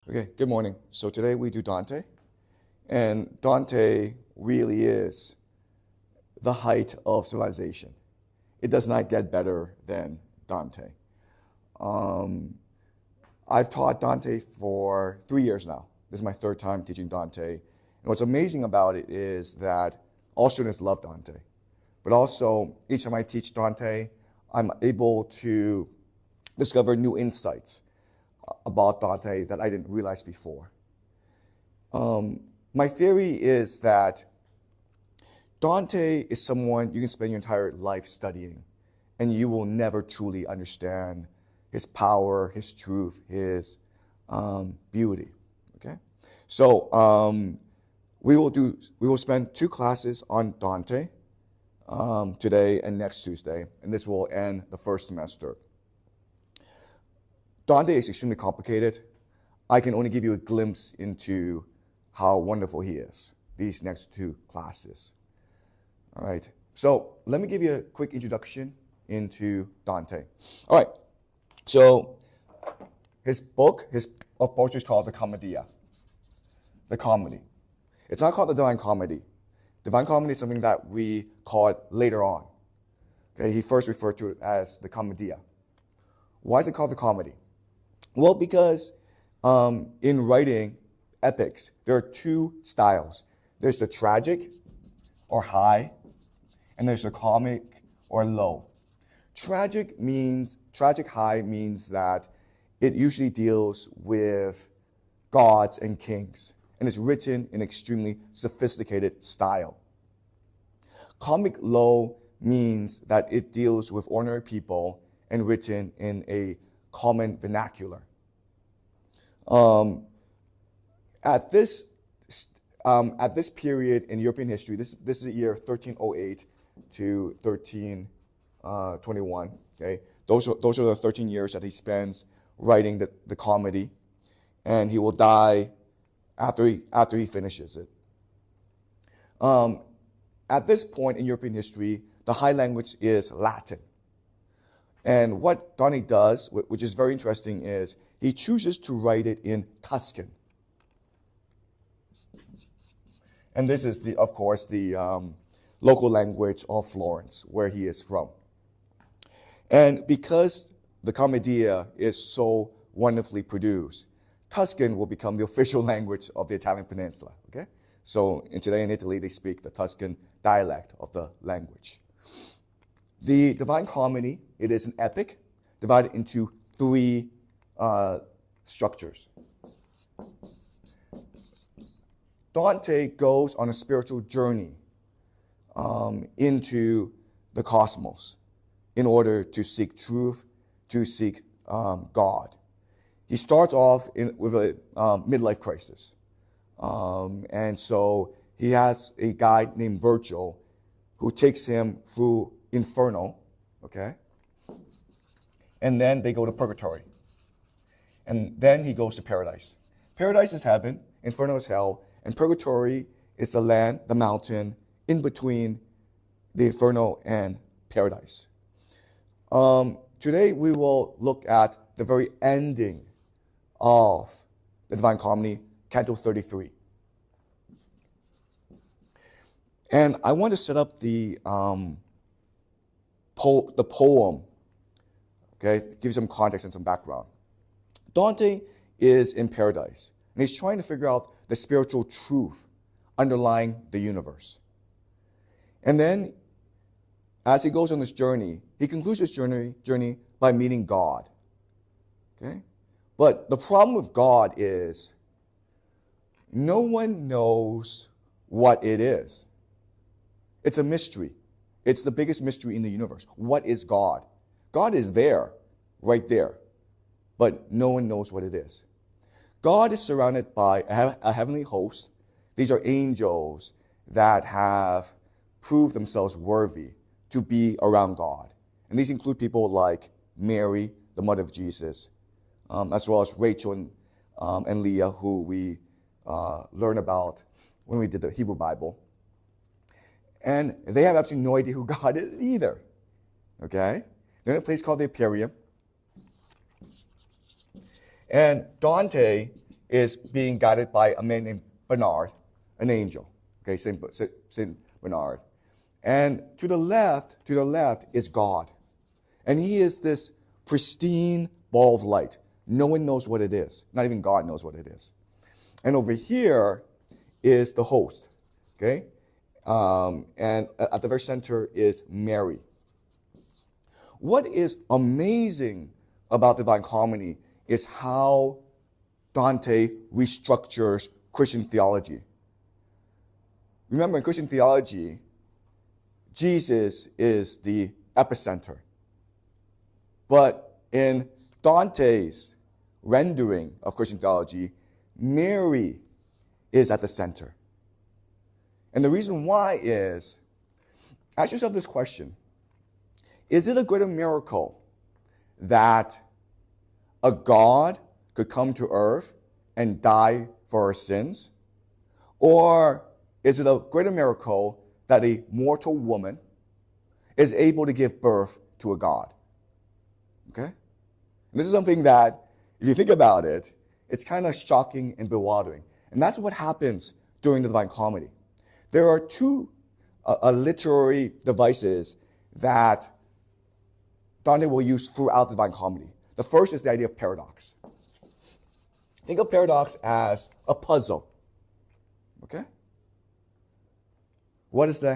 Okay, good morning. So today we do Dante, and Dante really is the height of civilization. It does not get better than Dante. I've taught Dante for 3 years now. This is my third time teaching Dante. And what's amazing about it is that all students love Dante. But also, each time I teach Dante, I'm able to discover new insights about Dante that I didn't realize before. My theory is that Dante is someone you can spend your entire life studying, and you will never truly understand his power, his truth, his beauty. Okay, so we will spend 2 classes on Dante today and next Tuesday, and this will end the first semester. Dante is extremely complicated. I can only give you a glimpse into how wonderful he is these next 2 classes. All right, so let me give you a quick introduction into Dante. All right, so his book of poetry is called the Commedia, the comedy. It's not called the Divine Comedy. Divine Comedy is something that we call it later on. Okay, he first referred to it as the Commedia. Why is it called the comedy? Well, because in writing epics, there are 2 styles. There's the tragic or high, and there's the comic or low. Tragic high means that it usually deals with gods and kings, and it's written in extremely sophisticated style. Comic low means that it deals with ordinary people and written in a common vernacular. At this period in European history, this is the year 1308 to 1321. Okay, those are the 13 years that he spends writing the comedy, and he will die after he finishes it. At this point in European history, the high language is Latin. And what Dante does, which is very interesting, is he chooses to write it in Tuscan. And this is, of course, the local language of Florence, where he is from. And because the Commedia is so wonderfully produced, Tuscan will become the official language of the Italian peninsula. Okay? So today in Italy, they speak the Tuscan dialect of the language. The Divine Comedy, it is an epic divided into 3 structures. Dante goes on a spiritual journey into the cosmos in order to seek truth, to seek God. He starts off with a midlife crisis. And so he has a guy named Virgil who takes him through Inferno, okay? And then they go to purgatory. And then he goes to paradise. Paradise is heaven, Inferno is hell, and purgatory is the land, the mountain, in between the Inferno and paradise. Today we will look at the very ending of the Divine Comedy, Canto 33. And I want to set up the poem, okay, give you some context and some background. Dante is in paradise, and he's trying to figure out the spiritual truth underlying the universe. And then, as he goes on this journey, he concludes his journey by meeting God. Okay? But the problem with God is no one knows what it is. It's a mystery. It's the biggest mystery in the universe. What is God? God is there, right there, but no one knows what it is. God is surrounded by a heavenly host. These are angels that have proved themselves worthy to be around God. And these include people like Mary, the mother of Jesus, as well as Rachel and Leah, who we learn about when we did the Hebrew Bible. And they have absolutely no idea who God is either. Okay? They're in a place called the Empyrean. And Dante is being guided by a man named Bernard, an angel. Okay, Saint Bernard. And to the left is God. And he is this pristine ball of light. No one knows what it is. Not even God knows what it is. And over here is the host. Okay? And at the very center is Mary. What is amazing about Divine Comedy is how Dante restructures Christian theology. Remember, in Christian theology, Jesus is the epicenter. But in Dante's rendering of Christian theology, Mary is at the center. And the reason why is, ask yourself this question. Is it a greater miracle that a God could come to earth and die for our sins? Or is it a greater miracle that a mortal woman is able to give birth to a God? Okay? And this is something that, if you think about it, it's kind of shocking and bewildering. And that's what happens during the Divine Comedy. There are two literary devices that Dante will use throughout the Divine Comedy. The first is the idea of paradox. Think of paradox as a puzzle. Okay? What is the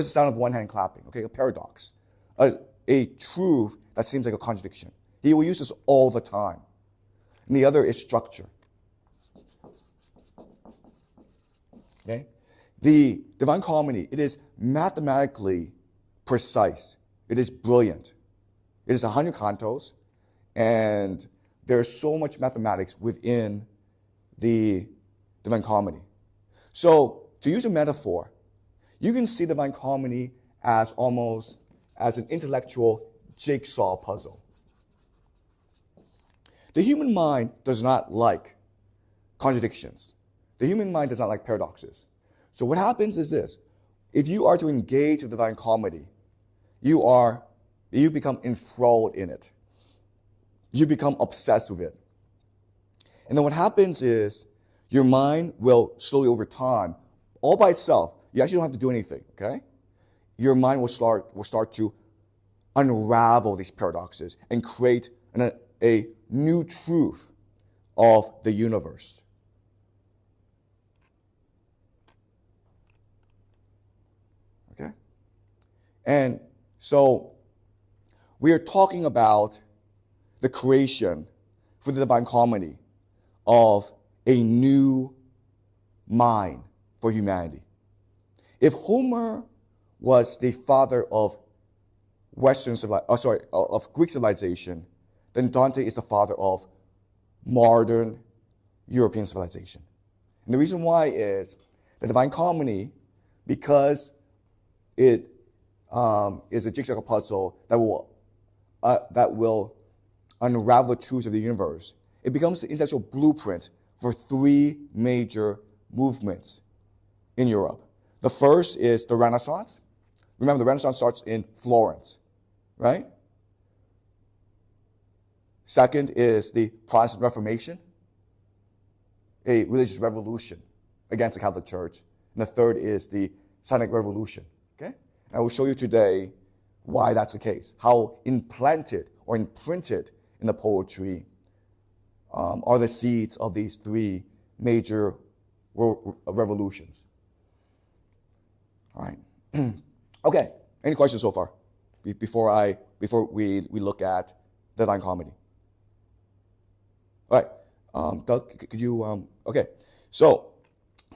sound of one hand clapping? Okay, a paradox. A truth that seems like a contradiction. He will use this all the time. And the other is structure. Okay? The Divine Comedy, it is mathematically precise. It is brilliant. It is 100 cantos, and there's so much mathematics within the Divine Comedy. So, to use a metaphor, you can see Divine Comedy as almost as an intellectual jigsaw puzzle. The human mind does not like contradictions. The human mind does not like paradoxes. So what happens is this. If you are to engage with Divine Comedy, you become enthralled in it. You become obsessed with it. And then what happens is your mind will slowly over time, all by itself, you actually don't have to do anything, okay? Your mind will start to unravel these paradoxes and create a new truth of the universe. Okay? And so we are talking about the creation for the Divine Comedy of a new mind for humanity. If Homer was the father of of Greek civilization, then Dante is the father of modern European civilization. And the reason why is the Divine Comedy, because it is a jigsaw puzzle that will unravel the truths of the universe. It becomes the intellectual blueprint for three major movements in Europe. The first is the Renaissance. Remember, the Renaissance starts in Florence, right? Second is the Protestant Reformation, a religious revolution against the Catholic Church. And the third is the Scientific Revolution, okay? And I will show you today why that's the case, how implanted or imprinted in the poetry are the seeds of these three major revolutions. All right. Okay. Any questions so far? Before we look at the Divine Comedy. All right. Doug, could you? Okay. So,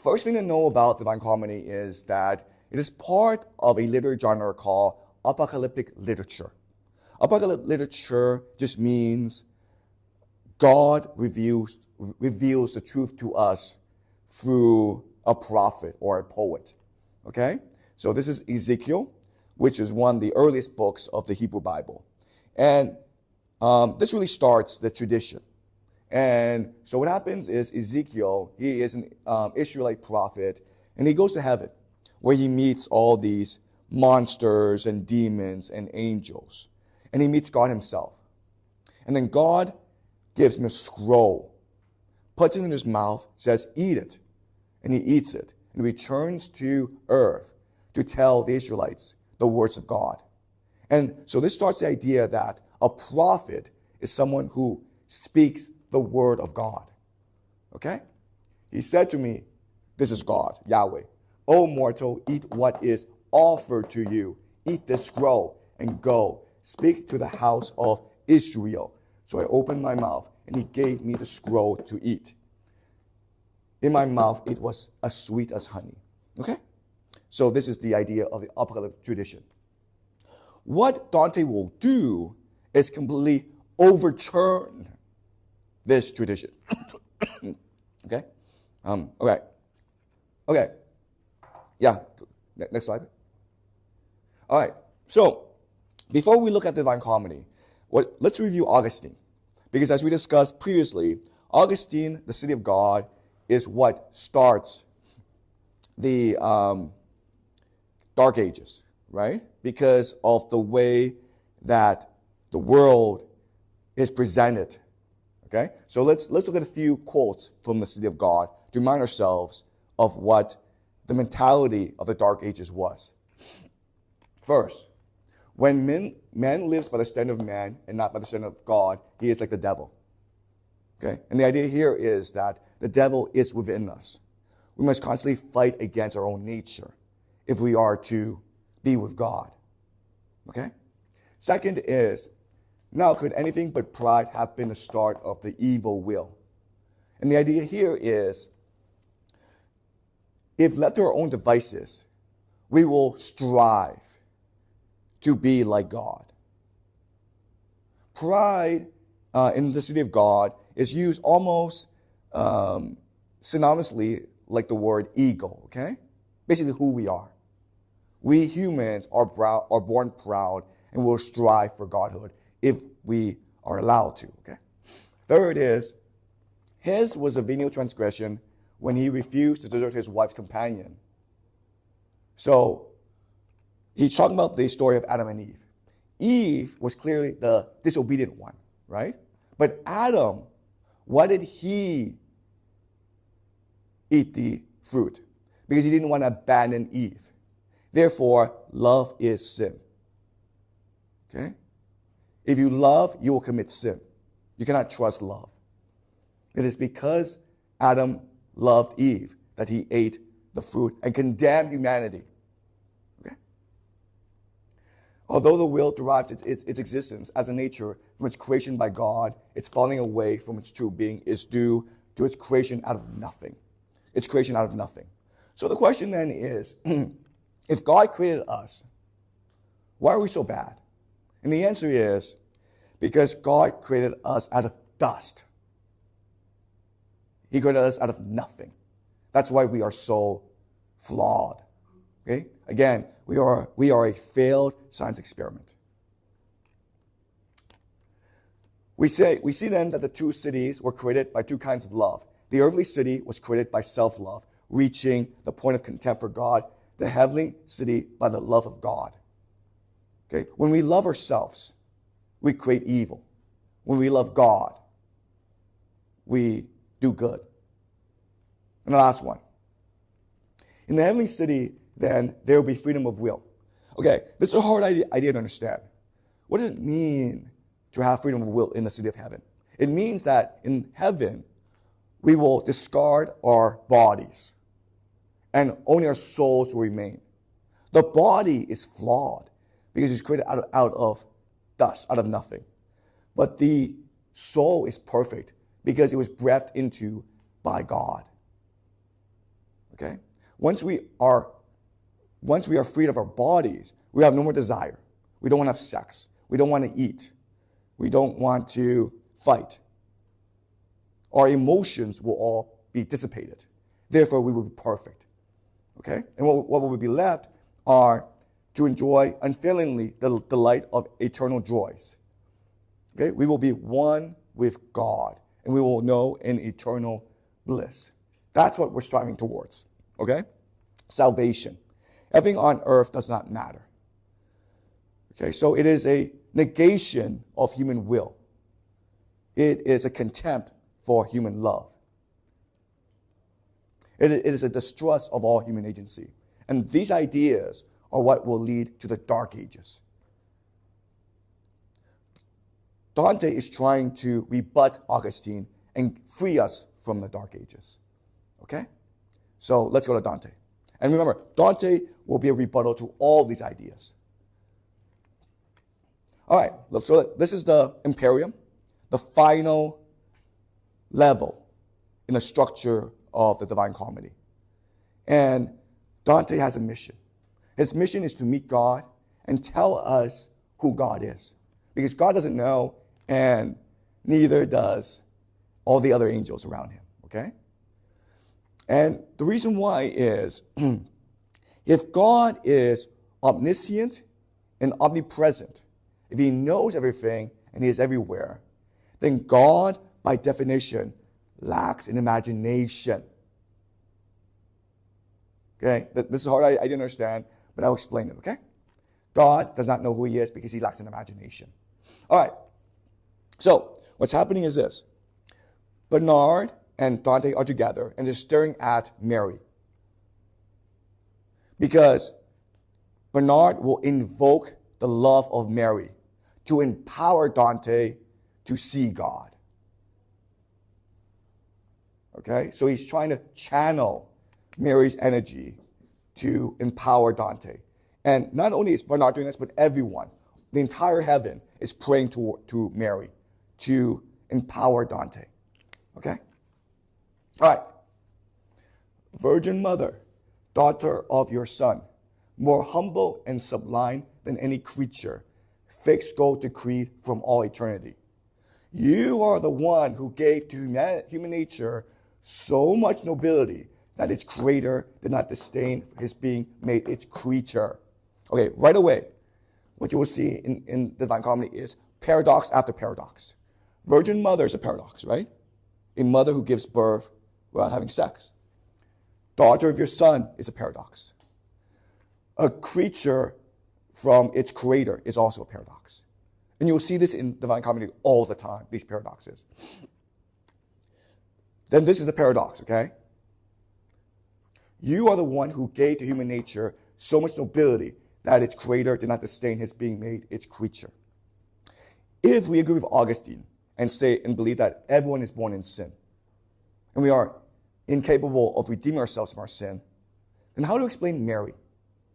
first thing to know about Divine Comedy is that it is part of a literary genre called apocalyptic literature. Apocalyptic literature just means God reveals the truth to us through a prophet or a poet. Okay? So this is Ezekiel, which is one of the earliest books of the Hebrew Bible. And this really starts the tradition. And so what happens is Ezekiel, he is an Israelite prophet, and he goes to heaven, where he meets all these monsters and demons and angels. And he meets God himself. And then God gives him a scroll puts it in his mouth, says, eat it. And he eats it and returns to earth to tell the Israelites the words of God. And so this starts the idea that a prophet is someone who speaks the word of God. Okay? He said to me, this is God, Yahweh. O mortal, eat what is offered to you. Eat the scroll and go. Speak to the house of Israel. So I opened my mouth, and he gave me the scroll to eat. In my mouth, it was as sweet as honey. Okay? So this is the idea of the apocalyptic tradition. What Dante will do is completely overturn this tradition. Okay? Okay. Yeah. Next slide. All right. So, before we look at the Divine Comedy, let's review Augustine. Because as we discussed previously, Augustine, the city of God, is what starts the Dark Ages, right? Because of the way that the world is presented. Okay? So let's look at a few quotes from the city of God to remind ourselves of what the mentality of the Dark Ages was. First, when man lives by the standard of man and not by the standard of God, he is like the devil. Okay? And the idea here is that the devil is within us. We must constantly fight against our own nature if we are to be with God. Okay? Second is, now could anything but pride have been the start of the evil will? And the idea here is, if left to our own devices, we will strive to be like God. Pride in the city of God is used almost synonymously like the word ego, okay? Basically who we are. We humans are born proud and will strive for godhood if we are allowed to, okay? Third is, his was a venial transgression when he refused to desert his wife's companion. So, he's talking about the story of Adam and Eve. Eve was clearly the disobedient one, right? But Adam, why did he eat the fruit? Because he didn't want to abandon Eve. Therefore, love is sin. Okay? If you love, you will commit sin. You cannot trust love. It is because Adam loved Eve that he ate the fruit and condemned humanity. Okay? Although the will derives its existence as a nature from its creation by God, its falling away from its true being is due to its creation out of nothing. Its creation out of nothing. So the question then is, if God created us, why are we so bad? And the answer is, because God created us out of dust. He created us out of nothing. That's why we are so flawed. Okay? Again, we are a failed science experiment. We see then that the two cities were created by two kinds of love. The earthly city was created by self-love, reaching the point of contempt for God. The heavenly city by the love of God. Okay? When we love ourselves, we create evil. When we love God, we do good. And the last one. In the heavenly city, then, there will be freedom of will. Okay, this is a hard idea to understand. What does it mean to have freedom of will in the city of heaven? It means that in heaven, we will discard our bodies, and only our souls will remain. The body is flawed because it's created out of dust, out of nothing. But the soul is perfect because it was breathed into by God. Okay? Once we are freed of our bodies, we have no more desire. We don't want to have sex. We don't want to eat. We don't want to fight. Our emotions will all be dissipated. Therefore, we will be perfect. Okay? And what will be left are to enjoy unfailingly the delight of eternal joys. Okay? We will be one with God, and we will know an eternal bliss. That's what we're striving towards. Okay? Salvation. Everything on earth does not matter. Okay? So it is a negation of human will. It is a contempt for human love. It is a distrust of all human agency. And these ideas are what will lead to the Dark Ages. Dante is trying to rebut Augustine and free us from the Dark Ages. Okay? So let's go to Dante. And remember, Dante will be a rebuttal to all these ideas. All right, so this is the Imperium, the final level in the structure of the Divine Comedy. And Dante has a mission. His mission is to meet God and tell us who God is. Because God doesn't know, and neither does all the other angels around him, okay? And the reason why is, if God is omniscient and omnipresent, if he knows everything and he is everywhere, then God, by definition, lacks in imagination. Okay? This is hard, I didn't understand, but I'll explain it, okay? God does not know who he is because he lacks in imagination. All right. So, what's happening is this. Bernard and Dante are together, and they're staring at Mary. Because Bernard will invoke the love of Mary to empower Dante to see God. Okay? So he's trying to channel Mary's energy to empower Dante. And not only is Bernard doing this, but everyone, the entire heaven, is praying to Mary to empower Dante. Okay? All right. Virgin Mother, daughter of your Son, more humble and sublime than any creature, fixed gold decreed from all eternity. You are the one who gave to human nature so much nobility that its creator did not disdain his being made its creature. Okay, right away, what you will see in the Divine Comedy is paradox after paradox. Virgin Mother is a paradox, right? A mother who gives birth without having sex. Daughter of your Son is a paradox. A creature from its creator is also a paradox. And you'll see this in Divine Comedy all the time, these paradoxes. Then this is the paradox, okay? You are the one who gave to human nature so much nobility that its creator did not disdain his being made its creature. If we agree with Augustine and say and believe that everyone is born in sin, and we are incapable of redeeming ourselves from our sin, then how to explain Mary,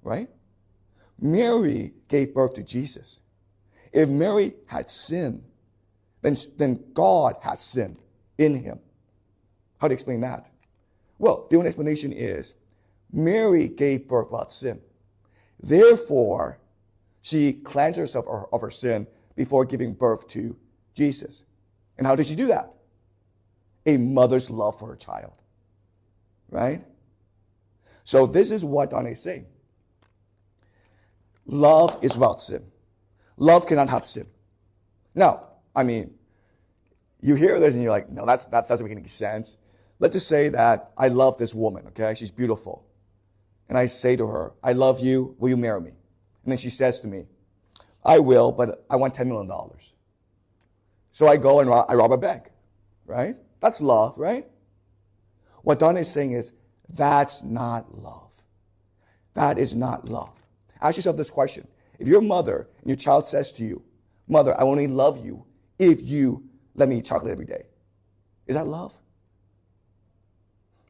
right? Mary gave birth to Jesus. If Mary had sinned, then God has sinned in him. How to explain that? Well, the only explanation is Mary gave birth without sin. Therefore, she cleansed herself of her sin before giving birth to Jesus. And how did she do that? A mother's love for her child. Right? So this is what Dante is saying. Love is without sin. Love cannot have sin. Now, I mean, you hear this and you're like, no, that doesn't make any sense. Let's just say that I love this woman, okay? She's beautiful. And I say to her, I love you, will you marry me? And then she says to me, I will, but I want $10 million. So I go and I rob a bank, right? That's love, right? What Dante is saying is, that's not love. That is not love. Ask yourself this question. If your mother and your child says to you, Mother, I only love you if you let me eat chocolate every day. Is that love?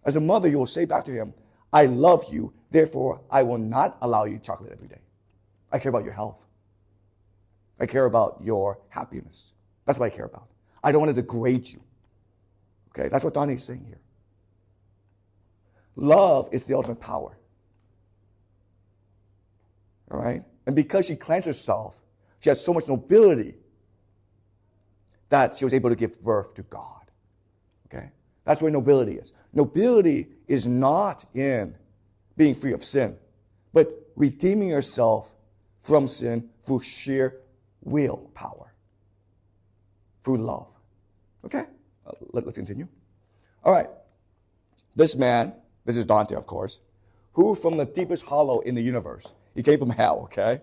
As a mother, you will say back to him, I love you, therefore I will not allow you chocolate every day. I care about your health. I care about your happiness. That's what I care about. I don't want to degrade you. Okay, that's what Dante is saying here. Love is the ultimate power. All right? And because she cleansed herself, she has so much nobility that she was able to give birth to God. Okay? That's where nobility is. Nobility is not in being free of sin, but redeeming yourself from sin through sheer willpower, through love. Okay? Let's continue. All right. This man, this is Dante, of course, who from the deepest hollow in the universe, he came from hell, okay,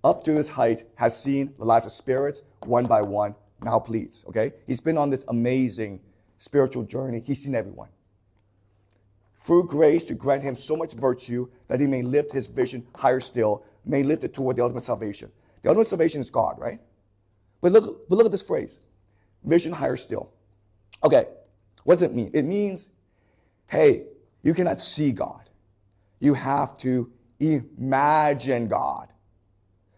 up to this height, has seen the lives of spirits one by one, now pleads, okay? He's been on this amazing spiritual journey. He's seen everyone. through grace to grant him so much virtue that he may lift his vision higher still, may lift it toward the ultimate salvation. The ultimate salvation is God, right? But look at this phrase, vision higher still. Okay, what does it mean? It means, hey, you cannot see God. You have to imagine God.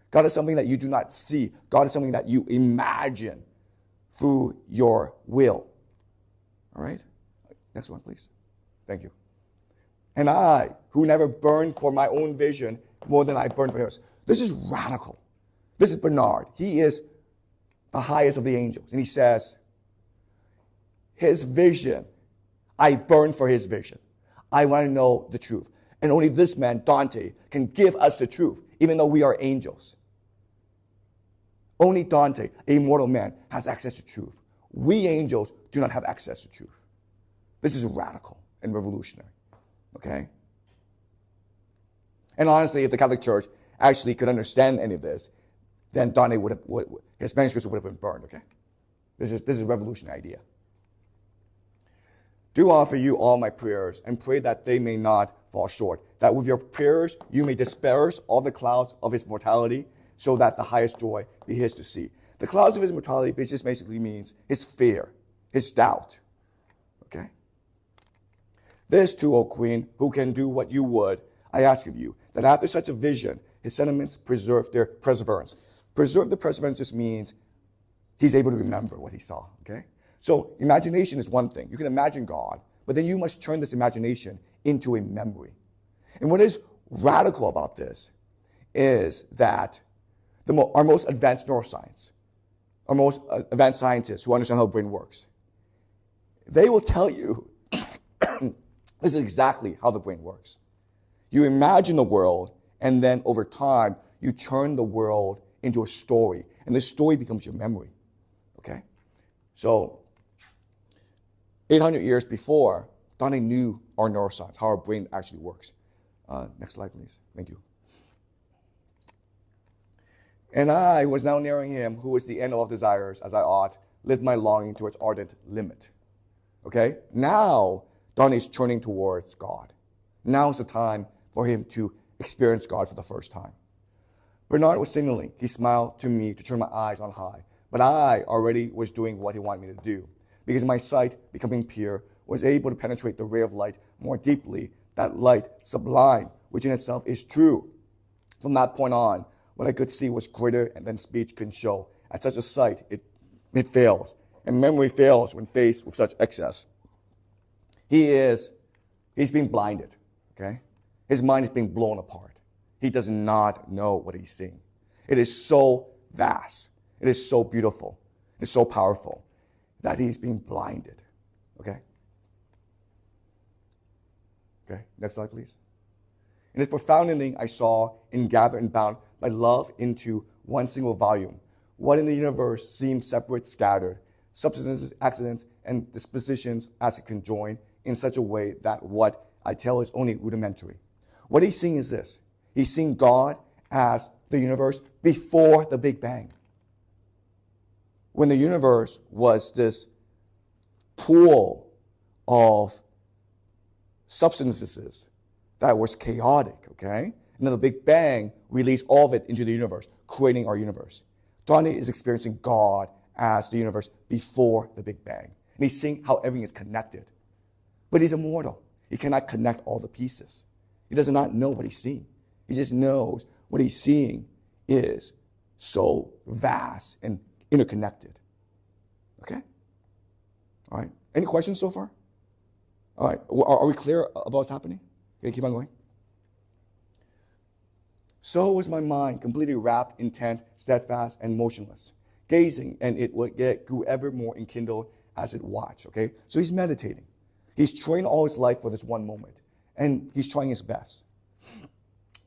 God is something that you do not see. God is something that you imagine through your will. All right? Next one, please. Thank you. And I, who never burned for my own vision more than I burned for his. This is radical. This is Bernard. He is the highest of the angels. And he says, his vision, I burn for his vision. I want to know the truth. And only this man, Dante, can give us the truth, even though we are angels. Only Dante, a mortal man, has access to truth. We angels do not have access to truth. This is radical and revolutionary. Okay? And honestly, if the Catholic Church actually could understand any of this, then Dante his manuscripts would have been burned. Okay? This is a revolutionary idea. Do offer you all my prayers, and pray that they may not fall short, that with your prayers you may disperse all the clouds of his mortality, so that the highest joy be his to see. The clouds of his mortality just basically means his fear, his doubt. Okay? This too, O Queen, who can do what you would, I ask of you, that after such a vision, his sentiments preserve their perseverance. Preserve the perseverance just means he's able to remember what he saw. Okay? So imagination is one thing. You can imagine God, but then you must turn this imagination into a memory. And what is radical about this is that our most advanced neuroscience, our most advanced scientists who understand how the brain works, they will tell you this is exactly how the brain works. You imagine the world, and then over time, you turn the world into a story, and the story becomes your memory. Okay? So 800 years before, Dante knew our neuroscience, how our brain actually works. Next slide, please. Thank you. And I was now nearing him, who is the end of all desires, as I ought, lift my longing to its ardent limit. Okay? Now, Dante is turning towards God. Now is the time for him to experience God for the first time. Bernard was signaling. He smiled to me to turn my eyes on high. But I already was doing what he wanted me to do, because my sight, becoming pure, was able to penetrate the ray of light more deeply, that light sublime, which in itself is true. From that point on, what I could see was greater than speech can show. At such a sight, it fails, and memory fails when faced with such excess. He's being blinded, okay? His mind is being blown apart. He does not know what he's seeing. It is so vast. It is so beautiful. It's so powerful that he's being blinded, okay? Okay, next slide, please. In this profound ending, I saw and gathered and bound my love into one single volume. What in the universe seems separate, scattered, substances, accidents, and dispositions as it can join in such a way that what I tell is only rudimentary. What he's seeing is this. He's seeing God as the universe before the Big Bang. When the universe was this pool of substances that was chaotic, okay? And then the Big Bang released all of it into the universe, creating our universe. Dante is experiencing God as the universe before the Big Bang. And he's seeing how everything is connected. But he's immortal. He cannot connect all the pieces. He does not know what he's seeing. He just knows what he's seeing is so vast and interconnected. Okay? All right. Any questions so far? All right. Are we clear about what's happening? Okay, keep on going. So was my mind, completely wrapped, intent, steadfast, and motionless, gazing, and it grew ever more enkindled as it watched. Okay? So he's meditating. He's trained all his life for this one moment, and he's trying his best.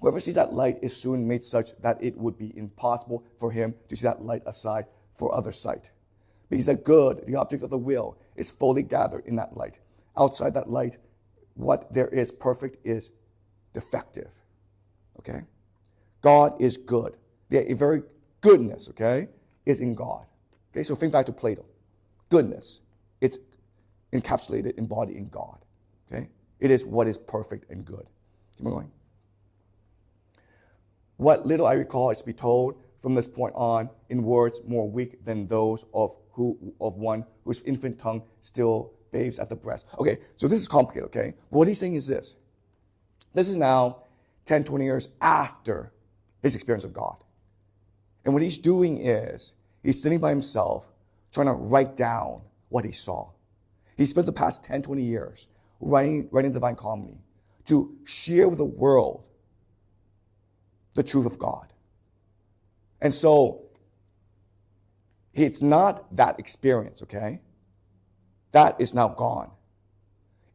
Whoever sees that light is soon made such that it would be impossible for him to see that light aside for other sight. Because the good, the object of the will, is fully gathered in that light. Outside that light, what there is perfect is defective. Okay? God is good. The very goodness, okay, is in God. Okay, so think back to Plato. Goodness, it's encapsulated, embodied in God. Okay? It is what is perfect and good. Keep on going. What little I recall is to be told from this point on in words more weak than those of one whose infant tongue still babes at the breast. Okay, so this is complicated, okay? But what he's saying is this. This is now 10, 20 years after his experience of God. And what he's doing is he's sitting by himself trying to write down what he saw. He spent the past 10, 20 years writing Divine Comedy to share with the world the truth of God. And so it's not that experience, okay? That is now gone.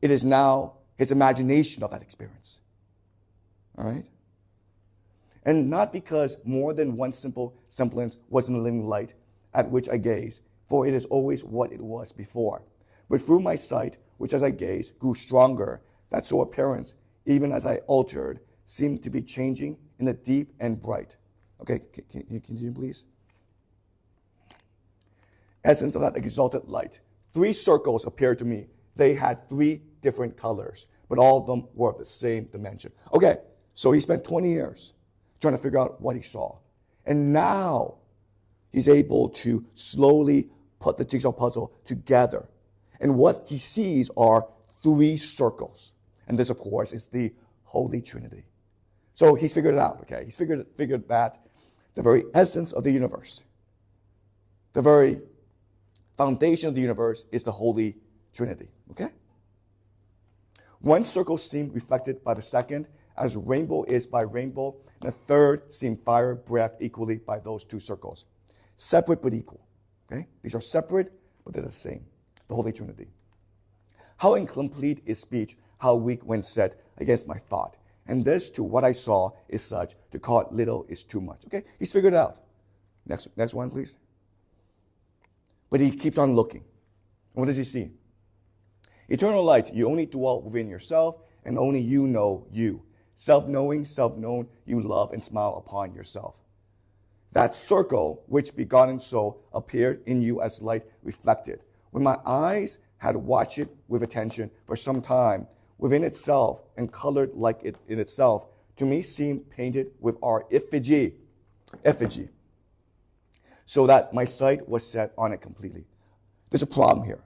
It is now his imagination of that experience. All right? And not because more than one simple semblance was in the living light at which I gaze, for it is always what it was before. But through my sight, which as I gazed grew stronger, that so appearance, even as I altered, seemed to be changing in the deep and bright. Okay, can you continue, please? Essence of that exalted light. 3 circles appeared to me. They had 3 different colors, but all of them were of the same dimension. Okay, so he spent 20 years trying to figure out what he saw. And now he's able to slowly put the jigsaw puzzle together. And what he sees are 3 circles. And this, of course, is the Holy Trinity. So he's figured it out, okay? He's figured that the very essence of the universe, the very foundation of the universe is the Holy Trinity, okay? One circle seemed reflected by the second, as rainbow is by rainbow, and the third seemed fire breathed equally by those 2 circles. Separate but equal, okay? These are separate, but they're the same, the Holy Trinity. How incomplete is speech, how weak when set against my thought. And this, to what I saw, is such, to call it little is too much. Okay, he's figured it out. Next one, please. But he keeps on looking. And what does he see? Eternal light, you only dwell within yourself, and only you know you. Self-knowing, self-known, you love and smile upon yourself. That circle, which begotten soul, appeared in you as light reflected. When my eyes had watched it with attention for some time, within itself and colored like it in itself, to me seemed painted with our effigy, so that my sight was set on it completely. There's a problem here.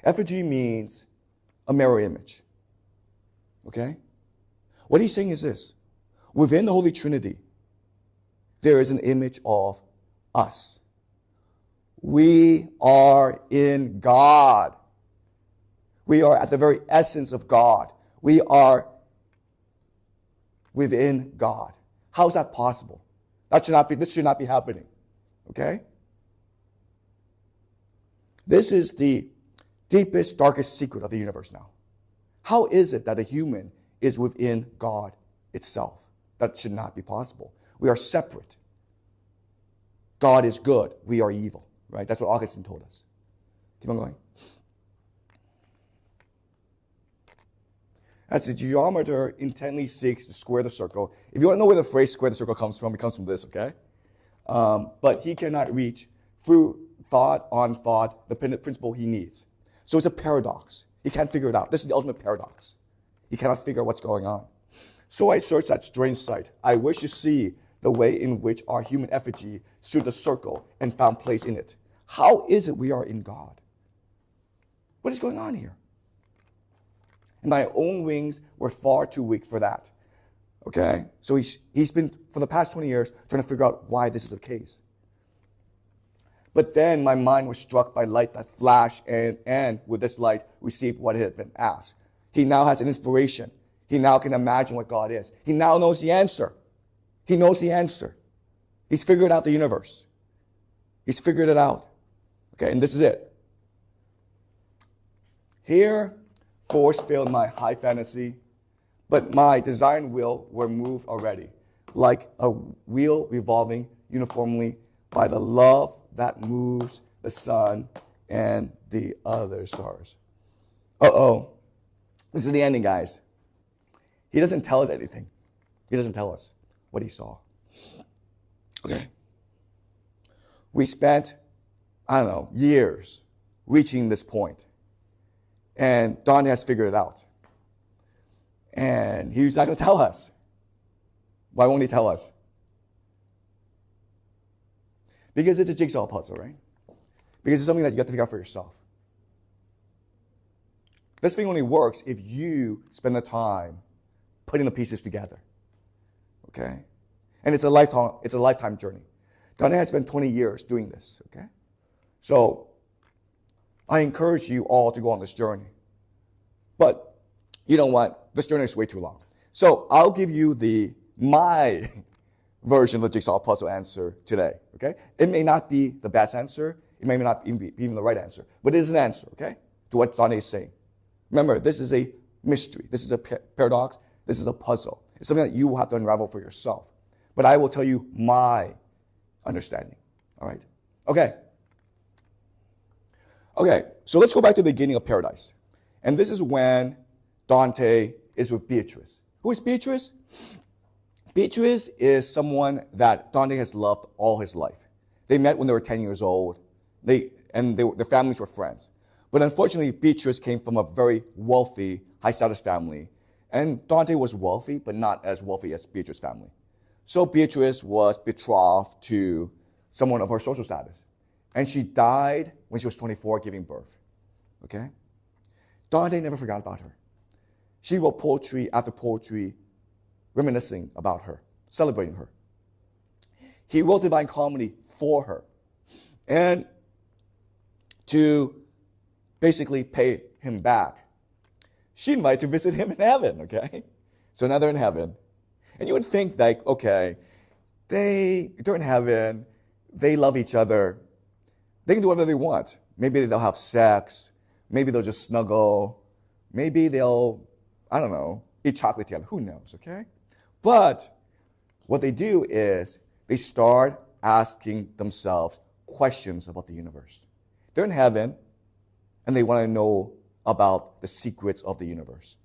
Effigy means a mirror image, okay? What he's saying is this. Within the Holy Trinity, there is an image of us. We are in God. We are at the very essence of God. We are within God. How is that possible? This should not be happening. Okay? This is the deepest, darkest secret of the universe now. How is it that a human is within God itself? That should not be possible. We are separate. God is good. We are evil. Right? That's what Augustine told us. Keep on going. As the geometer intently seeks to square the circle, if you want to know where the phrase square the circle comes from, it comes from this, okay? But he cannot reach through thought on thought the principle he needs. So it's a paradox. He can't figure it out. This is the ultimate paradox. He cannot figure out what's going on. So I searched that strange sight. I wish to see the way in which our human effigy stood the circle and found place in it. How is it we are in God? What is going on here? And my own wings were far too weak for that. Okay? So he's been, for the past 20 years, trying to figure out why this is the case. But then my mind was struck by light that flashed, and with this light received what had been asked. He now has an inspiration. He now can imagine what God is. He now knows the answer. He knows the answer. He's figured out the universe. He's figured it out. Okay, and this is it. Here, force failed my high fantasy, but my desire and will were moved already, like a wheel revolving uniformly by the love that moves the sun and the other stars. This is the ending, guys. He doesn't tell us anything. He doesn't tell us what he saw. Okay. We spent, years reaching this point. And Don has figured it out. And he's not going to tell us. Why won't he tell us? Because it's a jigsaw puzzle, right? Because it's something that you have to figure out for yourself. This thing only works if you spend the time putting the pieces together. Okay? And it's a lifetime journey. Dante has spent 20 years doing this, okay? So I encourage you all to go on this journey. But you know what? This journey is way too long. So I'll give you my version of the jigsaw puzzle answer today, okay? It may not be the best answer. It may not even be the right answer. But it is an answer, okay, to what Dante is saying. Remember, this is a mystery. This is a paradox. This is a puzzle. It's something that you will have to unravel for yourself. But I will tell you my understanding, all right? Okay, so let's go back to the beginning of Paradise. And this is when Dante is with Beatrice. Who is Beatrice? Beatrice is someone that Dante has loved all his life. They met when they were 10 years old. Their families were friends. But unfortunately, Beatrice came from a very wealthy, high-status family. And Dante was wealthy, but not as wealthy as Beatrice's family. So Beatrice was betrothed to someone of her social status. And she died when she was 24, giving birth. Okay? Dante never forgot about her. She wrote poetry after poetry, reminiscing about her, celebrating her. He wrote Divine Comedy for her. And to basically pay him back, she invited to visit him in heaven, okay? So now they're in heaven. And you would think like, okay, they're in heaven, they love each other, they can do whatever they want. Maybe they'll have sex, maybe they'll just snuggle, maybe they'll, I don't know, eat chocolate together, who knows, okay? But what they do is they start asking themselves questions about the universe. They're in heaven, and they want to know about the secrets of the universe.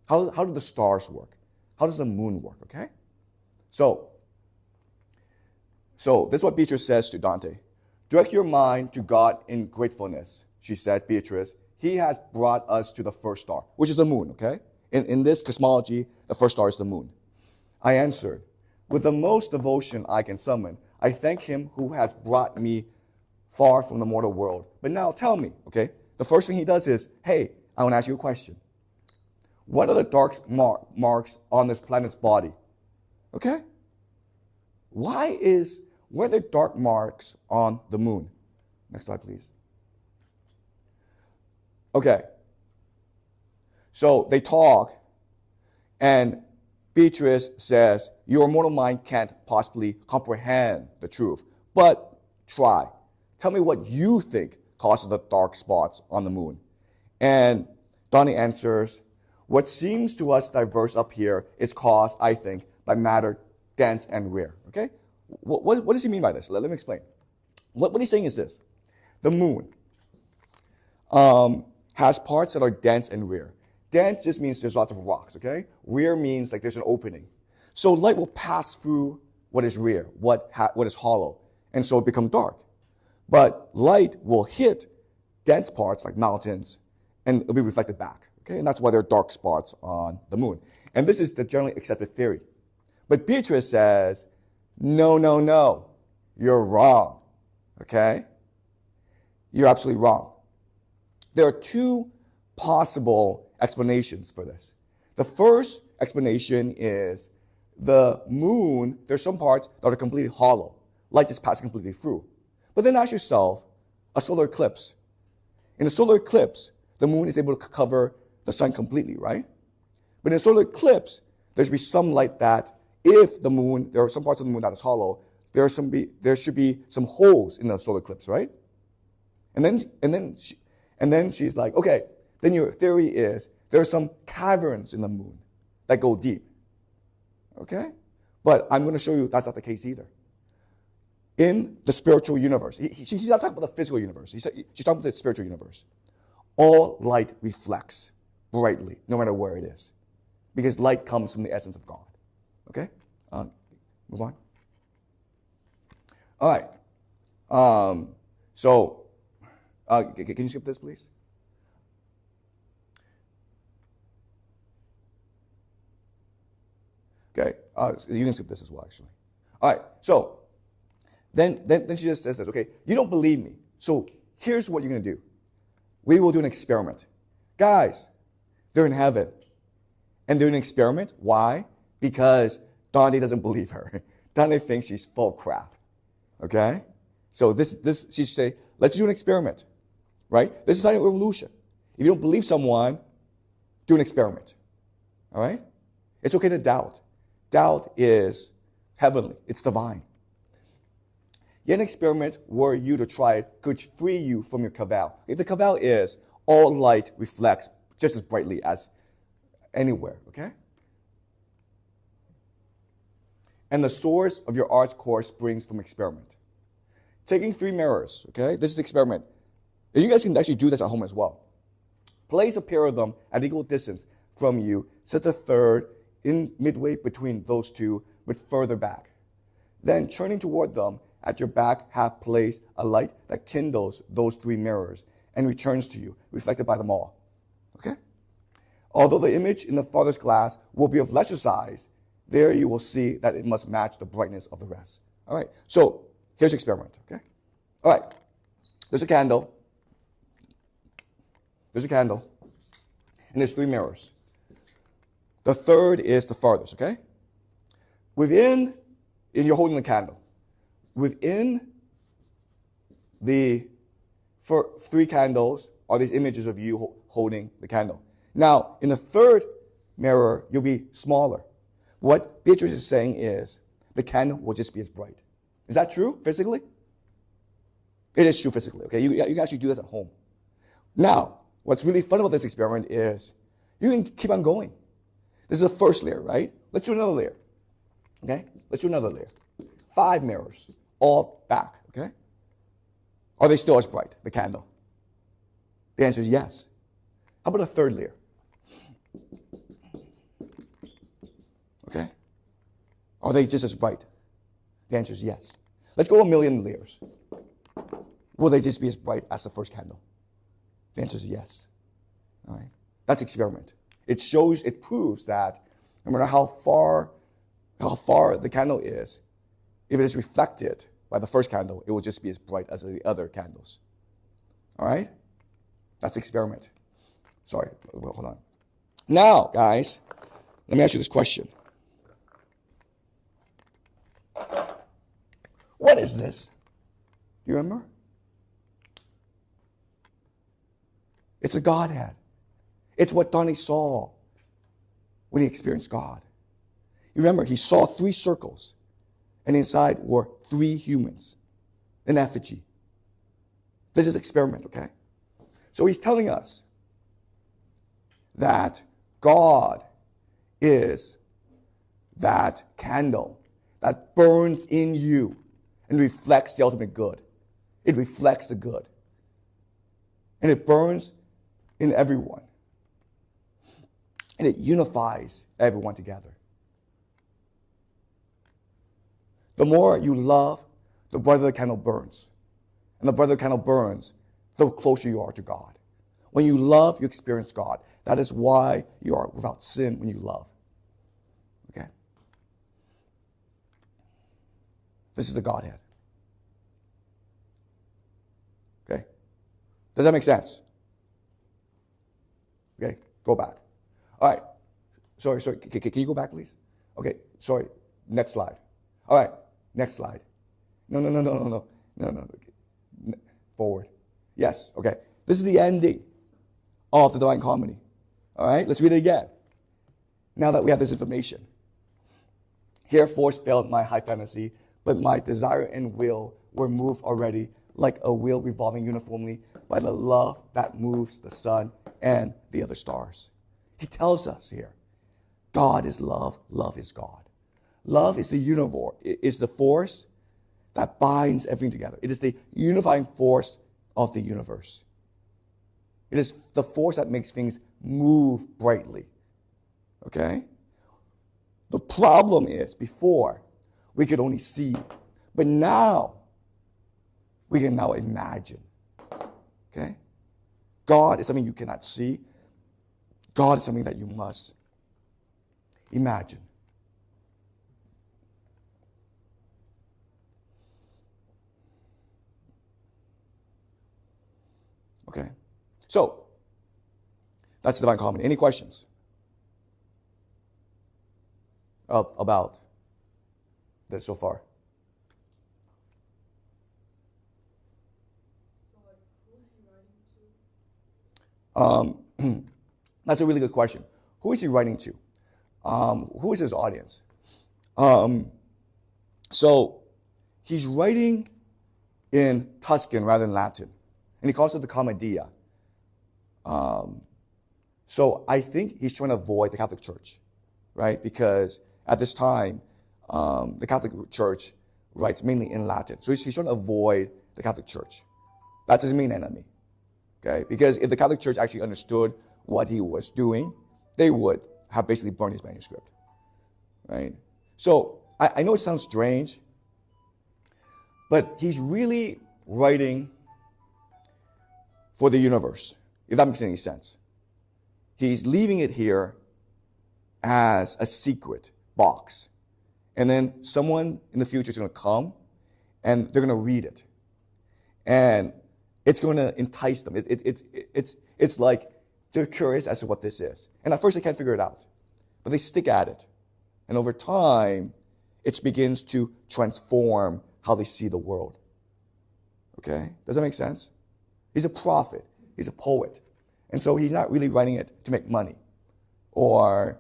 How do the stars work? How does the moon work, okay? So this is what Beatrice says to Dante. Direct your mind to God in gratefulness, she said, Beatrice. He has brought us to the first star, which is the moon, okay? In this cosmology, the first star is the moon. I answered, with the most devotion I can summon, I thank him who has brought me far from the mortal world. But now tell me, okay? The first thing he does is, hey, I want to ask you a question. What are the dark marks on this planet's body? Okay? Why are there dark marks on the moon? Next slide, please. Okay. So they talk, and Beatrice says, your mortal mind can't possibly comprehend the truth, but try. Tell me what you think causes the dark spots on the moon. And Donnie answers, what seems to us diverse up here is caused, I think, by matter dense and rare. Okay? What does he mean by this? Let me explain. What he's saying is this. The moon has parts that are dense and rare. Dense just means there's lots of rocks, okay? Rare means like there's an opening. So light will pass through what is rare, what is hollow, and so it becomes dark. But light will hit dense parts like mountains, and it'll be reflected back, okay? And that's why there are dark spots on the moon. And this is the generally accepted theory. But Beatrice says, no, you're wrong, okay? You're absolutely wrong. There are two possible explanations for this. The first explanation is the moon, there's some parts that are completely hollow. Light just passes completely through. But then ask yourself, a solar eclipse. In a solar eclipse, the moon is able to cover the sun completely, right? But in a solar eclipse, there should be some light that if the moon, there are some parts of the moon that is hollow, there should be some holes in the solar eclipse, right? And then she's like, okay, then your theory is there are some caverns in the moon that go deep. Okay? But I'm going to show you that's not the case either. In the spiritual universe, she's not talking about the physical universe. She's talking about the spiritual universe. All light reflects brightly, no matter where it is. Because light comes from the essence of God. Okay? Move on. All right. Can you skip this, please? Okay, so you can skip this as well, actually. All right, so then she just says this, okay, you don't believe me. So here's what you're going to do. We will do an experiment. Guys, they're in heaven. And they're an experiment. Why? Because Dante doesn't believe her. Dante thinks she's full of crap. Okay? So she should say, let's do an experiment. Right? This is scientific revolution. If you don't believe someone, do an experiment. All right? It's okay to doubt. Doubt is heavenly. It's divine. Yet an experiment were you to try it could free you from your cavil. The cavil is all light reflects just as brightly as anywhere, okay? And the source of your art's core springs from experiment. Taking 3 mirrors, okay? This is the experiment. And you guys can actually do this at home as well. Place a pair of them at equal distance from you. Set the third in midway between those two, but further back. Then, turning toward them, at your back half place a light that kindles those 3 mirrors and returns to you, reflected by them all. Okay? Although the image in the farthest glass will be of lesser size, there you will see that it must match the brightness of the rest. All right, so here's the experiment. Okay? All right, there's a candle. There's a candle. And there's 3 mirrors. The third is the farthest, okay? And you're holding the candle. Within the 3 candles are these images of you holding the candle. Now, in the third mirror, you'll be smaller. What Beatrice is saying is the candle will just be as bright. Is that true physically? It is true physically, okay? You can actually do this at home. Now, what's really fun about this experiment is you can keep on going. This is the first layer, right? Let's do another layer, okay? Let's do another layer. 5 mirrors. All back, okay? Are they still as bright, the candle? The answer is yes. How about a third layer? Okay? Are they just as bright? The answer is yes. Let's go 1,000,000 layers. Will they just be as bright as the first candle? The answer is yes. All right? That's experiment. It proves that no matter how far the candle is, if it is reflected by the first candle, it will just be as bright as the other candles. All right? That's experiment. Sorry, well, hold on. Now, guys, let me ask you this question. What is this? Do you remember? It's a Godhead. It's what Dante saw when he experienced God. You remember, he saw 3 circles. And inside were 3 humans, an effigy. This is experiment, okay? So he's telling us that God is that candle that burns in you and reflects the ultimate good. It reflects the good. And it burns in everyone. And it unifies everyone together. The more you love, the brighter the candle burns. And the brighter the candle burns, the closer you are to God. When you love, you experience God. That is why you are without sin when you love. Okay? This is the Godhead. Okay? Does that make sense? Okay, go back. All right. Sorry. Can you go back, please? Okay, sorry. Next slide. All right. Next slide. No. Forward. Yes, okay. This is the ending of the Divine Comedy. All right, let's read it again. Now that we have this information. Here force failed my high fantasy, but my desire and will were moved already like a wheel revolving uniformly by the love that moves the sun and the other stars. He tells us here, God is love, love is God. Love is the universe, is the force that binds everything together. It is the unifying force of the universe. It is the force that makes things move brightly. Okay? The problem is, before, we could only see. But now, we can now imagine. Okay? God is something you cannot see. God is something that you must imagine. Okay? So, that's divine comedy. Any questions about this so far? So, like, who's he writing to? That's a really good question. Who is he writing to? Who is his audience? So he's writing in Tuscan rather than Latin, and he calls it the Commedia. So I think he's trying to avoid the Catholic Church, right? Because at this time, the Catholic Church writes mainly in Latin. So he's trying to avoid the Catholic Church. That's his main enemy, okay? Because if the Catholic Church actually understood what he was doing, they would have basically burned his manuscript, right? So I know it sounds strange, but he's really writing for the universe, if that makes any sense. He's leaving it here as a secret box. And then someone in the future is going to come and they're going to read it. And it's going to entice them. It's like they're curious as to what this is. And at first they can't figure it out. But they stick at it. And over time, it begins to transform how they see the world. Okay? Does that make sense? He's a prophet. He's a poet. And so he's not really writing it to make money or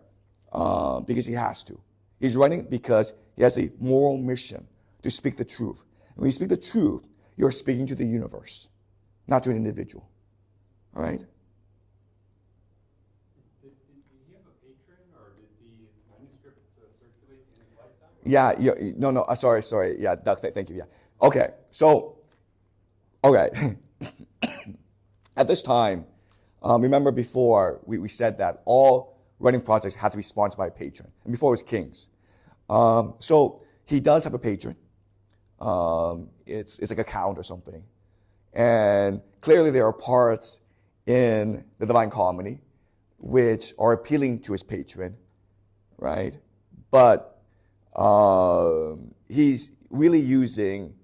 because he has to. He's writing it because he has a moral mission to speak the truth. And when you speak the truth, you're speaking to the universe, not to an individual. All right? Did he have a patron, or did the manuscript circulate in his lifetime? Yeah, no, sorry. Yeah, Doug, thank you. Yeah. Okay, so, okay. At this time, remember before we said that all writing projects had to be sponsored by a patron. And before it was kings. So he does have a patron. It's like a count or something. And clearly there are parts in the Divine Comedy which are appealing to his patron, right? But he's really using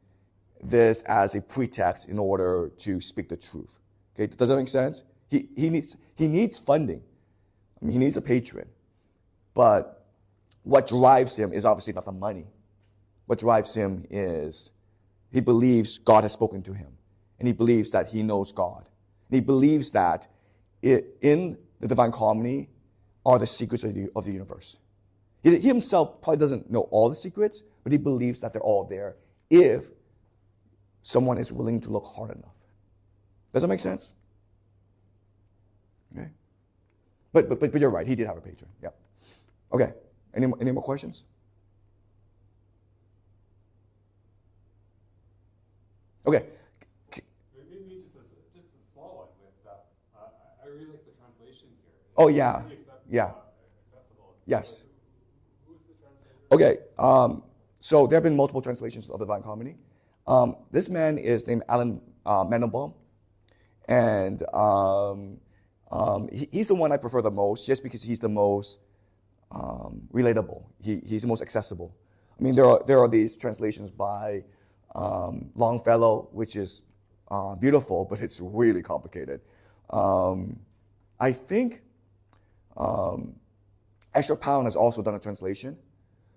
this as a pretext in order to speak the truth. Okay, does that make sense? He needs funding. I mean, he needs a patron. But what drives him is obviously not the money. What drives him is he believes God has spoken to him. And he believes that he knows God. And he believes that in the Divine Comedy are the secrets of the universe. He himself probably doesn't know all the secrets, but he believes that they're all there if someone is willing to look hard enough. Does that make sense? Okay. But you're right. He did have a patron. Yeah. Okay. Any more questions? Okay. Maybe just a small one. With I really like the translation here. Oh yeah. Yeah. Accessible. Yes. Who is the translator? Okay. So there have been multiple translations of the Divine Comedy. This man is named Alan Mendelbaum, and he's the one I prefer the most, just because he's the most relatable. He's the most accessible. I mean, there are these translations by Longfellow, which is beautiful, but it's really complicated. I think Extra Pound has also done a translation,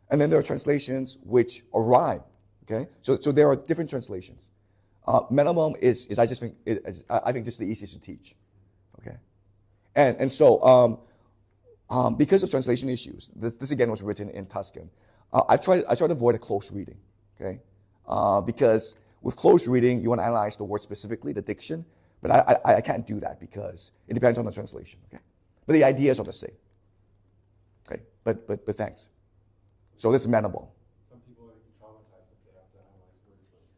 and then there are translations which are rhyme. Okay, so there are different translations. Minimum is I think just the easiest to teach. Okay, and so because of translation issues, this again was written in Tuscan. I try to avoid a close reading. Okay, because with close reading you want to analyze the word specifically, the diction, but I can't do that because it depends on the translation. Okay, but the ideas are the same. Okay, but thanks. So this is manageable. Some people are traumatized if they have to analyze word choice.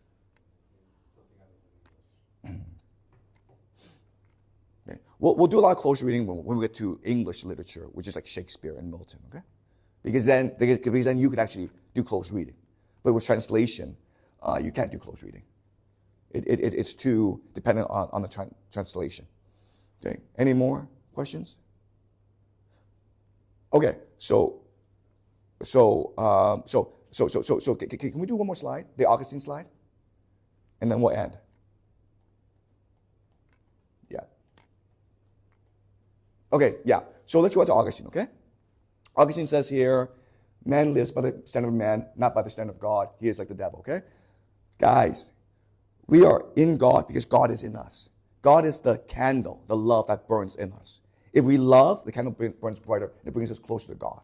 Something other than English. Okay. We'll do a lot of close reading when we get to English literature, which is like Shakespeare and Milton. Okay, because then you can actually do close reading, but with translation, you can't do close reading. It's too dependent on the translation. Okay. Any more questions? Okay. So can we do one more slide? The Augustine slide? And then we'll end. Okay, yeah. So let's go to Augustine, okay? Augustine says here, man lives by the standard of man, not by the standard of God. He is like the devil, okay? Guys, we are in God because God is in us. God is the candle, the love that burns in us. If we love, the candle burns brighter, and it brings us closer to God,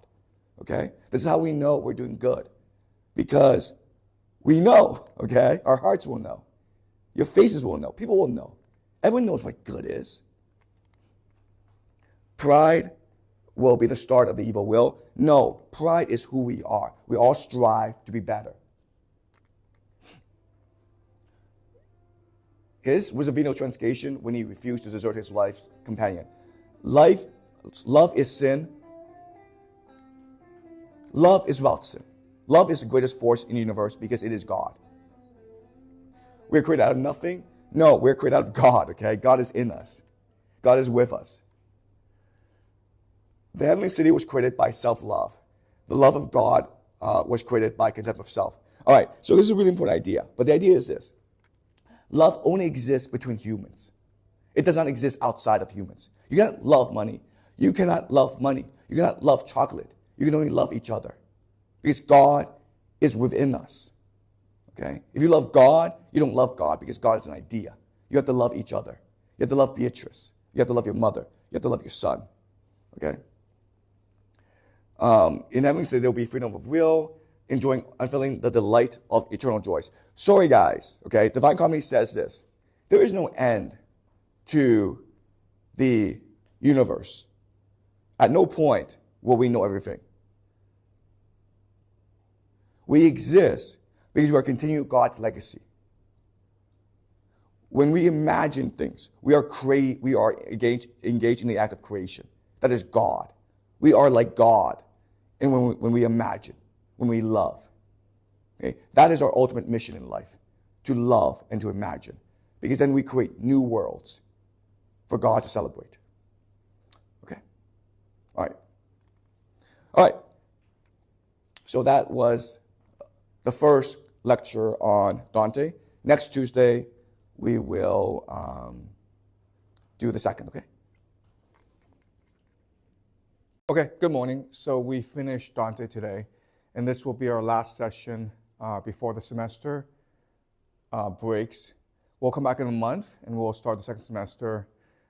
okay? This is how we know we're doing good. Because we know, okay? Our hearts will know. Your faces will know. People will know. Everyone knows what good is. Pride will be the start of the evil will. No, pride is who we are. We all strive to be better. His was a venial transgression when he refused to desert his wife's companion. Love is sin. Love is without sin. Love is the greatest force in the universe because it is God. We're created out of nothing. No, we're created out of God, okay? God is in us. God is with us. The heavenly city was created by self-love. The love of God was created by contempt of self. All right, so this is a really important idea. But the idea is this. Love only exists between humans. It does not exist outside of humans. You cannot love money. You cannot love money. You cannot love chocolate. You can only love each other. Because God is within us. Okay? If you love God, you don't love God because God is an idea. You have to love each other. You have to love Beatrice. You have to love your mother. You have to love your son. Okay? In heaven, there will be freedom of will, enjoying, unfailing the delight of eternal joys. Sorry, guys. Okay? Divine Comedy says this. There is no end to the universe. At no point will we know everything. We exist because we are continuing God's legacy. When we imagine things, we are engaged in the act of creation. That is God. We are like God. And when we imagine, when we love. Okay? That is our ultimate mission in life. To love and to imagine. Because then we create new worlds for God to celebrate. Okay? All right. All right. So that was the first lecture on Dante. Next Tuesday, we will do the second, okay? Okay, good morning. So we finished Dante today, and this will be our last session before the semester breaks. We'll come back in a month, and we'll start the second semester.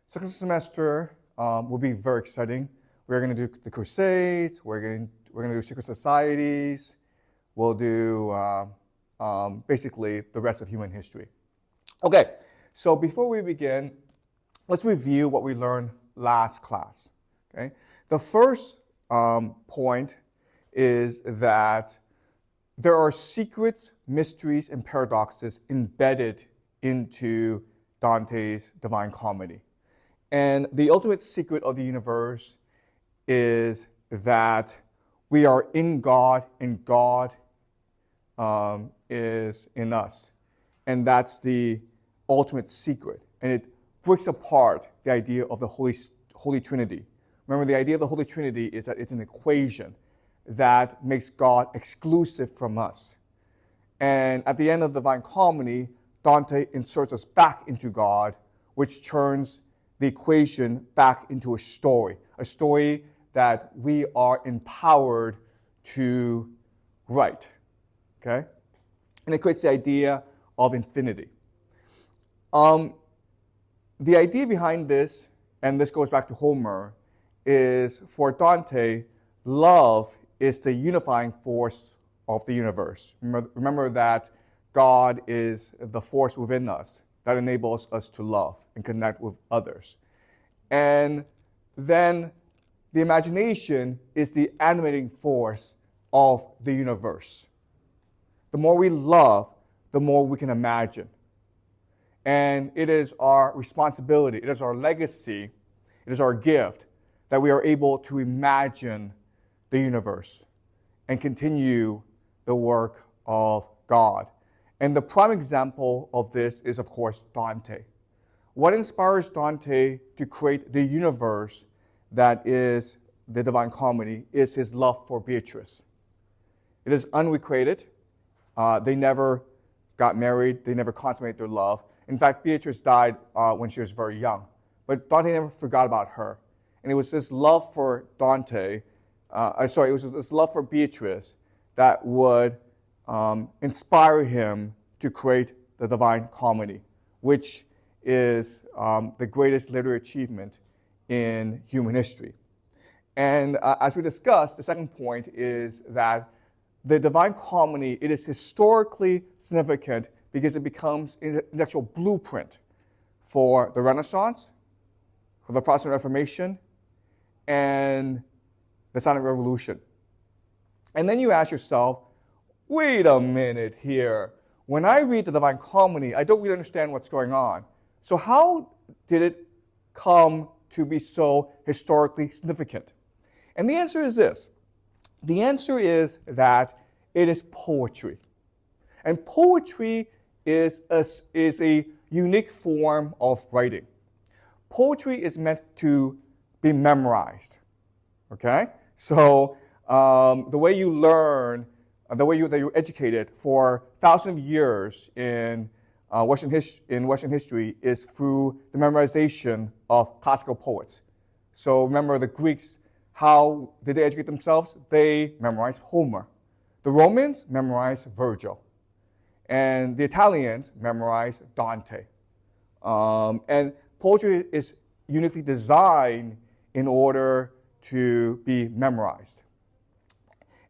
Second semester will be very exciting. We're going to do the Crusades. We're going to do secret societies. We'll do basically the rest of human history. Okay, so before we begin, let's review what we learned last class. Okay, the first point is that there are secrets, mysteries, and paradoxes embedded into Dante's Divine Comedy. And the ultimate secret of the universe is that we are in God and God is in us. And that's the ultimate secret. And it breaks apart the idea of the Holy Trinity. Remember, the idea of the Holy Trinity is that it's an equation that makes God exclusive from us. And at the end of the Divine Comedy, Dante inserts us back into God, which turns the equation back into a story that we are empowered to write. Okay? And it creates the idea of infinity. The idea behind this, and this goes back to Homer, is for Dante, love is the unifying force of the universe. Remember that God is the force within us that enables us to love and connect with others. And then the imagination is the animating force of the universe. The more we love, the more we can imagine. And it is our responsibility, it is our legacy, it is our gift that we are able to imagine the universe and continue the work of God. And the prime example of this is, of course, Dante. What inspires Dante to create the universe that is the Divine Comedy is his love for Beatrice. It is unrequited. They never got married. They never consummated their love. In fact, Beatrice died when she was very young. But Dante never forgot about her. and it was this love for Dante, it was this love for Beatrice that would inspire him to create the Divine Comedy, which is the greatest literary achievement in human history. And as we discussed, the second point is that the Divine Comedy, it is historically significant because it becomes an intellectual blueprint for the Renaissance, for the Protestant Reformation, and the Silent Revolution. And then you ask yourself, wait a minute here. When I read the Divine Comedy, I don't really understand what's going on. So how did it come to be so historically significant? And the answer is this. The answer is that it is poetry. And poetry is a unique form of writing. Poetry is meant to be memorized. Okay? So the way you learn, the way that you're educated for thousands of years in Western history is through the memorization of classical poets. So remember the Greeks, how did they educate themselves? They memorized Homer. The Romans memorized Virgil. And the Italians memorized Dante. And poetry is uniquely designed in order to be memorized.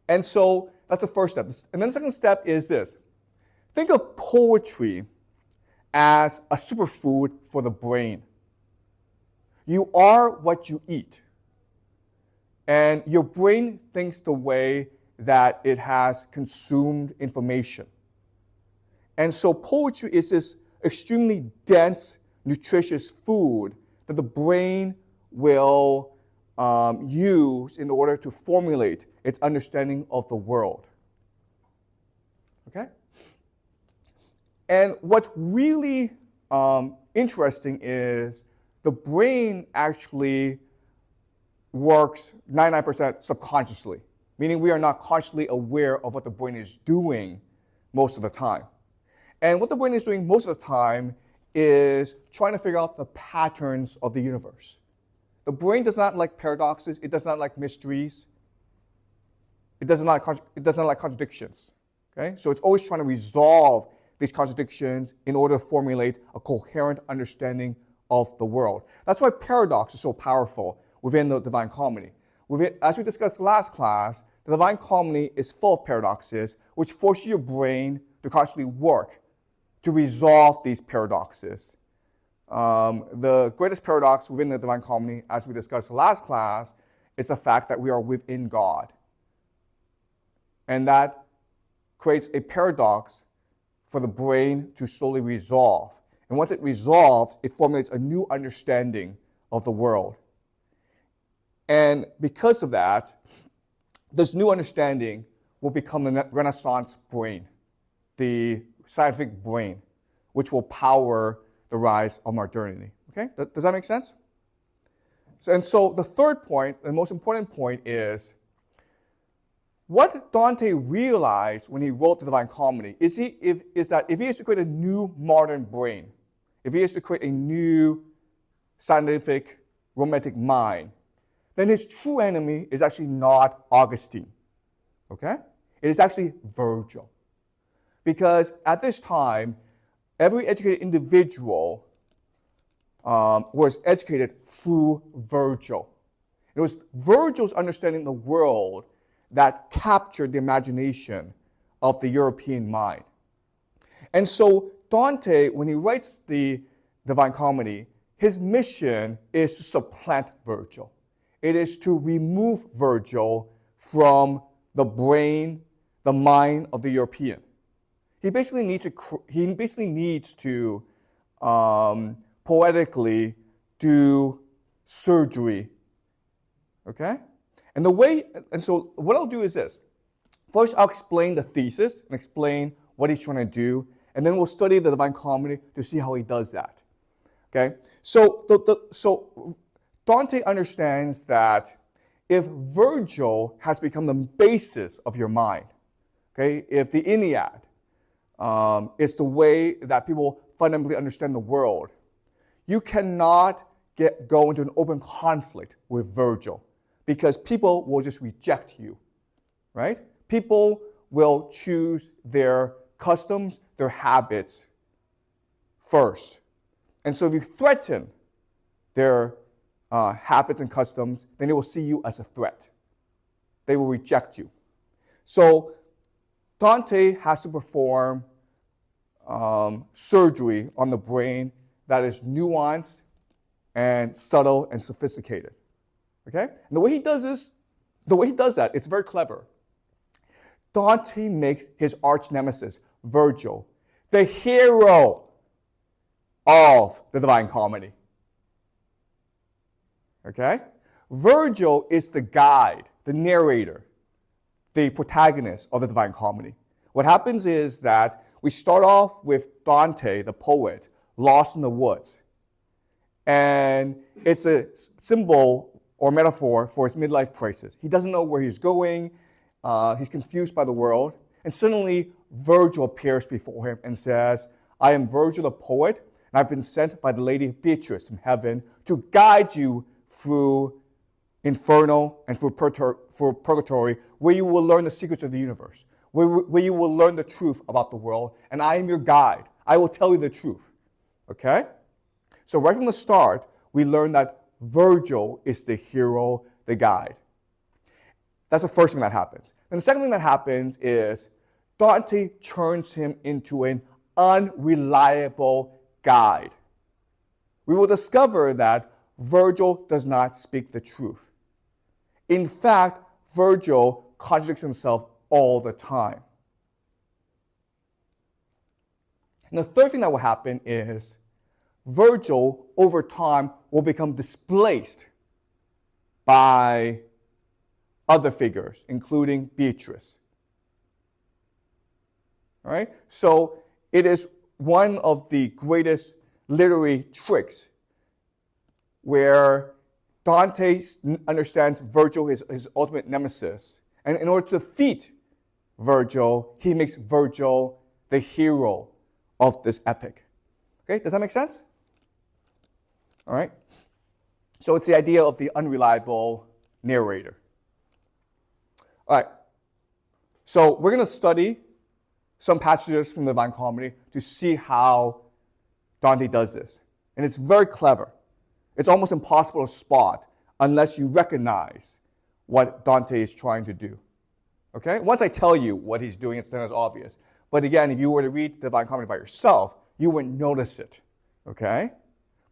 And so that's the first step. And then the second step is this. Think of poetry as a superfood for the brain. You are what you eat. And your brain thinks the way that it has consumed information. And so poetry is this extremely dense, nutritious food that the brain will use in order to formulate its understanding of the world. Okay? And what's really interesting is the brain actually works 99% subconsciously, meaning we are not consciously aware of what the brain is doing most of the time. And what the brain is doing most of the time is trying to figure out the patterns of the universe. The brain does not like paradoxes. It does not like mysteries. It does not like contradictions. Okay? So it's always trying to resolve these contradictions in order to formulate a coherent understanding of the world. That's why paradox is so powerful within the Divine Comedy. As we discussed last class, the Divine Comedy is full of paradoxes, which forces your brain to constantly work to resolve these paradoxes. The greatest paradox within the Divine Comedy, as we discussed last class, is the fact that we are within God. And that creates a paradox for the brain to slowly resolve. And once it resolves, it formulates a new understanding of the world. And because of that, this new understanding will become the Renaissance brain, the scientific brain, which will power the rise of modernity. Okay? Does that make sense? So the third point, the most important point, is what Dante realized when he wrote the Divine Comedy is that if he is to create a new modern brain, if he is to create a new scientific romantic mind, then his true enemy is actually not Augustine. Okay? It is actually Virgil. Because at this time, every educated individual was educated through Virgil. It was Virgil's understanding of the world that captured the imagination of the European mind. And so Dante, when he writes the Divine Comedy, his mission is to supplant Virgil. It is to remove Virgil from the brain, the mind of the European. He basically needs to poetically do surgery. Okay? And so what I'll do is this. First, I'll explain the thesis and explain what he's trying to do, and then we'll study the Divine Comedy to see how he does that. Okay? So Dante understands that if Virgil has become the basis of your mind, okay, if the Ennead is the way that people fundamentally understand the world, you cannot go into an open conflict with Virgil because people will just reject you, right? People will choose their customs, their habits first. And so if you threaten their habits and customs, then they will see you as a threat. They will reject you. So Dante has to perform surgery on the brain that is nuanced and subtle and sophisticated. Okay? And the way he does that, it's very clever. Dante makes his arch nemesis, Virgil, the hero of the Divine Comedy. Okay? Virgil is the guide, the narrator, the protagonist of the Divine Comedy. What happens is that we start off with Dante, the poet, lost in the woods. And it's a symbol or metaphor for his midlife crisis. He doesn't know where he's going. He's confused by the world. And suddenly, Virgil appears before him and says, I am Virgil the poet, and I've been sent by the Lady Beatrice from heaven to guide you through Inferno and through purgatory, where you will learn the secrets of the universe, where you will learn the truth about the world, and I am your guide. I will tell you the truth. Okay? So right from the start, we learn that Virgil is the hero, the guide. That's the first thing that happens. And the second thing that happens is Dante turns him into an unreliable guide. We will discover that Virgil does not speak the truth. In fact, Virgil contradicts himself all the time. And the third thing that will happen is Virgil, over time, will become displaced by other figures, including Beatrice. All right? So it is one of the greatest literary tricks where Dante understands Virgil is his ultimate nemesis. And in order to defeat Virgil, he makes Virgil the hero of this epic. Okay, does that make sense? All right. So it's the idea of the unreliable narrator. All right. So we're going to study some passages from the Divine Comedy to see how Dante does this. And it's very clever. It's almost impossible to spot unless you recognize what Dante is trying to do. Okay? Once I tell you what he's doing, it's then as obvious. But again, if you were to read the Divine Comedy by yourself, you wouldn't notice it. Okay?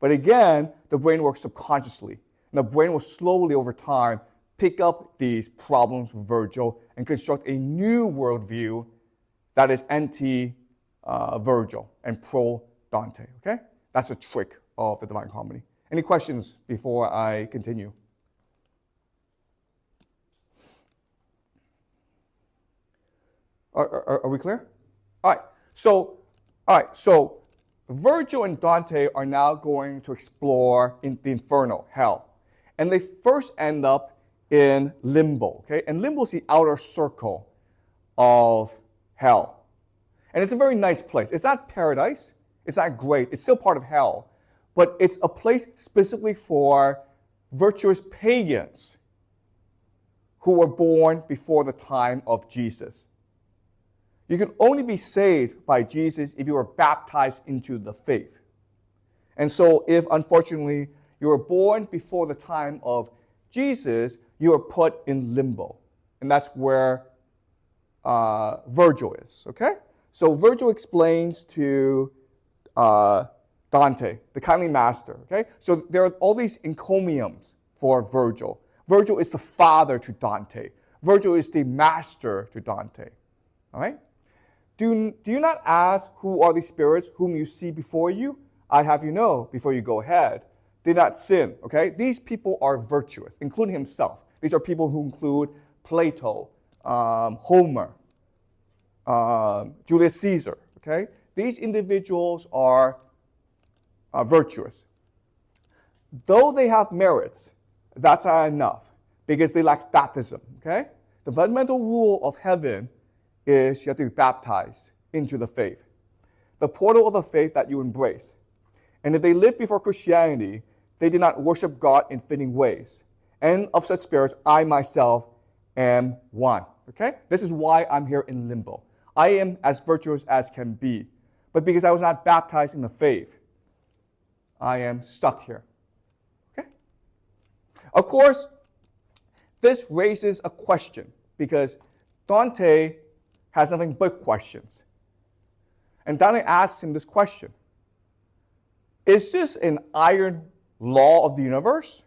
But again, the brain works subconsciously. And the brain will slowly, over time, pick up these problems with Virgil and construct a new worldview that is anti-Virgil and pro-Dante. Okay? That's a trick of the Divine Comedy. Any questions before I continue? Are we clear? All right. So Virgil and Dante are now going to explore in the Inferno, hell. And they first end up in limbo. Okay? And limbo is the outer circle of hell. And it's a very nice place. It's not paradise. It's not great. It's still part of hell. But it's a place specifically for virtuous pagans who were born before the time of Jesus. You can only be saved by Jesus if you were baptized into the faith. And so if, unfortunately, you were born before the time of Jesus, you are put in limbo. And that's where Virgil is, okay? So Virgil explains to Dante, the kindly master, okay? So there are all these encomiums for Virgil. Virgil is the father to Dante. Virgil is the master to Dante, all right? Do you not ask who are these spirits whom you see before you? I'd have you know, before you go ahead, did not sin, okay? These people are virtuous, including himself. These are people who include Plato, Homer, Julius Caesar, okay? These individuals are virtuous. Though they have merits, that's not enough because they lack baptism, okay? The fundamental rule of heaven is you have to be baptized into the faith, the portal of the faith that you embrace. And if they live before Christianity, they did not worship God in fitting ways. And of such spirits, I myself am one. Okay? This is why I'm here in limbo. I am as virtuous as can be. But because I was not baptized in the faith, I am stuck here. Okay? Of course, this raises a question because Dante has nothing but questions. And Dante asks him this question. Is this an iron law of the universe?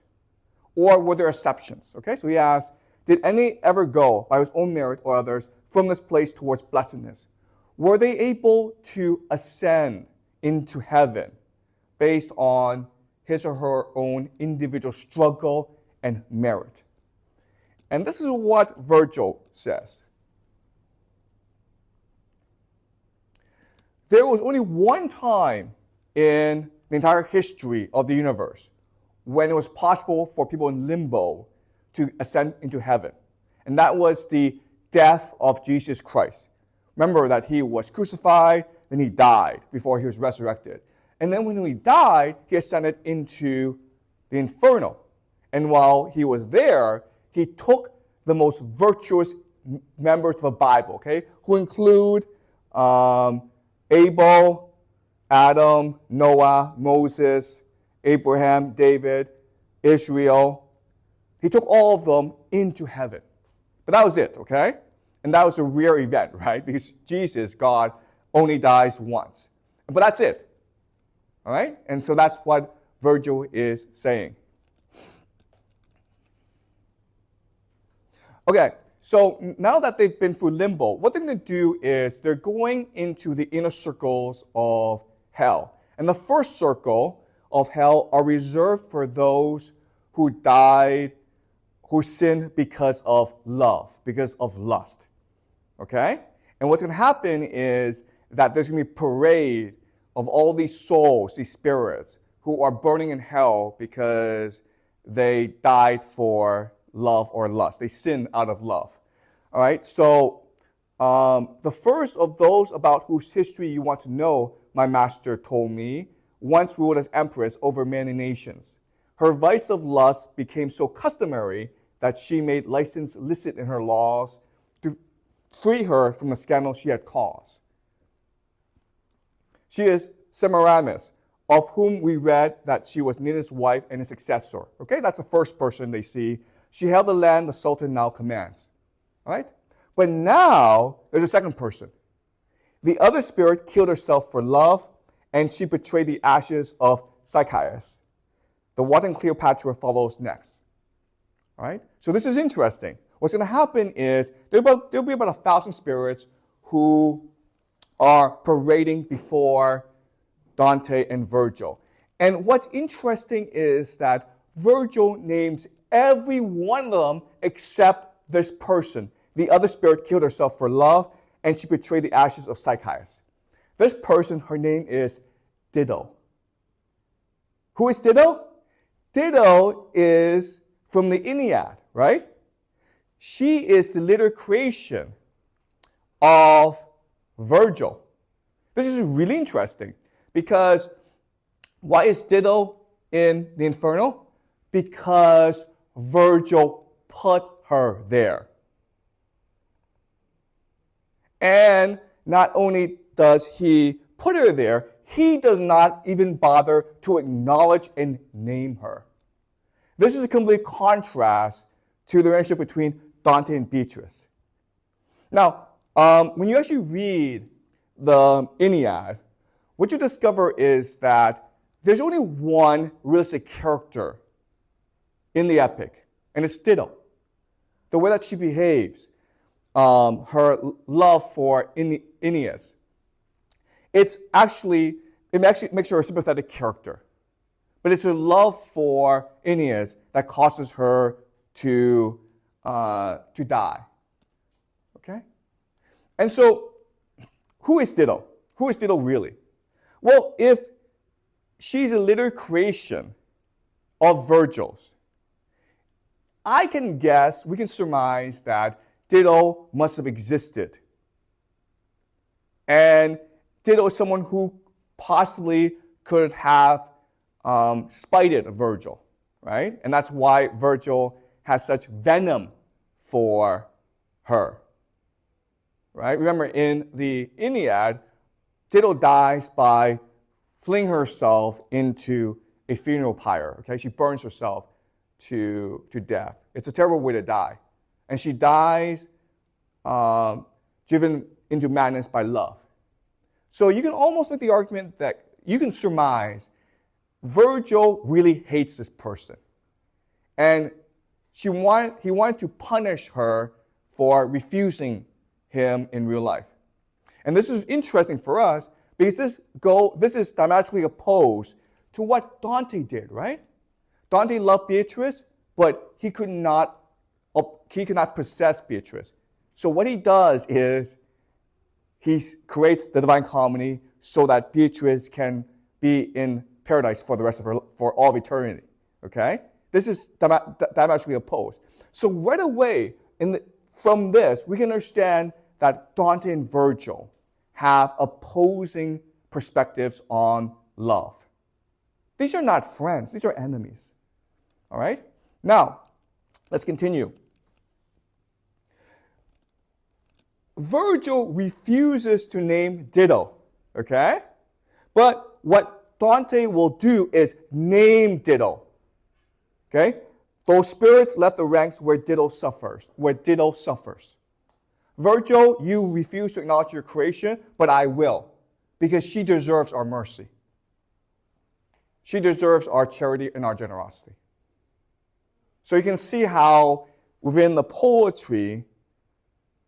Or were there exceptions? Okay, so he asks, did any ever go by his own merit or others from this place towards blessedness? Were they able to ascend into heaven based on his or her own individual struggle and merit? And this is what Virgil says. There was only one time in the entire history of the universe when it was possible for people in limbo to ascend into heaven. And that was the death of Jesus Christ. Remember that he was crucified, then he died before he was resurrected. And then when he died, he ascended into the inferno. And while he was there, he took the most virtuous members of the Bible, okay, who include Abel, Adam, Noah, Moses, Abraham, David, Israel. He took all of them into heaven. But that was it, okay? And that was a rare event, right? Because Jesus, God, only dies once. But that's it. All right? And so that's what Virgil is saying. Okay, so now that they've been through limbo, what they're going to do is they're going into the inner circles of hell. And the first circle of hell are reserved for those who died, who sinned because of love, because of lust. Okay? And what's going to happen is that there's going to be a parade of all these souls, these spirits, who are burning in hell because they died for love or lust. They sinned out of love. All right? So the first of those about whose history you want to know, my master told me, once ruled as empress over many nations. Her vice of lust became so customary that she made license licit in her laws to free her from the scandal she had caused. She is Semiramis, of whom we read that she was Ninus' wife and his successor. Okay, that's the first person they see. She held the land the Sultan now commands. All right? But now, there's a second person. The other spirit killed herself for love, and she betrayed the ashes of Sychaeus. The one in Cleopatra follows next. All right? So this is interesting. What's going to happen is there'll be about 1,000 spirits who are parading before Dante and Virgil. And what's interesting is that Virgil names every one of them except this person. The other spirit killed herself for love, and she betrayed the ashes of Sychaeus. This person, her name is Dido. Who is Dido? Dido is from the Iliad, right? She is the later creation of Virgil. This is really interesting because why is Dido in the Inferno? Because Virgil put her there. And not only does he put her there, he does not even bother to acknowledge and name her. This is a complete contrast to the relationship between Dante and Beatrice. Now, when you actually read the Iliad, what you discover is that there's only one realistic character in the epic, and it's Dido. The way that she behaves, her love for Aeneas. It actually makes her a sympathetic character. But it's her love for Aeneas that causes her to die. Okay? And so, who is Dido? Who is Dido really? Well, if she's a later creation of Virgil's, I can guess, we can surmise that Dido must have existed. And Dido is someone who possibly could have spited Virgil, right? And that's why Virgil has such venom for her, right? Remember, in the Iliad, Dido dies by flinging herself into a funeral pyre, okay? She burns herself to death. It's a terrible way to die. And she dies driven into madness by love. So you can almost make the argument that you can surmise Virgil really hates this person. And he wanted to punish her for refusing him in real life. And this is interesting for us because this is diametrically opposed to what Dante did, right? Dante loved Beatrice, but he could not possess Beatrice. So what he does is he creates the Divine Comedy so that Beatrice can be in paradise for all of eternity. Okay? This is diametrically opposed. So right away, from this, we can understand that Dante and Virgil have opposing perspectives on love. These are not friends. These are enemies. All right? Now, let's continue. Virgil refuses to name Dido, okay? But what Dante will do is name Dido, okay? Those spirits left the ranks where Dido suffers. Virgil, you refuse to acknowledge your creation, but I will, because she deserves our mercy. She deserves our charity and our generosity. So you can see how within the poetry,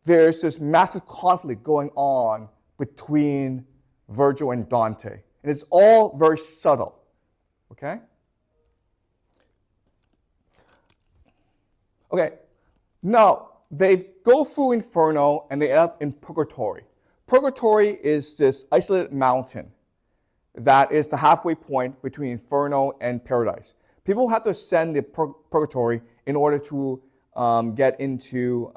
there's this massive conflict going on between Virgil and Dante. And it's all very subtle. Okay? Okay. Now, they go through Inferno and they end up in Purgatory. Purgatory is this isolated mountain that is the halfway point between Inferno and Paradise. People have to ascend the Purgatory in order to get into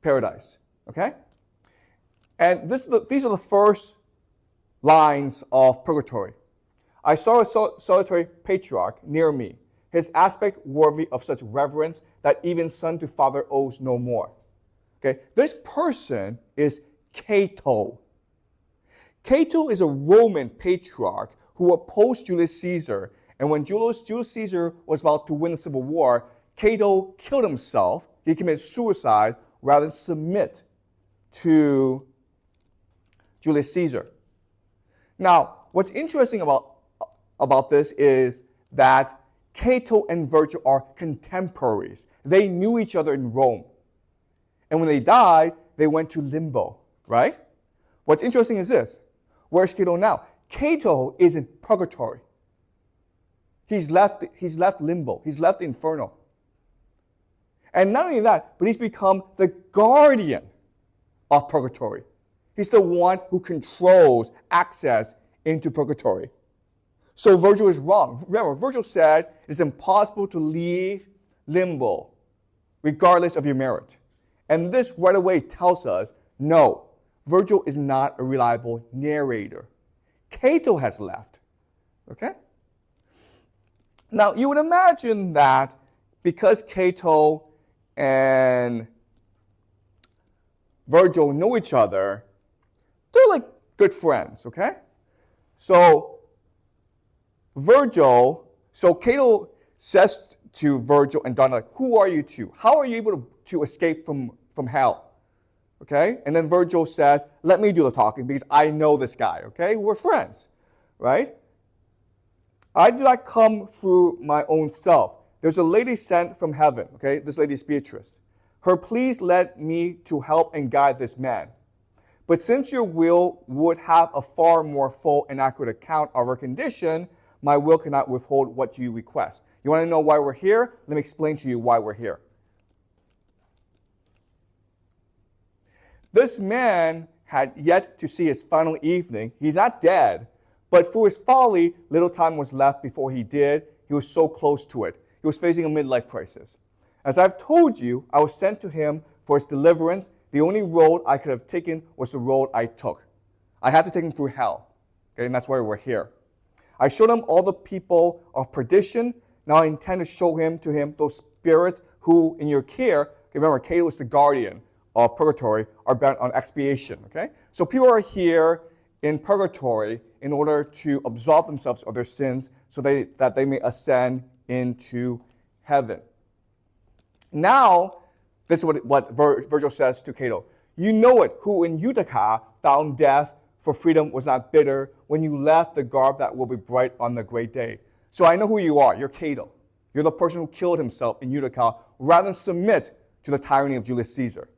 Paradise. Okay? And these are the first lines of Purgatory. I saw a solitary patriarch near me, his aspect worthy of such reverence that even son to father owes no more. Okay? This person is Cato. Cato is a Roman patriarch who opposed Julius Caesar. And when Julius Caesar was about to win the Civil War, Cato killed himself. He committed suicide rather than submit to Julius Caesar. Now, what's interesting about this is that Cato and Virgil are contemporaries. They knew each other in Rome. And when they died, they went to limbo, right? What's interesting is this. Where's Cato now? Cato is in purgatory. He's left limbo. He's left the inferno. And not only that, but he's become the guardian of purgatory. He's the one who controls access into purgatory. So Virgil is wrong. Remember, Virgil said it's impossible to leave limbo regardless of your merit. And this right away tells us, no, Virgil is not a reliable narrator. Cato has left. Okay? Now, you would imagine that because Cato and Virgil know each other, they're like good friends, okay? So Cato says to Virgil and Dante, who are you two? How are you able to escape from hell? Okay? And then Virgil says, let me do the talking because I know this guy, okay? We're friends, right? I did not come through my own self. There's a lady sent from heaven, okay? This lady is Beatrice. Her pleas led me to help and guide this man. But since your will would have a far more full and accurate account of our condition, my will cannot withhold what you request. You want to know why we're here? Let me explain to you why we're here. This man had yet to see his final evening. He's not dead, but through his folly, little time was left before he did. He was so close to it. He was facing a midlife crisis. As I've told you, I was sent to him for his deliverance. The only road I could have taken was the road I took. I had to take him through hell. Okay, and that's why we're here. I showed him all the people of perdition. Now I intend to show to him those spirits who, in your care, okay, remember, Cato is the guardian of purgatory, are bent on expiation. Okay, so people are here in purgatory in order to absolve themselves of their sins so that they may ascend into heaven. Now, this is what Virgil says to Cato. You know it, who in Utica found death, for freedom was not bitter, when you left the garb that will be bright on the great day. So I know who you are. You're Cato. You're the person who killed himself in Utica rather than submit to the tyranny of Julius Caesar.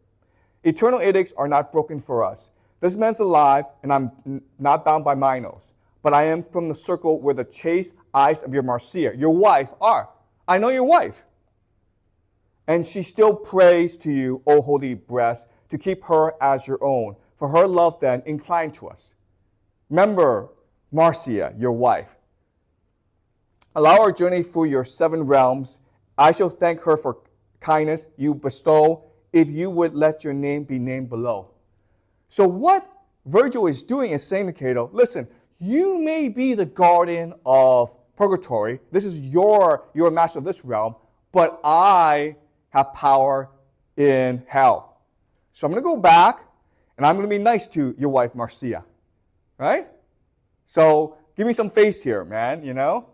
Eternal edicts are not broken for us. This man's alive, and I'm not bound by Minos, but I am from the circle where the chaste eyes of your Marcia, your wife, are. I know your wife. And she still prays to you, O holy breast, to keep her as your own. For her love then inclined to us. Remember Marcia, your wife. Allow our journey through your 7 realms. I shall thank her for kindness you bestow, if you would let your name be named below. So what Virgil is doing is saying to Cato, listen, you may be the guardian of purgatory. This is your master of this realm, but I have power in hell. So I'm going to go back, and I'm going to be nice to your wife, Marcia. Right? So give me some face here, man, you know?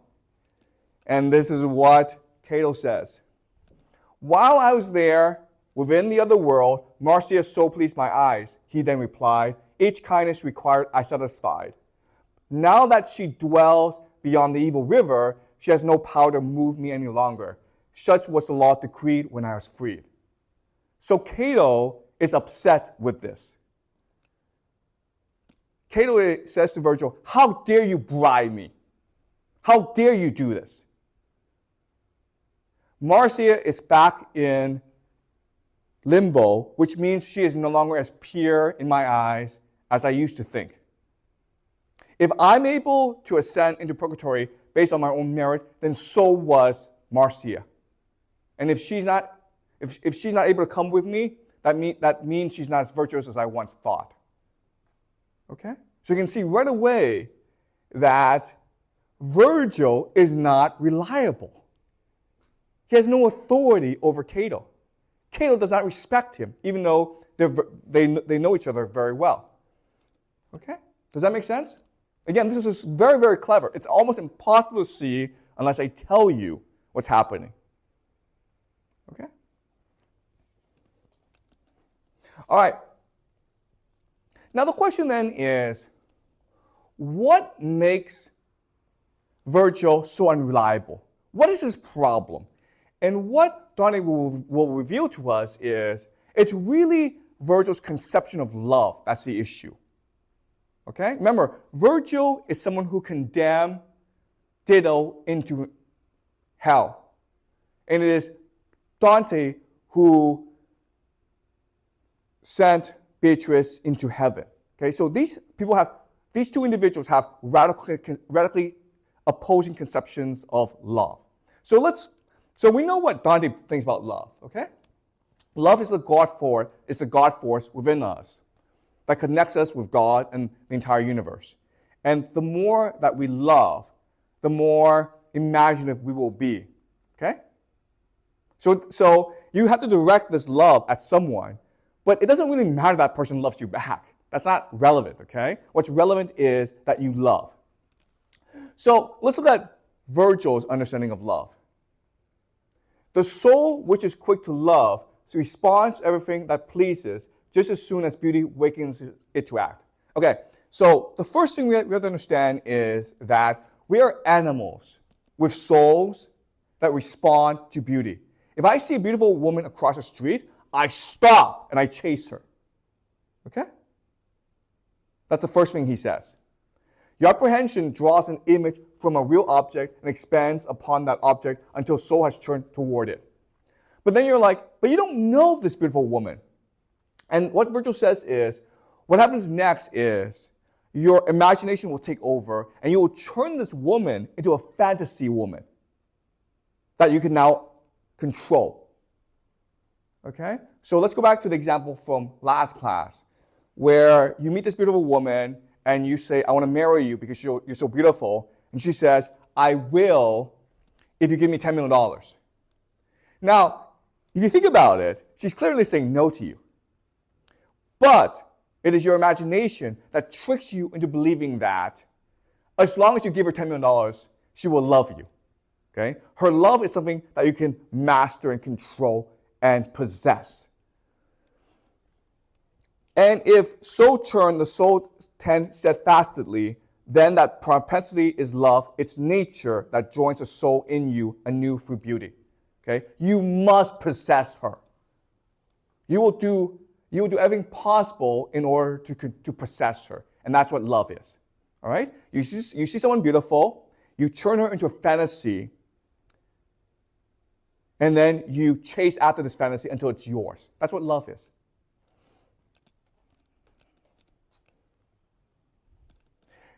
And this is what Cato says. While I was there, within the other world, Marcia so pleased my eyes. He then replied, each kindness required I satisfied. Now that she dwells beyond the evil river, she has no power to move me any longer. Such was the law decreed when I was freed. So Cato is upset with this. Cato says to Virgil, how dare you bribe me? How dare you do this? Marcia is back in limbo, which means she is no longer as pure in my eyes as I used to think. If I'm able to ascend into purgatory based on my own merit, then so was Marcia. And if she's not able to come with me, that means she's not as virtuous as I once thought. Okay? So you can see right away that Virgil is not reliable. He has no authority over Cato. Cato does not respect him, even though they know each other very well. Okay? Does that make sense? Again, this is very, very clever. It's almost impossible to see unless I tell you what's happening. Okay? All right. Now the question then is, what makes Virgil so unreliable? What is his problem? And what Dante will reveal to us is, it's really Virgil's conception of love that's the issue. Okay? Remember, Virgil is someone who condemned Dido into hell. And it is Dante who sent Beatrice into heaven. Okay? So these two individuals have radically opposing conceptions of love. So we know what Dante thinks about love, okay? Love is the God force within us that connects us with God and the entire universe. And the more that we love, the more imaginative we will be, okay? So you have to direct this love at someone, but it doesn't really matter that person loves you back. That's not relevant, okay? What's relevant is that you love. So let's look at Virgil's understanding of love. The soul which is quick to love responds to everything that pleases just as soon as beauty wakens it to act. Okay, so the first thing we have to understand is that we are animals with souls that respond to beauty. If I see a beautiful woman across the street, I stop and I chase her. Okay? That's the first thing he says. Your apprehension draws an image from a real object and expands upon that object until soul has turned toward it. But then you're like, but you don't know this beautiful woman. And what Virgil says is, what happens next is your imagination will take over and you will turn this woman into a fantasy woman that you can now control. Okay? So let's go back to the example from last class where you meet this beautiful woman and you say, I want to marry you because you're so beautiful, and she says, I will if you give me $10 million. Now, if you think about it, she's clearly saying no to you. But it is your imagination that tricks you into believing that as long as you give her $10 million, she will love you. Okay? Her love is something that you can master and control and possess. And if so turn the soul tend steadfastly, then that propensity is love, it's nature that joins the soul in you anew through beauty. Okay? You must possess her. You will do everything possible in order to possess her. And that's what love is. All right? You see someone beautiful, you turn her into a fantasy, and then you chase after this fantasy until it's yours. That's what love is.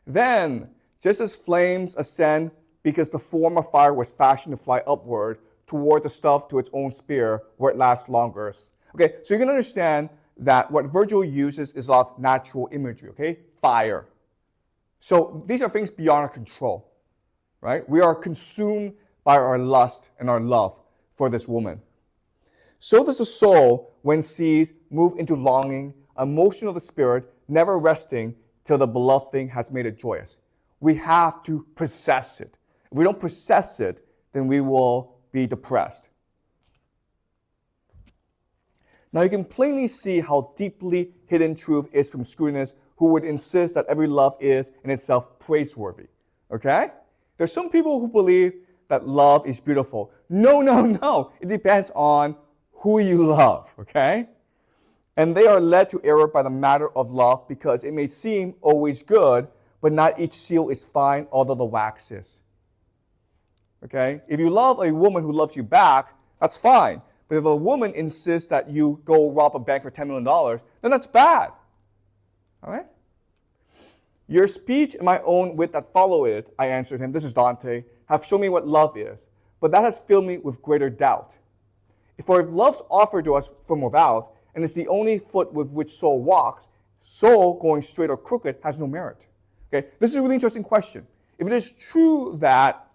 Then, just as flames ascend because the form of fire was fashioned to fly upward toward the stuff to its own sphere where it lasts longer. Okay, so you can understand that what Virgil uses is a lot of natural imagery, okay? Fire. So these are things beyond our control, right? We are consumed by our lust and our love for this woman. So does the soul, when seized, move into longing, a motion of the spirit, never resting till the beloved thing has made it joyous. We have to possess it. If we don't possess it, then we will be depressed. Now you can plainly see how deeply hidden truth is from scrutinists who would insist that every love is in itself praiseworthy. Okay? There's some people who believe that love is beautiful. No. It depends on who you love. Okay? And they are led to error by the matter of love because it may seem always good, but not each seal is fine, although the wax is. Okay? If you love a woman who loves you back, that's fine. But if a woman insists that you go rob a bank for $10 million, then that's bad. All right? Your speech and my own wit that follow it, I answered him, this is Dante, have shown me what love is, but that has filled me with greater doubt. For if love's offered to us from without, and it's the only foot with which soul walks, soul going straight or crooked has no merit. Okay? This is a really interesting question. If it is true that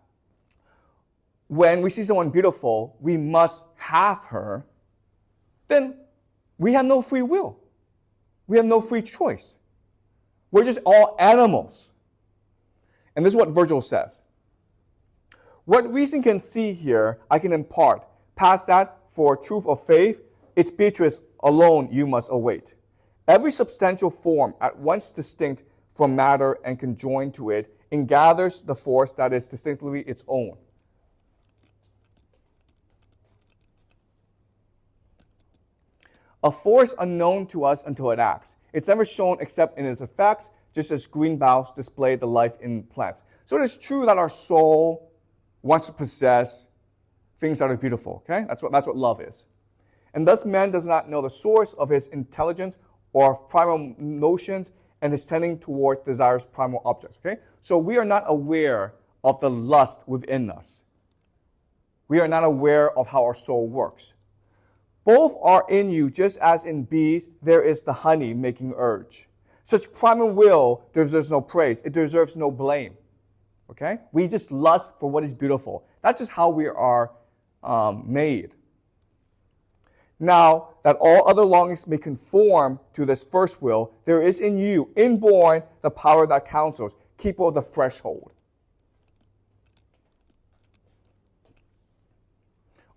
when we see someone beautiful, we must have her, then we have no free will. We have no free choice. We're just all animals. And this is what Virgil says. What reason can see here, I can impart. Past that, for truth of faith, its Beatrice alone you must await. Every substantial form, at once distinct from matter and conjoined to it, ingathers the force that is distinctly its own. A force unknown to us until it acts. It's never shown except in its effects, just as green boughs display the life in plants. So it is true that our soul wants to possess things that are beautiful. Okay, that's what love is. And thus man does not know the source of his intelligence or primal notions and is tending towards desires primal objects. Okay, so we are not aware of the lust within us. We are not aware of how our soul works. Both are in you, just as in bees there is the honey making urge. Such primal will deserves no praise. It deserves no blame. Okay? We just lust for what is beautiful. That's just how we are made. Now, that all other longings may conform to this first will, there is in you, inborn, the power that counsels, keeper of the threshold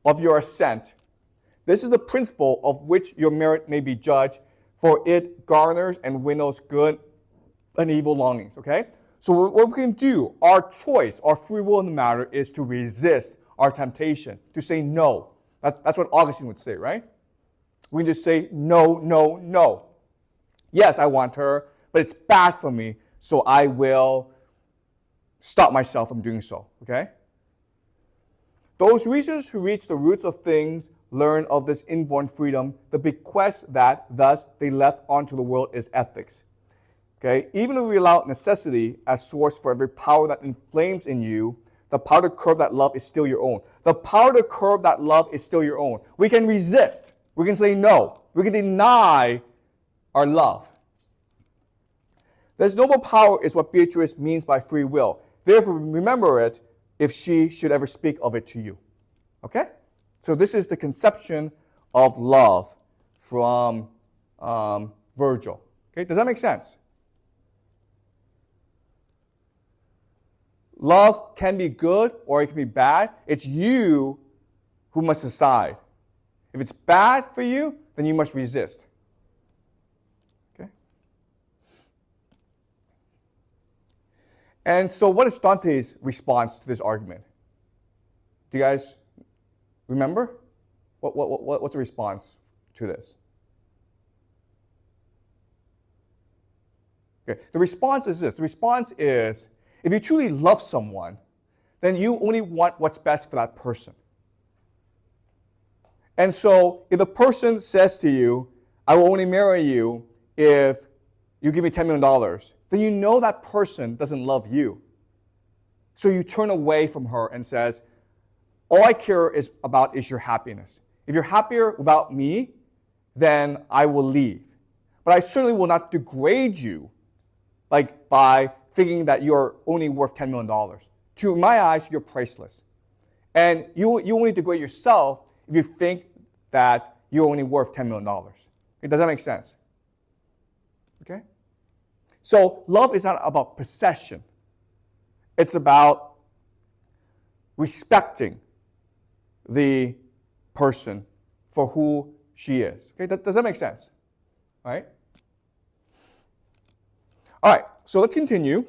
of your ascent. This is the principle of which your merit may be judged, for it garners and winnows good and evil longings, okay? So what we can do, our choice, our free will in the matter is to resist our temptation, to say no. That's what Augustine would say, right? We can just say no. Yes, I want her, but it's bad for me, so I will stop myself from doing so, okay? Those reasoners who reach the roots of things learn of this inborn freedom. The bequest that, thus, they left onto the world is ethics. Okay? Even if we allow necessity as source for every power that inflames in you, the power to curb that love is still your own. The power to curb that love is still your own. We can resist. We can say no. We can deny our love. This noble power is what Beatrice means by free will. Therefore, remember it if she should ever speak of it to you. Okay? So this is the conception of love from Virgil. Okay? Does that make sense? Love can be good or it can be bad. It's you who must decide. If it's bad for you, then you must resist. Okay? And so what is Dante's response to this argument? Do you guys remember? What's the response to this? Okay. The response is this. The response is, if you truly love someone, then you only want what's best for that person. And so if the person says to you, I will only marry you if you give me $10 million, then you know that person doesn't love you. So you turn away from her and says, all I care about is your happiness. If you're happier without me, then I will leave. But I certainly will not degrade you by thinking that you're only worth $10 million. To my eyes, you're priceless. And you only degrade yourself if you think that you're only worth $10 million. Does that make sense? Okay? So love is not about possession. It's about respecting the person for who she is. Okay? Does that make sense? All right? All right, so let's continue.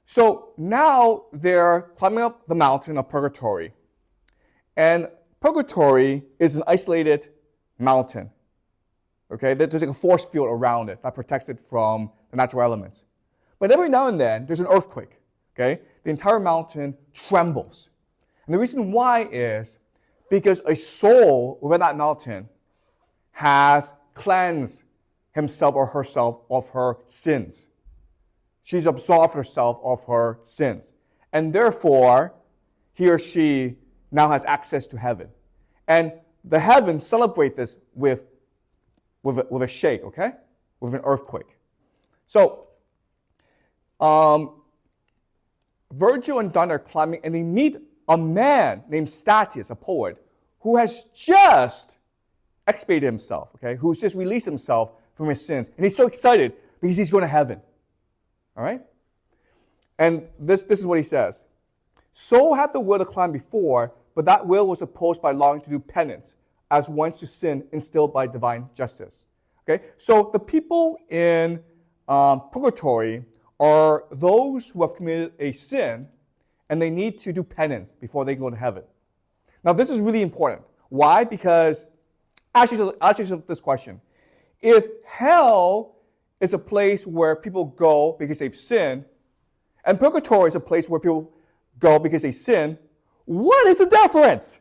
So now they're climbing up the mountain of Purgatory. And Purgatory is an isolated mountain. Okay, there's like a force field around it that protects it from the natural elements. But every now and then, there's an earthquake. Okay, the entire mountain trembles. And the reason why is because a soul within that mountain has cleansed himself or herself of her sins. She's absolved herself of her sins. And therefore, he or she now has access to heaven. And the heavens celebrate this with a shake, okay? With an earthquake. So, Virgil and Dante are climbing, and they meet a man named Statius, a poet, who has just expiated himself, okay? Who's just released himself from his sins. And he's so excited because he's going to heaven. All right? And this is what he says. So had the will to climb before, but that will was opposed by longing to do penance, as once to sin instilled by divine justice. Okay? So the people in purgatory are those who have committed a sin, and they need to do penance before they go to heaven. Now, this is really important. Why? Because, ask yourself this question. If hell is a place where people go because they've sinned, and purgatory is a place where people go because they sin, what is the difference?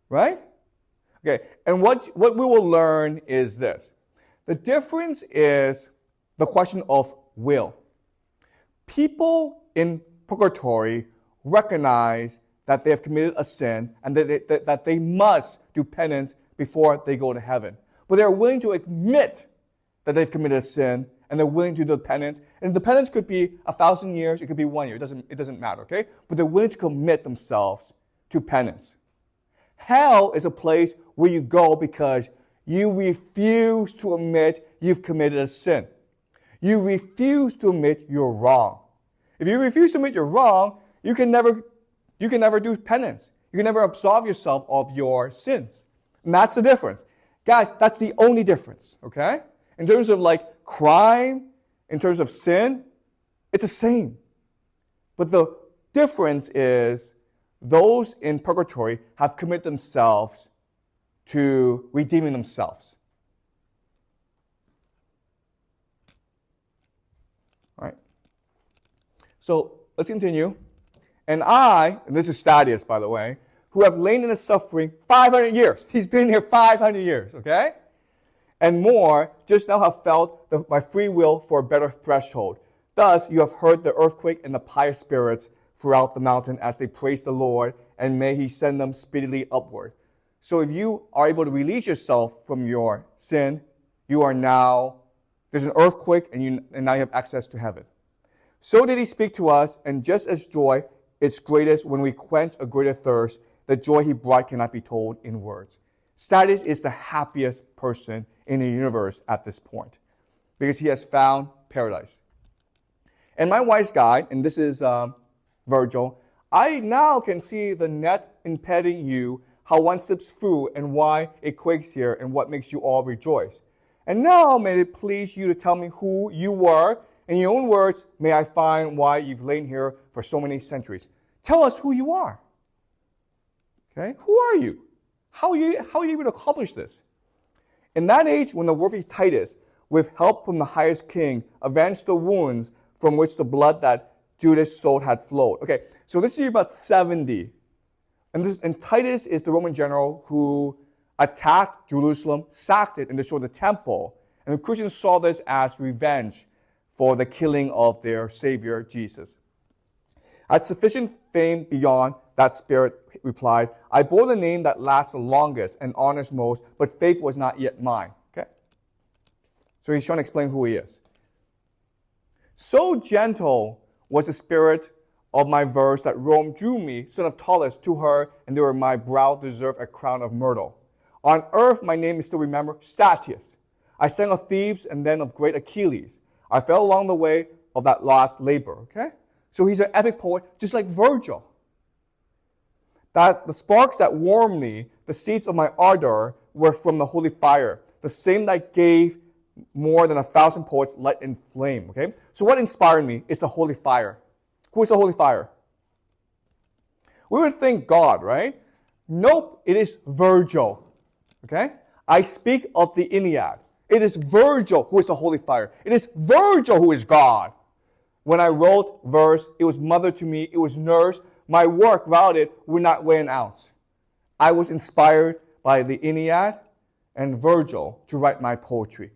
Right? Okay, and what we will learn is this. The difference is the question of will. People in purgatory recognize that they have committed a sin and that they must do penance before they go to heaven. But they're willing to admit that they've committed a sin, and they're willing to do the penance. And the penance could be 1,000 years, it could be 1 year. It doesn't matter, okay? But they're willing to commit themselves to penance. Hell is a place where you go because you refuse to admit you've committed a sin. You refuse to admit you're wrong. If you refuse to admit you're wrong, you can never do penance. You can never absolve yourself of your sins. And that's the difference. Guys, that's the only difference, okay? In terms of crime, in terms of sin, it's the same. But the difference is those in purgatory have committed themselves to redeeming themselves. All right. So let's continue. And this is Statius, by the way, who have lain in his suffering 500 years. He's been here 500 years, okay? And more, just now have felt my free will for a better threshold. Thus, you have heard the earthquake and the pious spirits throughout the mountain as they praise the Lord, and may he send them speedily upward. So if you are able to release yourself from your sin, you are now There's an earthquake, and now you have access to heaven. So did he speak to us, and just as joy is greatest when we quench a greater thirst, the joy he brought cannot be told in words. Status is the happiest person in the universe at this point because he has found paradise. And my wise guide, and this is Virgil, I now can see the net impeding you, how one slips through, and why it quakes here, and what makes you all rejoice. And now may it please you to tell me who you were. In your own words, may I find why you've lain here for so many centuries. Tell us who you are. Okay? Who are you? How are you able to accomplish this? In that age, when the worthy Titus, with help from the highest king, avenged the wounds from which the blood that Judas sold had flowed. Okay, so this is about 70. And Titus is the Roman general who attacked Jerusalem, sacked it, and destroyed the temple. And the Christians saw this as revenge for the killing of their Savior, Jesus. At sufficient fame beyond, that spirit replied, I bore the name that lasts the longest and honors most, but faith was not yet mine. Okay? So he's trying to explain who he is. So gentle was the spirit of my verse that Rome drew me, son of Tullus, to her, and there my brow deserved a crown of myrtle. On earth my name is still remembered, Statius. I sang of Thebes and then of great Achilles. I fell along the way of that last labor. Okay? So he's an epic poet, just like Virgil. That the sparks that warmed me, the seeds of my ardor, were from the holy fire, the same that gave more than 1,000 poets light and flame. Okay? So what inspired me is the holy fire. Who is the holy fire? We would think God, right? Nope, it is Virgil. Okay? I speak of the Aeneid. It is Virgil who is the holy fire. It is Virgil who is God. When I wrote verse, it was mother to me, it was nurse. My work without it would not weigh an ounce. I was inspired by the Aeneid and Virgil to write my poetry.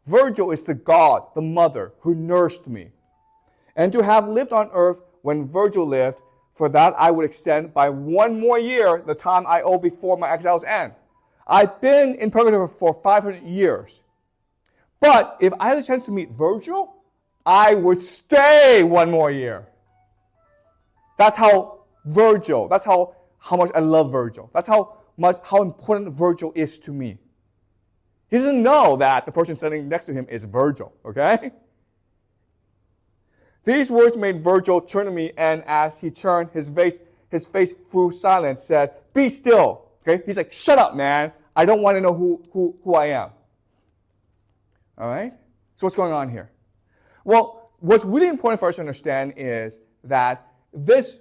Virgil is the God, the mother, who nursed me. And to have lived on earth when Virgil lived, for that I would extend by 1 more year the time I owe before my exile's end. I've been in purgatory for 500 years. But if I had a chance to meet Virgil, I would stay 1 more year. That's how much I love Virgil. That's how important Virgil is to me. He doesn't know that the person sitting next to him is Virgil, okay? These words made Virgil turn to me, and as he turned, his face through silence said, be still. Okay? He's like, shut up, man. I don't want to know who I am. All right? So what's going on here? Well, what's really important for us to understand is that this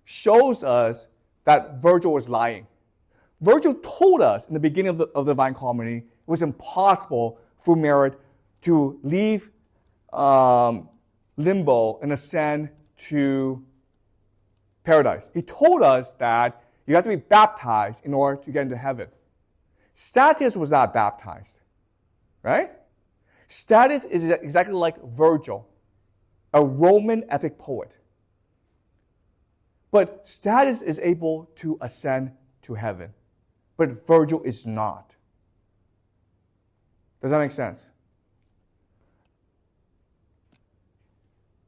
shows us that Virgil was lying. Virgil told us in the beginning of the Divine Comedy it was impossible through merit to leave limbo and ascend to paradise. He told us that you have to be baptized in order to get into heaven. Statius was not baptized, right? Statius is exactly like Virgil, a Roman epic poet. But Statius is able to ascend to heaven, but Virgil is not. Does that make sense?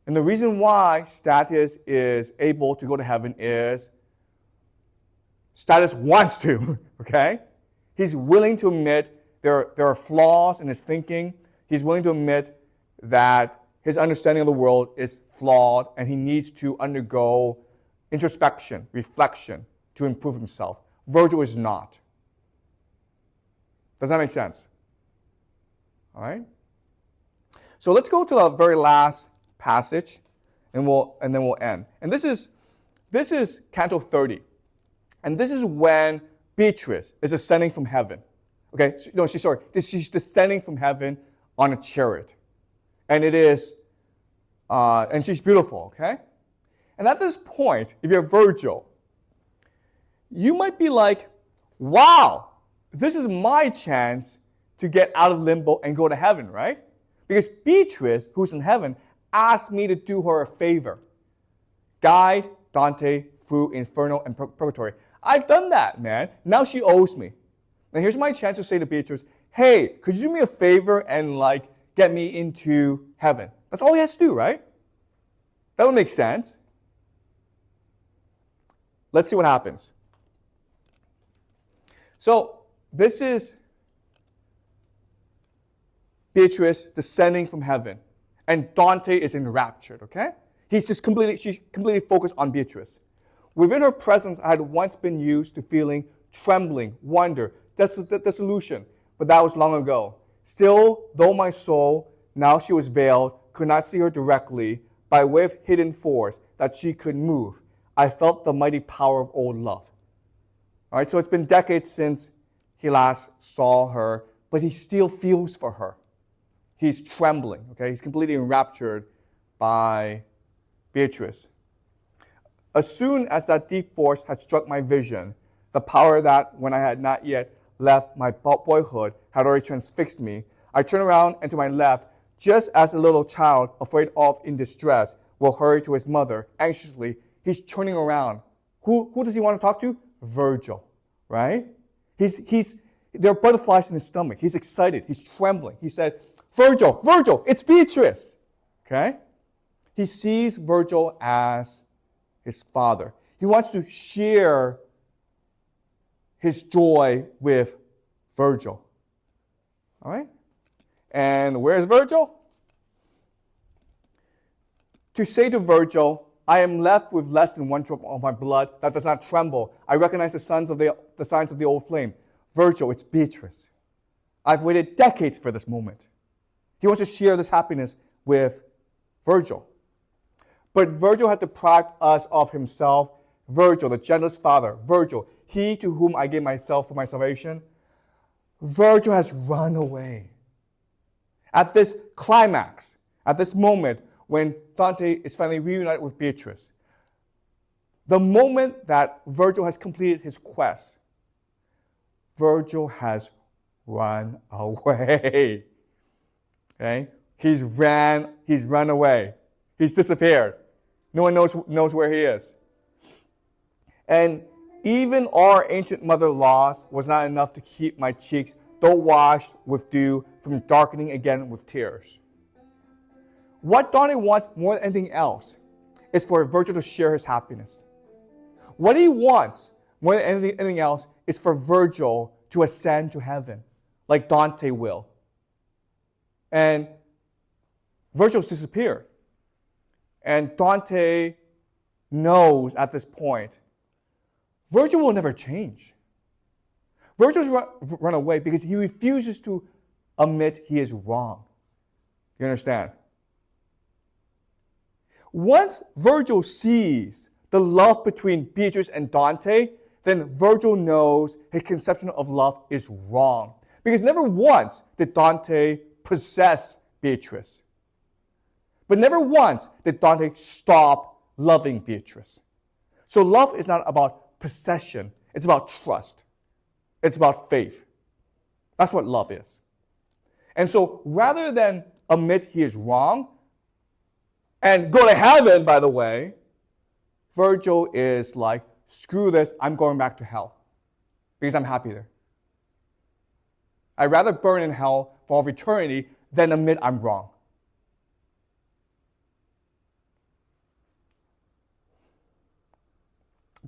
And the reason why Statius is able to go to heaven is Statius wants to, okay? He's willing to admit there are flaws in his thinking. He's willing to admit that his understanding of the world is flawed and he needs to undergo introspection, reflection to improve himself. Virgil is not. Does that make sense? All right? So let's go to the very last passage, and then we'll end. And this is Canto 30. And this is when Beatrice is ascending from heaven. Okay? No, she's descending from heaven on a chariot. And it is, and she's beautiful, okay? And at this point, if you're Virgil, you might be like, wow, this is my chance to get out of limbo and go to heaven, right? Because Beatrice, who's in heaven, asked me to do her a favor. Guide Dante through Inferno and Purgatory. I've done that, man. Now she owes me. Now here's my chance to say to Beatrice, hey, could you do me a favor and get me into heaven? That's all he has to do, right? That would make sense. Let's see what happens. So this is Beatrice descending from heaven. And Dante is enraptured, okay? She's completely focused on Beatrice. Within her presence, I had once been used to feeling trembling, wonder, dissolution, but that was long ago. Still, though my soul, now she was veiled, could not see her directly, by way of hidden force that she could move, I felt the mighty power of old love. All right, so it's been decades since he last saw her, but he still feels for her. He's trembling, okay? He's completely enraptured by Beatrice. As soon as that deep force had struck my vision, the power that, when I had not yet left my boyhood, had already transfixed me, I turned around and to my left, just as a little child, afraid of in distress, will hurry to his mother, anxiously. He's turning around. Who does he want to talk to? Virgil, right? There are butterflies in his stomach. He's excited. He's trembling. He said, Virgil, it's Beatrice. Okay? He sees Virgil as his father. He wants to share his joy with Virgil. All right? And where's Virgil? To say to Virgil, I am left with less than one drop of my blood that does not tremble. I recognize the signs of the old flame. Virgil, it's Beatrice. I've waited decades for this moment. He wants to share this happiness with Virgil. But Virgil had deprived us of himself. Virgil, the gentlest father. Virgil, he to whom I gave myself for my salvation. Virgil has run away. At this climax, at this moment when Dante is finally reunited with Beatrice, the moment that Virgil has completed his quest, Virgil has run away. Okay? He's run away. He's disappeared. No one knows where he is. And even our ancient mother laws was not enough to keep my cheeks, though washed with dew, from darkening again with tears. What Dante wants more than anything else is for Virgil to share his happiness. What he wants more than anything else is for Virgil to ascend to heaven, like Dante will. And Virgil's disappeared. And Dante knows at this point, Virgil will never change. Virgil's run away because he refuses to admit he is wrong. You understand? Once Virgil sees the love between Beatrice and Dante, then Virgil knows his conception of love is wrong. Because never once did Dante possess Beatrice. But never once did Dante stop loving Beatrice. So love is not about possession. It's about trust. It's about faith. That's what love is. And so rather than admit he is wrong and go to heaven, by the way, Virgil is like, screw this, I'm going back to hell because I'm happy there. I'd rather burn in hell for all eternity than admit I'm wrong.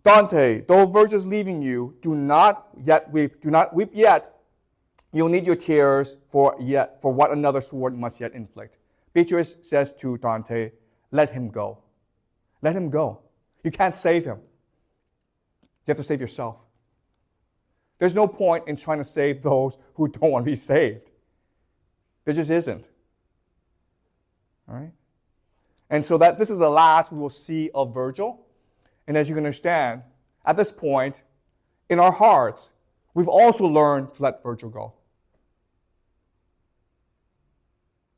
Dante, though Virgil's leaving you, do not yet weep. Do not weep yet. You'll need your tears for what another sword must yet inflict. Beatrice says to Dante, let him go. Let him go. You can't save him. You have to save yourself. There's no point in trying to save those who don't want to be saved. There just isn't. All right? And so this is the last we will see of Virgil. And as you can understand, at this point, in our hearts, we've also learned to let Virgil go.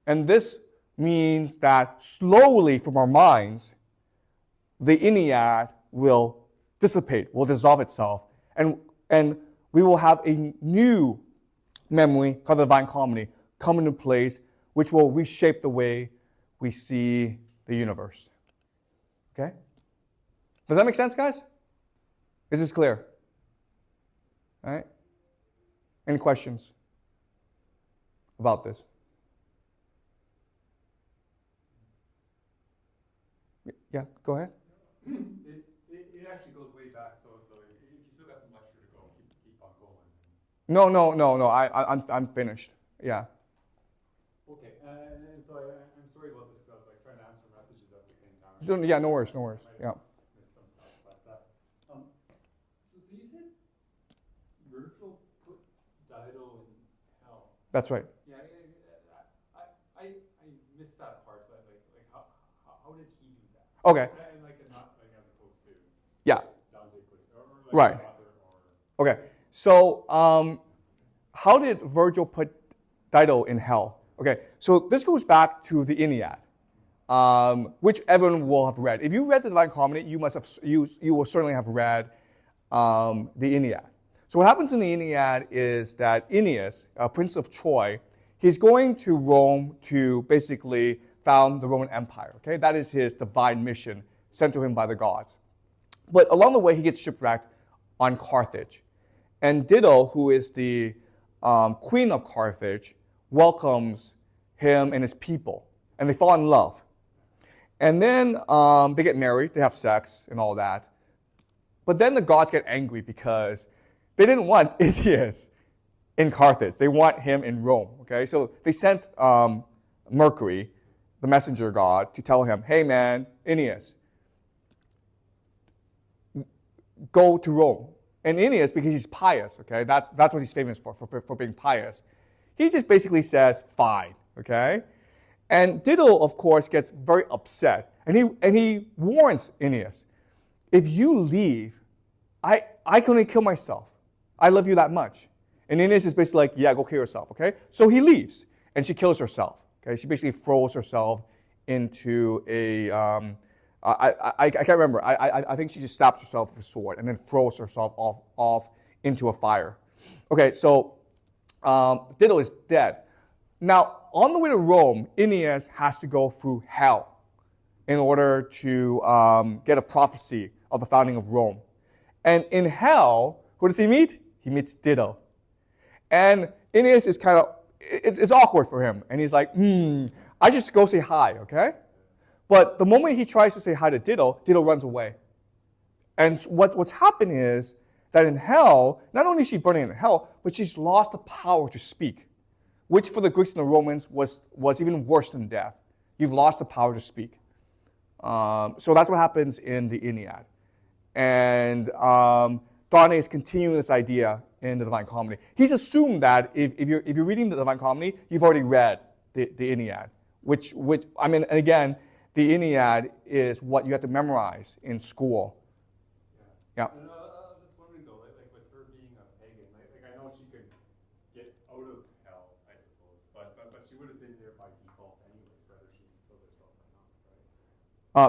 And this means that slowly from our minds, the Ennead will dissipate, will dissolve itself, and we will have a new memory called the Divine Comedy come into place, which will reshape the way we see the universe. Okay? Does that make sense, guys? Is this clear? All right? Any questions about this? Yeah, go ahead. It actually goes way back. So if you still got some lecture to go, keep on going. No. I'm finished. Yeah. Okay. And so I'm sorry about this because I was like trying to answer messages at the same time. Yeah, no worries. Yeah. Missed some stuff, but so you said Virgil put Dido in hell. That's right. Yeah, I missed that part. Like how did he do that? Okay. And like not like as opposed to Yeah. Dante put it, or like Right. author or Okay. So, how did Virgil put Dido in hell? Okay. So this goes back to the Iliad, which everyone will have read. If you read the Divine Comedy, you will certainly have read the Iliad. So what happens in the Iliad is that Aeneas, Prince of Troy, he's going to Rome to basically found the Roman Empire. Okay, that is his divine mission sent to him by the gods. But along the way, he gets shipwrecked on Carthage, and Dido, who is the queen of Carthage, welcomes him and his people, and they fall in love. And then they get married, they have sex, and all that. But then the gods get angry because they didn't want Aeneas in Carthage. They want him in Rome. Okay, so they sent Mercury, the messenger god, to tell him, hey man, Aeneas, go to Rome. And Aeneas, because he's pious, okay, that's what he's famous for being pious. He just basically says, fine, okay? And Dido, of course, gets very upset. And he warns Aeneas, if you leave, I can only kill myself. I love you that much. And Aeneas is basically like, yeah, go kill yourself, okay? So he leaves, and she kills herself. Okay, she basically throws herself into a, I can't remember. I think she just stabs herself with a sword and then throws herself off into a fire. Okay, so Dido is dead. Now, on the way to Rome, Aeneas has to go through hell in order to get a prophecy of the founding of Rome. And in hell, who does he meet? He meets Dido. And Aeneas is kind of, it's awkward for him. And he's like, I just go say hi, okay? But the moment he tries to say hi to Dido, Dido runs away. And what's happened is that in hell, not only is she burning in hell, but she's lost the power to speak, which for the Greeks and the Romans was even worse than death. You've lost the power to speak. So that's what happens in the Iliad. And Dante is continuing this idea in the Divine Comedy. He's assumed that if you're reading the Divine Comedy, you've already read the Iliad, which I mean, again, the Iliad is what you have to memorize in school. Yeah. And I was just wondering though, like with her being a pagan, like I know she could get out of hell, I suppose, but she would have been there by default anyways, whether she killed herself or not,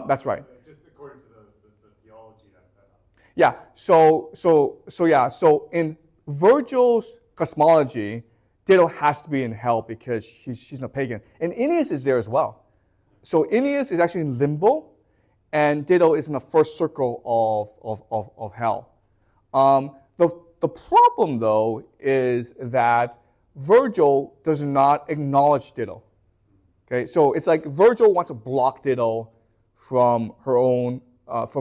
right? That's right. Just according to the theology that's set up. Yeah. So in Virgil's cosmology, Dido has to be in hell because she's a pagan, and Aeneas is there as well. So Aeneas is actually in limbo, and Dido is in the first circle of hell. The problem, though, is that Virgil does not acknowledge Dido. Okay, so it's like Virgil wants to block Dido from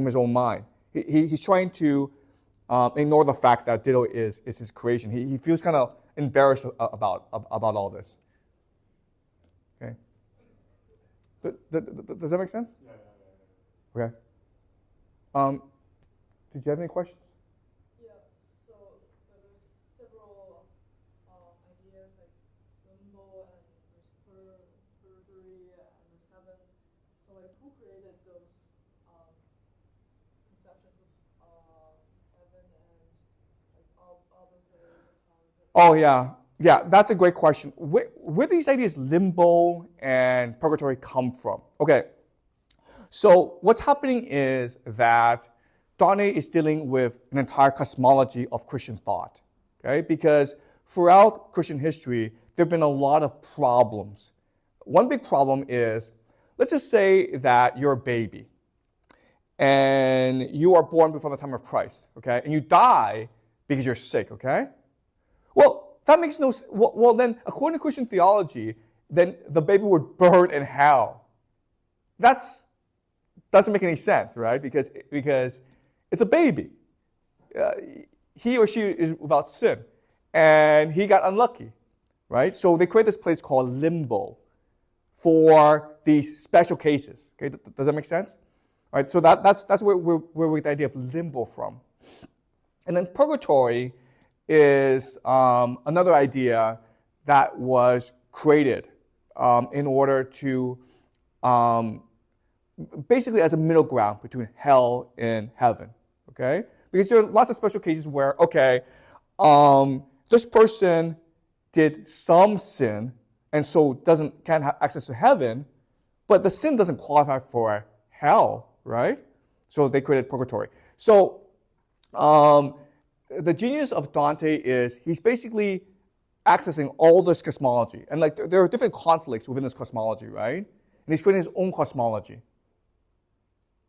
his own mind. He's trying to ignore the fact that Dido is his creation. He feels kind of embarrassed about all this. Okay. Does that make sense? Yeah. Okay. Did you have any questions? Yeah, so there's several ideas like limbo and there's purgatory and there's heaven. So like who created those conceptions of heaven and like all those areas of hell? Oh, yeah. Yeah, that's a great question. Where these ideas limbo and purgatory come from? Okay, so what's happening is that Dante is dealing with an entire cosmology of Christian thought, okay? Because throughout Christian history, there have been a lot of problems. One big problem is, let's just say that you're a baby and you are born before the time of Christ, okay? And you die because you're sick, okay? Well, That makes no sense. Well, then, according to Christian theology, then the baby would burn in hell. Doesn't make any sense, right? Because it's a baby. He or she is without sin, and he got unlucky, right? So they create this place called limbo for these special cases. Okay, does that make sense? All right, so that's where we get the idea of limbo from. And then purgatory is another idea that was created in order to basically as a middle ground between hell and heaven, okay? Because there are lots of special cases where, okay, this person did some sin and so can't have access to heaven, but the sin doesn't qualify for hell, right? So they created purgatory. So the genius of Dante is he's basically accessing all this cosmology. And like there are different conflicts within this cosmology, right? And he's creating his own cosmology.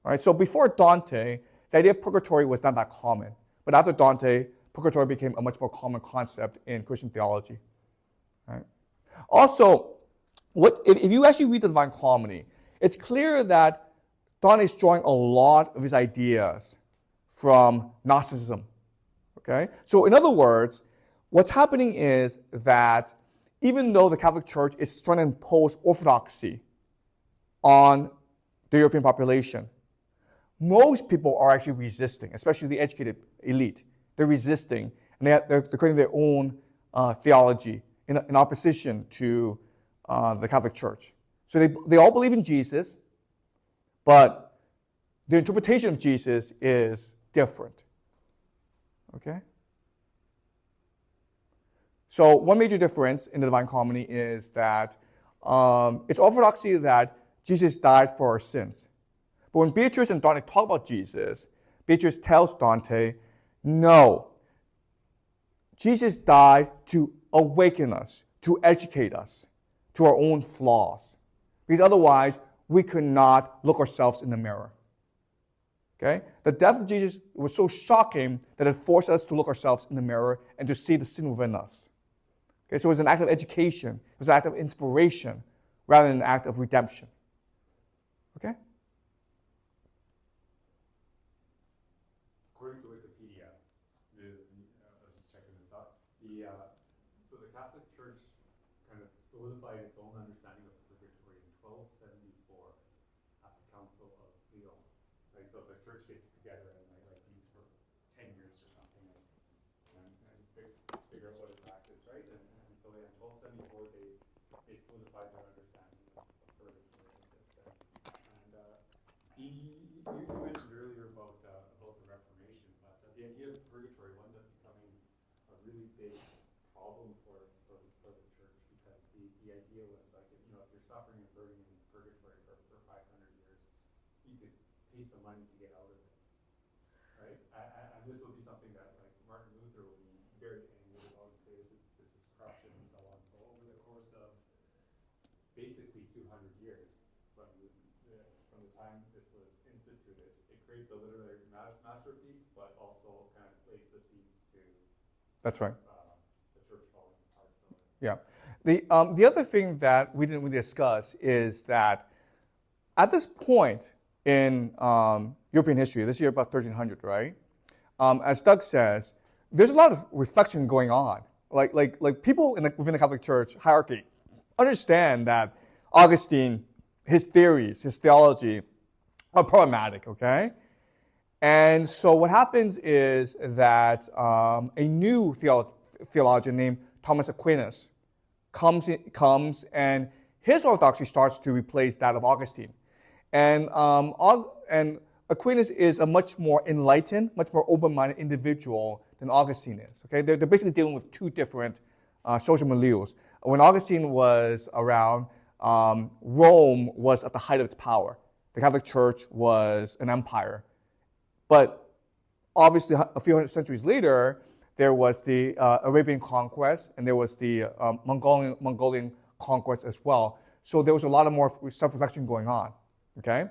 All right, so before Dante, the idea of purgatory was not that common. But after Dante, purgatory became a much more common concept in Christian theology. All right? Also, if you actually read the Divine Comedy, it's clear that Dante is drawing a lot of his ideas from Gnosticism. Okay? So in other words, what's happening is that even though the Catholic Church is trying to impose orthodoxy on the European population, most people are actually resisting, especially the educated elite. They're resisting, and they're creating their own theology in opposition to the Catholic Church. So they all believe in Jesus, but their interpretation of Jesus is different. Okay? So one major difference in the Divine Comedy is that it's orthodoxy that Jesus died for our sins. But when Beatrice and Dante talk about Jesus, Beatrice tells Dante, no, Jesus died to awaken us, to educate us to our own flaws. Because otherwise, we could not look ourselves in the mirror. Okay? The death of Jesus was so shocking that it forced us to look ourselves in the mirror and to see the sin within us. Okay? So it was an act of education. It was an act of inspiration rather than an act of redemption. Okay? According to Wikipedia, I was just checking this out. So the Catholic Church kind of solidified its own understanding of purgatory in 1274 at the Council of Lyon. Right, so the church gets together and like meets for 10 years or something and figure out what exact is, right? And so in 1274 they solidified their understanding of purgatory like this. You mentioned earlier about the Reformation, but the idea of purgatory wound up becoming a really big problem for the church because the idea was like, if you're suffering and burning in purgatory for 500 years, you could pay some money to get out of it, right? And this will be something that like Martin Luther will be very angry about and say this is corruption and so on. So over the course of basically 200 years from the time this was instituted, it creates a literary masterpiece, but also kind of lays the seeds to That's right. The church falling apart. So yeah. The other thing that we didn't really discuss is that at this point in European history, this year about 1300, right? As Doug says, there's a lot of reflection going on. Like people within the Catholic Church hierarchy understand that Augustine, his theories, his theology are problematic, okay? And so what happens is that a new theologian named Thomas Aquinas comes and his orthodoxy starts to replace that of Augustine. And Aquinas is a much more enlightened, much more open-minded individual than Augustine is. Okay, they're basically dealing with two different social milieus. When Augustine was around, Rome was at the height of its power. The Catholic Church was an empire. But obviously, a few hundred centuries later, there was the Arabian conquest, and there was the Mongolian conquest as well. So there was a lot of more self-reflection going on. Okay,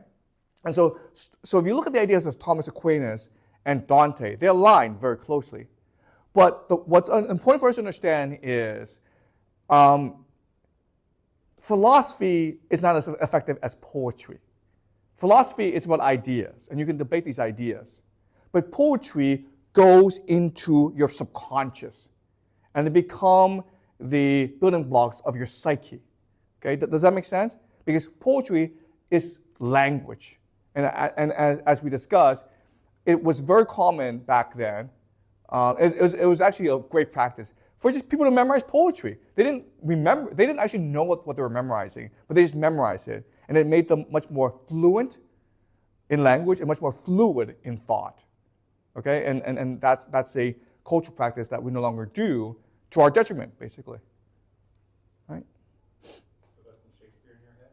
and so if you look at the ideas of Thomas Aquinas and Dante, they align very closely. But what's important for us to understand is philosophy is not as effective as poetry. Philosophy is about ideas, and you can debate these ideas. But poetry goes into your subconscious, and they become the building blocks of your psyche. Okay, does that make sense? Because poetry is language. And as we discussed, it was very common back then. It was actually a great practice for just people to memorize poetry. They didn't actually know what they were memorizing, but they just memorized it. And it made them much more fluent in language and much more fluid in thought. Okay, and that's a cultural practice that we no longer do to our detriment, basically. Right? So that's some Shakespeare in your head?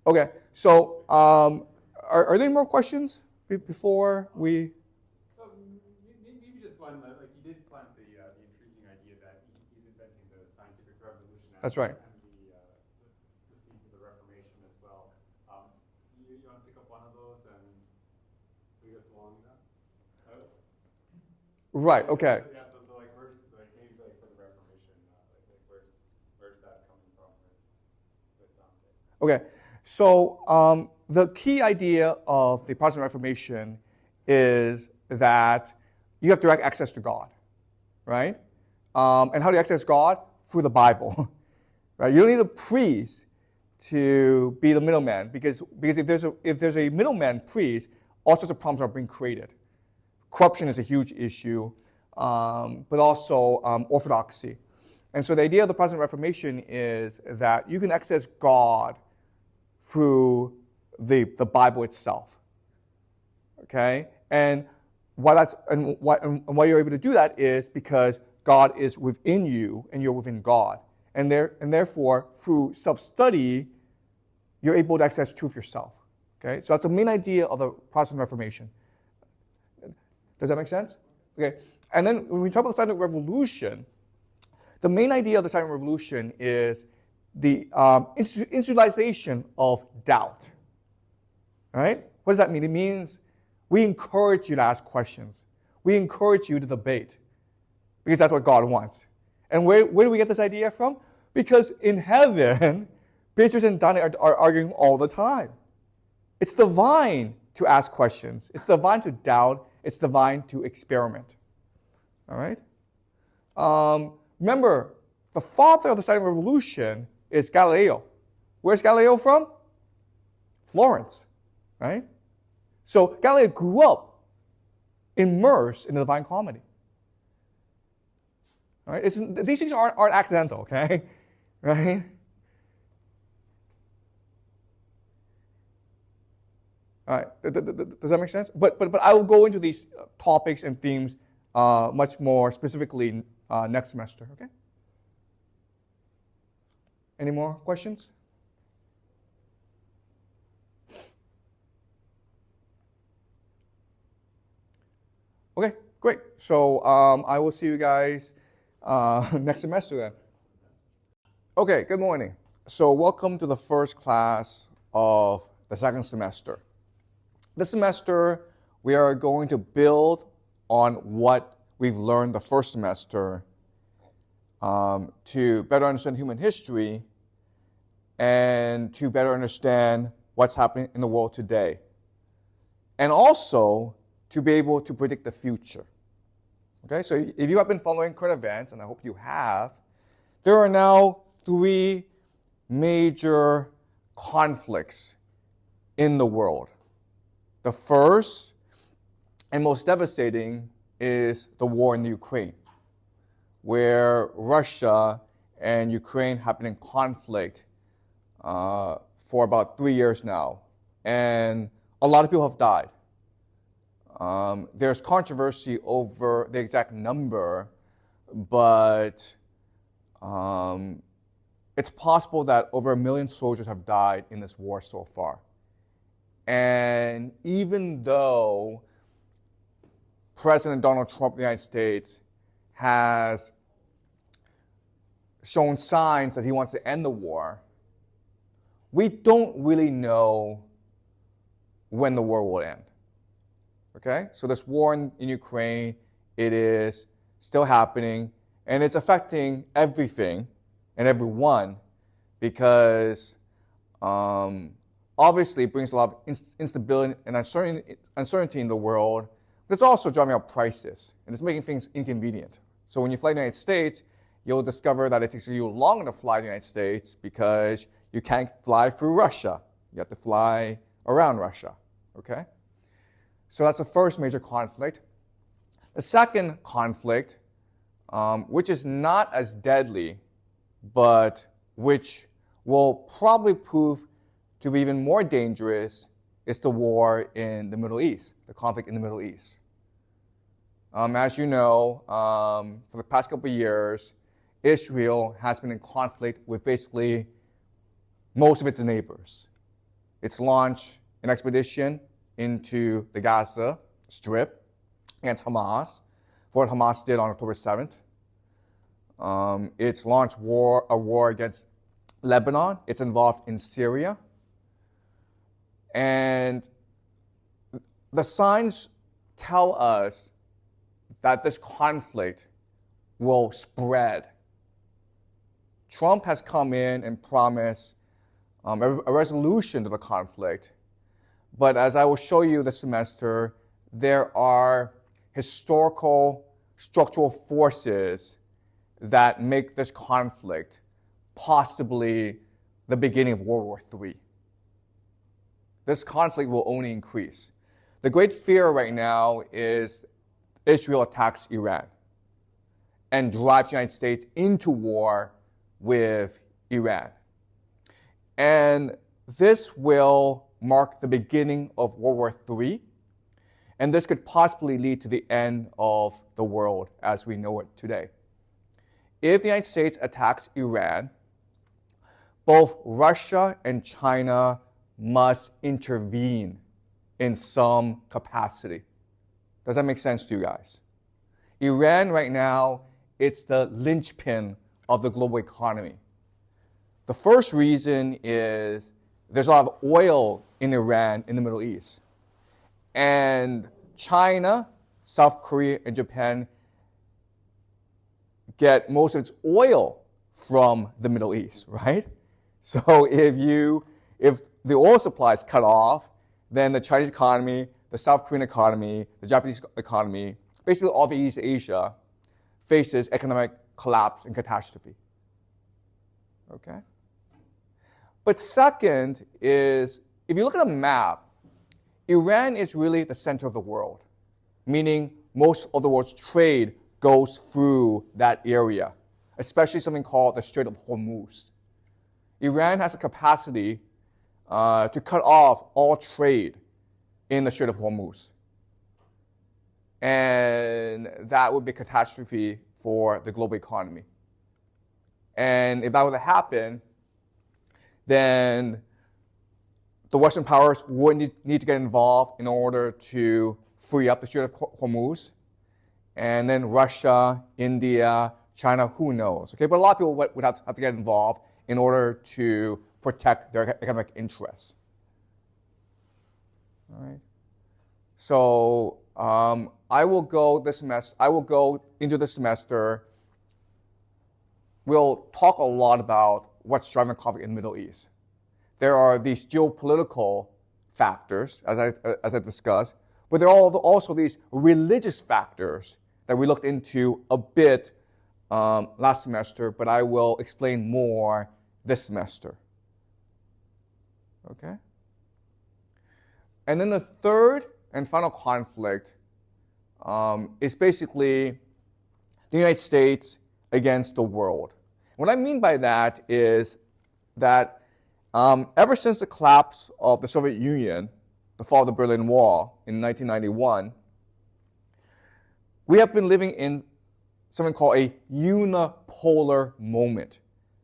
Okay, so are there any more questions before we? Maybe just one. Like you did plant the intriguing idea that he's inventing the scientific revolution. That's right. And the seeds of the Reformation as well. You want to pick up one of those and lead us along in that? Right. Okay. Yeah. So like where's maybe like for the Reformation, like where's that coming from with Dante? Okay. So the key idea of the Protestant Reformation is that you have direct access to God, right? And how do you access God? Through the Bible, right? You don't need a priest to be the middleman because if there's a middleman priest, all sorts of problems are being created. Corruption is a huge issue, but also orthodoxy. And so the idea of the Protestant Reformation is that you can access God through the Bible itself. Okay? And why you're able to do that is because God is within you and you're within God. And therefore, through self-study, you're able to access truth yourself. Okay? So that's the main idea of the Protestant Reformation. Does that make sense? Okay. And then when we talk about the Silent Revolution, the main idea of the Silent Revolution is the institutionalization of doubt. All right? What does that mean? It means we encourage you to ask questions. We encourage you to debate because that's what God wants. And where do we get this idea from? Because in heaven, Beatrice and Dante are arguing all the time. It's divine to ask questions. It's divine to doubt. It's divine to experiment. All right? Remember, the father of the Silent Revolution is Galileo. Where's Galileo from? Florence, right? So Galileo grew up immersed in the Divine Comedy. All right? These things aren't accidental, okay? Right? All right. Does that make sense? But I will go into these topics and themes much more specifically next semester, okay? Any more questions? Okay, great. So I will see you guys next semester then. Okay, good morning. So welcome to the first class of the second semester. This semester, we are going to build on what we've learned the first semester to better understand human history and to better understand what's happening in the world today. And also to be able to predict the future. Okay, so if you have been following current events, and I hope you have, there are now 3 major conflicts in the world. The first and most devastating is the war in Ukraine, where Russia and Ukraine have been in conflict for about 3 years now. And a lot of people have died. There's controversy over the exact number, but it's possible that over 1 million soldiers have died in this war so far. And even though President Donald Trump of the United States has shown signs that he wants to end the war, we don't really know when the war will end. Okay? So this war in Ukraine, it is still happening, and it's affecting everything and everyone because obviously it brings a lot of instability and uncertainty in the world, but it's also driving up prices, and it's making things inconvenient. So when you fly to the United States, you'll discover that it takes you longer to fly to the United States because you can't fly through Russia. You have to fly around Russia, okay? So that's the first major conflict. The second conflict, which is not as deadly, but which will probably prove to be even more dangerous, is the war in the Middle East, the conflict in the Middle East. As you know, for the past couple of years, Israel has been in conflict with basically most of its neighbors. It's launched an expedition into the Gaza Strip against Hamas, for what Hamas did on October 7th. It's launched a war against Lebanon. It's involved in Syria. And the signs tell us that this conflict will spread. Trump has come in and promised a resolution to the conflict. But as I will show you this semester, there are historical structural forces that make this conflict possibly the beginning of World War III. This conflict will only increase. The great fear right now is Israel attacks Iran and drives the United States into war with Iran. And this will mark the beginning of World War III, and this could possibly lead to the end of the world as we know it today. If the United States attacks Iran, both Russia and China must intervene in some capacity. Does that make sense to you guys? Iran right now, it's the linchpin of the global economy. The first reason is there's a lot of oil in Iran in the Middle East. And China, South Korea, and Japan get most of its oil from the Middle East, right? So if the oil supply is cut off, then the Chinese economy, the South Korean economy, the Japanese economy, basically all of East Asia faces economic collapse and catastrophe. Okay? But second is, if you look at a map, Iran is really the center of the world, meaning most of the world's trade goes through that area, especially something called the Strait of Hormuz. Iran has a capacity to cut off all trade in the Strait of Hormuz. And that would be a catastrophe for the global economy. And if that were to happen, then the Western powers would need to get involved in order to free up the Strait of Hormuz. And then Russia, India, China, who knows? Okay, but a lot of people would have to get involved in order to protect their economic interests. All right. So I will go into this semester. We'll talk a lot about what's driving the conflict in the Middle East. There are these geopolitical factors, as I discussed, but there are also these religious factors that we looked into a bit last semester, but I will explain more this semester. Okay? And then the third and final conflict is basically the United States against the world. What I mean by that is that ever since the collapse of the Soviet Union, the fall of the Berlin Wall in 1991, we have been living in something called a unipolar moment,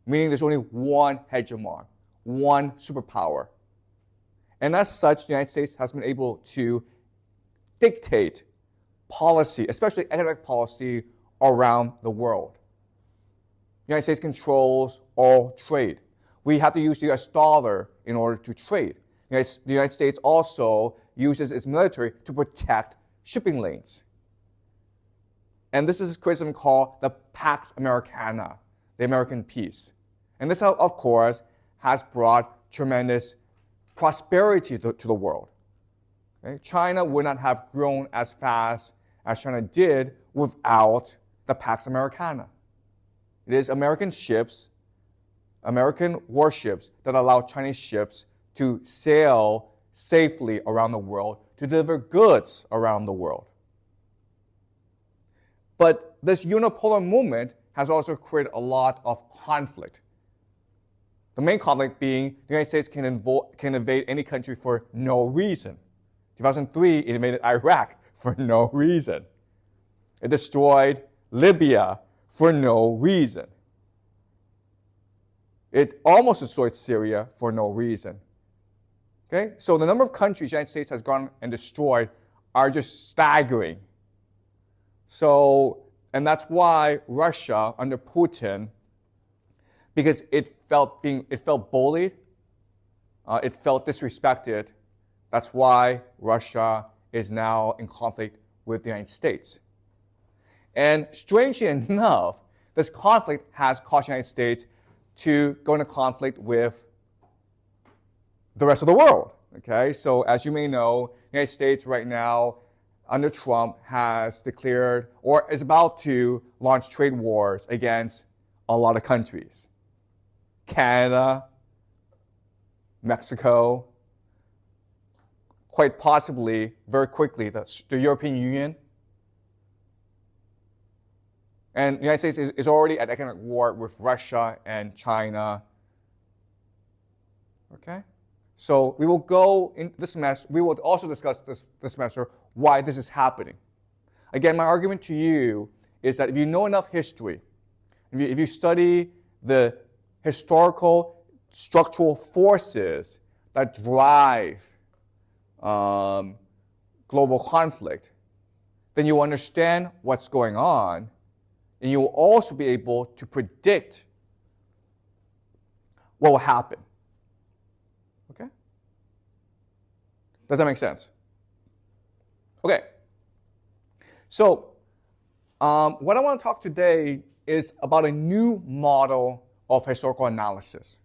meaning there's only one hegemon, one superpower. And as such, the United States has been able to dictate policy, especially economic policy, around the world. The United States controls all trade. we have to use the US dollar in order to trade. The United States also uses its military to protect shipping lanes. And this is criticism called the Pax Americana, the American peace. And this, of course, has brought tremendous prosperity to the world. Okay? China would not have grown as fast as China did without the Pax Americana. It is American ships, American warships that allow Chinese ships to sail safely around the world, to deliver goods around the world. But this unipolar movement has also created a lot of conflict. The main conflict being the United States can invade any country for no reason. In 2003, it invaded Iraq for no reason. It destroyed Libya for no reason. It almost destroyed Syria for no reason. Okay? So the number of countries the United States has gone and destroyed are just staggering. So, and that's why Russia, under Putin, because it felt bullied, it felt disrespected. That's why Russia is now in conflict with the United States. And strangely enough, this conflict has caused the United States to go into conflict with the rest of the world. Okay, so as you may know, the United States right now, under Trump, has declared or is about to launch trade wars against a lot of countries. Canada, Mexico, quite possibly, very quickly, the European Union. And the United States is already at economic war with Russia and China. Okay? So we will go in this semester, we will also discuss this semester why this is happening. Again, my argument to you is that if you know enough history, if you study the historical structural forces that drive global conflict, then you will understand what's going on, and you will also be able to predict what will happen. Okay? Does that make sense? Okay. So, what I want to talk today is about a new model of historical analysis.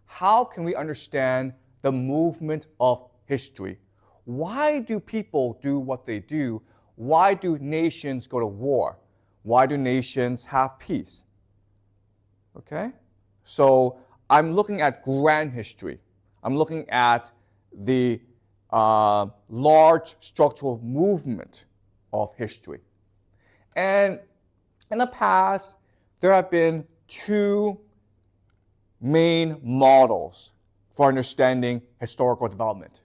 How can we understand the movement of history? Why do people do what they do? Why do nations go to war? Why do nations have peace? Okay? So I'm looking at grand history. I'm looking at the large structural movement of history. And in the past, there have been two main models for understanding historical development.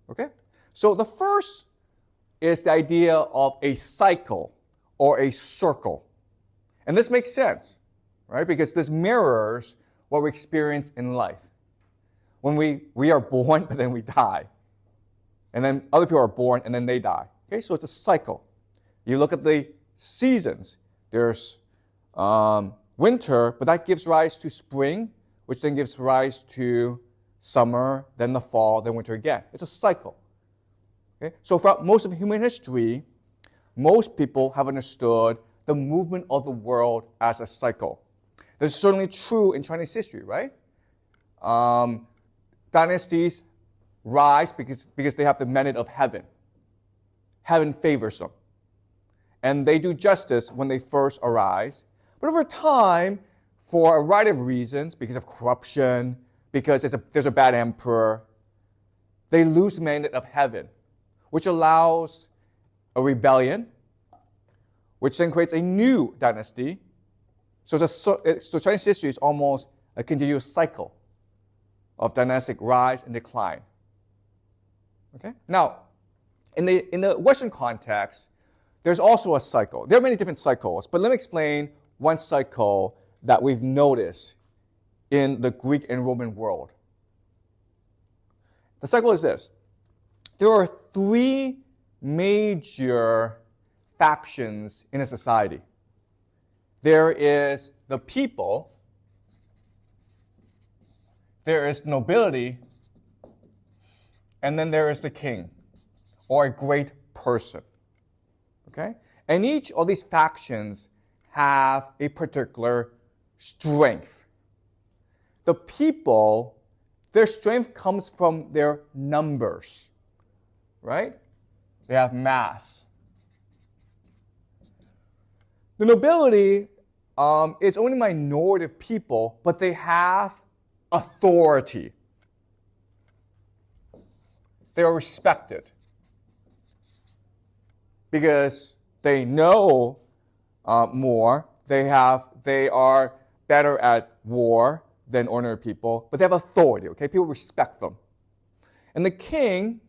Okay? So the first is the idea of a cycle or a circle. And this makes sense, right? Because this mirrors what we experience in life. When we are born, but then we die. And then other people are born, and then they die. Okay? So it's a cycle. You look at the seasons. There's winter, but that gives rise to spring, which then gives rise to summer, then the fall, then winter again. It's a cycle. Okay? So throughout most of human history, most people have understood the movement of the world as a cycle. This is certainly true in Chinese history, right? Dynasties rise because they have the mandate of heaven. Heaven favors them. And they do justice when they first arise. But over time, for a variety of reasons, because of corruption, because there's a bad emperor, they lose the mandate of heaven, which allows a rebellion, which then creates a new dynasty. So Chinese history is almost a continuous cycle of dynastic rise and decline. Okay? Now, in the Western context, there's also a cycle. There are many different cycles, but let me explain one cycle that we've noticed in the Greek and Roman world. The cycle is this. There are three major factions in a society. There is the people, there is nobility, and then there is the king, or a great person. Okay? And each of these factions have a particular strength. The people, their strength comes from their numbers, right? They have mass. The nobility, it's only a minority of people, but they have authority. They are respected because they know more. They are better at war than ordinary people, but they have authority. Okay, people respect them. And the king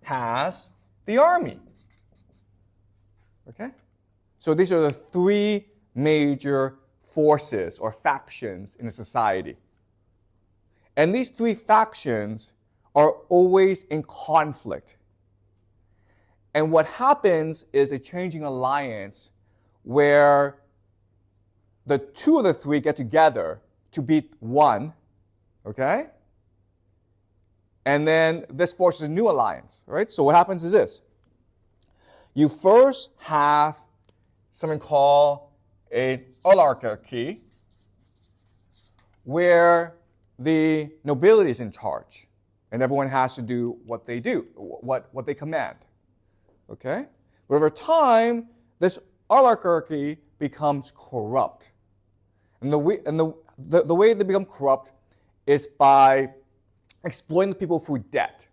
has the army. Okay, so these are the three major forces or factions in a society. And these three factions are always in conflict. And what happens is a changing alliance where the two of the three get together to beat one, okay? And then this forces a new alliance, right? So what happens is this. You first have something called an oligarchy, where the nobility is in charge, and everyone has to do what they do, what they command. Okay? But over time, this oligarchy becomes corrupt. And the way they become corrupt is by exploiting the people through debt.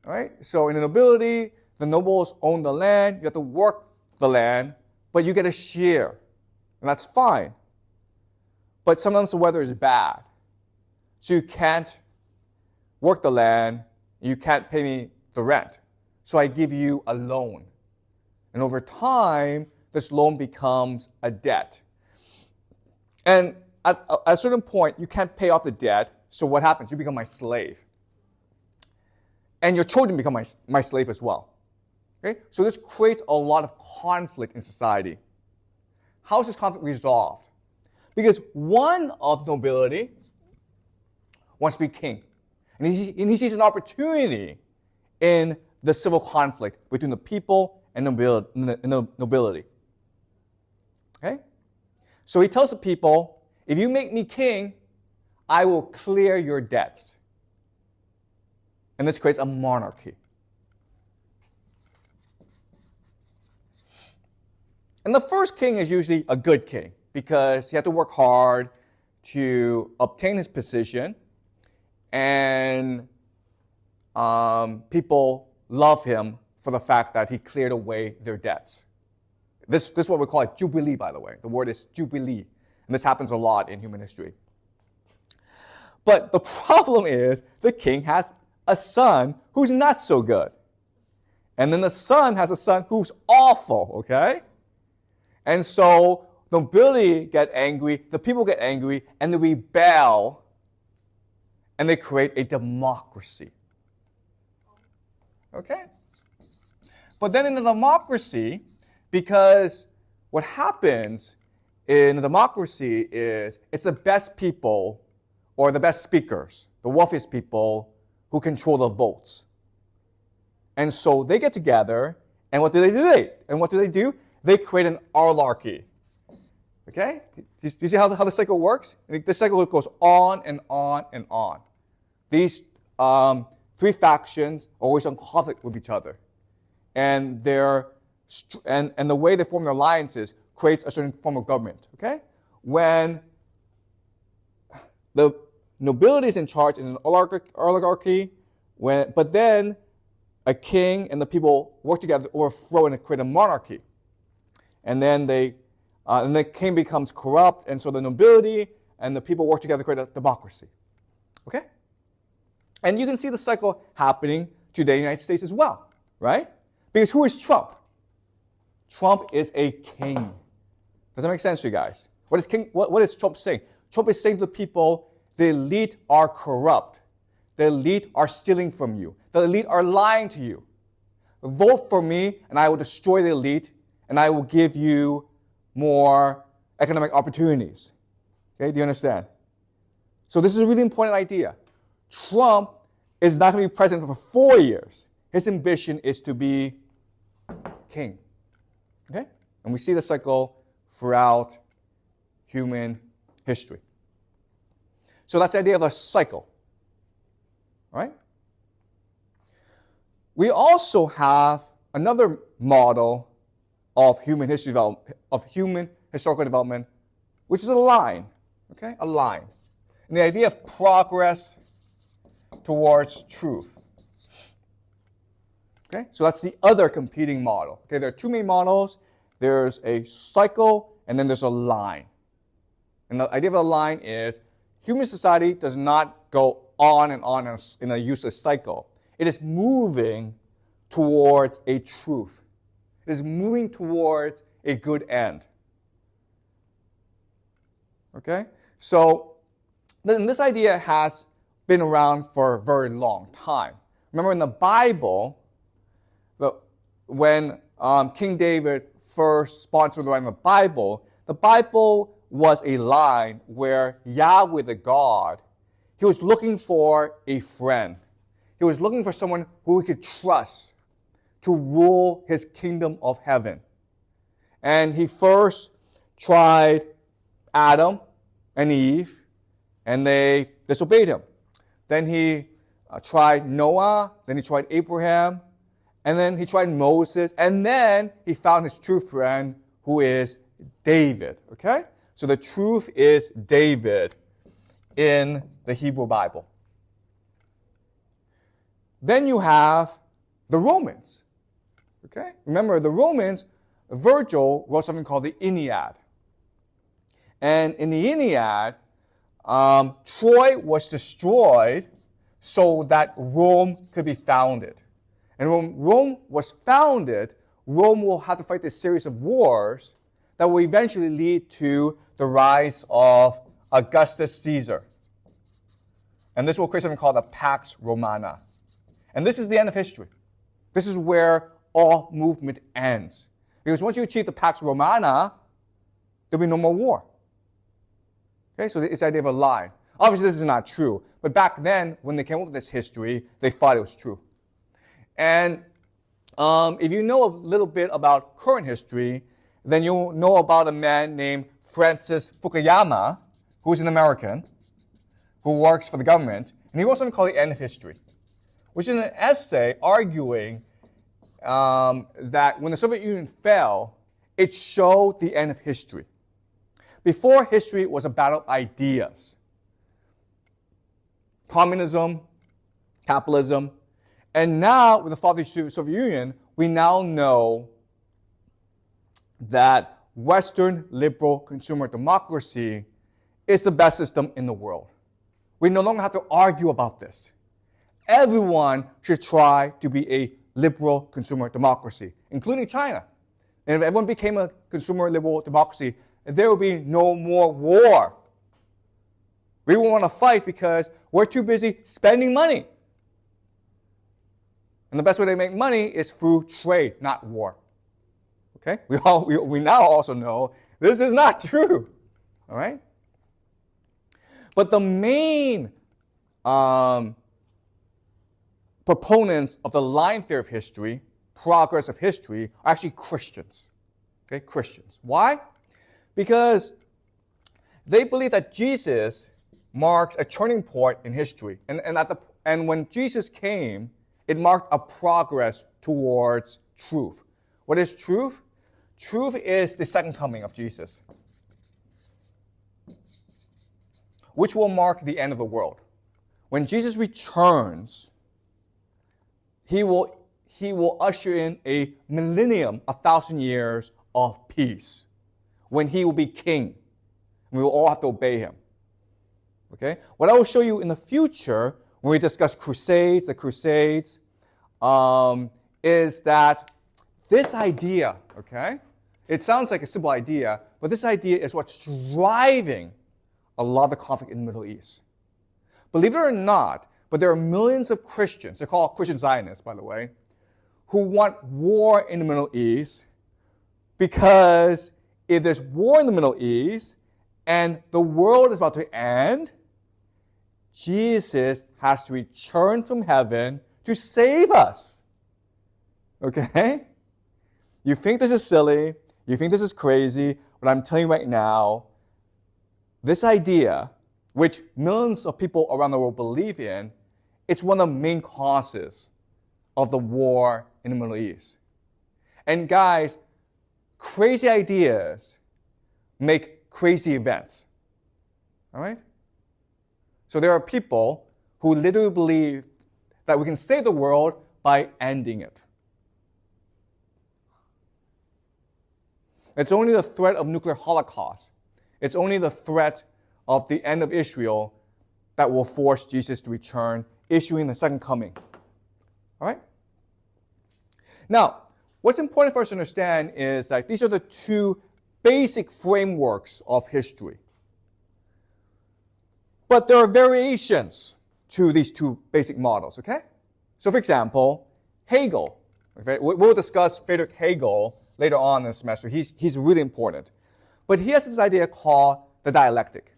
All right? So in the nobility, the nobles own the land, you have to work the land, but you get a share. And that's fine. But sometimes the weather is bad. So you can't work the land, you can't pay me the rent. So I give you a loan. And over time, this loan becomes a debt. And at a certain point, you can't pay off the debt, so what happens? You become my slave. And your children become my slave as well. Okay? So this creates a lot of conflict in society. How is this conflict resolved? Because one of nobility wants to be king. And he sees an opportunity in the civil conflict between the people and nobility. Okay? So he tells the people, if you make me king, I will clear your debts. And this creates a monarchy. And the first king is usually a good king because he had to work hard to obtain his position, and people love him for the fact that he cleared away their debts. This is what we call a jubilee, by the way. The word is jubilee. And this happens a lot in human history. But the problem is the king has a son who's not so good. And then the son has a son who's awful, okay? And so the nobility get angry, the people get angry, and they rebel, and they create a democracy. Okay? But then in the democracy, because what happens in a democracy is it's the best people or the best speakers, the wealthiest people who control the votes. And so they get together, and what do they do? They create an oligarchy. Okay? Do you see how the cycle works? The cycle goes on and on and on. These three factions are always in conflict with each other. And and the way they form their alliances creates a certain form of government. Okay? When the nobility is in charge in an oligarchy, but then a king and the people work together to overthrow and create a monarchy. And then the king becomes corrupt, and so the nobility and the people work together to create a democracy. Okay? And you can see the cycle happening today in the United States as well, right? Because who is Trump? Trump is a king. Does that make sense to you guys? What is Trump saying? Trump is saying to the people, the elite are corrupt. The elite are stealing from you. The elite are lying to you. Vote for me, and I will destroy the elite, and I will give you more economic opportunities. Okay, do you understand? So this is a really important idea. Trump is not going to be president for 4 years. His ambition is to be king. Okay? And we see the cycle throughout human history. So that's the idea of a cycle. All right? We also have another model of human history development, of human historical development, which is a line. Okay? A line. And the idea of progress towards truth. Okay? So that's the other competing model. Okay? There are two main models. There's a cycle, and then there's a line. And the idea of a line is human society does not go on and on in a useless cycle. It is moving towards a truth. It is moving towards a good end. Okay? So, then this idea has been around for a very long time. Remember in the Bible, when King David first sponsored the writing of the Bible was a line where Yahweh the God, he was looking for a friend. He was looking for someone who he could trust to rule his kingdom of heaven. And he first tried Adam and Eve, and they disobeyed him. Then he tried Noah, then he tried Abraham, and then he tried Moses, and then he found his true friend, who is David. Okay? So the truth is David in the Hebrew Bible. Then you have the Romans. Okay? Remember, the Romans, Virgil wrote something called the Aeneid. And in the Aeneid, Troy was destroyed so that Rome could be founded. And when Rome was founded, Rome will have to fight this series of wars that will eventually lead to the rise of Augustus Caesar. And this will create something called the Pax Romana. And this is the end of history. This is where all movement ends. Because once you achieve the Pax Romana, there'll be no more war. Okay, so it's the idea of a line. Obviously, this is not true. But back then, when they came up with this history, they thought it was true. And if you know a little bit about current history, then you'll know about a man named Francis Fukuyama, who is an American, who works for the government. And he wrote something called The End of History, which is an essay arguing that when the Soviet Union fell, it showed the end of history. Before, history was a battle of ideas. Communism, capitalism. And now, with the fall of the Soviet Union, we now know that Western liberal consumer democracy is the best system in the world. We no longer have to argue about this. Everyone should try to be a liberal consumer democracy, including China. And if everyone became a consumer liberal democracy, there will be no more war. We won't want to fight because we're too busy spending money. And the best way to make money is through trade, not war. Okay? We now also know this is not true. All right? But the main proponents of the line theory of history, progress of history, are actually Christians. Okay? Christians. Why? Because they believe that Jesus marks a turning point in history. And when Jesus came, it marked a progress towards truth. What is truth? Truth is the second coming of Jesus, which will mark the end of the world. When Jesus returns, he will usher in a millennium, 1,000 years of peace, when he will be king. And we will all have to obey him. Okay? What I will show you in the future, when we discuss the Crusades, is that this idea, okay? It sounds like a simple idea, but this idea is what's driving a lot of the conflict in the Middle East. Believe it or not, but there are millions of Christians, they're called Christian Zionists, by the way, who want war in the Middle East because if there's war in the Middle East and the world is about to end, Jesus has to return from heaven to save us. Okay? You think this is silly, you think this is crazy, but I'm telling you right now, this idea, which millions of people around the world believe in, it's one of the main causes of the war in the Middle East. And guys, crazy ideas make crazy events. All right? So there are people who literally believe that we can save the world by ending it. It's only the threat of nuclear holocaust. It's only the threat of the end of Israel that will force Jesus to return, issuing the second coming. All right? Now, what's important for us to understand is that these are the two basic frameworks of history. But there are variations to these two basic models, okay? So, for example, Hegel. Okay? We'll discuss Friedrich Hegel later on in the semester. He's really important. But he has this idea called the dialectic.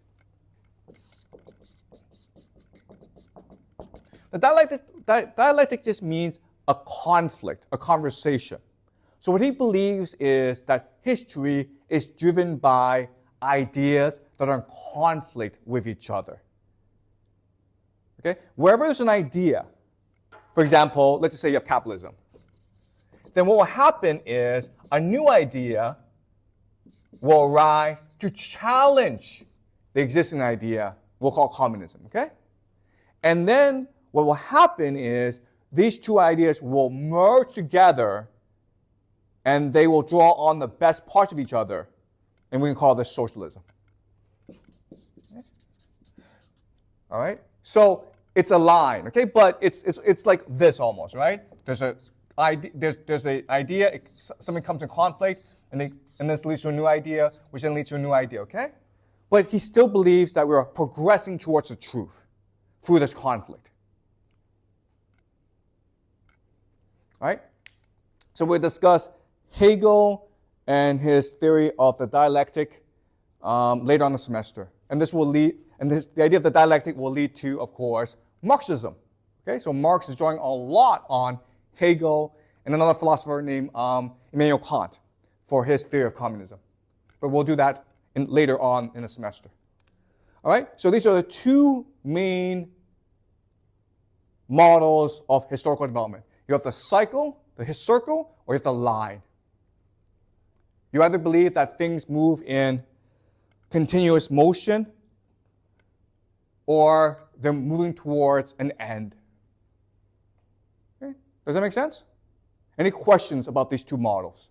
The dialectic just means a conflict, a conversation. So what he believes is that history is driven by ideas that are in conflict with each other. Okay? Wherever there's an idea, for example, let's just say you have capitalism, then what will happen is a new idea will arise to challenge the existing idea we'll call communism, okay? And then what will happen is these two ideas will merge together and they will draw on the best parts of each other, and we can call this socialism. Okay? All right? So it's a line, okay? But it's like this almost, right? There's an idea, something comes in conflict, and this leads to a new idea, which then leads to a new idea, okay? But he still believes that we're progressing towards the truth through this conflict. All right? So we'll discuss Hegel and his theory of the dialectic later on the semester. And this will lead, the idea of the dialectic will lead to, of course, Marxism. Okay? So Marx is drawing a lot on Hegel and another philosopher named Immanuel Kant for his theory of communism. But we'll do that later on in the semester. All right? So these are the two main models of historical development. You have the cycle, the circle, or you have the line. You either believe that things move in continuous motion or they're moving towards an end. Okay? Does that make sense? Any questions about these two models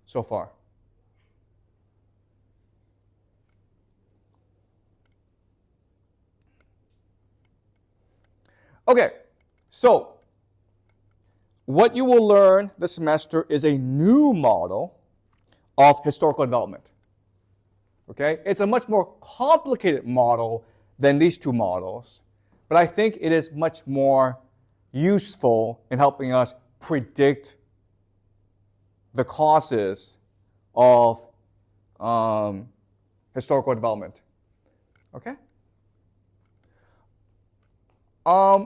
so far? Okay, so what you will learn this semester is a new model of historical development. Okay? It's a much more complicated model than these two models, but I think it is much more useful in helping us predict the causes of historical development. Okay? I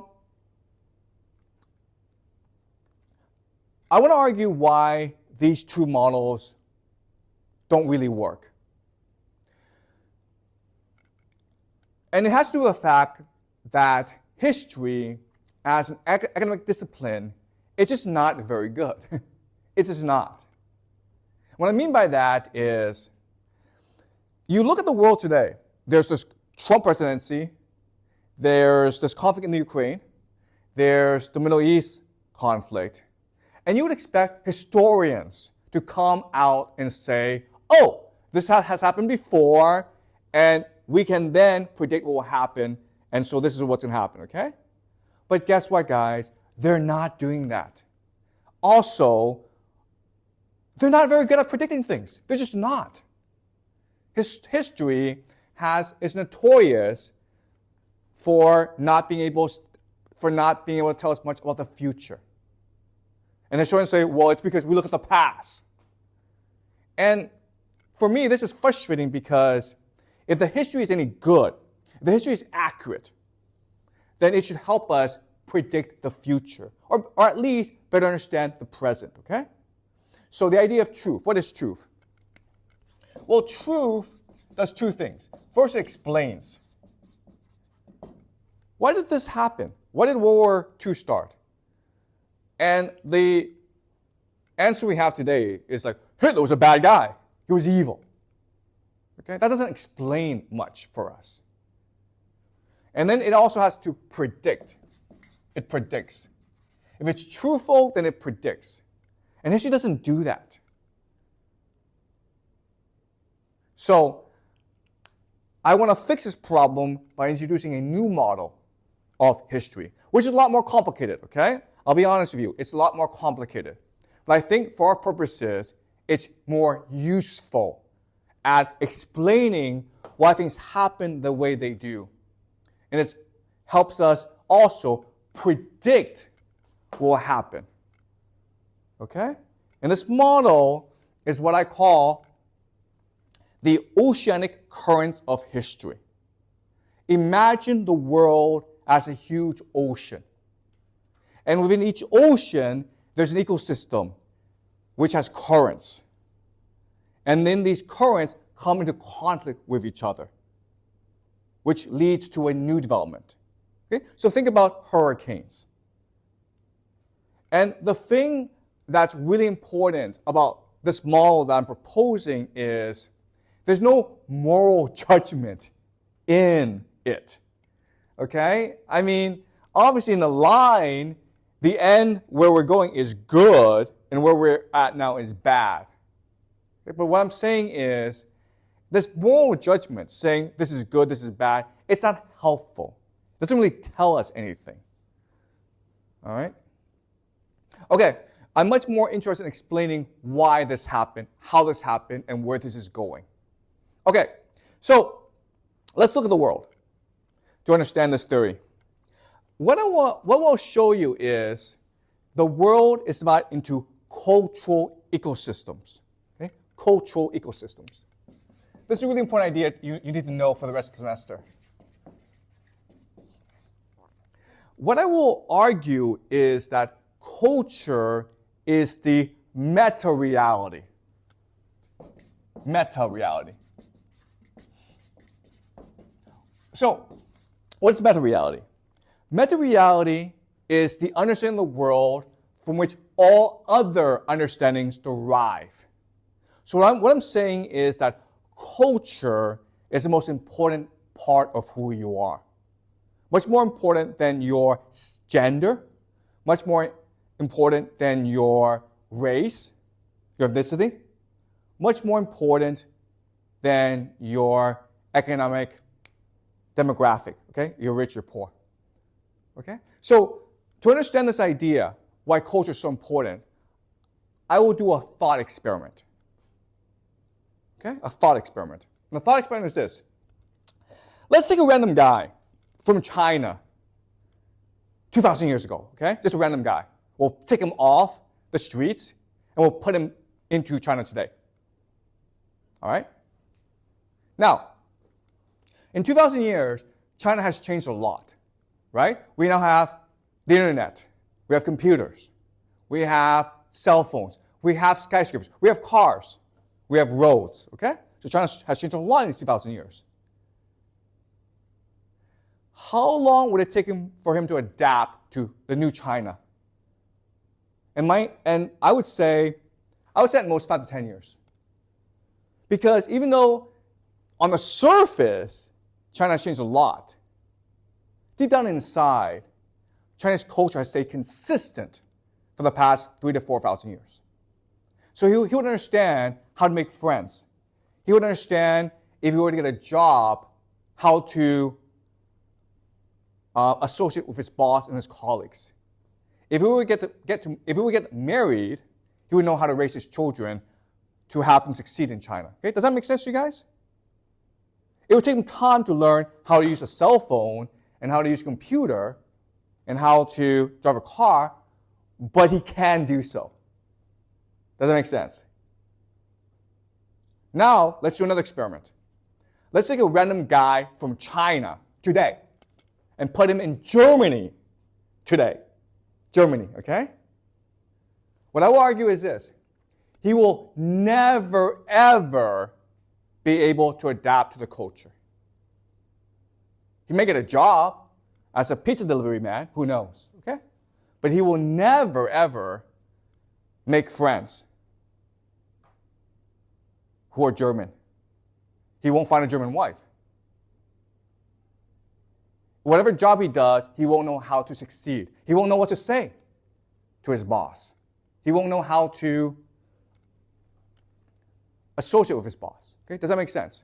want to argue why these two models don't really work. And it has to do with the fact that history, as an academic discipline, it's just not very good. It's just not. What I mean by that is, you look at the world today, there's this Trump presidency, there's this conflict in the Ukraine, there's the Middle East conflict, and you would expect historians to come out and say, oh, this has happened before, and we can then predict what will happen, and so this is what's going to happen, okay? But guess what, guys? They're not doing that. Also, they're not very good at predicting things. They're just not. History is notorious for not being able to tell us much about the future. And historians say, well, it's because we look at the past. And for me, this is frustrating because if the history is any good, if the history is accurate, then it should help us predict the future, or at least better understand the present, okay? So the idea of truth. What is truth? Well, truth does two things. First, it explains. Why did this happen? Why did World War II start? And the answer we have today is like, Hitler was a bad guy. He was evil. Okay? That doesn't explain much for us. And then it also has to predict. It predicts. If it's truthful, then it predicts. And history doesn't do that. So I want to fix this problem by introducing a new model of history, which is a lot more complicated, okay? I'll be honest with you, it's a lot more complicated. But I think for our purposes, it's more useful at explaining why things happen the way they do. And it helps us also predict what will happen. Okay? And this model is what I call the oceanic currents of history. Imagine the world as a huge ocean. And within each ocean, there's an ecosystem which has currents. And then these currents come into conflict with each other, which leads to a new development. Okay? So think about hurricanes. And the thing that's really important about this model that I'm proposing is there's no moral judgment in it. Okay? I mean, obviously in the line, the end where we're going is good, and where we're at now is bad. Okay? But what I'm saying is, this moral judgment, saying this is good, this is bad, it's not helpful. It doesn't really tell us anything. All right? Okay, I'm much more interested in explaining why this happened, how this happened, and where this is going. Okay, so let's look at the world to understand this theory. What I'll show you is the world is divided into cultural ecosystems. Okay? Cultural ecosystems. This is a really important idea you need to know for the rest of the semester. What I will argue is that culture is the meta-reality. Meta-reality. So, what's meta-reality? Meta-reality is the understanding of the world from which all other understandings derive. So what I'm saying is that culture is the most important part of who you are. Much more important than your gender, much more important than your race, your ethnicity, much more important than your economic demographic, okay? You're rich, you're poor, okay? So to understand this idea, why culture is so important, I will do a thought experiment, okay? A thought experiment. And the thought experiment is this. Let's take a random guy from China 2,000 years ago, okay? Just a random guy. We'll take him off the streets and we'll put him into China today. All right? Now, in 2,000 years, China has changed a lot, right? We now have the internet. We have computers. We have cell phones. We have skyscrapers. We have cars. We have roads, okay? So China has changed a lot in these 2,000 years. How long would it take for him to adapt to the new China? And I would say at most 5 to 10 years. Because even though on the surface, China has changed a lot, deep down inside, Chinese culture has stayed consistent for the past 3,000 to 4,000 years. So he would understand how to make friends. He would understand, if he were to get a job, how to associate with his boss and his colleagues. If he were to get married, he would know how to raise his children to have them succeed in China. Okay? Does that make sense to you guys? It would take him time to learn how to use a cell phone and how to use a computer and how to drive a car, but he can do so. Does that make sense? Now, let's do another experiment. Let's take a random guy from China today, and put him in Germany today. Germany, okay? What I will argue is this. He will never, ever be able to adapt to the culture. He may get a job as a pizza delivery man, who knows, okay? But he will never, ever make friends who are German. He won't find a German wife. Whatever job he does, he won't know how to succeed. He won't know what to say to his boss. He won't know how to associate with his boss. Okay? Does that make sense?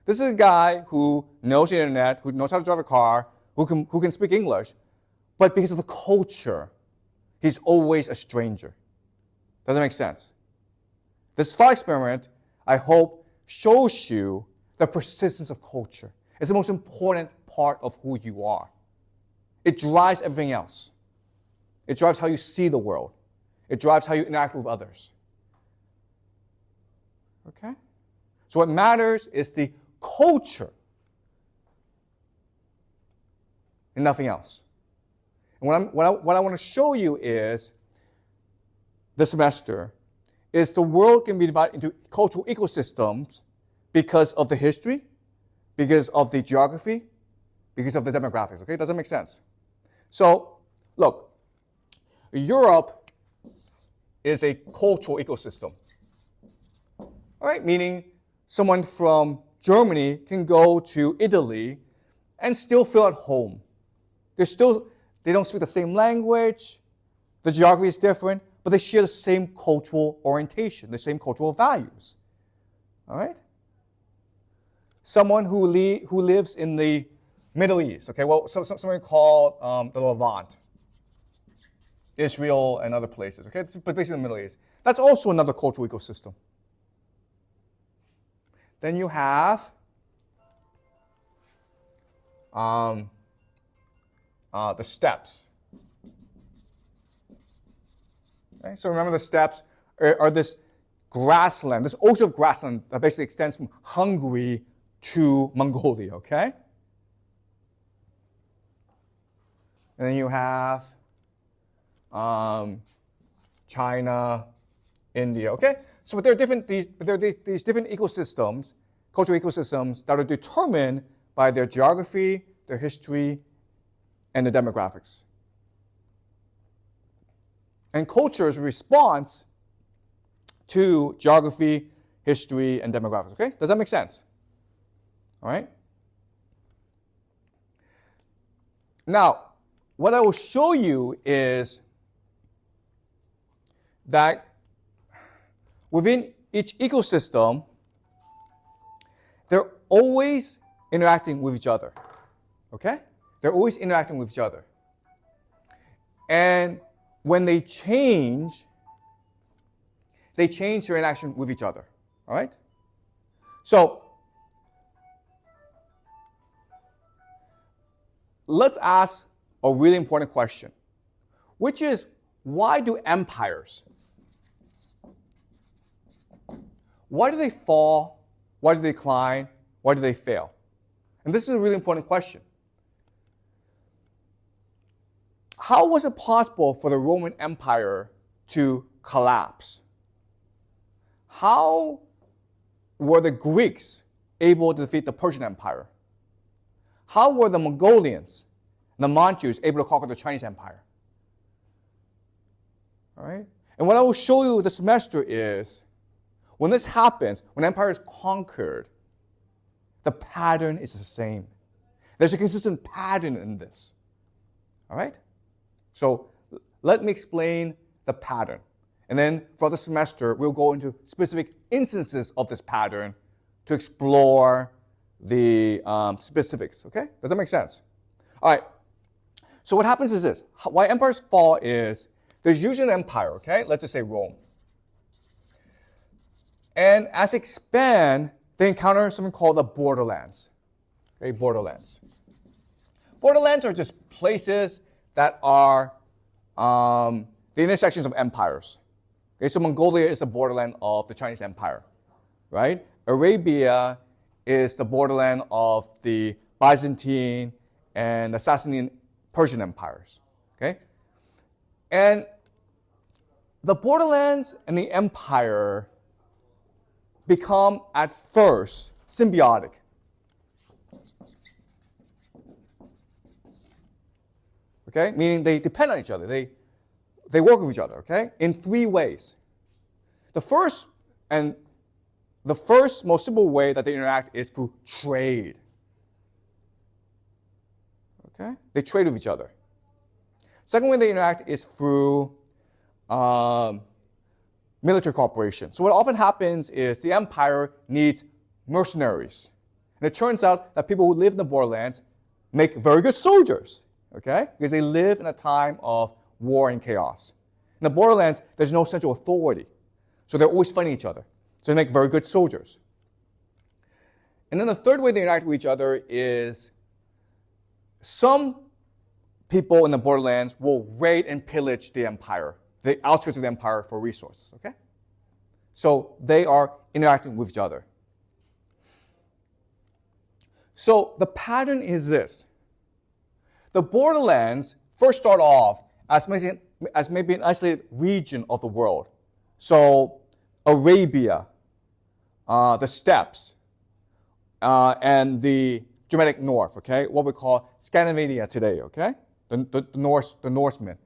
This is a guy who knows the internet, who knows how to drive a car, who can speak English, but because of the culture, he's always a stranger. Does that make sense? This thought experiment, I hope, shows you the persistence of culture. It's the most important part of who you are. It drives everything else. It drives how you see the world. It drives how you interact with others. Okay? So what matters is the culture and nothing else. And what I want to show you is, this semester, is the world can be divided into cultural ecosystems because of the history, because of the geography, because of the demographics. Okay? Does that make sense? So, look, Europe is a cultural ecosystem. All right? Meaning someone from Germany can go to Italy and still feel at home. They don't speak the same language, the geography is different, but they share the same cultural orientation, the same cultural values. All right? Someone who lives in the Middle East, okay, well, something called the Levant, Israel and other places, okay, but basically the Middle East. That's also another cultural ecosystem. Then you have the steppes. Okay? So remember, the steppes are this grassland, this ocean of grassland that basically extends from Hungary to Mongolia, okay? And then you have China, India, okay? So but there are these different ecosystems, cultural ecosystems, that are determined by their geography, their history, and the demographics. And culture is a response to geography, history, and demographics, okay? Does that make sense? All right? Now, what I will show you is that within each ecosystem, they're always interacting with each other, okay? They're always interacting with each other. And when they change their interaction with each other, all right? So, let's ask a really important question, which is, why do empires, why do they fall? Why do they decline? Why do they fail? And this is a really important question. How was it possible for the Roman Empire to collapse? How were the Greeks able to defeat the Persian Empire? How were the Mongolians and the Manchus able to conquer the Chinese Empire? All right? And what I will show you this semester is, when this happens, when empire is conquered, the pattern is the same. There's a consistent pattern in this. All right? So let me explain the pattern. And then for the semester, we'll go into specific instances of this pattern to explore the specifics, okay? Does that make sense? All right. So what happens is this. Why empires fall is, there's usually an empire, okay? Let's just say Rome. And as they expand, they encounter something called the borderlands. Okay, borderlands. Borderlands are just places that are the intersections of empires. Okay, so Mongolia is the borderland of the Chinese Empire, right? Arabia is the borderland of the Byzantine and the Sasanian Persian empires. Okay? And the borderlands and the empire become, at first, symbiotic. Okay? Meaning they depend on each other. They work with each other, okay? In three ways. The first most simple way that they interact is through trade. Okay? They trade with each other. Second way they interact is through military cooperation. So what often happens is the empire needs mercenaries. And it turns out that people who live in the borderlands make very good soldiers, okay? Because they live in a time of war and chaos. In the borderlands, there's no central authority. So they're always fighting each other. So they make very good soldiers. And then the third way they interact with each other is some people in the borderlands will raid and pillage the empire, the outskirts of the empire for resources, okay? So they are interacting with each other. So the pattern is this. The borderlands first start off as maybe an isolated region of the world. So Arabia, the steppes, and the Germanic North, okay? What we call Scandinavia today, okay? The Norsemen.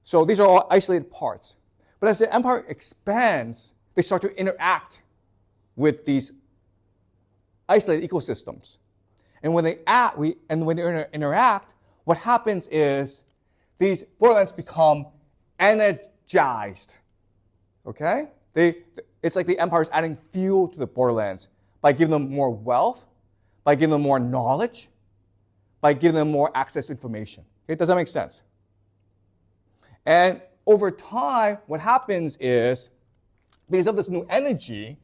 So these are all isolated parts. But as the empire expands, they start to interact with these isolated ecosystems. And when they interact, what happens is these borderlands become energized. Okay? It's like the empire is adding fuel to the borderlands by giving them more wealth, by giving them more knowledge, by giving them more access to information. Okay? Does that make sense? And over time, what happens is, because of this new energy,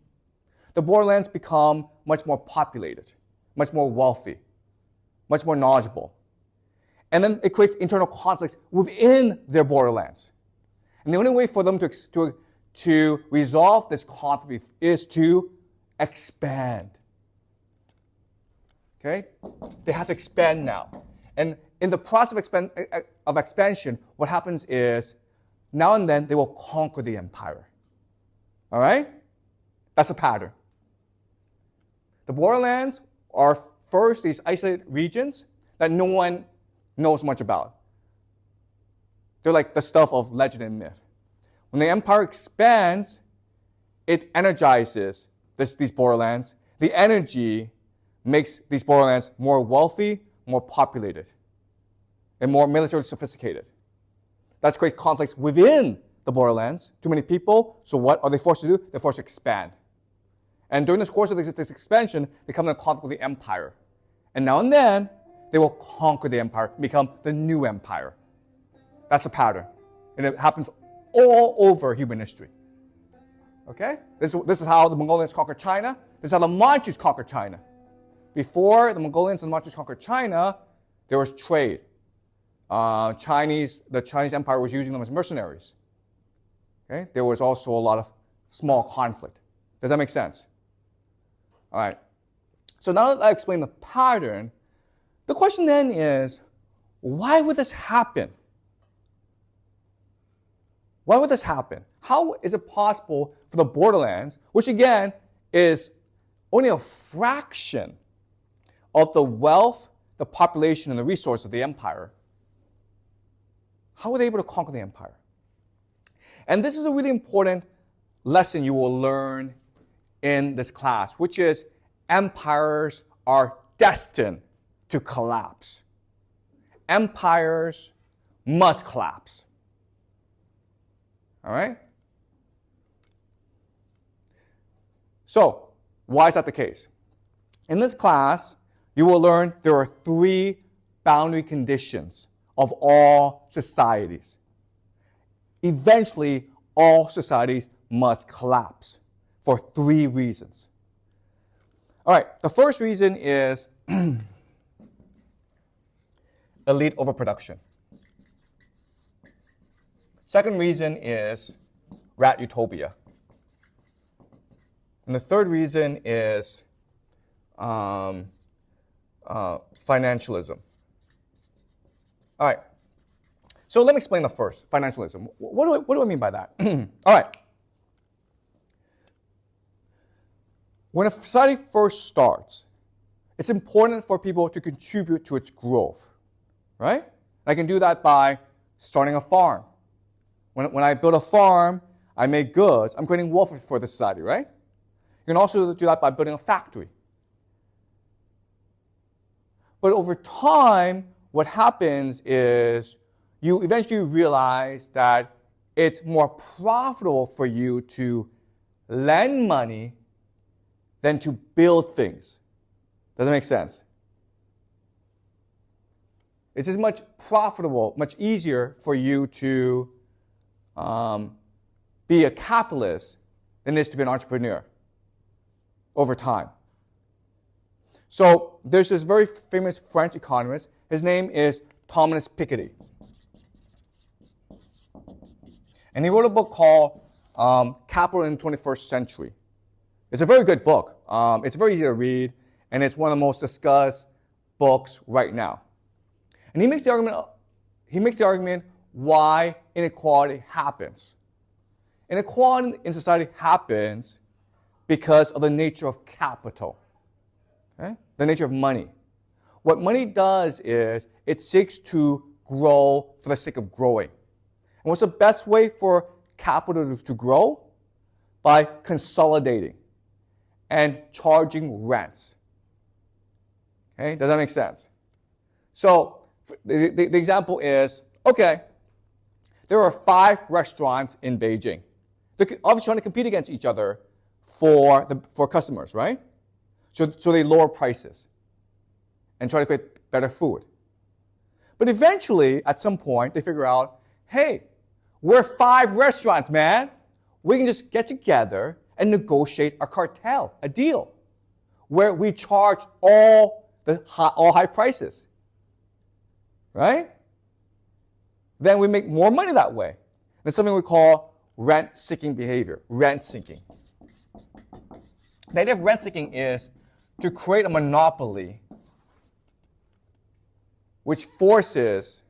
the borderlands become much more populated, much more wealthy, much more knowledgeable. And then it creates internal conflicts within their borderlands. And the only way for them to resolve this conflict is to expand. Okay? They have to expand now. And in the process of expansion, what happens is, now and then, they will conquer the empire. All right? That's a pattern. The borderlands are first these isolated regions that no one knows much about. They're like the stuff of legend and myth. When the empire expands, it energizes these borderlands. The energy makes these borderlands more wealthy, more populated, and more militarily sophisticated. That creates conflicts within the borderlands. Too many people, so what are they forced to do? They're forced to expand. And during this course of this expansion, they come in conflict with the empire. And now and then, they will conquer the empire, become the new empire. That's a pattern. And it happens all over human history. Okay? This is how the Mongolians conquered China. This is how the Manchus conquered China. Before the Mongolians and the Manchus conquered China, there was trade. The Chinese Empire was using them as mercenaries. Okay? There was also a lot of small conflict. Does that make sense? All right. So now that I explained the pattern, the question then is, why would this happen? Why would this happen? How is it possible for the borderlands, which again is only a fraction of the wealth, the population, and the resources of the empire, how were they able to conquer the empire? And this is a really important lesson you will learn in this class, which is empires are destined to collapse. Empires must collapse. All right? So, why is that the case? In this class, you will learn there are 3 boundary conditions of all societies. Eventually, all societies must collapse for 3 reasons. All right, the first reason is elite overproduction. Second reason is rat utopia. And the third reason is financialism. All right. So let me explain the first, financialism. What do I mean by that? All right. When a society first starts, it's important for people to contribute to its growth, right? I can do that by starting a farm. When I build a farm, I make goods. I'm creating wealth for the society, right? You can also do that by building a factory. But over time, what happens is you eventually realize that it's more profitable for you to lend money than to build things. Does that make sense? It's as much profitable, much easier for you to be a capitalist than it is to be an entrepreneur over time. So there's this very famous French economist. His name is Thomas Piketty. And he wrote a book called Capital in the 21st Century. It's a very good book. It's very easy to read, and it's one of the most discussed books right now. And he makes the argument why inequality happens. Inequality in society happens because of the nature of capital, okay? The nature of money. What money does is it seeks to grow for the sake of growing. And what's the best way for capital to grow? By consolidating and charging rents. Okay, does that make sense? So the example is, okay, there are 5 restaurants in Beijing. They're obviously trying to compete against each other for customers, right? So they lower prices and try to create better food. But eventually, at some point, they figure out, hey, we're 5 restaurants, man. We can just get together and negotiate a cartel, a deal, where we charge all high prices, right? Then we make more money that way. That's something we call rent-seeking behavior, rent-seeking. The idea of rent-seeking is to create a monopoly which forces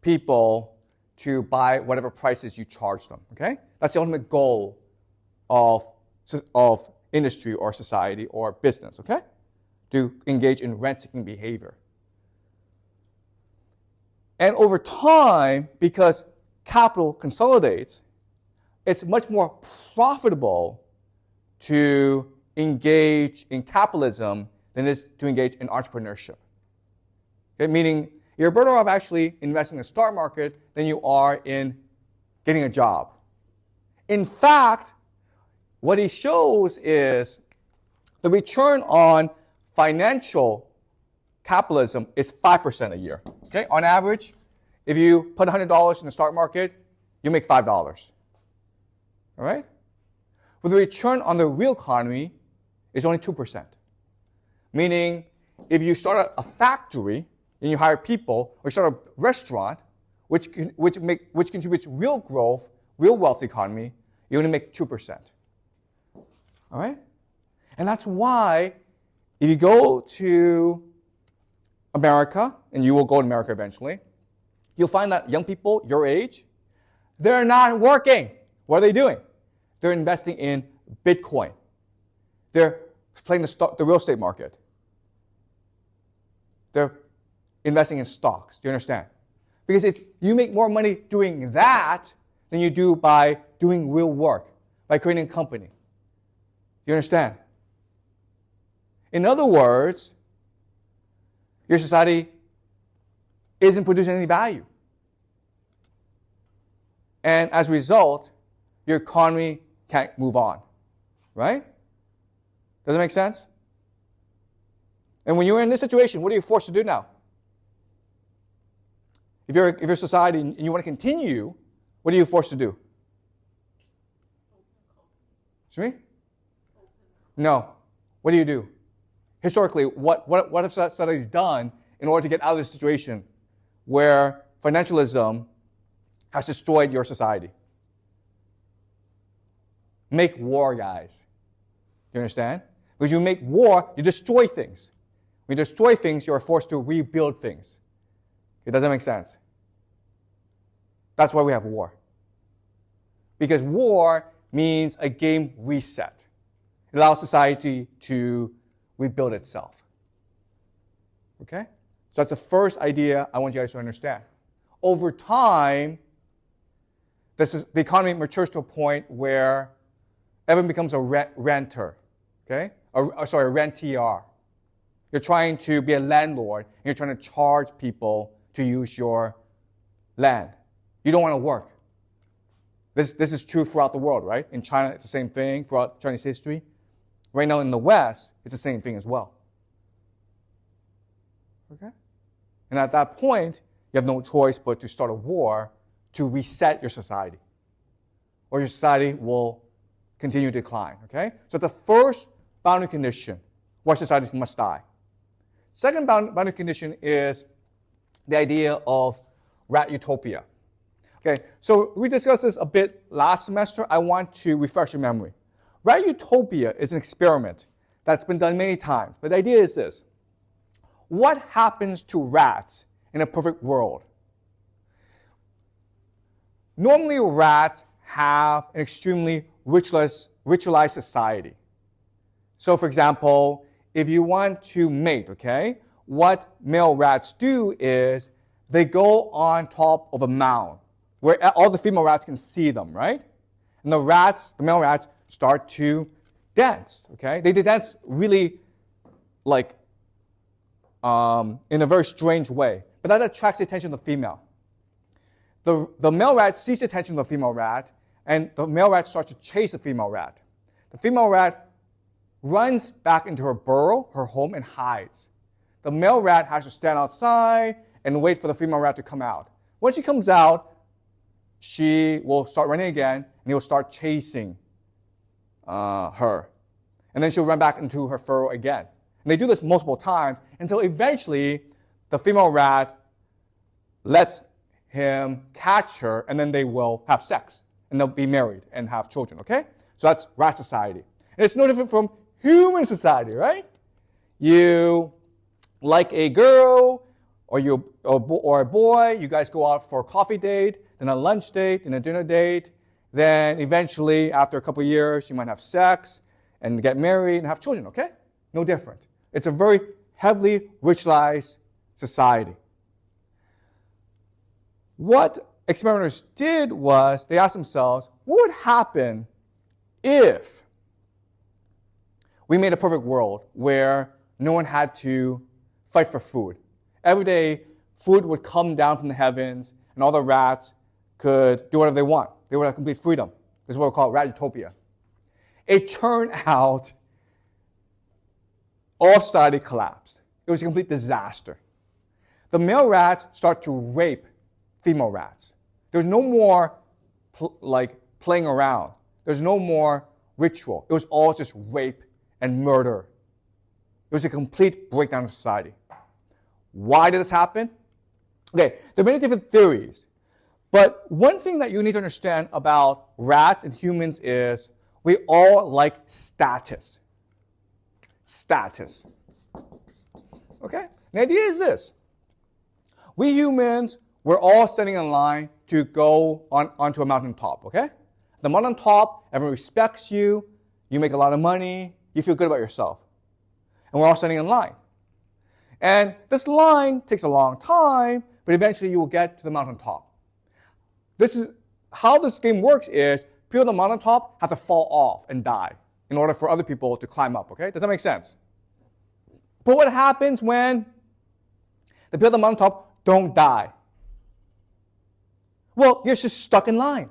people to buy whatever prices you charge them, okay? That's the ultimate goal of industry or society or business, okay? To engage in rent-seeking behavior. And over time, because capital consolidates, it's much more profitable to engage in capitalism than it is to engage in entrepreneurship. Okay? Meaning, you're better off actually investing in the stock market than you are in getting a job. In fact, what he shows is the return on financial capitalism is 5% a year. Okay? On average, if you put $100 in the stock market, you make $5. All right? But the return on the real economy is only 2%. Meaning, if you start a factory and you hire people, or you start a restaurant, which contributes real growth, real wealth economy, you only make 2%. All right? And that's why if you go to America, and you will go to America eventually, you'll find that young people your age, they're not working. What are they doing? They're investing in Bitcoin. They're playing the real estate market. They're investing in stocks. Do you understand? Because you make more money doing that than you do by doing real work, by creating a company. You understand? In other words, your society isn't producing any value. And as a result, your economy can't move on. Right? Does that make sense? And when you're in this situation, what are you forced to do now? If you're a society and you want to continue, what are you forced to do? Excuse me? No. What do you do? Historically, what have societies done in order to get out of this situation where financialism has destroyed your society? Make war, guys. Do you understand? Because you make war, you destroy things. When you destroy things, you're forced to rebuild things. It doesn't make sense. That's why we have war. Because war means a game reset. It allows society to rebuild itself. Okay? So that's the first idea I want you guys to understand. Over time, the economy matures to a point where everyone becomes a renter. Okay? A rentier. You're trying to be a landlord, and you're trying to charge people to use your land. You don't want to work. This is true throughout the world, right? In China, it's the same thing throughout Chinese history. Right now in the West, it's the same thing as well. Okay? And at that point, you have no choice but to start a war to reset your society. Or your society will continue to decline. Okay? So the first boundary condition, why societies must die. Second boundary condition is the idea of rat utopia. Okay, so we discussed this a bit last semester. I want to refresh your memory. Rat utopia is an experiment that's been done many times. But the idea is this. What happens to rats in a perfect world? Normally, rats have an extremely ritualized society. So, for example, if you want to mate, okay, what male rats do is they go on top of a mound where all the female rats can see them, right? And the male rats, start to dance, okay? They dance really like in a very strange way, but that attracts the attention of the female. The male rat sees the attention of the female rat, and the male rat starts to chase the female rat. The female rat runs back into her burrow, her home, and hides. The male rat has to stand outside and wait for the female rat to come out. When she comes out, she will start running again, and he will start chasing her. And then she'll run back into her furrow again. And they do this multiple times until eventually the female rat lets him catch her, and then they will have sex. And they'll be married and have children, okay? So that's rat society. And it's no different from human society, right? You like a girl or a boy, you guys go out for a coffee date, then a lunch date, then a dinner date. Then eventually, after a couple of years, you might have sex and get married and have children, okay? No different. It's a very heavily ritualized society. What experimenters did was they asked themselves, what would happen if we made a perfect world where no one had to fight for food? Every day, food would come down from the heavens, and all the rats could do whatever they want. They would have complete freedom. This is what we call rat utopia. It turned out all society collapsed. It was a complete disaster. The male rats start to rape female rats. There's no more playing around. There's no more ritual. It was all just rape and murder. It was a complete breakdown of society. Why did this happen? Okay, there are many different theories. But one thing that you need to understand about rats and humans is we all like status. Status. Okay? The idea is this. We humans, we're all standing in line to go onto a mountaintop, okay? The mountaintop, everyone respects you, you make a lot of money, you feel good about yourself. And we're all standing in line. And this line takes a long time, but eventually you will get to the mountaintop. This is how this game works is people on the mountaintop have to fall off and die in order for other people to climb up, okay? Does that make sense? But what happens when the people on the mountaintop don't die? Well, you're just stuck in line.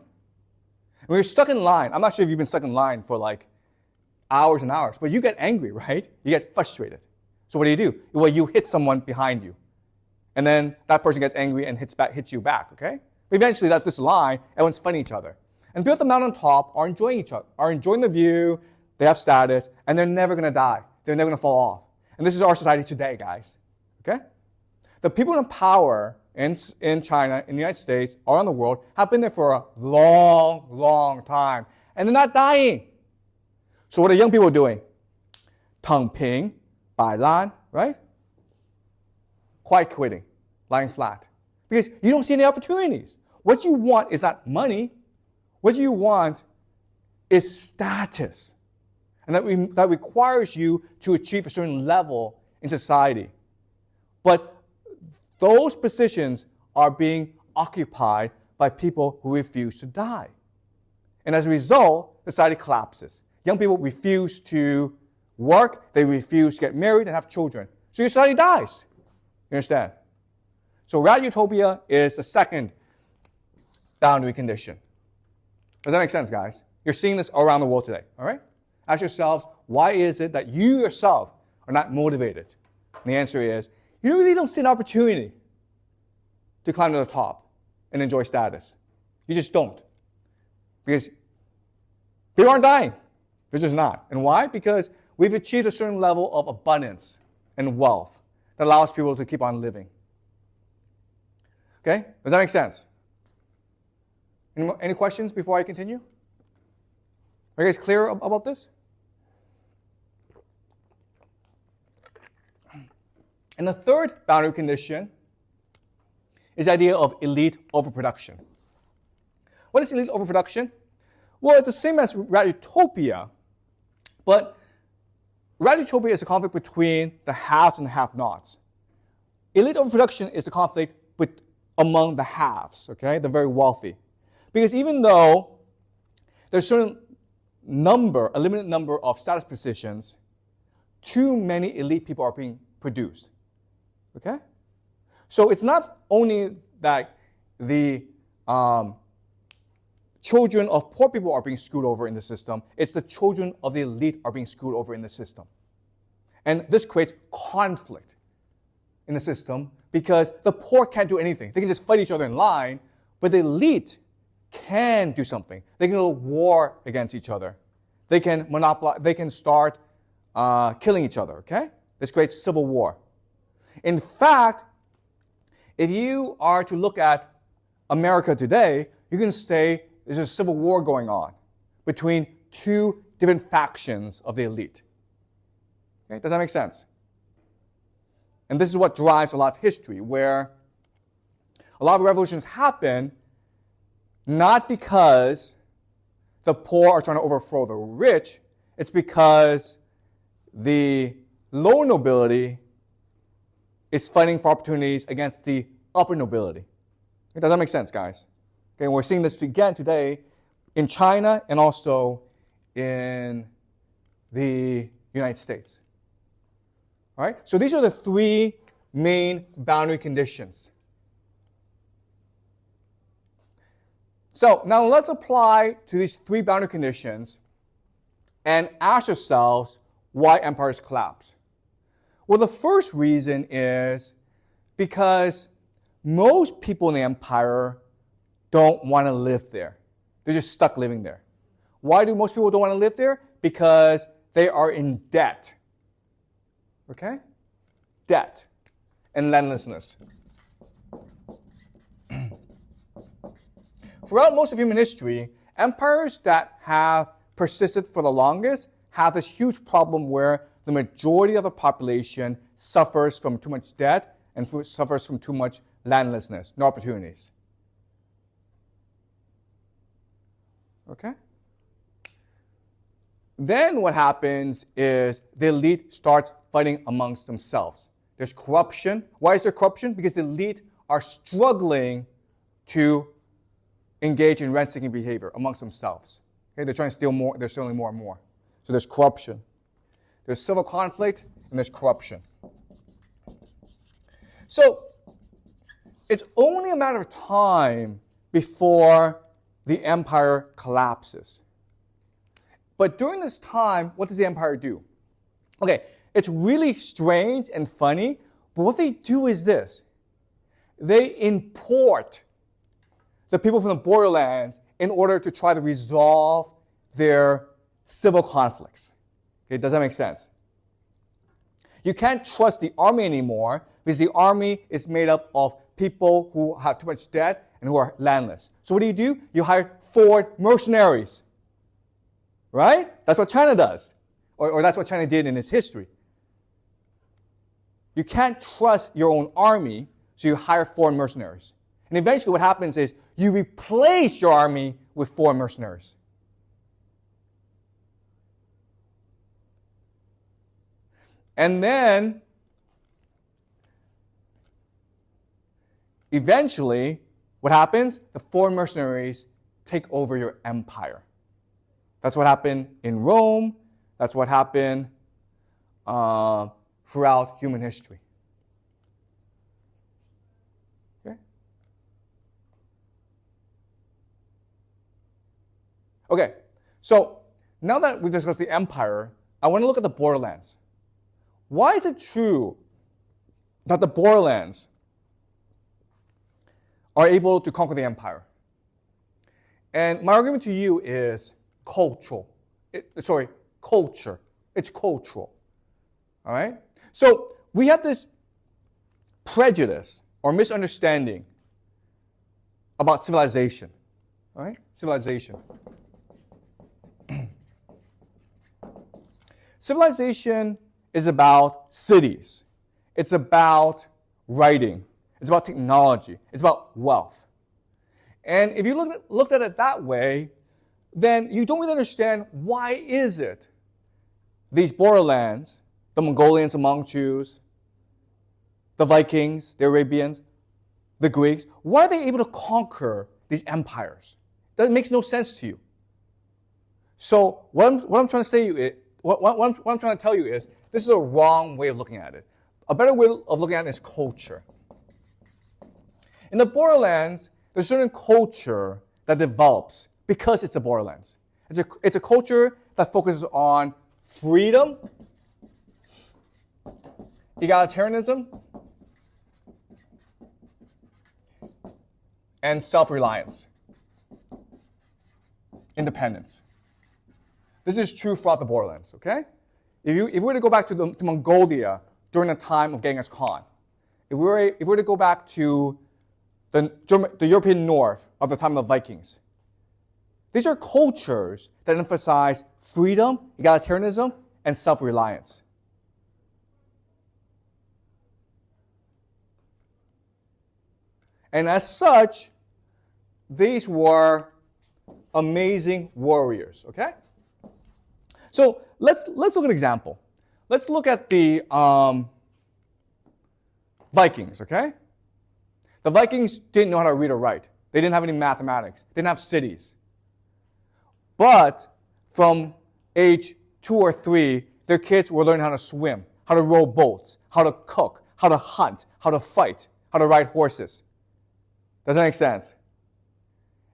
When you're stuck in line, I'm not sure if you've been stuck in line for like hours and hours, but you get angry, right? You get frustrated. So what do? Well, you hit someone behind you. And then that person gets angry and hits you back, okay? But eventually, that's this line, everyone's fighting each other. And people at the mountaintop are enjoying each other, are enjoying the view, they have status, and they're never going to die. They're never going to fall off. And this is our society today, guys. Okay? The people in power in China, in the United States, around the world, have been there for a long, long time. And they're not dying. So what are young people doing? 躺平, 摆烂, right? quiet quitting, lying flat. Because you don't see any opportunities. What you want is not money. What you want is status. And that requires you to achieve a certain level in society. But those positions are being occupied by people who refuse to die. And as a result, society collapses. Young people refuse to work, they refuse to get married and have children. So your society dies. You understand? So rat utopia is the second boundary condition. Does that make sense, guys? You're seeing this around the world today, all right? Ask yourselves, why is it that you yourself are not motivated? And the answer is, you really don't see an opportunity to climb to the top and enjoy status. You just don't. Because people aren't dying. They're just not. And why? Because we've achieved a certain level of abundance and wealth that allows people to keep on living. Okay? Does that make sense? Any questions before I continue? Are you guys clear about this? And the third boundary condition is the idea of elite overproduction. What is elite overproduction? Well, it's the same as rat utopia, but rat utopia is a conflict between the haves and the have-nots. Elite overproduction is a conflict among the haves, okay, the very wealthy. Because even though there's a certain number, a limited number of status positions, too many elite people are being produced. Okay? So it's not only that the children of poor people are being screwed over in the system, it's the children of the elite are being screwed over in the system. And this creates conflict in the system because the poor can't do anything. They can just fight each other in line, but the elite can do something. They can go to war against each other. They can monopolize, they can start killing each other, okay? This creates civil war. In fact, if you are to look at America today, you can say there's a civil war going on between two different factions of the elite. Okay? Does that make sense? And this is what drives a lot of history, where a lot of revolutions happen not because the poor are trying to overthrow the rich, it's because the lower nobility is fighting for opportunities against the upper nobility. Does that make sense, guys? Okay, we're seeing this again today in China and also in the United States. All right? So these are the three main boundary conditions. So now let's apply to these three boundary conditions and ask ourselves why empires collapse. Well, the first reason is because most people in the empire don't want to live there. They're just stuck living there. Why do most people don't want to live there? Because they are in debt. Okay? Debt and landlessness. Throughout most of human history, empires that have persisted for the longest have this huge problem where the majority of the population suffers from too much debt and suffers from too much landlessness, no opportunities. Okay? Then what happens is the elite starts fighting amongst themselves. There's corruption. Why is there corruption? Because the elite are struggling to engage in rent-seeking behavior amongst themselves. Okay? They're trying to steal more. They're stealing more and more. So there's corruption. There's civil conflict, and there's corruption. So it's only a matter of time before the empire collapses. But during this time, what does the empire do? Okay, it's really strange and funny, but what they do is this. They import the people from the borderlands in order to try to resolve their civil conflicts. Okay, does that make sense? You can't trust the army anymore because the army is made up of people who have too much debt and who are landless. So what do? You hire foreign mercenaries. Right? That's what China does. Or that's what China did in its history. You can't trust your own army, so you hire foreign mercenaries. And eventually what happens is you replace your army with foreign mercenaries. And then, eventually, what happens? The foreign mercenaries take over your empire. That's what happened in Rome. That's what happened throughout human history. Okay? Okay, so now that we've discussed the empire, I want to look at the borderlands. Why is it true that the borderlands are able to conquer the empire? And my argument to you is cultural. Culture. It's cultural. All right? So we have this prejudice or misunderstanding about civilization. All right? Civilization. Civilization is about cities. It's about writing. It's about technology. It's about wealth. And if you looked at it that way, then you don't really understand why is it these borderlands, the Mongolians, the Manchus, the Vikings, the Arabians, the Greeks, why are they able to conquer these empires? That makes no sense to you. So what I'm trying to say you is, what I'm trying to tell you is, this is a wrong way of looking at it. A better way of looking at it is culture. In the borderlands, there's a certain culture that develops because it's the borderlands. It's a culture that focuses on freedom, egalitarianism, and self-reliance, independence. This is true throughout the borderlands, okay? If we were to go back to Mongolia during the time of Genghis Khan, if we were to go back to the European North of the time of the Vikings, these are cultures that emphasize freedom, egalitarianism, and self-reliance. And as such, these were amazing warriors, okay? So let's look at an example. Let's look at the Vikings, okay? The Vikings didn't know how to read or write. They didn't have any mathematics. They didn't have cities. But from age 2 or 3, their kids were learning how to swim, how to row boats, how to cook, how to hunt, how to fight, how to ride horses. Does that make sense?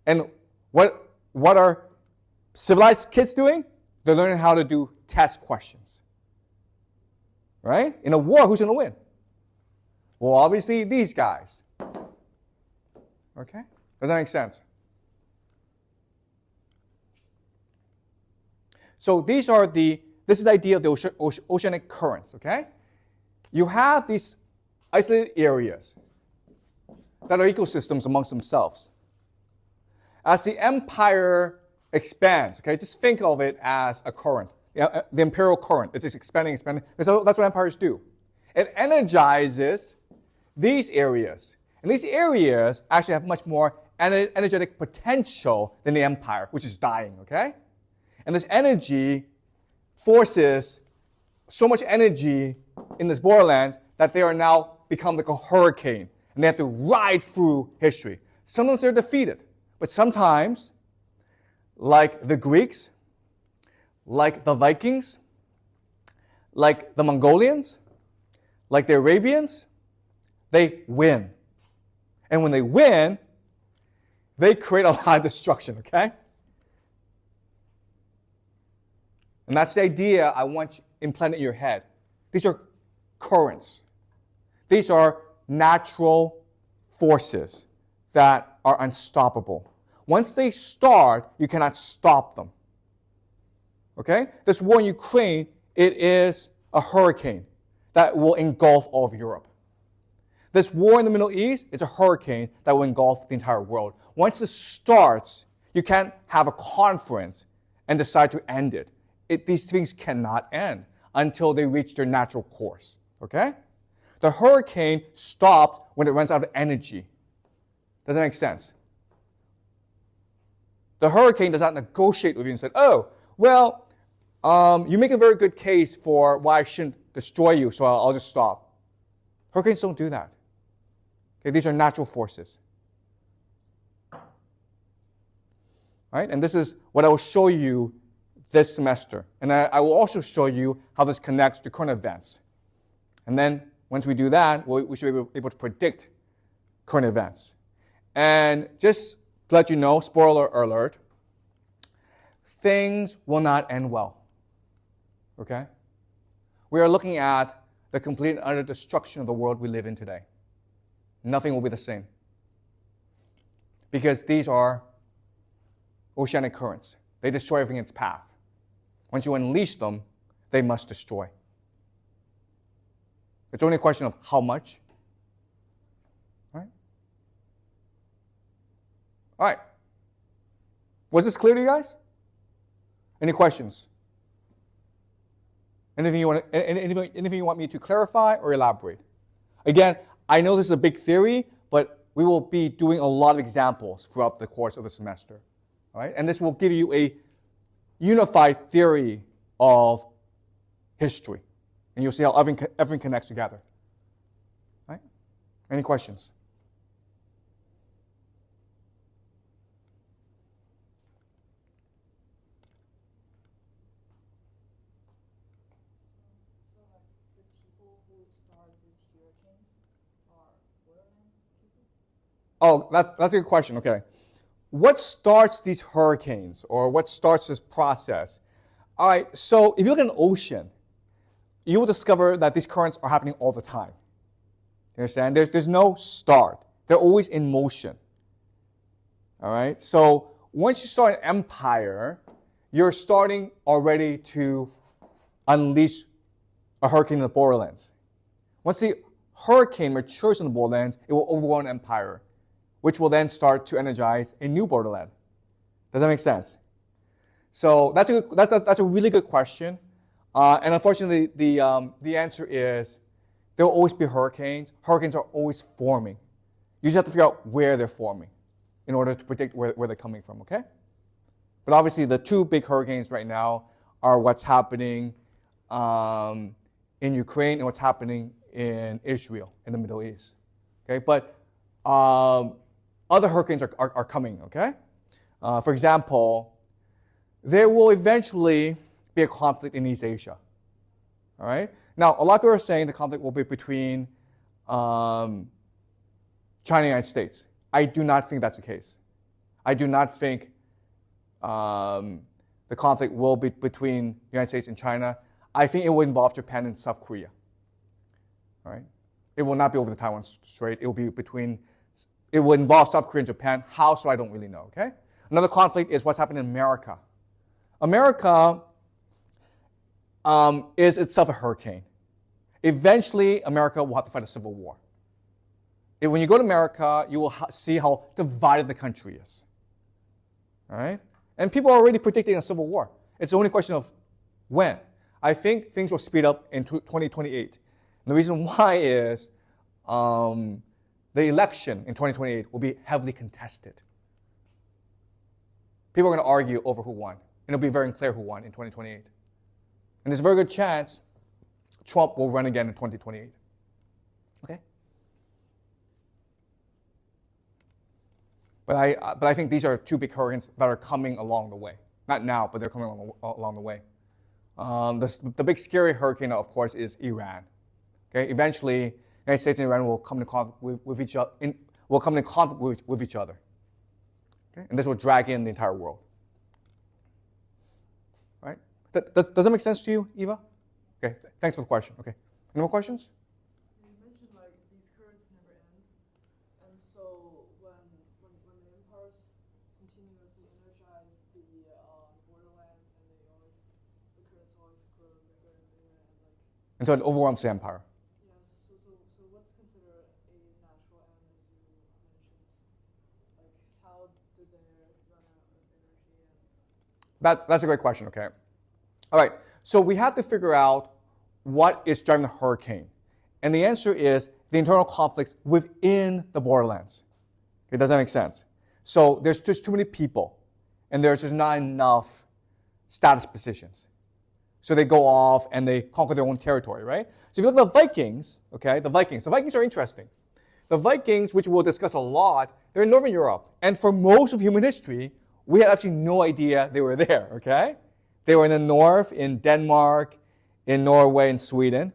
And what are civilized kids doing? They're learning how to do test questions. Right? In a war, who's going to win? Well, obviously, these guys. Okay? Does that make sense? So this is the idea of the oceanic currents, okay? You have these isolated areas that are ecosystems amongst themselves. As the empire expands, okay, just think of it as a current, the imperial current. It's just expanding. So that's what empires do. It energizes these areas. And these areas actually have much more energetic potential than the empire, which is dying, okay? And this energy forces so much energy in this borderlands that they are now become like a hurricane. And they have to ride through history. Sometimes they're defeated. But sometimes, like the Greeks, like the Vikings, like the Mongolians, like the Arabians, they win. And when they win, they create a lot of destruction, okay? And that's the idea I want you implanted in your head. These are currents. These are natural forces that are unstoppable. Once they start, you cannot stop them. Okay? This war in Ukraine, it is a hurricane that will engulf all of Europe. This war in the Middle East is a hurricane that will engulf the entire world. Once it starts, you can't have a conference and decide to end it. These things cannot end until they reach their natural course. Okay? The hurricane stops when it runs out of energy. Does that make sense? The hurricane does not negotiate with you and say, oh, well, you make a very good case for why I shouldn't destroy you, so I'll just stop. Hurricanes don't do that. Okay, these are natural forces. Right? And this is what I will show you this semester. And I will also show you how this connects to current events. And then once we do that, we should be able to predict current events. And just to let you know, spoiler alert, things will not end well. Okay? We are looking at the complete and utter destruction of the world we live in today. Nothing will be the same. Because these are oceanic currents. They destroy everything in its path. Once you unleash them, they must destroy. It's only a question of how much. All right. Was this clear to you guys? Any questions? Anything you want me to clarify or elaborate? Again, I know this is a big theory, but we will be doing a lot of examples throughout the course of the semester. All right? And this will give you a unified theory of history. And you'll see how everything connects together. All right? Any questions? So like the people who start these hurricanes are weathermen people? Oh, that's a good question. Okay. What starts these hurricanes, or what starts this process? All right, so if you look at an ocean, you will discover that these currents are happening all the time. You understand? There's no start. They're always in motion. All right? So once you start an empire, you're starting already to unleash a hurricane in the borderlands. Once the hurricane matures in the borderlands, it will overwhelm an empire, which will then start to energize a new borderland. Does that make sense? So that's a really good question. And unfortunately, the answer is there will always be hurricanes. Hurricanes are always forming. You just have to figure out where they're forming in order to predict where they're coming from, okay? But obviously, the two big hurricanes right now are what's happening in Ukraine and what's happening in Israel, in the Middle East. Okay, but other hurricanes are coming, okay? For example, there will eventually be a conflict in East Asia, all right? Now, a lot of people are saying the conflict will be between China and the United States. I do not think that's the case. I do not think the conflict will be between the United States and China. I think it will involve Japan and South Korea, all right? It will not be over the Taiwan Strait. It will involve South Korea and Japan. How so, I don't really know, okay? Another conflict is what's happening in America. America is itself a hurricane. Eventually, America will have to fight a civil war. When you go to America, you will see how divided the country is. All right? And people are already predicting a civil war. It's the only question of when. I think things will speed up in 2028. And the reason why is the election in 2028 will be heavily contested. People are going to argue over who won. And it'll be very unclear who won in 2028. And there's a very good chance Trump will run again in 2028. Okay? But I think these are two big hurricanes that are coming along the way. Not now, but they're coming along the way. The big scary hurricane, of course, is Iran. Okay? Eventually, the United States and Iran will come into conflict with each other. With each other. Okay? And this will drag in the entire world. Right? Does that make sense to you, Eva? Okay. Thanks for the question. Okay. Any more questions? You mentioned like these currents never ends, and so when the empires continuously energize the borderlands, and the currents always grow bigger and bigger, and like. Until it overwhelms the empire. Yes. So what's considered a natural end, as you mentioned? Like how do they run out of energy and? That's a great question. Okay. All right. So we have to figure out what is driving the hurricane. And the answer is the internal conflicts within the borderlands. Okay, does that make sense? So there's just too many people, and there's just not enough status positions. So they go off and they conquer their own territory, right? So if you look at the Vikings, okay, the Vikings are interesting. The Vikings, which we'll discuss a lot, they're in Northern Europe. And for most of human history, we had actually no idea they were there, okay? They were in the north, in Denmark, in Norway, and Sweden.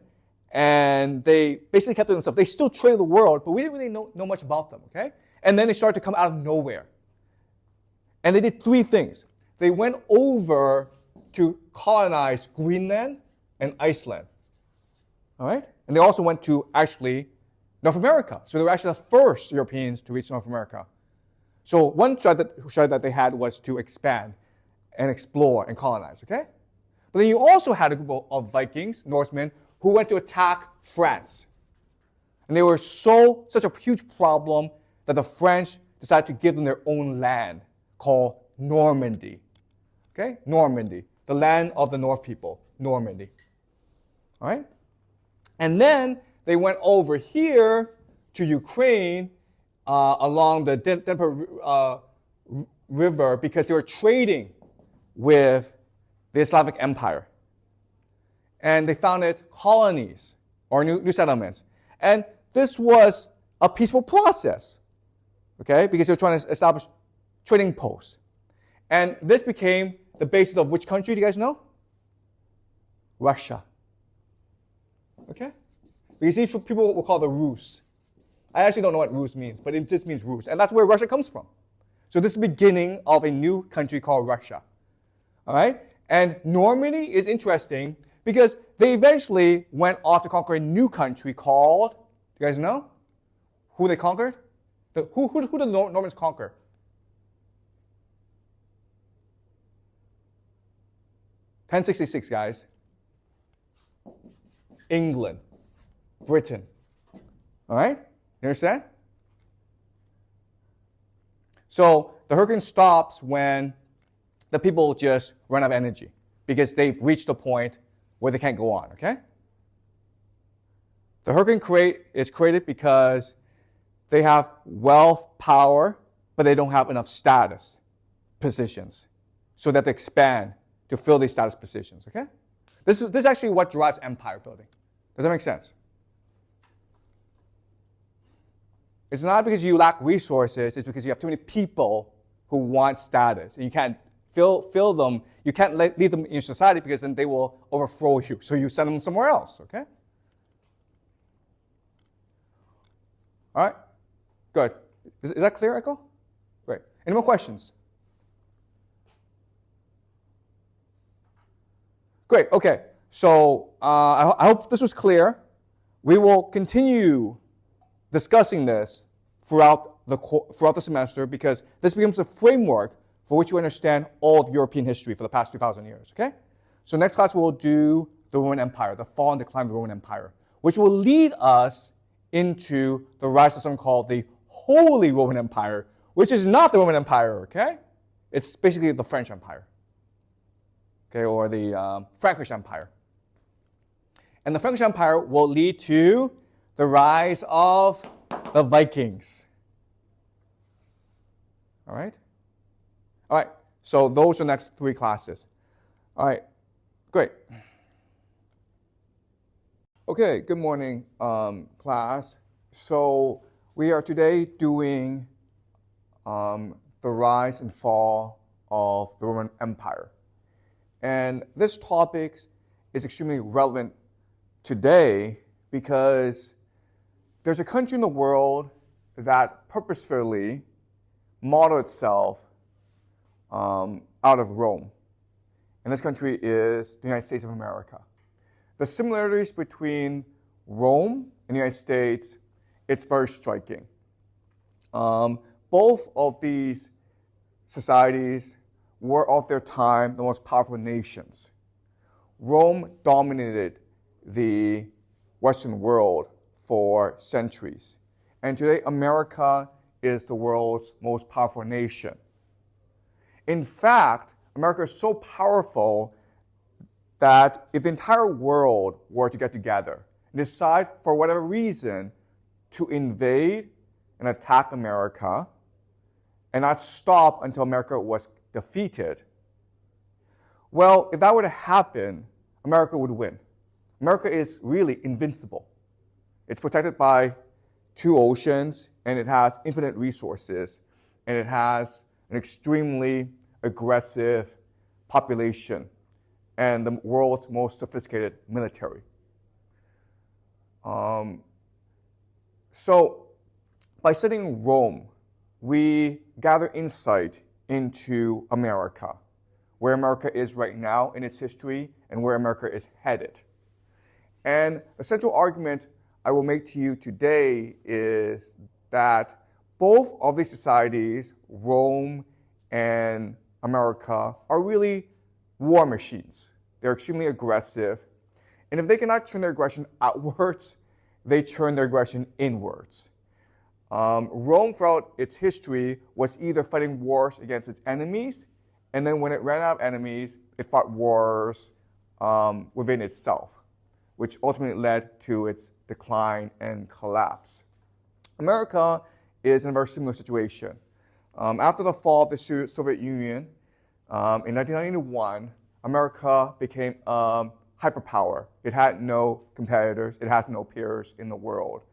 And they basically kept to themselves. They still traded the world, but we didn't really know much about them, okay? And then they started to come out of nowhere. And they did three things. They went over to colonize Greenland and Iceland, all right? And they also went to, actually, North America. So they were actually the first Europeans to reach North America. So one strategy that they had was to expand and explore and colonize, okay? But then you also had a group of Vikings, Northmen, who went to attack France. And they were such a huge problem that the French decided to give them their own land called Normandy. Okay? Normandy. The land of the North people. Normandy. All right? And then they went over here to Ukraine along the Dnieper River because they were trading with the Slavic Empire. And they founded colonies or new settlements. And this was a peaceful process, okay, because they were trying to establish trading posts. And this became the basis of which country, do you guys know? Russia. Okay? Because these people will call the Rus. I actually don't know what Rus means, but it just means Rus. And that's where Russia comes from. So this is the beginning of a new country called Russia. All right? And Normandy is interesting because they eventually went off to conquer a new country called, do you guys know? Who they conquered? Who did the Normans conquer? (1066), guys. England. Britain. All right? You understand? So the hurricane stops when the people just run out of energy because they've reached a point where they can't go on, okay? The hurricane is created because they have wealth, power, but they don't have enough status positions so that they expand to fill these status positions, okay? This is actually what drives empire building. Does that make sense? It's not because you lack resources, it's because you have too many people who want status. And you can't fill them, you can't leave them in your society because then they will overthrow you. So you send them somewhere else, okay? All right, good. Is that clear, Echo? Great. Any more questions? Great, okay. So I hope this was clear. We will continue discussing this throughout the semester because this becomes a framework for which you understand all of European history for the past 2,000 years, okay? So next class we'll do the Roman Empire, the fall and decline of the Roman Empire, which will lead us into the rise of something called the Holy Roman Empire, which is not the Roman Empire, okay? It's basically the French Empire, okay, or the Frankish Empire. And the Frankish Empire will lead to the rise of the Vikings. All right? All right, so those are the next three classes. All right, great. Okay, good morning, class. So we are today doing the rise and fall of the Roman Empire. And this topic is extremely relevant today because there's a country in the world that purposefully modeled itself out of Rome. And this country is the United States of America. The similarities between Rome and the United States, it's very striking. Both of these societies were of their time the most powerful nations. Rome dominated the Western world for centuries. And today, America is the world's most powerful nation. In fact, America is so powerful that if the entire world were to get together, decide for whatever reason to invade and attack America and not stop until America was defeated, well, if that were to happen, America would win. America is really invincible. It's protected by 2 oceans, and it has infinite resources, and it has an extremely aggressive population and the world's most sophisticated military. So by studying Rome, we gather insight into America, where America is right now in its history and where America is headed. And the central argument I will make to you today is that both of these societies, Rome and America, are really war machines. They're extremely aggressive. And if they cannot turn their aggression outwards, they turn their aggression inwards. Rome, throughout its history, was either fighting wars against its enemies, and then when it ran out of enemies, it fought wars within itself, which ultimately led to its decline and collapse. America is in a very similar situation. After the fall of the Soviet Union in 1991, America became a hyperpower. It had no competitors. It has no peers in the world.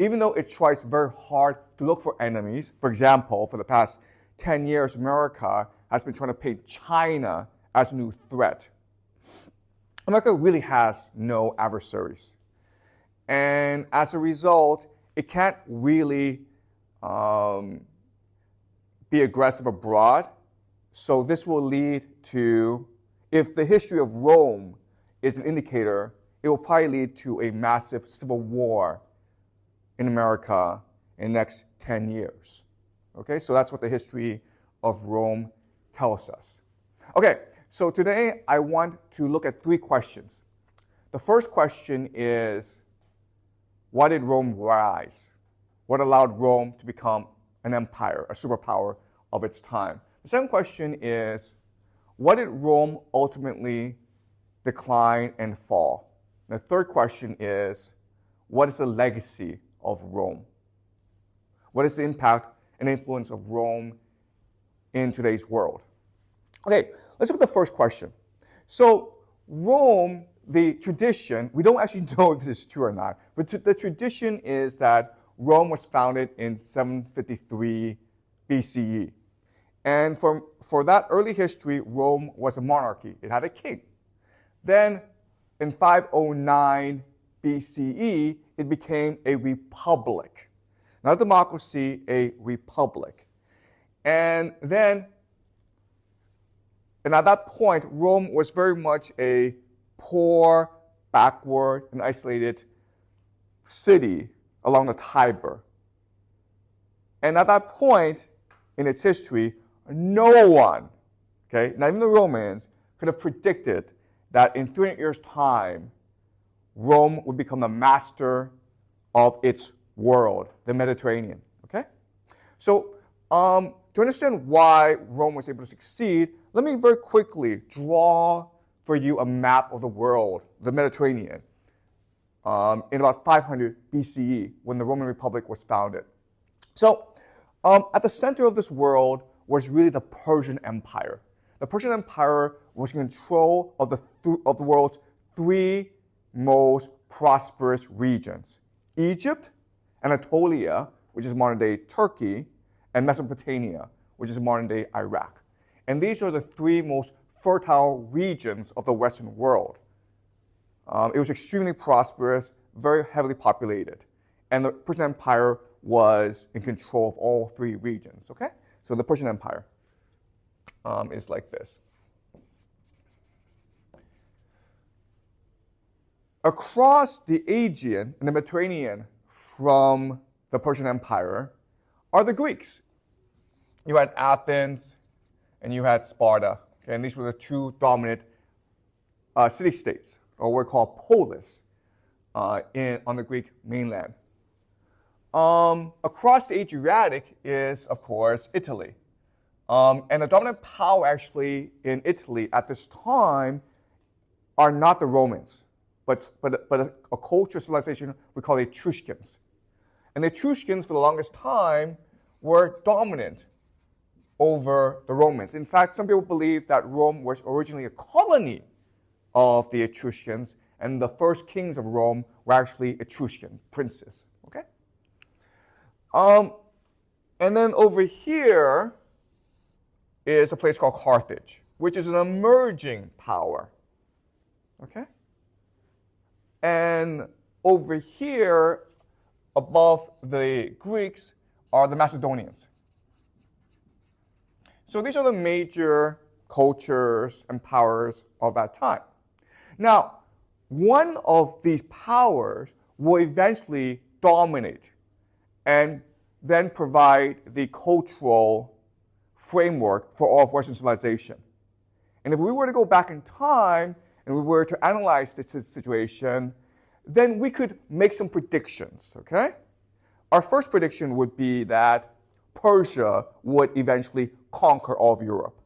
Even though it tries very hard to look for enemies, for example, for the past 10 years, America has been trying to paint China as a new threat. America really has no adversaries. And as a result, it can't really be aggressive abroad. So this will lead to, if the history of Rome is an indicator, it will probably lead to a massive civil war in America in the next 10 years. Okay, so that's what the history of Rome tells us. Okay, so today I want to look at 3 questions. The first question is, why did Rome rise? What allowed Rome to become an empire, a superpower of its time? The second question is, what did Rome ultimately decline and fall? And the third question is, what is the legacy of Rome? What is the impact and influence of Rome in today's world? Okay, let's look at the first question. So Rome, the tradition, we don't actually know if this is true or not, but the tradition is that Rome was founded in 753 BCE. And for that early history, Rome was a monarchy. It had a king. Then in 509 BCE, it became a republic. Not a democracy, a republic. And at that point, Rome was very much a poor, backward, and isolated city along the Tiber. And at that point in its history, no one, okay, not even the Romans, could have predicted that in 300 years' time, Rome would become the master of its world, the Mediterranean, okay? So to understand why Rome was able to succeed, let me very quickly draw for you a map of the world, the Mediterranean, in about 500 BCE, when the Roman Republic was founded. So at the center of this world was really the Persian Empire. The Persian Empire was in control of the world's 3 most prosperous regions: Egypt, Anatolia, which is modern-day Turkey, and Mesopotamia, which is modern-day Iraq. And these are the 3 most fertile regions of the Western world. It was extremely prosperous, very heavily populated. And the Persian Empire was in control of all 3 regions, okay? So the Persian Empire is like this. Across the Aegean and the Mediterranean from the Persian Empire are the Greeks. You had Athens and you had Sparta. Okay? And these were the 2 dominant city-states, or what we call polis, on the Greek mainland. Across the Adriatic is, of course, Italy. And the dominant power actually in Italy at this time are not the Romans, but a culture civilization we call the Etruscans. And the Etruscans, for the longest time, were dominant over the Romans. In fact, some people believe that Rome was originally a colony of the Etruscans, and the first kings of Rome were actually Etruscan princes. Okay? And then over here is a place called Carthage, which is an emerging power. Okay? And over here, above the Greeks, are the Macedonians. So these are the major cultures and powers of that time. Now, one of these powers will eventually dominate and then provide the cultural framework for all of Western civilization. And if we were to go back in time and we were to analyze this situation, then we could make some predictions, okay? Our first prediction would be that Persia would eventually conquer all of Europe,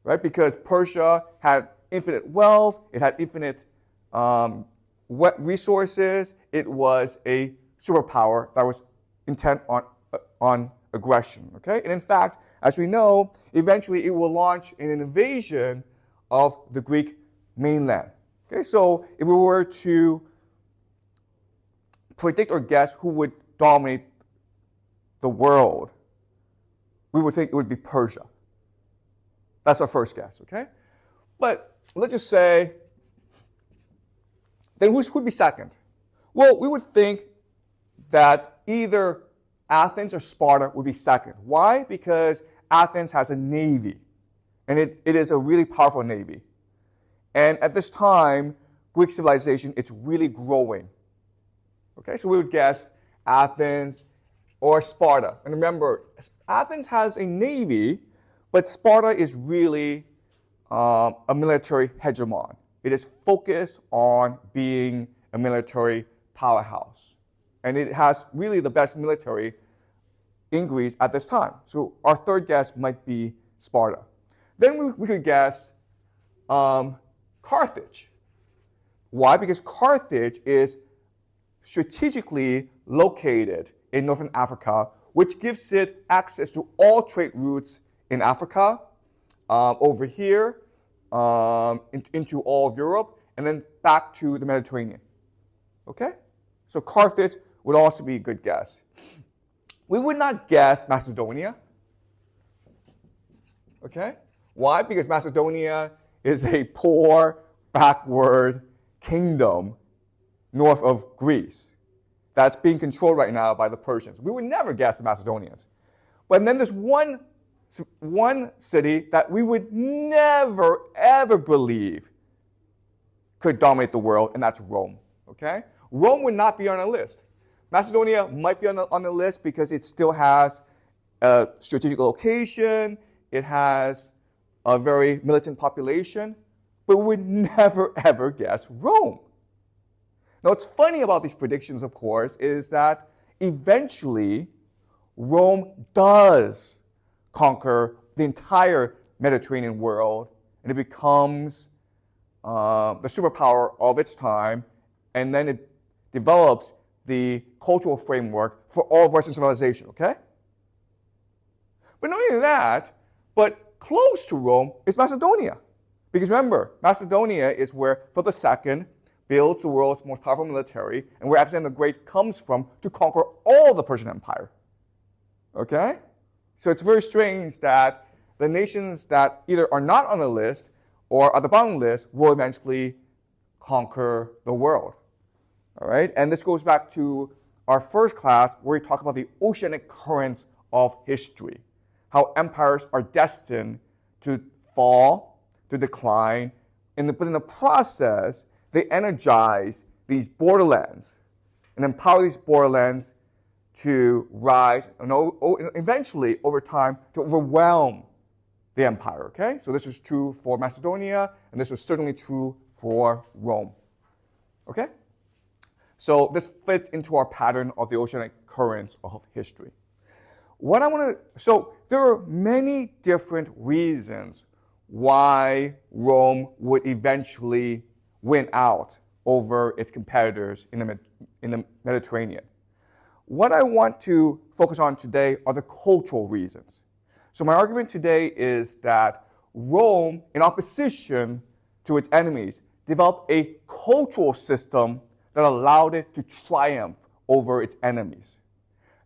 right? Because Persia had infinite wealth, it had infinite resources, it was a superpower that was intent on aggression, okay? And in fact, as we know, eventually it will launch an invasion of the Greek mainland. Okay, so if we were to predict or guess who would dominate the world, we would think it would be Persia. That's our first guess, okay? But let's just say, then who'd be second? Well, we would think that either Athens or Sparta would be second. Why? Because Athens has a navy, and it is a really powerful navy. And at this time, Greek civilization, it's really growing. Okay, so we would guess Athens or Sparta. And remember, Athens has a navy, but Sparta is really a military hegemon. It is focused on being a military powerhouse. And it has really the best military in Greece at this time. So our third guess might be Sparta. Then we could guess Carthage. Why? Because Carthage is strategically located in northern Africa, which gives it access to all trade routes in Africa, over here, into all of Europe, and then back to the Mediterranean. Okay? So Carthage would also be a good guess. We would not guess Macedonia. Okay? Why? Because Macedonia is a poor, backward kingdom north of Greece that's being controlled right now by the Persians. We would never guess the Macedonians. But then there's one city that we would never, ever believe could dominate the world, and that's Rome. Okay? Rome would not be on our list. Macedonia might be on the list because it still has a strategic location, it has a very militant population, but we would never, ever guess Rome. Now, what's funny about these predictions, of course, is that eventually Rome does conquer the entire Mediterranean world, and it becomes the superpower of its time, and then it develops the cultural framework for all of Western civilization, okay? But not only that, but close to Rome is Macedonia. Because remember, Macedonia is where Philip II builds the world's most powerful military, and where Alexander the Great comes from to conquer all the Persian Empire. Okay? So it's very strange that the nations that either are not on the list or are the bottom list will eventually conquer the world. All right? And this goes back to our first class where we talk about the oceanic currents of history, how empires are destined to fall, to decline, but in the process, they energize these borderlands and empower these borderlands to rise and eventually, over time, to overwhelm the empire, okay? So this is true for Macedonia, and this was certainly true for Rome, okay? So this fits into our pattern of the oceanic currents of history. So there are many different reasons why Rome would eventually win out over its competitors in the Mediterranean. What I want to focus on today are the cultural reasons. So my argument today is that Rome, in opposition to its enemies, developed a cultural system that allowed it to triumph over its enemies.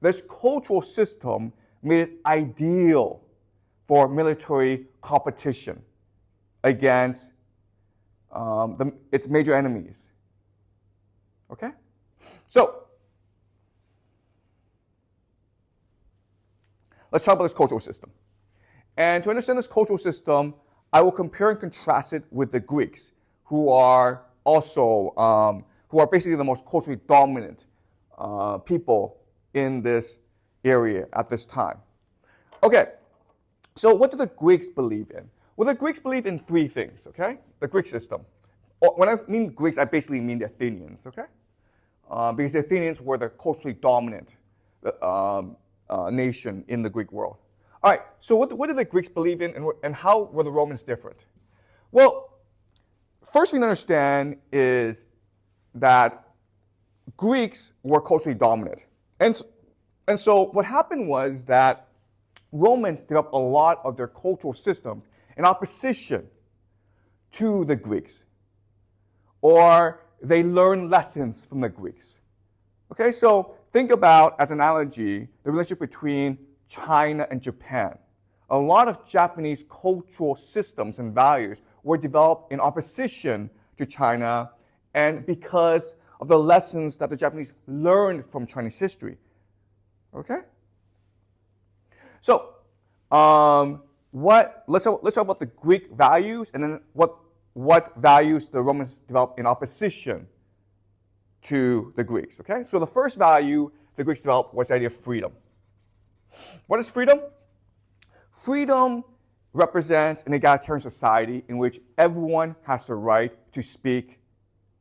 This cultural system made it ideal for military competition against its major enemies. Okay? So, let's talk about this cultural system. And to understand this cultural system, I will compare and contrast it with the Greeks, who are also, who are basically the most culturally dominant people in this area at this time. Okay, so what do the Greeks believe in? Well, the Greeks believe in three things, okay? The Greek system. When I mean Greeks, I basically mean the Athenians, okay? Because the Athenians were the culturally dominant nation in the Greek world. All right, so what do the Greeks believe in, and how were the Romans different? Well, first thing to understand is that Greeks were culturally dominant. And so what happened was that Romans developed a lot of their cultural system in opposition to the Greeks. Or they learned lessons from the Greeks. Okay, so think about, as an analogy, the relationship between China and Japan. A lot of Japanese cultural systems and values were developed in opposition to China and because of the lessons that the Japanese learned from Chinese history. Okay? So, let's talk about the Greek values and then what values the Romans developed in opposition to the Greeks. Okay? So the first value the Greeks developed was the idea of freedom. What is freedom? Freedom represents an egalitarian society in which everyone has the right to speak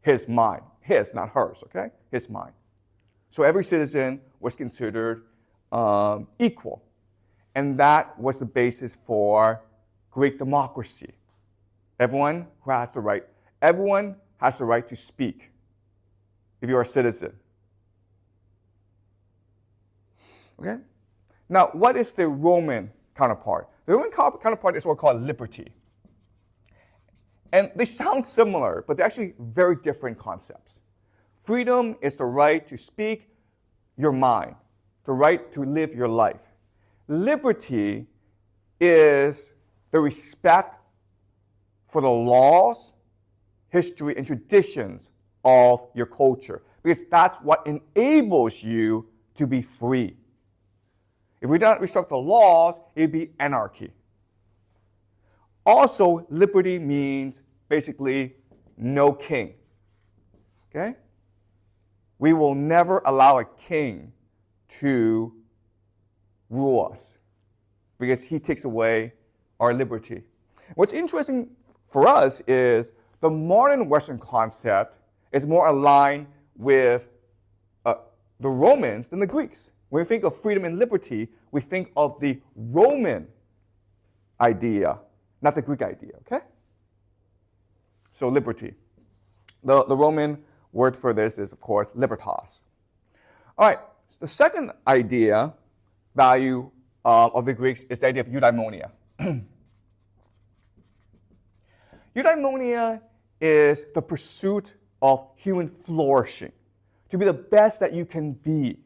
his mind. His, not hers, okay? His mind. So every citizen was considered equal. And that was the basis for Greek democracy. Everyone has the right to speak if you're a citizen. Okay? Now, what is the Roman counterpart? The Roman counterpart is what we call liberty. And they sound similar, but they're actually very different concepts. Freedom is the right to speak your mind, the right to live your life. Liberty is the respect for the laws, history, and traditions of your culture, because that's what enables you to be free. If we don't respect the laws, it'd be anarchy. Also, liberty means basically no king. Okay? We will never allow a king to rule us because he takes away our liberty. What's interesting for us is the modern Western concept is more aligned with the Romans than the Greeks. When we think of freedom and liberty, we think of the Roman idea, not the Greek idea, okay? So liberty. The Roman word for this is, of course, libertas. All right, so the second idea, value of the Greeks is the idea of eudaimonia. Eudaimonia is the pursuit of human flourishing, to be the best that you can be,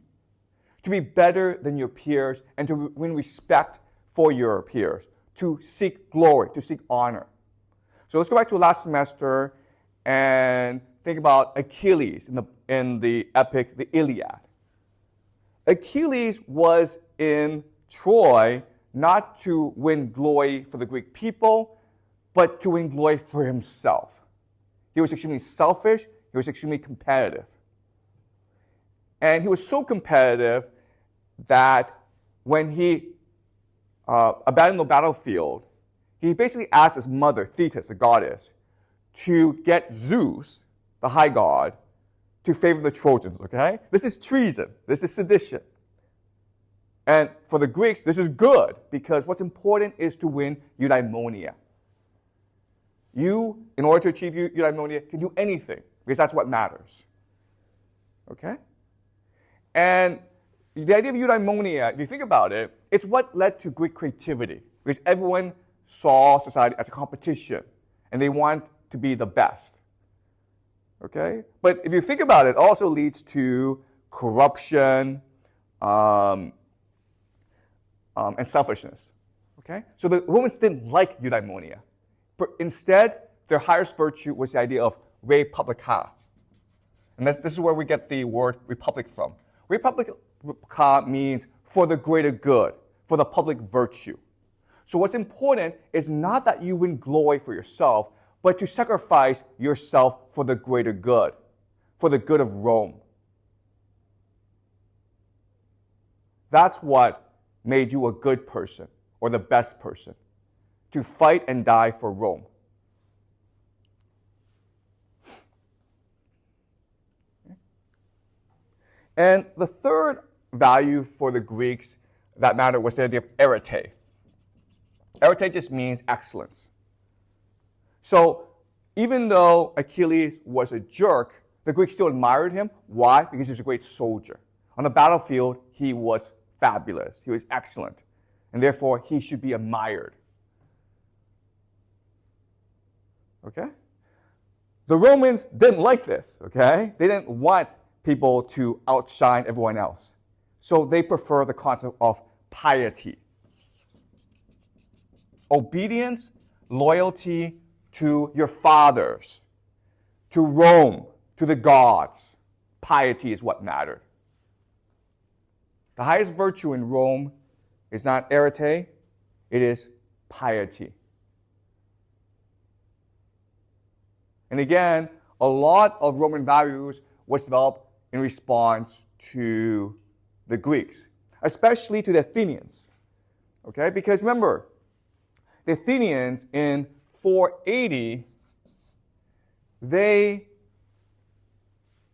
to be better than your peers, and to win respect for your peers, to seek glory, to seek honor. So let's go back to last semester and think about Achilles in the epic, the Iliad. Achilles was in Troy not to win glory for the Greek people, but to win glory for himself. He was extremely selfish. He was extremely competitive. And he was so competitive that when he abandoned the battlefield, he basically asked his mother, Thetis, the goddess, to get Zeus, the high god, to favor the Trojans, okay? This is treason. This is sedition. And for the Greeks, this is good, because what's important is to win eudaimonia. You, in order to achieve eudaimonia, can do anything because that's what matters. Okay? And the idea of eudaimonia, if you think about it, it's what led to Greek creativity because everyone saw society as a competition and they want to be the best. Okay? But if you think about it, it also leads to corruption and selfishness. Okay? So the Romans didn't like eudaimonia. Instead, their highest virtue was the idea of re publica. And this is where we get the word republic from. Re publica means for the greater good, for the public virtue. So what's important is not that you win glory for yourself, but to sacrifice yourself for the greater good, for the good of Rome. That's what made you a good person or the best person, to fight and die for Rome. And the third value for the Greeks that mattered was the idea of arete. Arete just means excellence. So even though Achilles was a jerk, the Greeks still admired him. Why? Because he was a great soldier. On the battlefield, he was fabulous. He was excellent. And therefore, he should be admired. Okay? The Romans didn't like this, okay? They didn't want people to outshine everyone else. So they prefer the concept of piety. Obedience, loyalty to your fathers, to Rome, to the gods. Piety is what mattered. The highest virtue in Rome is not arete, it is piety. And again, a lot of Roman values was developed in response to the Greeks, especially to the Athenians. Okay? Because remember, the Athenians in 480, they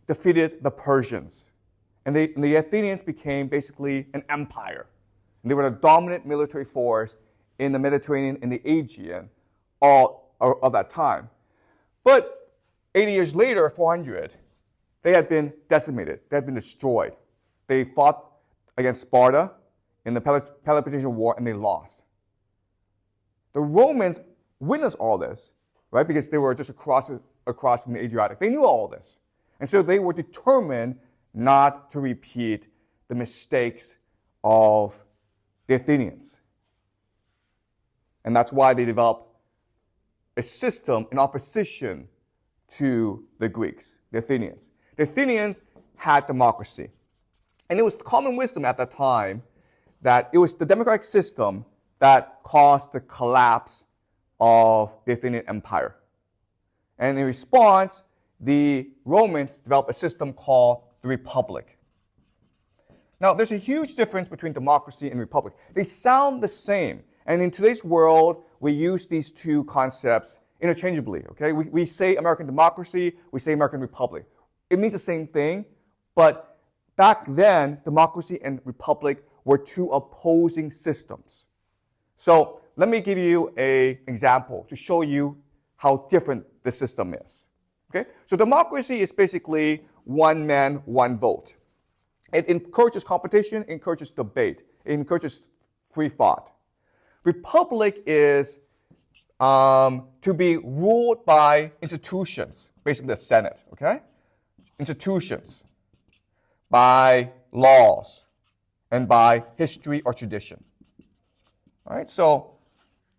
defeated the Persians. And the Athenians became basically an empire. And they were the dominant military force in the Mediterranean and the Aegean all of that time. But 80 years later, 400, they had been decimated. They had been destroyed. They fought against Sparta in the Peloponnesian War, and they lost. The Romans witnessed all this, right? Because they were just across from the Adriatic. They knew all this. And so they were determined not to repeat the mistakes of the Athenians. And that's why they developed a system in opposition to the Greeks, the Athenians. The Athenians had democracy. And it was common wisdom at that time that it was the democratic system that caused the collapse of the Athenian Empire. And in response, the Romans developed a system called the Republic. Now, there's a huge difference between democracy and republic. They sound the same. And in today's world, we use these two concepts interchangeably. Okay? We say American democracy, we say American republic. It means the same thing, but back then, democracy and republic were two opposing systems. So let me give you an example to show you how different the system is. Okay? So democracy is basically one man, one vote. It encourages competition, it encourages debate, it encourages free thought. Republic is to be ruled by institutions, basically the Senate, okay? Institutions, by laws, and by history or tradition. All right, so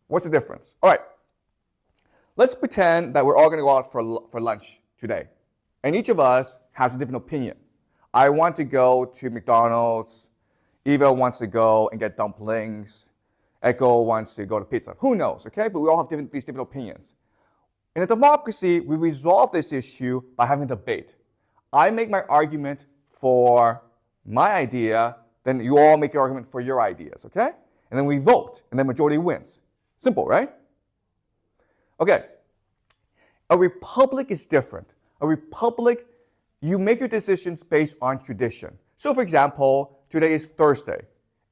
what's the difference? All right, let's pretend that we're all going to go out for lunch today. And each of us has a different opinion. I want to go to McDonald's. Eva wants to go and get dumplings. Echo wants to go to pizza. Who knows, okay? But we all have these different opinions. In a democracy, we resolve this issue by having a debate. I make my argument for my idea, then you all make your argument for your ideas, okay? And then we vote, and the majority wins. Simple, right? Okay. A republic is different. A republic, you make your decisions based on tradition. So, for example, today is Thursday.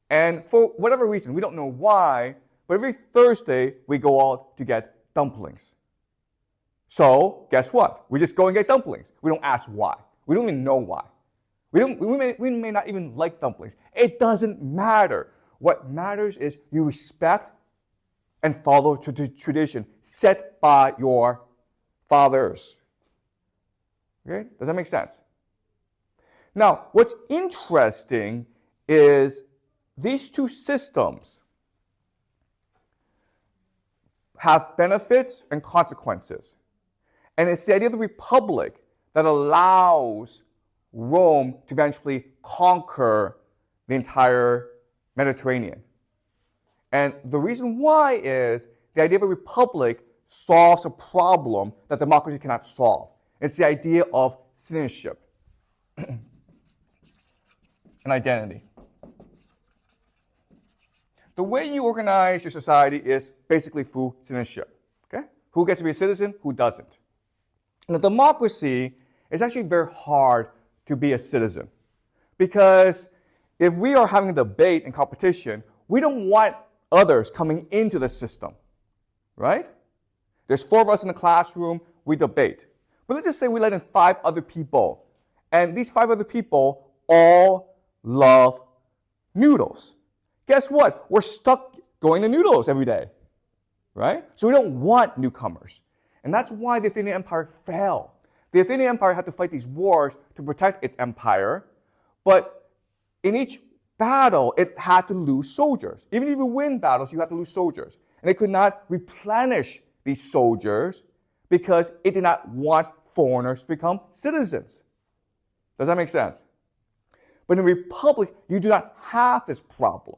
And for whatever reason, we don't know why, but every Thursday we go out to get dumplings. So guess what? We just go and get dumplings. We don't ask why. We don't even know why. We may not even like dumplings. It doesn't matter. What matters is you respect and follow the tradition set by your fathers. Okay? Does that make sense? Now, what's interesting is these two systems have benefits and consequences. And it's the idea of the republic that allows Rome to eventually conquer the entire Mediterranean. And the reason why is the idea of a republic solves a problem that democracy cannot solve. It's the idea of citizenship and identity. The way you organize your society is basically through citizenship. Okay? Who gets to be a citizen, who doesn't. In a democracy, it's actually very hard to be a citizen. Because if we are having a debate and competition, we don't want others coming into the system. Right? There's 4 of us in the classroom, we debate. But let's just say we let in 5 other people. And these 5 other people all love noodles. Guess what? We're stuck going to noodles every day. Right? So we don't want newcomers. And that's why the Athenian Empire fell. The Athenian Empire had to fight these wars to protect its empire. But in each battle, it had to lose soldiers. Even if you win battles, you have to lose soldiers. And it could not replenish these soldiers because it did not want foreigners to become citizens. Does that make sense? But in a republic, you do not have this problem,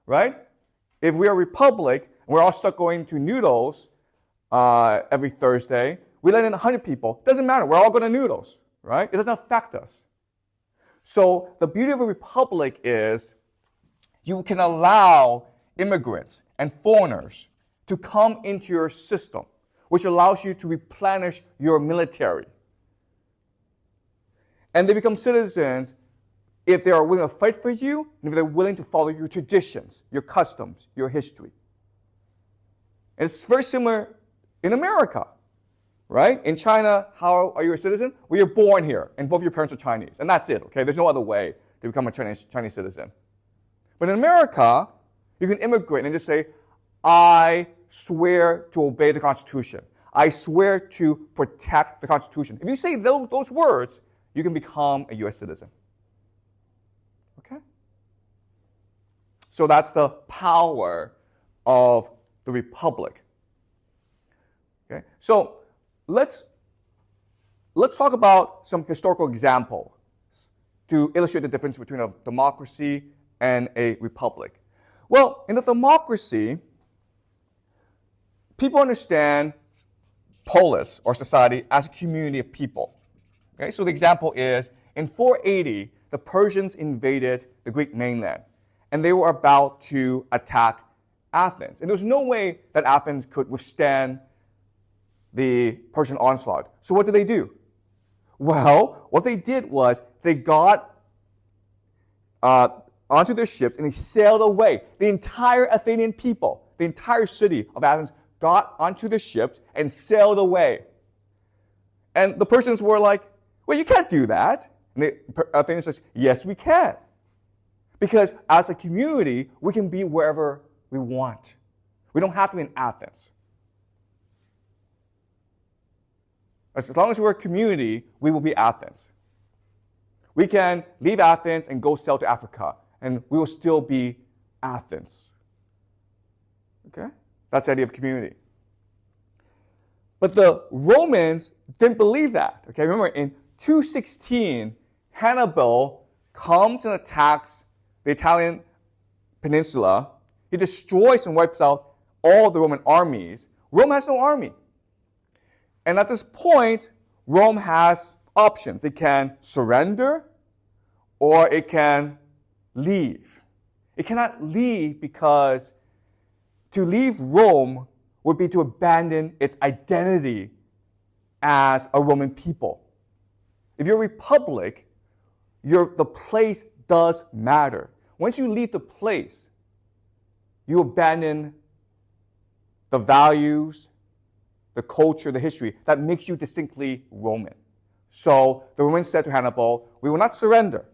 right? If we are a republic, and we're all stuck going to noodles every Thursday, we let in 100 people. Doesn't matter. We're all going to noodles, right? It doesn't affect us. So the beauty of a republic is you can allow immigrants and foreigners to come into your system, which allows you to replenish your military. And they become citizens if they are willing to fight for you and if they're willing to follow your traditions, your customs, your history. And it's very similar in America, right? In China, how are you a citizen? Well, you're born here, and both your parents are Chinese, and that's it, okay? There's no other way to become a Chinese citizen. But in America, you can immigrate and just say, I swear to obey the Constitution. I swear to protect the Constitution. If you say those words, you can become a U.S. citizen. Okay? So that's the power of the republic. Okay? So let's talk about some historical examples to illustrate the difference between a democracy and a republic. Well, in a democracy, people understand polis, or society, as a community of people. Okay? So the example is, in 480, the Persians invaded the Greek mainland, and they were about to attack Athens. And there was no way that Athens could withstand the Persian onslaught. So what did they do? Well, what they did was they got onto their ships and they sailed away. The entire Athenian people, the entire city of Athens, got onto the ships and sailed away. And the Persians were like, well, you can't do that. And the Athenians says, yes, we can. Because as a community, we can be wherever we want. We don't have to be in Athens. As long as we're a community, we will be Athens. We can leave Athens and go sail to Africa, and we will still be Athens. Okay? That's the idea of community. But the Romans didn't believe that. Okay? Remember, in 216, Hannibal comes and attacks the Italian peninsula. He destroys and wipes out all the Roman armies. Rome has no army. And at this point, Rome has options. It can surrender or it can leave. It cannot leave because to leave Rome would be to abandon its identity as a Roman people. If you're a republic, the place does matter. Once you leave the place, you abandon the values, the culture, the history that makes you distinctly Roman. So the Romans said to Hannibal, we will not surrender.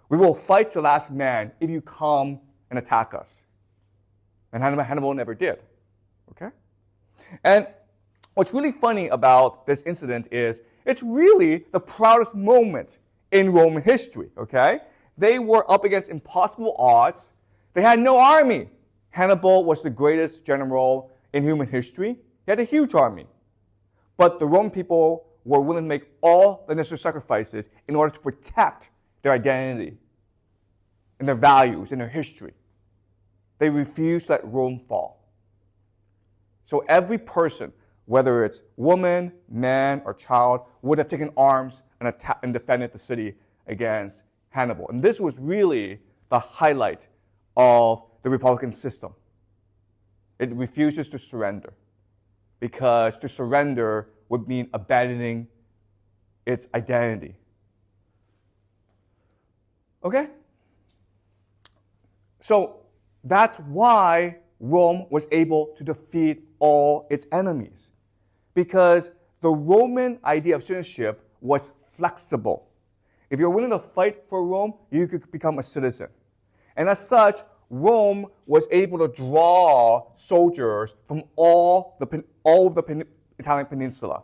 We will fight to the last man if you come and attack us. And Hannibal never did. Okay? And what's really funny about this incident is it's really the proudest moment in Roman history. Okay? They were up against impossible odds. They had no army. Hannibal was the greatest general in human history. He had a huge army. But the Roman people were willing to make all the necessary sacrifices in order to protect their identity and their values and their history. They refused to let Rome fall. So every person, whether it's woman, man, or child, would have taken arms and defended the city against Hannibal. And this was really the highlight of the Republican system. It refuses to surrender, because to surrender would mean abandoning its identity. Okay? So that's why Rome was able to defeat all its enemies, because the Roman idea of citizenship was flexible. If you're willing to fight for Rome, you could become a citizen. And as such, Rome was able to draw soldiers from all of the Italian peninsula.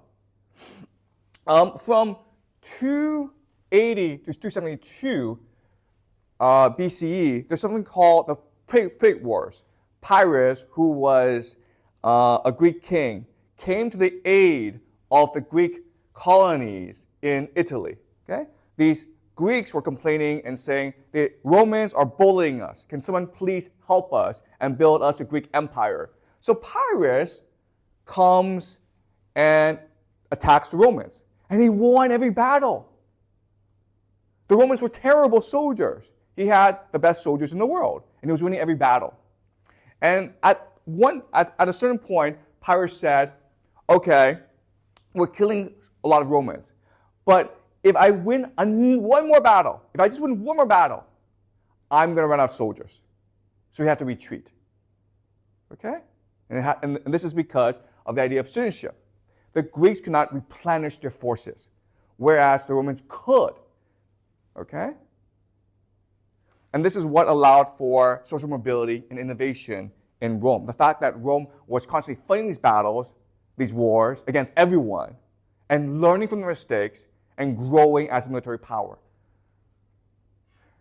From 280 to 272 BCE, there's something called the Predictive Wars. Pyrrhus, who was a Greek king, came to the aid of the Greek colonies in Italy. Okay? These Greeks were complaining and saying, the Romans are bullying us. Can someone please help us and build us a Greek empire? So Pyrrhus comes and attacks the Romans. And he won every battle. The Romans were terrible soldiers. He had the best soldiers in the world, and he was winning every battle. And at a certain point, Pyrrhus said, okay, we're killing a lot of Romans, but if I win one more battle, if I just win one more battle, I'm going to run out of soldiers. So he had to retreat. Okay? And this is because of the idea of citizenship. The Greeks could not replenish their forces, whereas the Romans could. Okay? And this is what allowed for social mobility and innovation in Rome. The fact that Rome was constantly fighting these battles, these wars, against everyone, and learning from their mistakes, and growing as a military power.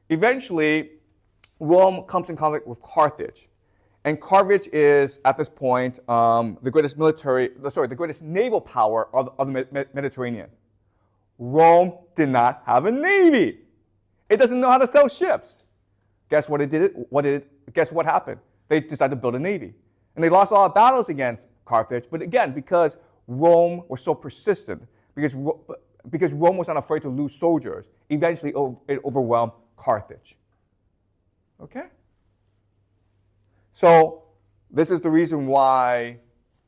Eventually, Rome comes in conflict with Carthage. And Carthage is, at this point, the greatest naval power of the Mediterranean. Rome did not have a navy. It doesn't know how to sail ships. Guess what it did? Guess what happened? They decided to build a navy. And they lost a lot of battles against Carthage, but again, because Rome was so persistent, because Rome was not afraid to lose soldiers, eventually it overwhelmed Carthage. Okay? So this is the reason why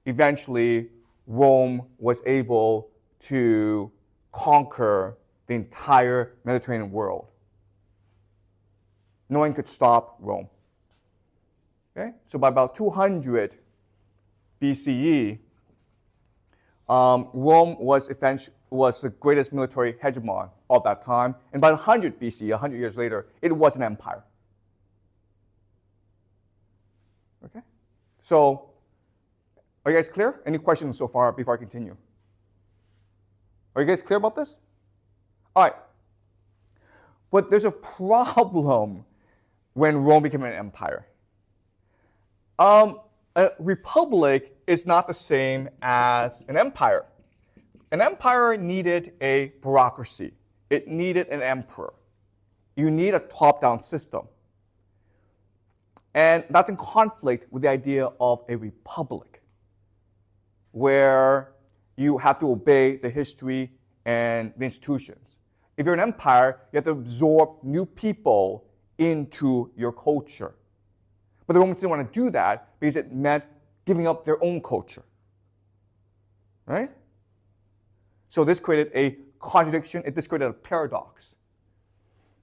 eventually Rome was able to conquer the entire Mediterranean world. No one could stop Rome. Okay? So by about 200 BCE, Rome was the greatest military hegemon of that time. And by 100 BC, 100 years later, it was an empire. Okay? So, are you guys clear? Any questions so far before I continue? Are you guys clear about this? All right. But there's a problem when Rome became an empire. A republic is not the same as an empire. An empire needed a bureaucracy. It needed an emperor. You need a top-down system. And that's in conflict with the idea of a republic, where you have to obey the history and the institutions. If you're an empire, you have to absorb new people into your culture. But the Romans didn't want to do that because it meant giving up their own culture. Right? So this created a contradiction, this created a paradox.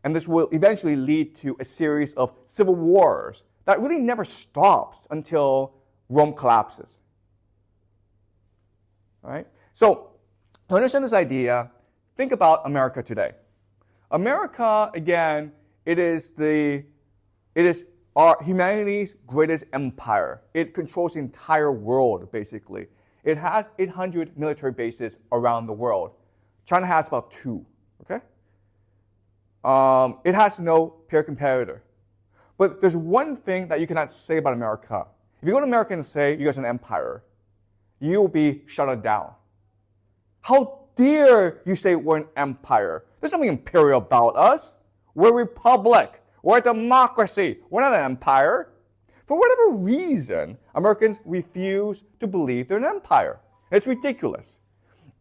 And this will eventually lead to a series of civil wars that really never stops until Rome collapses. All right? So to understand this idea, think about America today. America, again, it is our humanity's greatest empire. It controls the entire world, basically. It has 800 military bases around the world. China has about 2, okay? It has no peer competitor. But there's one thing that you cannot say about America. If you go to America and say you guys are an empire, you'll be shut down. How dare you say we're an empire? There's nothing imperial about us. We're a republic. We're a democracy. We're not an empire. For whatever reason, Americans refuse to believe they're an empire. It's ridiculous.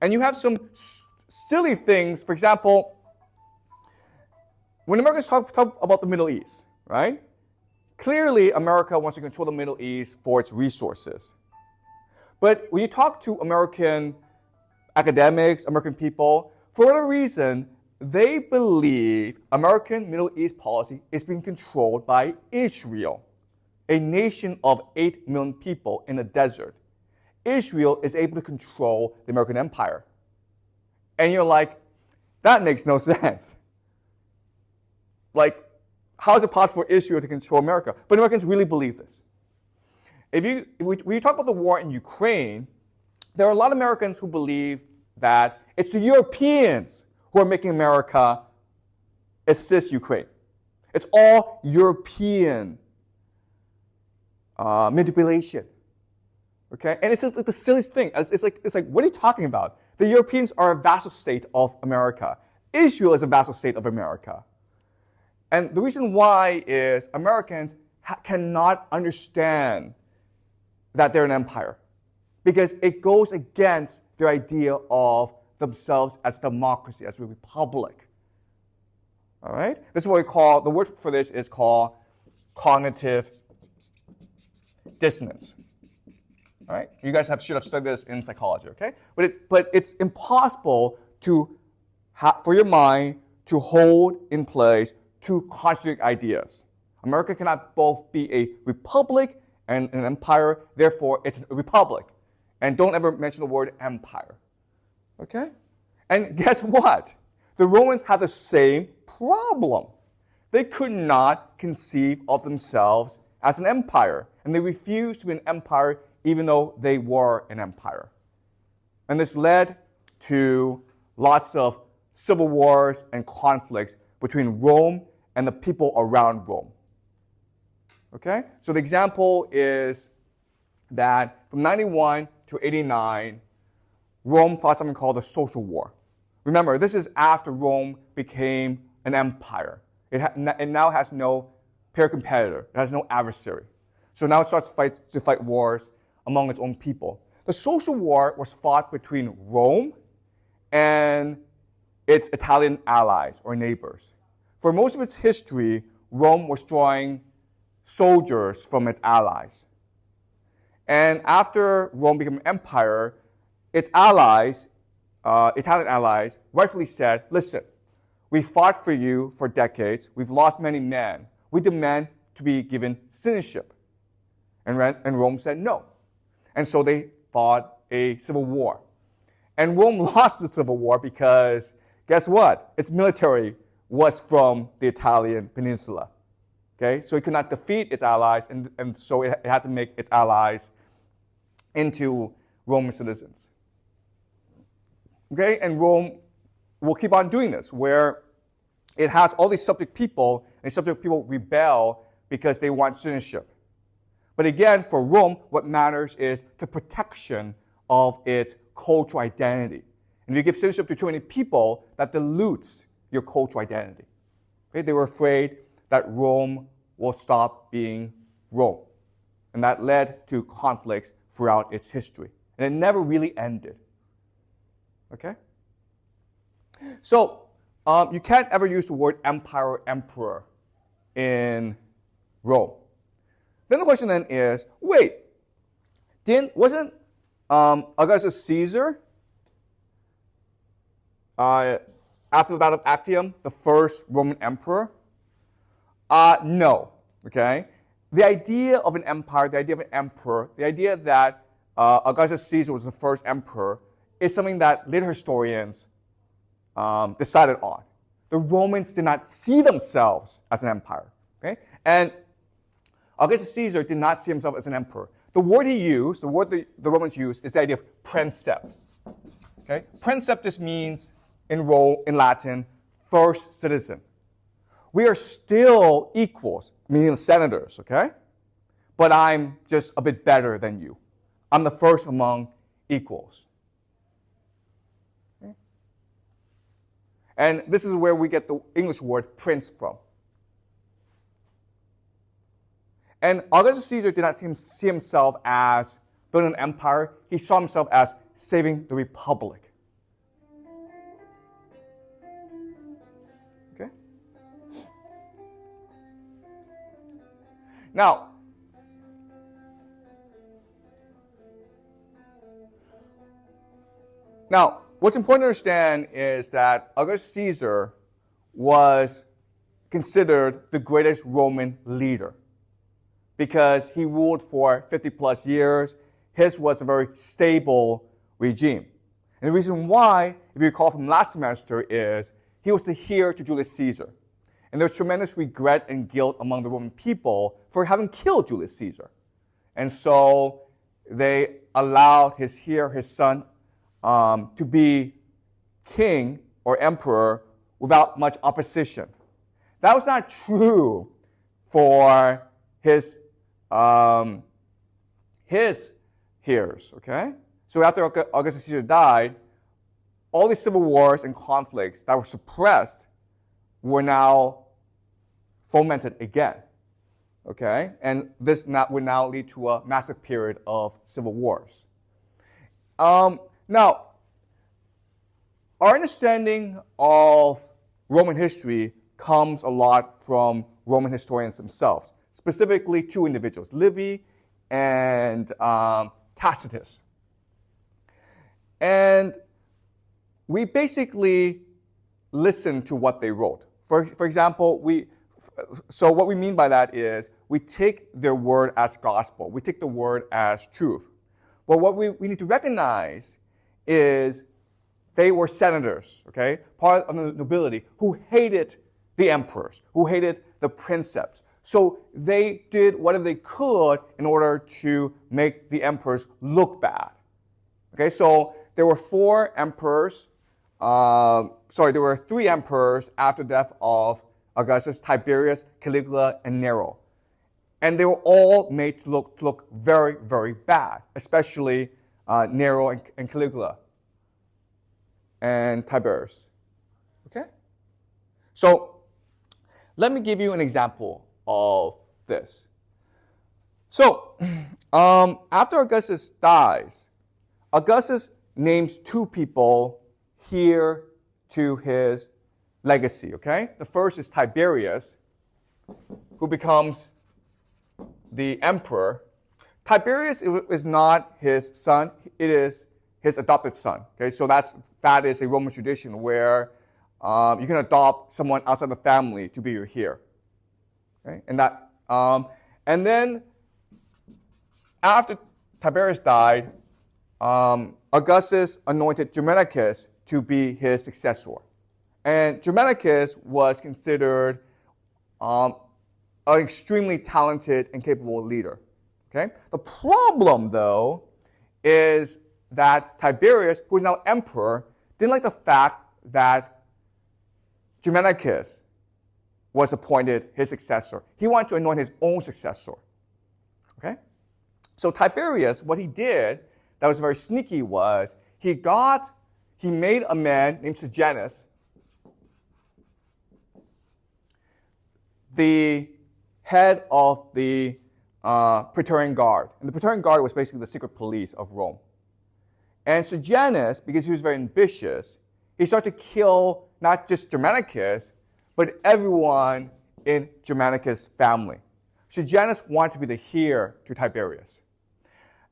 And you have some silly things. For example, when Americans talk about the Middle East, right? Clearly, America wants to control the Middle East for its resources. But when you talk to American academics, American people, for whatever reason, they believe American Middle East policy is being controlled by Israel, a nation of 8 million people in a desert. Israel is able to control the American empire. And you're like, that makes no sense. Like, how is it possible for Israel to control America? But Americans really believe this. When you talk about the war in Ukraine, there are a lot of Americans who believe that it's the Europeans who are making America assist Ukraine. It's all European manipulation. Okay? And it's just like the silliest thing. It's like, what are you talking about? The Europeans are a vassal state of America. Israel is a vassal state of America. And the reason why is Americans cannot understand that they're an empire, because it goes against their idea of themselves as democracy, as a republic. All right? This is what we call, the word for this is called cognitive dissonance. All right? You guys should have studied this in psychology, okay? But it's impossible for your mind to hold in place 2 contradictory ideas. America cannot both be a republic and an empire, therefore it's a republic. And don't ever mention the word empire. Okay? And guess what? The Romans had the same problem. They could not conceive of themselves as an empire, and they refused to be an empire even though they were an empire. And this led to lots of civil wars and conflicts between Rome and the people around Rome. Okay? So the example is that from 91 to 89, Rome fought something called the Social War. Remember, this is after Rome became an empire. It now has no peer competitor. It has no adversary. So now it starts to fight wars among its own people. The Social War was fought between Rome and its Italian allies or neighbors. For most of its history, Rome was drawing soldiers from its allies. And after Rome became an empire, its allies, Italian allies, rightfully said, listen, we fought for you for decades. We've lost many men. We demand to be given citizenship. And Rome said no. And so they fought a civil war. And Rome lost the civil war because, guess what? Its military was from the Italian peninsula. Okay? So it could not defeat its allies, and so it had to make its allies into Roman citizens. Okay? And Rome will keep on doing this, where it has all these subject people, and subject people rebel because they want citizenship. But again, for Rome, what matters is the protection of its cultural identity. And if you give citizenship to too many people, that dilutes your cultural identity. Okay? They were afraid that Rome will stop being Rome. And that led to conflicts throughout its history. And it never really ended. Okay? So, you can't ever use the word empire or emperor in Rome. Then the question then is, wait, wasn't Augustus Caesar, after the Battle of Actium, the first Roman emperor? No, okay? The idea of an empire, the idea of an emperor, the idea that Augustus Caesar was the first emperor is something that later historians decided on. The Romans did not see themselves as an empire. Okay? And Augustus Caesar did not see himself as an emperor. The word he used, the word the Romans used, is the idea of princeps. Okay? Princeps just means, in Latin, first citizen. We are still equals, meaning senators, okay? But I'm just a bit better than you. I'm the first among equals. Okay? And this is where we get the English word prince from. And Augustus Caesar did not see himself as building an empire. He saw himself as saving the republic. Okay? Now, what's important to understand is that Augustus Caesar was considered the greatest Roman leader because he ruled for 50 plus years. His was a very stable regime. And the reason why, if you recall from last semester, is he was the heir to Julius Caesar. And there was tremendous regret and guilt among the Roman people for having killed Julius Caesar. And so they allowed his heir, his son, to be king or emperor without much opposition. That was not true for his heirs, okay? So after Augustus Caesar died, all these civil wars and conflicts that were suppressed were now fomented again, okay? And this would now lead to a massive period of civil wars. Now, our understanding of Roman history comes a lot from Roman historians themselves, specifically two individuals, Livy and Tacitus. And we basically listen to what they wrote. For example, so what we mean by that is we take their word as gospel. We take the word as truth. But what we need to recognize is they were senators, okay, part of the nobility, who hated the emperors, who hated the princeps. So they did whatever they could in order to make the emperors look bad. Okay, so there were there were three emperors after the death of Augustus: Tiberius, Caligula, and Nero. And they were all made to look very, very bad, especially Nero and Caligula and Tiberius. Okay? So let me give you an example of this. So after Augustus dies, Augustus names two people here to his legacy, okay? The first is Tiberius, who becomes the emperor. Tiberius is not his son, it is his adopted son, okay? So that is a Roman tradition where you can adopt someone outside the family to be your heir. Okay? And then after Tiberius died, Augustus anointed Germanicus to be his successor. And Germanicus was considered an extremely talented and capable leader. Okay? The problem, though, is that Tiberius, who is now emperor, didn't like the fact that Germanicus was appointed his successor. He wanted to anoint his own successor. Okay? So Tiberius, what he did that was very sneaky was he made a man named Sejanus the head of the Praetorian Guard. And the Praetorian Guard was basically the secret police of Rome. And Sejanus, because he was very ambitious, he started to kill not just Germanicus, but everyone in Germanicus' family. Sejanus wanted to be the heir to Tiberius.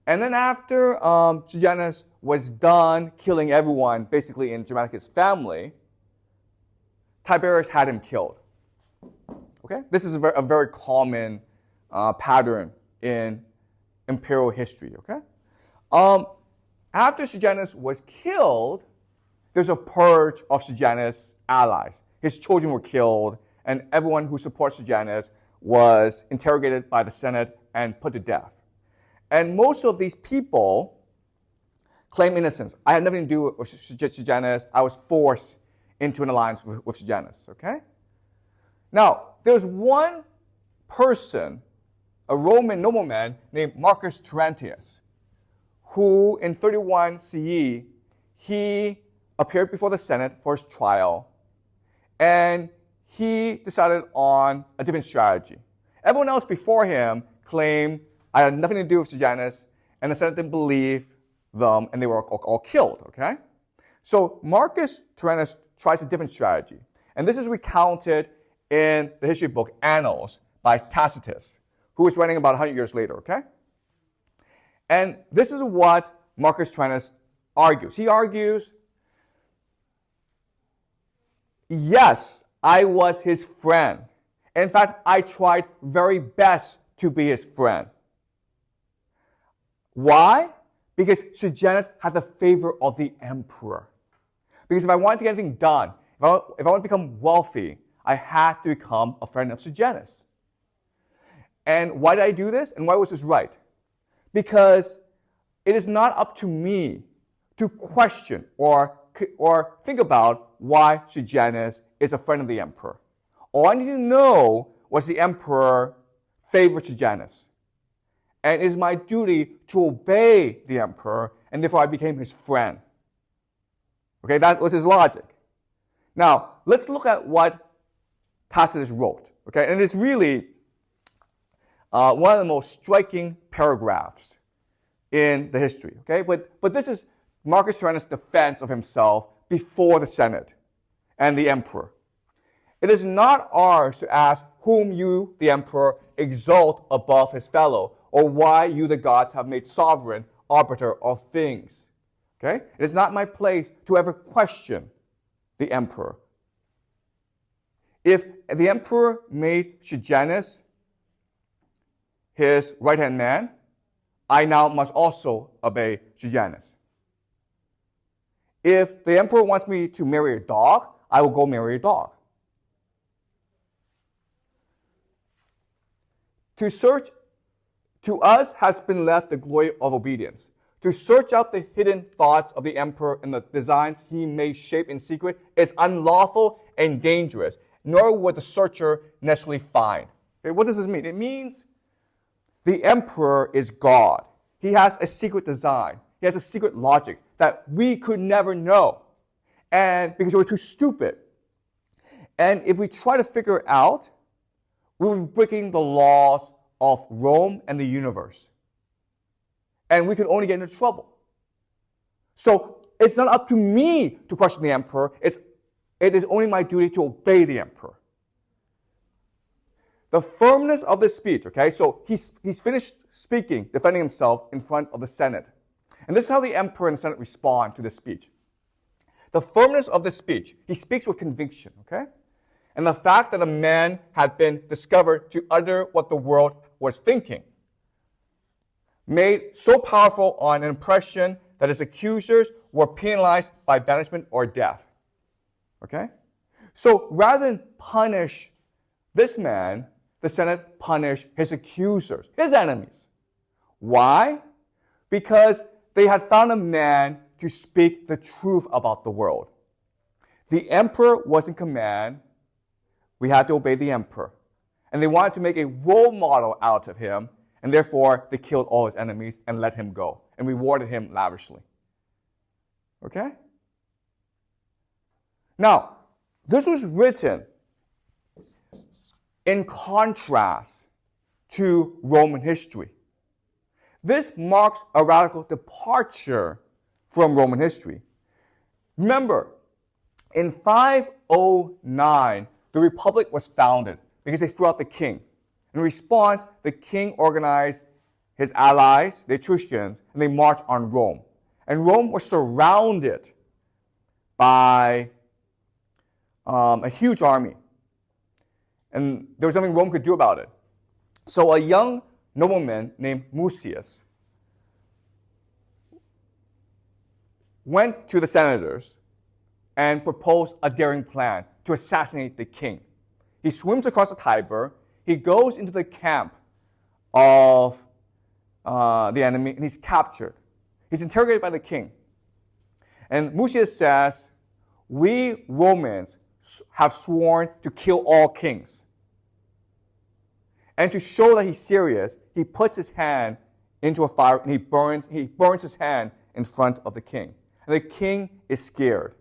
And then after Sejanus was done killing everyone, basically in Germanicus' family, Tiberius had him killed. Okay? This is a very common pattern in imperial history. Okay? after Sejanus was killed, there's a purge of Sejanus' allies. His children were killed, and everyone who supports Sejanus was interrogated by the Senate and put to death. And most of these people claim innocence. I had nothing to do with Sejanus. I was forced into an alliance with Sejanus, okay? Now, there's one person, a Roman nobleman named Marcus Terentius, who in 31 CE, he appeared before the Senate for his trial, and he decided on a different strategy. Everyone else before him claimed, I had nothing to do with Sejanus, and the Senate didn't believe them, and they were all killed, okay? So Marcus Terentius tries a different strategy, and this is recounted in the history book Annals by Tacitus, who was writing about 100 years later, okay? And this is what Marcus Terentius argues. He argues, yes, I was his friend. In fact, I tried very best to be his friend. Why? Because Sejanus had the favor of the emperor. Because if I wanted to get anything done, if I wanted to become wealthy, I had to become a friend of Sejanus. And why did I do this? And why was this right? Because it is not up to me to question or think about why Sejanus is a friend of the emperor. All I need to know was the emperor favored Sejanus. And it is my duty to obey the emperor, and therefore I became his friend. Okay, that was his logic. Now, let's look at what Tacitus wrote. Okay, and it's really one of the most striking paragraphs in the history. Okay, but this is Marcus Terentius' defense of himself before the Senate and the emperor. It is not ours to ask whom you, the emperor, exalt above his fellow, or why you, the gods, have made sovereign arbiter of things. Okay? It is not my place to ever question the emperor. If the emperor made Sejanus his right-hand man, I now must also obey Sejanus. If the emperor wants me to marry a dog, I will go marry a dog. To us has been left the glory of obedience. To search out the hidden thoughts of the emperor and the designs he may shape in secret is unlawful and dangerous, nor would the searcher necessarily find. Okay, what does this mean? It means the emperor is God. He has a secret design. He has a secret logic that we could never know, and because we're too stupid. And if we try to figure it out, we'll be breaking the laws of Rome and the universe. And we could only get into trouble. So it's not up to me to question the emperor. It is only my duty to obey the emperor. The firmness of this speech, okay, so he's finished speaking, defending himself in front of the Senate. And this is how the emperor and the Senate respond to this speech. The firmness of this speech, he speaks with conviction, okay? And the fact that a man had been discovered to utter what the world was thinking made so powerful an impression that his accusers were penalized by banishment or death. Okay? So rather than punish this man, the Senate punished his accusers, his enemies. Why? Because they had found a man to speak the truth about the world. The emperor was in command. We had to obey the emperor. And they wanted to make a role model out of him, and therefore they killed all his enemies and let him go and rewarded him lavishly. Okay? Now, this was written in contrast to Roman history. This marks a radical departure from Roman history. Remember, in 509, the Republic was founded because they threw out the king. In response, the king organized his allies, the Etruscans, and they marched on Rome. And Rome was surrounded by a huge army. And there was nothing Rome could do about it. So a young nobleman named Mucius went to the senators and proposed a daring plan to assassinate the king. He swims across the Tiber. He goes into the camp of the enemy, and he's captured. He's interrogated by the king. And Mucius says, we Romans have sworn to kill all kings. And to show that he's serious, he puts his hand into a fire and he burns his hand in front of the king. And the king is scared.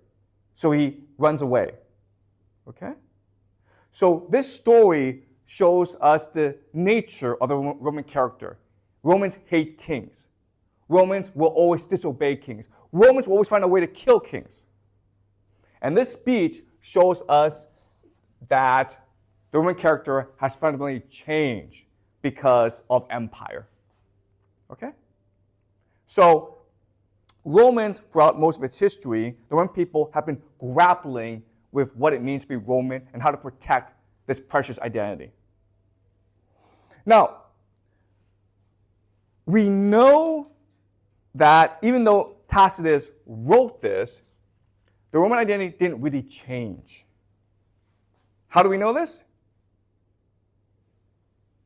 So he runs away. Okay? So this story shows us the nature of the Roman character. Romans hate kings. Romans will always disobey kings. Romans will always find a way to kill kings. And this speech shows us that the Roman character has fundamentally changed because of empire. Okay? So, Romans, throughout most of its history, the Roman people have been grappling with what it means to be Roman and how to protect this precious identity. Now, we know that even though Tacitus wrote this, the Roman identity didn't really change. How do we know this?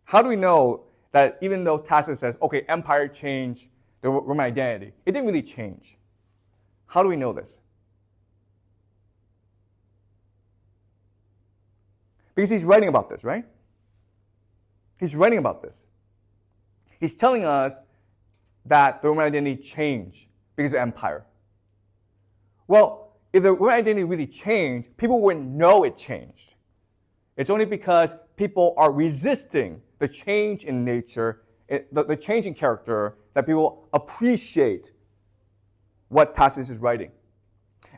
How do we know that even though Tacitus says, okay, empire changed the Roman identity, it didn't really change? How do we know this? Because he's writing about this, right? He's writing about this. He's telling us that the Roman identity changed because of empire. Well, if the Roman identity really changed, people wouldn't know it changed. It's only because people are resisting the change in nature, the change in character, that people appreciate what Tacitus is writing.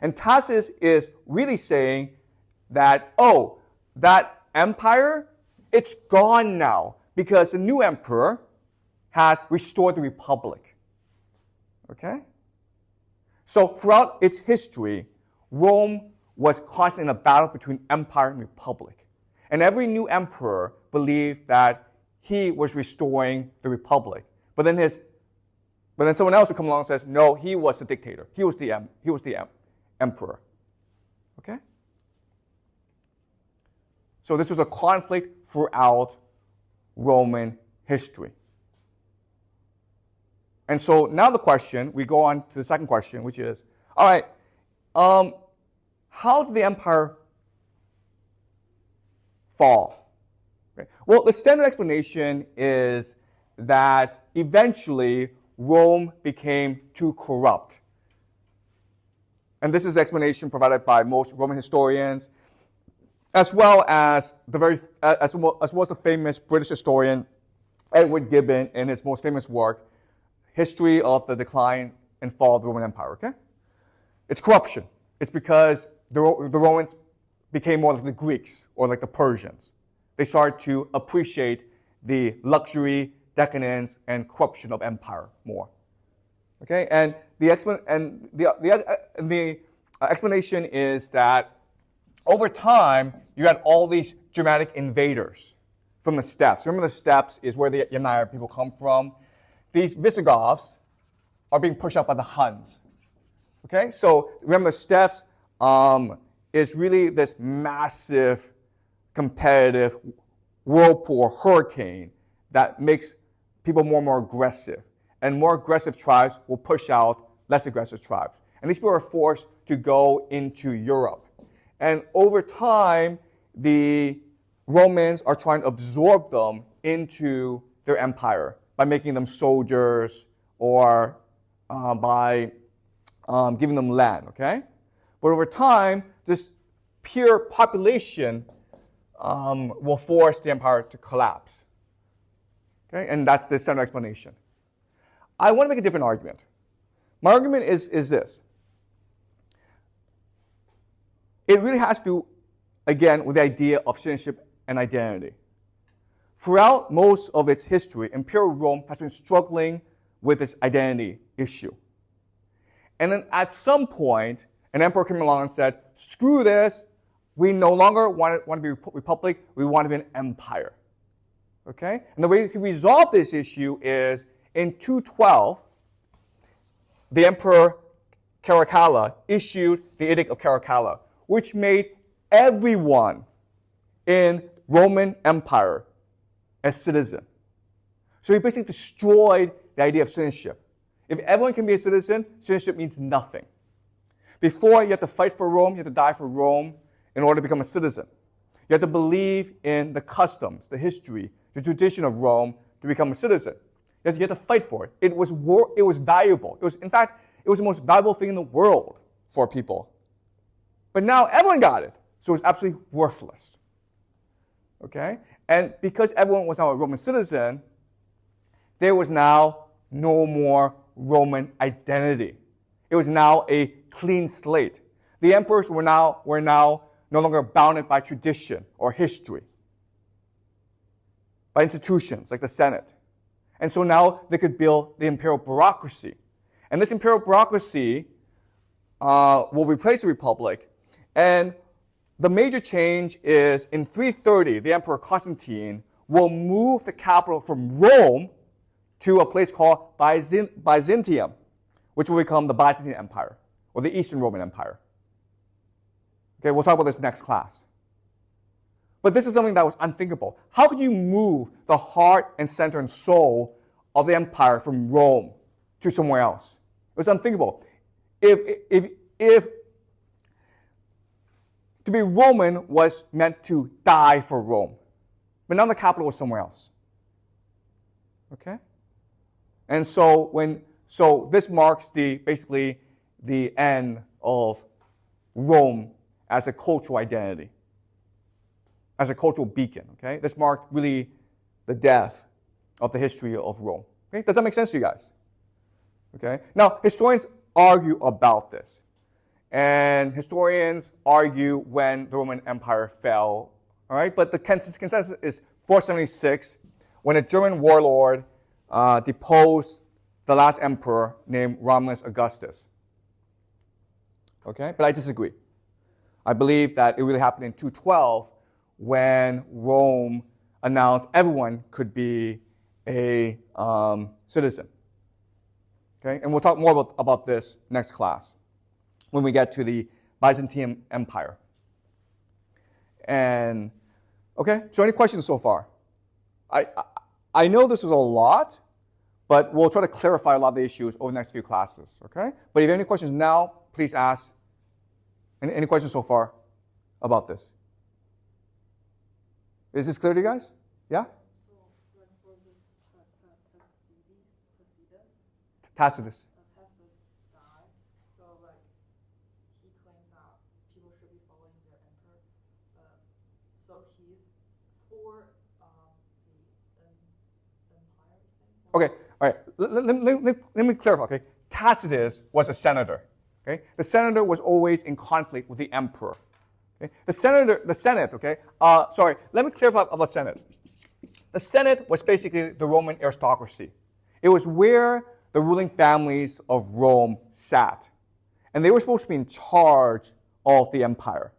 And Tacitus is really saying that, oh, that empire, it's gone now because the new emperor has restored the republic. Okay? So throughout its history, Rome was constantly in a battle between empire and republic. And every new emperor believed that he was restoring the republic. But then someone else would come along and says, no, he was the dictator. He was the emperor. Okay? So this was a conflict throughout Roman history. And so now we go on to the second question, which is, all right, how did the empire fall? Okay. Well, the standard explanation is that eventually Rome became too corrupt. And this is the explanation provided by most Roman historians, as well as the famous British historian Edward Gibbon in his most famous work, History of the Decline and Fall of the Roman Empire. Okay, it's corruption. It's because the Romans became more like the Greeks or like the Persians. They started to appreciate the luxury, decadence, and corruption of empire more. Okay, and the explanation is that over time you had all these dramatic invaders from the steppes. Remember, the steppes is where the Yamnaya people come from. These Visigoths are being pushed out by the Huns. Okay, so remember, the steppes is really this massive, competitive whirlpool, hurricane that makes people more and more aggressive. And more aggressive tribes will push out less aggressive tribes. And these people are forced to go into Europe. And over time, the Romans are trying to absorb them into their empire by making them soldiers or by giving them land, okay? But over time, this pure population will force the empire to collapse. Okay? And that's the central explanation. I want to make a different argument. My argument is this. It really has to do, again, with the idea of citizenship and identity. Throughout most of its history, Imperial Rome has been struggling with this identity issue. And then at some point, an emperor came along and said, screw this, we no longer want to be a republic, we want to be an empire. Okay? And the way he resolved this issue is, in 212, the emperor Caracalla issued the Edict of Caracalla, which made everyone in Roman Empire a citizen. So he basically destroyed the idea of citizenship. If everyone can be a citizen, citizenship means nothing. Before, you had to fight for Rome, you had to die for Rome in order to become a citizen. You had to believe in the customs, the history, the tradition of Rome to become a citizen. You had to fight for it. It was valuable. In fact, it was the most valuable thing in the world for people. But now everyone got it, so it's absolutely worthless. Okay? And because everyone was now a Roman citizen, there was now no more Roman identity. It was now a clean slate. The emperors were now no longer bounded by tradition or history, by institutions like the Senate. And so now they could build the imperial bureaucracy. And this imperial bureaucracy will replace the republic. And the major change is in 330, the Emperor Constantine will move the capital from Rome to a place called Byzantium, which will become the Byzantine Empire, or the Eastern Roman Empire. Okay, we'll talk about this next class. But this is something that was unthinkable. How could you move the heart and center and soul of the empire from Rome to somewhere else? It was unthinkable. If to be Roman was meant to die for Rome, but now the capital was somewhere else. Okay, and so this marks basically the end of Rome as a cultural identity, as a cultural beacon. Okay, this marked really the death of the history of Rome. Okay, does that make sense to you guys? Okay, now historians argue about this, and historians argue when the Roman Empire fell. All right, but the consensus is 476, when a German warlord deposed the last emperor named Romulus Augustus. Okay, but I disagree. I believe that it really happened in 212 when Rome announced everyone could be a citizen. Okay, and we'll talk more about this next class when we get to the Byzantine Empire. And okay, so any questions so far? I know this is a lot, but we'll try to clarify a lot of the issues over the next few classes. Okay, but if you have any questions now, please ask. Any questions so far about this? Is this clear to you guys? Yeah? So, like for this Tacitus. Tacitus died, so like he claims that people should be following their emperor. So he's for the empire thing. Okay, all right. Let me clarify. Okay, Tacitus was a senator. Okay, the senator was always in conflict with the emperor. Okay, the Senate. Okay, sorry. Let me clarify about Senate. The Senate was basically the Roman aristocracy. It was where the ruling families of Rome sat, and they were supposed to be in charge of the empire.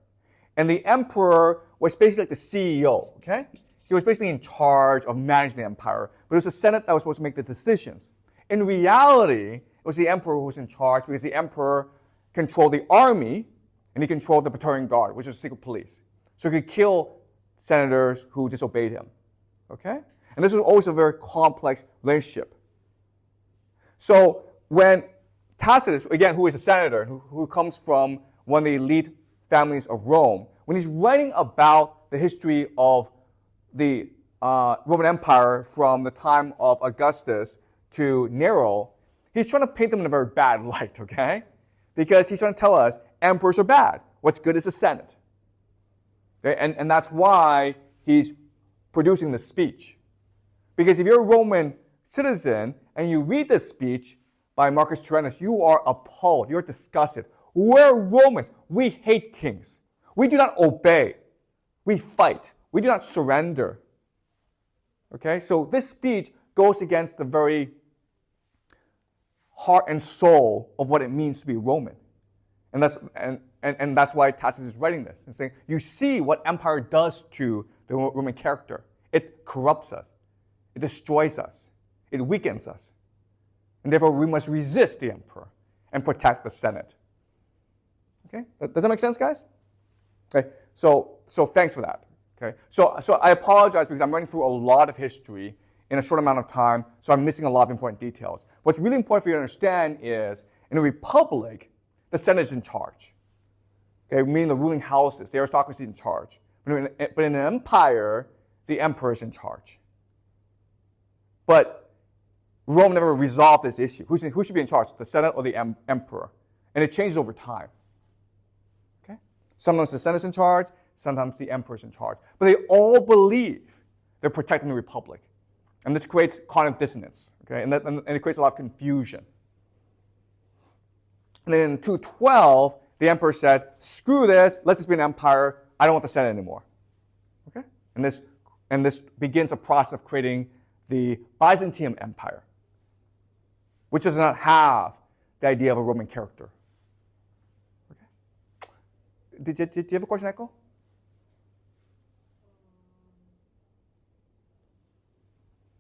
And the emperor was basically like the CEO. Okay, he was basically in charge of managing the empire, but it was the Senate that was supposed to make the decisions. In reality, it was the emperor who was in charge because the emperor controlled the army and he controlled the Praetorian Guard, which was secret police. So he could kill senators who disobeyed him. Okay? And this was always a very complex relationship. So when Tacitus, again, who is a senator, who comes from one of the elite families of Rome, when he's writing about the history of the Roman Empire from the time of Augustus to Nero, he's trying to paint them in a very bad light, okay? Because he's trying to tell us emperors are bad. What's good is the Senate. Okay? And that's why he's producing this speech. Because if you're a Roman citizen and you read this speech by Marcus Tyrannus, you are appalled. You're disgusted. We're Romans. We hate kings. We do not obey. We fight. We do not surrender. Okay? So this speech goes against the very heart and soul of what it means to be Roman. And that's why Tacitus is writing this and saying, you see what empire does to the Roman character. It corrupts us. It destroys us. It weakens us. And therefore we must resist the emperor and protect the Senate. Okay, does that make sense, guys? Okay, so thanks for that. Okay, so I apologize because I'm running through a lot of history in a short amount of time, so I'm missing a lot of important details. What's really important for you to understand is, in a republic, the Senate is in charge. Okay, meaning the ruling houses, the aristocracy is in charge. But in an empire, the emperor is in charge. But Rome never resolved this issue. Who should be in charge, the Senate or the emperor? And it changes over time. Okay? Sometimes the Senate's in charge, sometimes the emperor's in charge. But they all believe they're protecting the republic. And this creates cognitive dissonance. Okay? And it creates a lot of confusion. And then in 212, the emperor said, screw this, let's just be an empire. I don't want the Senate anymore. Okay? And this begins a process of creating the Byzantine Empire, which does not have the idea of a Roman character. Okay? Did you have a question, Echo?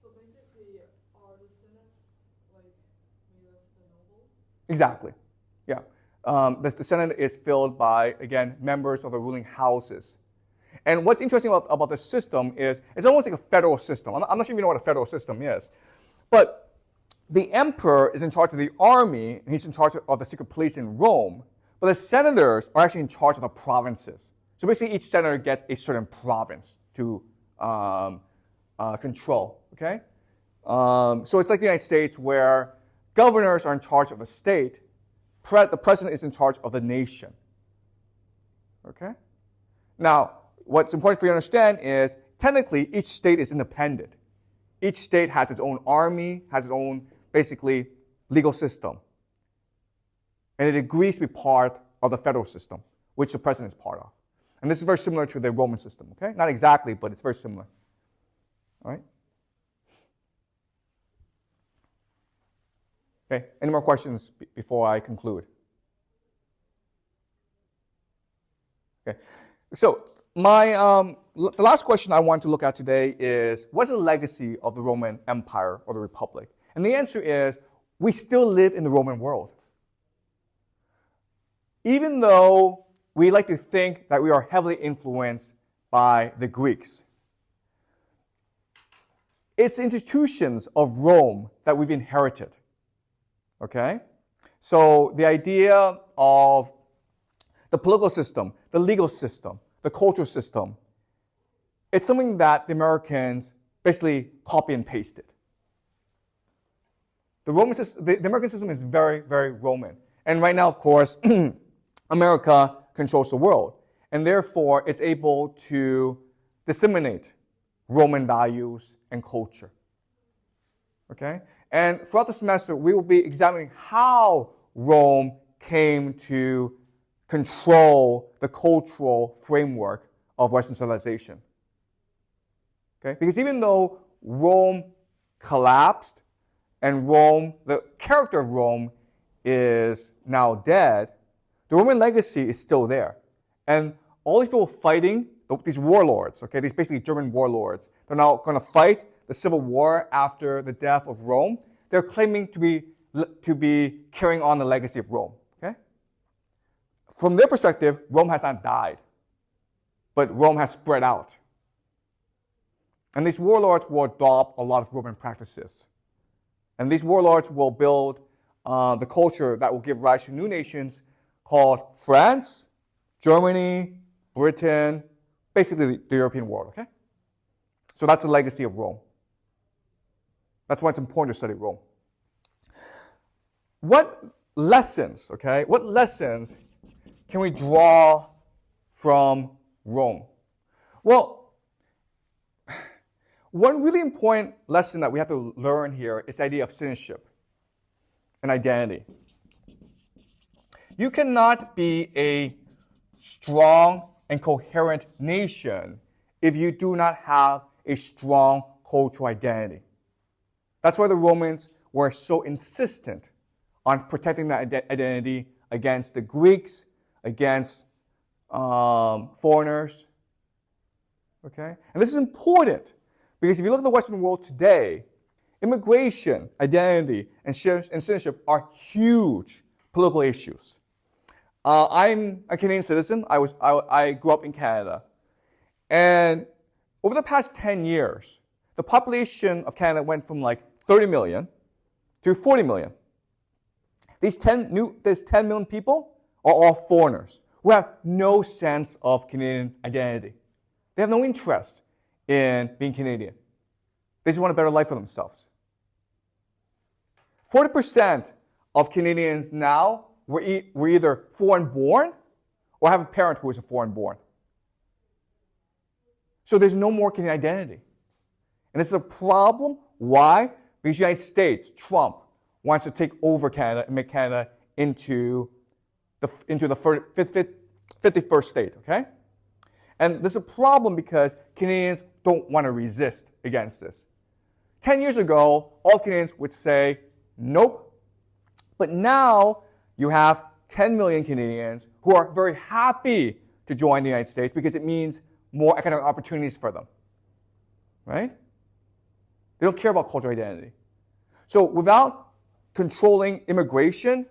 So basically, are the senates like made of the nobles? Exactly. Yeah. The Senate is filled by, again, members of the ruling houses. And what's interesting about this system is it's almost like a federal system. I'm not sure if you know what a federal system is. But the emperor is in charge of the army, and he's in charge of the secret police in Rome. But the senators are actually in charge of the provinces. So basically, each senator gets a certain province to control. Okay? So it's like the United States where governors are in charge of the state. The president is in charge of the nation. Okay? Now, what's important for you to understand is, technically, each state is independent. Each state has its own army, has its own, basically, legal system. And it agrees to be part of the federal system, which the president is part of. And this is very similar to the Roman system, okay? Not exactly, but it's very similar. All right? Okay, any more questions before I conclude? Okay, so the last question I want to look at today is, what's the legacy of the Roman Empire or the Republic? And the answer is, we still live in the Roman world. Even though we like to think that we are heavily influenced by the Greeks, it's institutions of Rome that we've inherited. Okay? So the idea of the political system, the legal system, the cultural system, it's something that the Americans basically copy and pasted. The American system is very, very Roman. And right now, of course, America controls the world. And therefore, it's able to disseminate Roman values and culture. Okay? And throughout the semester, we will be examining how Rome came to control the cultural framework of Western civilization. Okay? Because even though Rome collapsed and the character of Rome is now dead, the Roman legacy is still there. And all these people fighting, these warlords, okay, these basically German warlords, they're now going to fight the civil war after the death of Rome. They're claiming to be carrying on the legacy of Rome. Okay? From their perspective, Rome has not died, but Rome has spread out. And these warlords will adopt a lot of Roman practices. And these warlords will build the culture that will give rise to new nations called France, Germany, Britain, basically the European world. Okay? So that's the legacy of Rome. That's why it's important to study Rome. What lessons can we draw from Rome? Well, one really important lesson that we have to learn here is the idea of citizenship and identity. You cannot be a strong and coherent nation if you do not have a strong cultural identity. That's why the Romans were so insistent on protecting that identity against the Greeks, against foreigners. Okay? And this is important because if you look at the Western world today, immigration, identity, and citizenship are huge political issues. I'm a Canadian citizen. I grew up in Canada. And over the past 10 years, the population of Canada went from like 30 million to 40 million. These 10 million people are all foreigners who have no sense of Canadian identity. They have no interest in being Canadian. They just want a better life for themselves. 40% of Canadians now were either foreign-born or have a parent who is a foreign-born. So there's no more Canadian identity. And this is a problem. Why? Because the United States, Trump, wants to take over Canada and make Canada into the 51st state, okay? And this is a problem because Canadians don't want to resist against this. 10 years ago, all Canadians would say, nope. But now you have 10 million Canadians who are very happy to join the United States because it means more economic opportunities for them, right? They don't care about cultural identity. So without controlling immigration,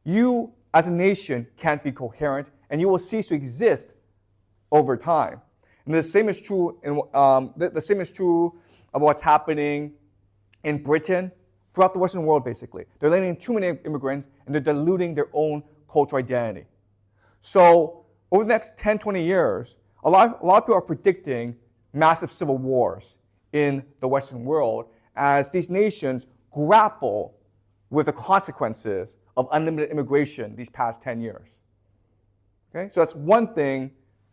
you as a nation can't be coherent, and you will cease to exist over time. And the same is true of what's happening in Britain, throughout the Western world, basically. They're letting in too many immigrants, and they're diluting their own cultural identity. So over the next 10, 20 years, a lot of people are predicting massive civil wars in the Western world as these nations grapple with the consequences of unlimited immigration these past 10 years. Okay? So that's one thing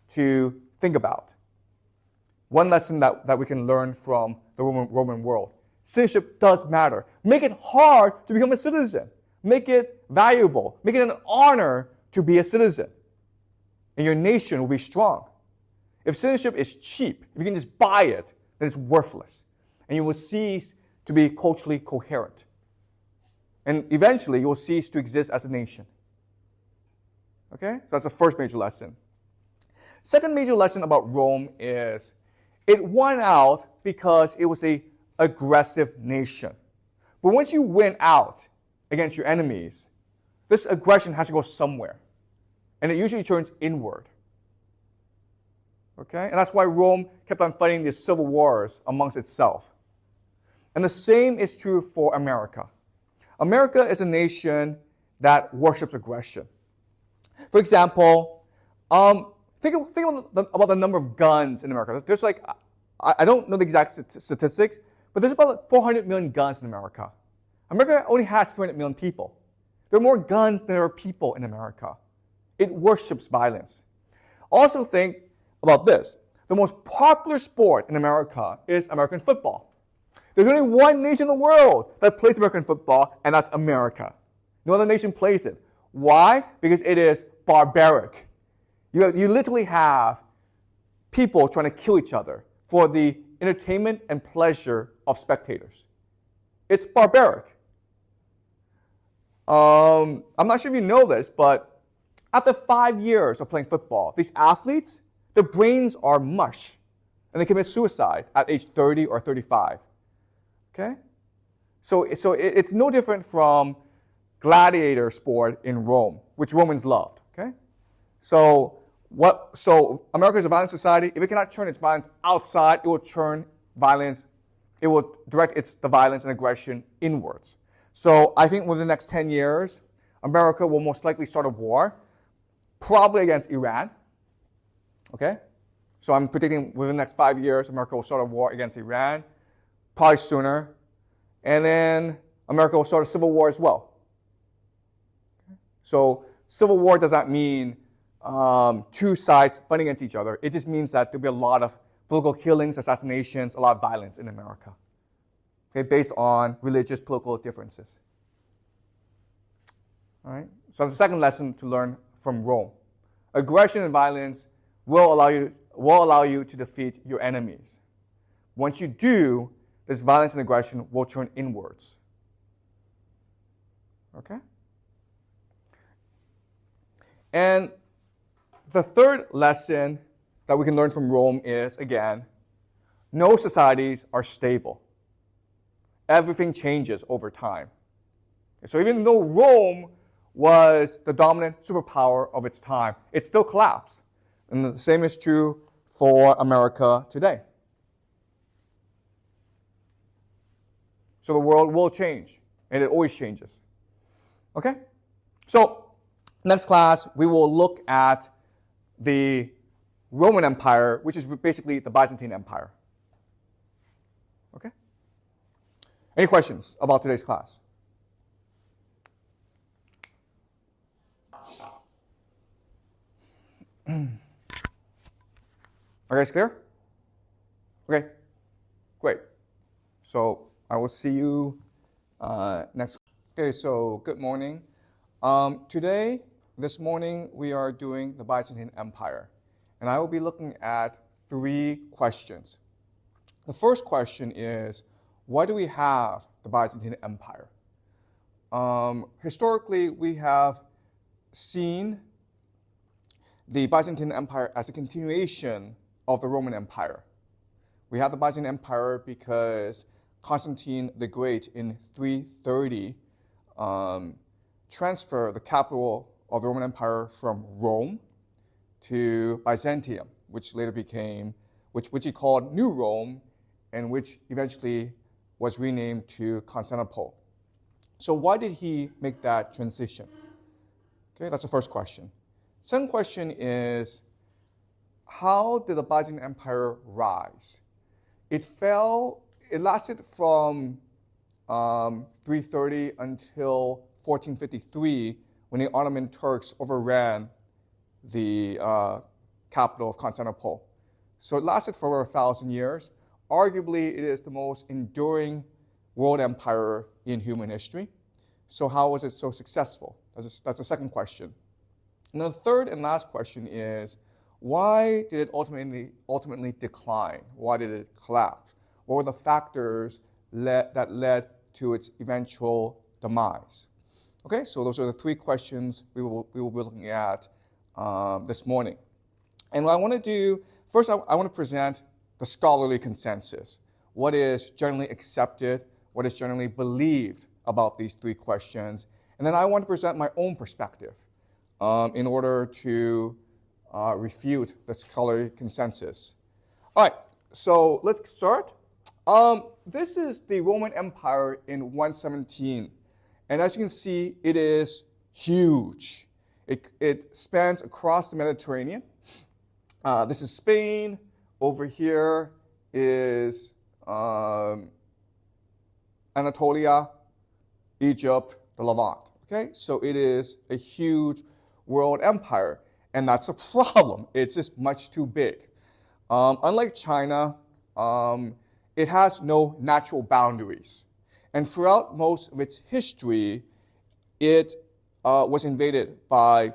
to think about. One lesson that we can learn from the Roman world. Citizenship does matter. Make it hard to become a citizen. Make it valuable. Make it an honor to be a citizen. And your nation will be strong. If citizenship is cheap, if you can just buy it, then it's worthless. And you will cease to be culturally coherent. And eventually, you will cease to exist as a nation. Okay? So that's the first major lesson. Second major lesson about Rome is it won out because it was an aggressive nation. But once you win out against your enemies, this aggression has to go somewhere. And it usually turns inward. Okay? And that's why Rome kept on fighting these civil wars amongst itself. And the same is true for America. America is a nation that worships aggression. For example, think about the number of guns in America. There's like, I don't know the exact statistics, but there's about 400 million guns in America. America only has 300 million people. There are more guns than there are people in America. It worships violence. Also think about this. The most popular sport in America is American football. There's only one nation in the world that plays American football, and that's America. No other nation plays it. Why? Because it is barbaric. You literally have people trying to kill each other for the entertainment and pleasure of spectators. It's barbaric. I'm not sure if you know this, but after 5 years of playing football, these athletes, their brains are mush, and they commit suicide at age 30 or 35. Okay? So it's no different from gladiator sport in Rome, which Romans loved. Okay? So America is a violent society. If it cannot turn its violence outside, it will turn violence. It will direct the violence and aggression inwards. So I think within the next 10 years, America will most likely start a war, probably against Iran. Okay? So I'm predicting within the next 5 years, America will start a war against Iran, probably sooner. And then America will start a civil war as well. Okay? So civil war does not mean two sides fighting against each other. It just means that there'll be a lot of political killings, assassinations, a lot of violence in America. Okay, based on religious, political differences. All right? So that's the second lesson to learn from Rome. Aggression and violence will allow you to defeat your enemies. Once you do, this violence and aggression will turn inwards. Okay? And the third lesson that we can learn from Rome is, again, no societies are stable. Everything changes over time. So even though Rome was the dominant superpower of its time. It still collapsed. And the same is true for America today. So the world will change, and it always changes. Okay? So next class, we will look at the Roman Empire, which is basically the Byzantine Empire. Okay? Any questions about today's class? Are you guys clear? Okay, great. So I will see you next. Okay, so good morning. This morning, we are doing the Byzantine Empire. And I will be looking at 3 questions. The first question is, why do we have the Byzantine Empire? Historically, we have seen the Byzantine Empire as a continuation of the Roman Empire. We have the Byzantine Empire because Constantine the Great in 330 transferred the capital of the Roman Empire from Rome to Byzantium, which later became, which he called New Rome, and which eventually was renamed to Constantinople. So why did he make that transition? Okay, that's the first question. Second question is, how did the Byzantine Empire rise? It lasted from 330 until 1453, when the Ottoman Turks overran the capital of Constantinople. So it lasted for over 1,000 years. Arguably, it is the most enduring world empire in human history. So how was it so successful? That's the second question. And the third and last question is, why did it ultimately decline? Why did it collapse? What were the factors that led to its eventual demise? Okay, so those are the 3 questions we will be looking at this morning. And what I want to do, first I want to present the scholarly consensus. What is generally accepted, what is generally believed about these 3 questions. And then I want to present my own perspective in order to refute the scholarly consensus. All right, so let's start. This is the Roman Empire in 117. And as you can see, it is huge. It spans across the Mediterranean. This is Spain. Over here is Anatolia, Egypt, the Levant. Okay, so it is a huge world empire, and that's a problem. It's just much too big. Unlike China, it has no natural boundaries. And throughout most of its history, it was invaded by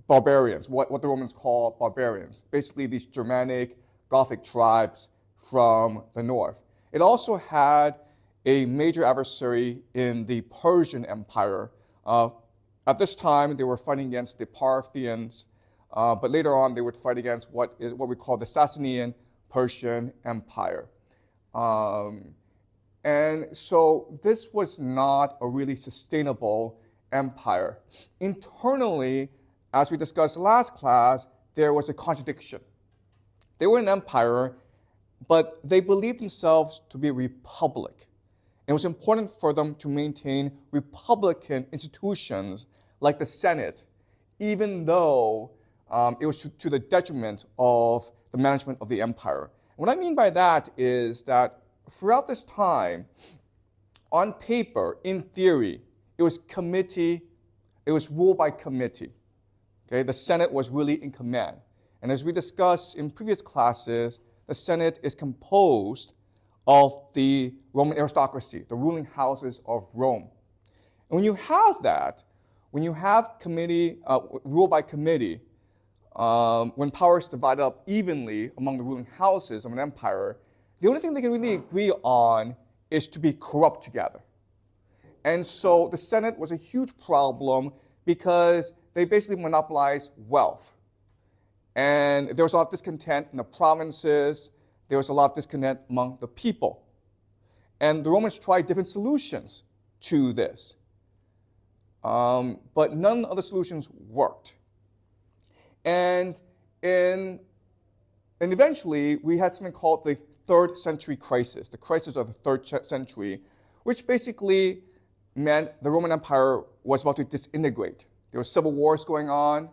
barbarians, what the Romans call barbarians, basically these Germanic, Gothic tribes from the north. It also had a major adversary in the Persian Empire. At this time, they were fighting against the Parthians, but later on, they would fight against what we call the Sasanian Persian Empire. And so this was not a really sustainable empire. Internally, as we discussed last class, there was a contradiction. They were an empire, but they believed themselves to be a republic. It was important for them to maintain republican institutions like the Senate, even though it was to the detriment of the management of the empire. And what I mean by that is that throughout this time, on paper, in theory, it was ruled by committee. Okay, the Senate was really in command. And as we discussed in previous classes, the Senate is composed of the Roman aristocracy, the ruling houses of Rome. And when you have that, when you have committee, rule by committee, when power is divided up evenly among the ruling houses of an empire, the only thing they can really agree on is to be corrupt together. And so the Senate was a huge problem because they basically monopolized wealth. And there was a lot of discontent in the provinces. There was a lot of discontent among the people. And the Romans tried different solutions to this. but none of the solutions worked. And eventually, we had something called the 3rd century crisis, the crisis of the 3rd century, which basically meant the Roman Empire was about to disintegrate. There were civil wars going on.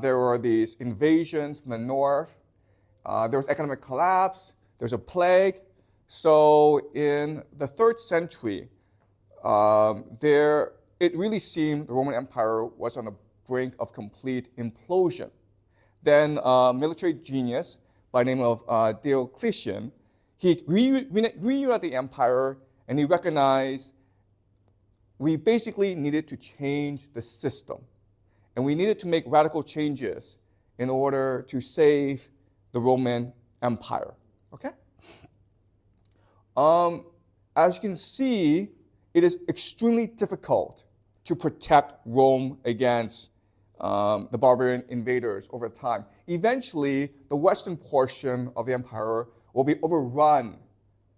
There were these invasions from the north. There was economic collapse. There was a plague. So in the 3rd century, it really seemed the Roman Empire was on the brink of complete implosion. Then a military genius by the name of Diocletian, he reunited the empire, and he recognized we basically needed to change the system. And we needed to make radical changes in order to save the Roman Empire. Okay? As you can see, it is extremely difficult to protect Rome against the barbarian invaders over time. Eventually, the western portion of the empire will be overrun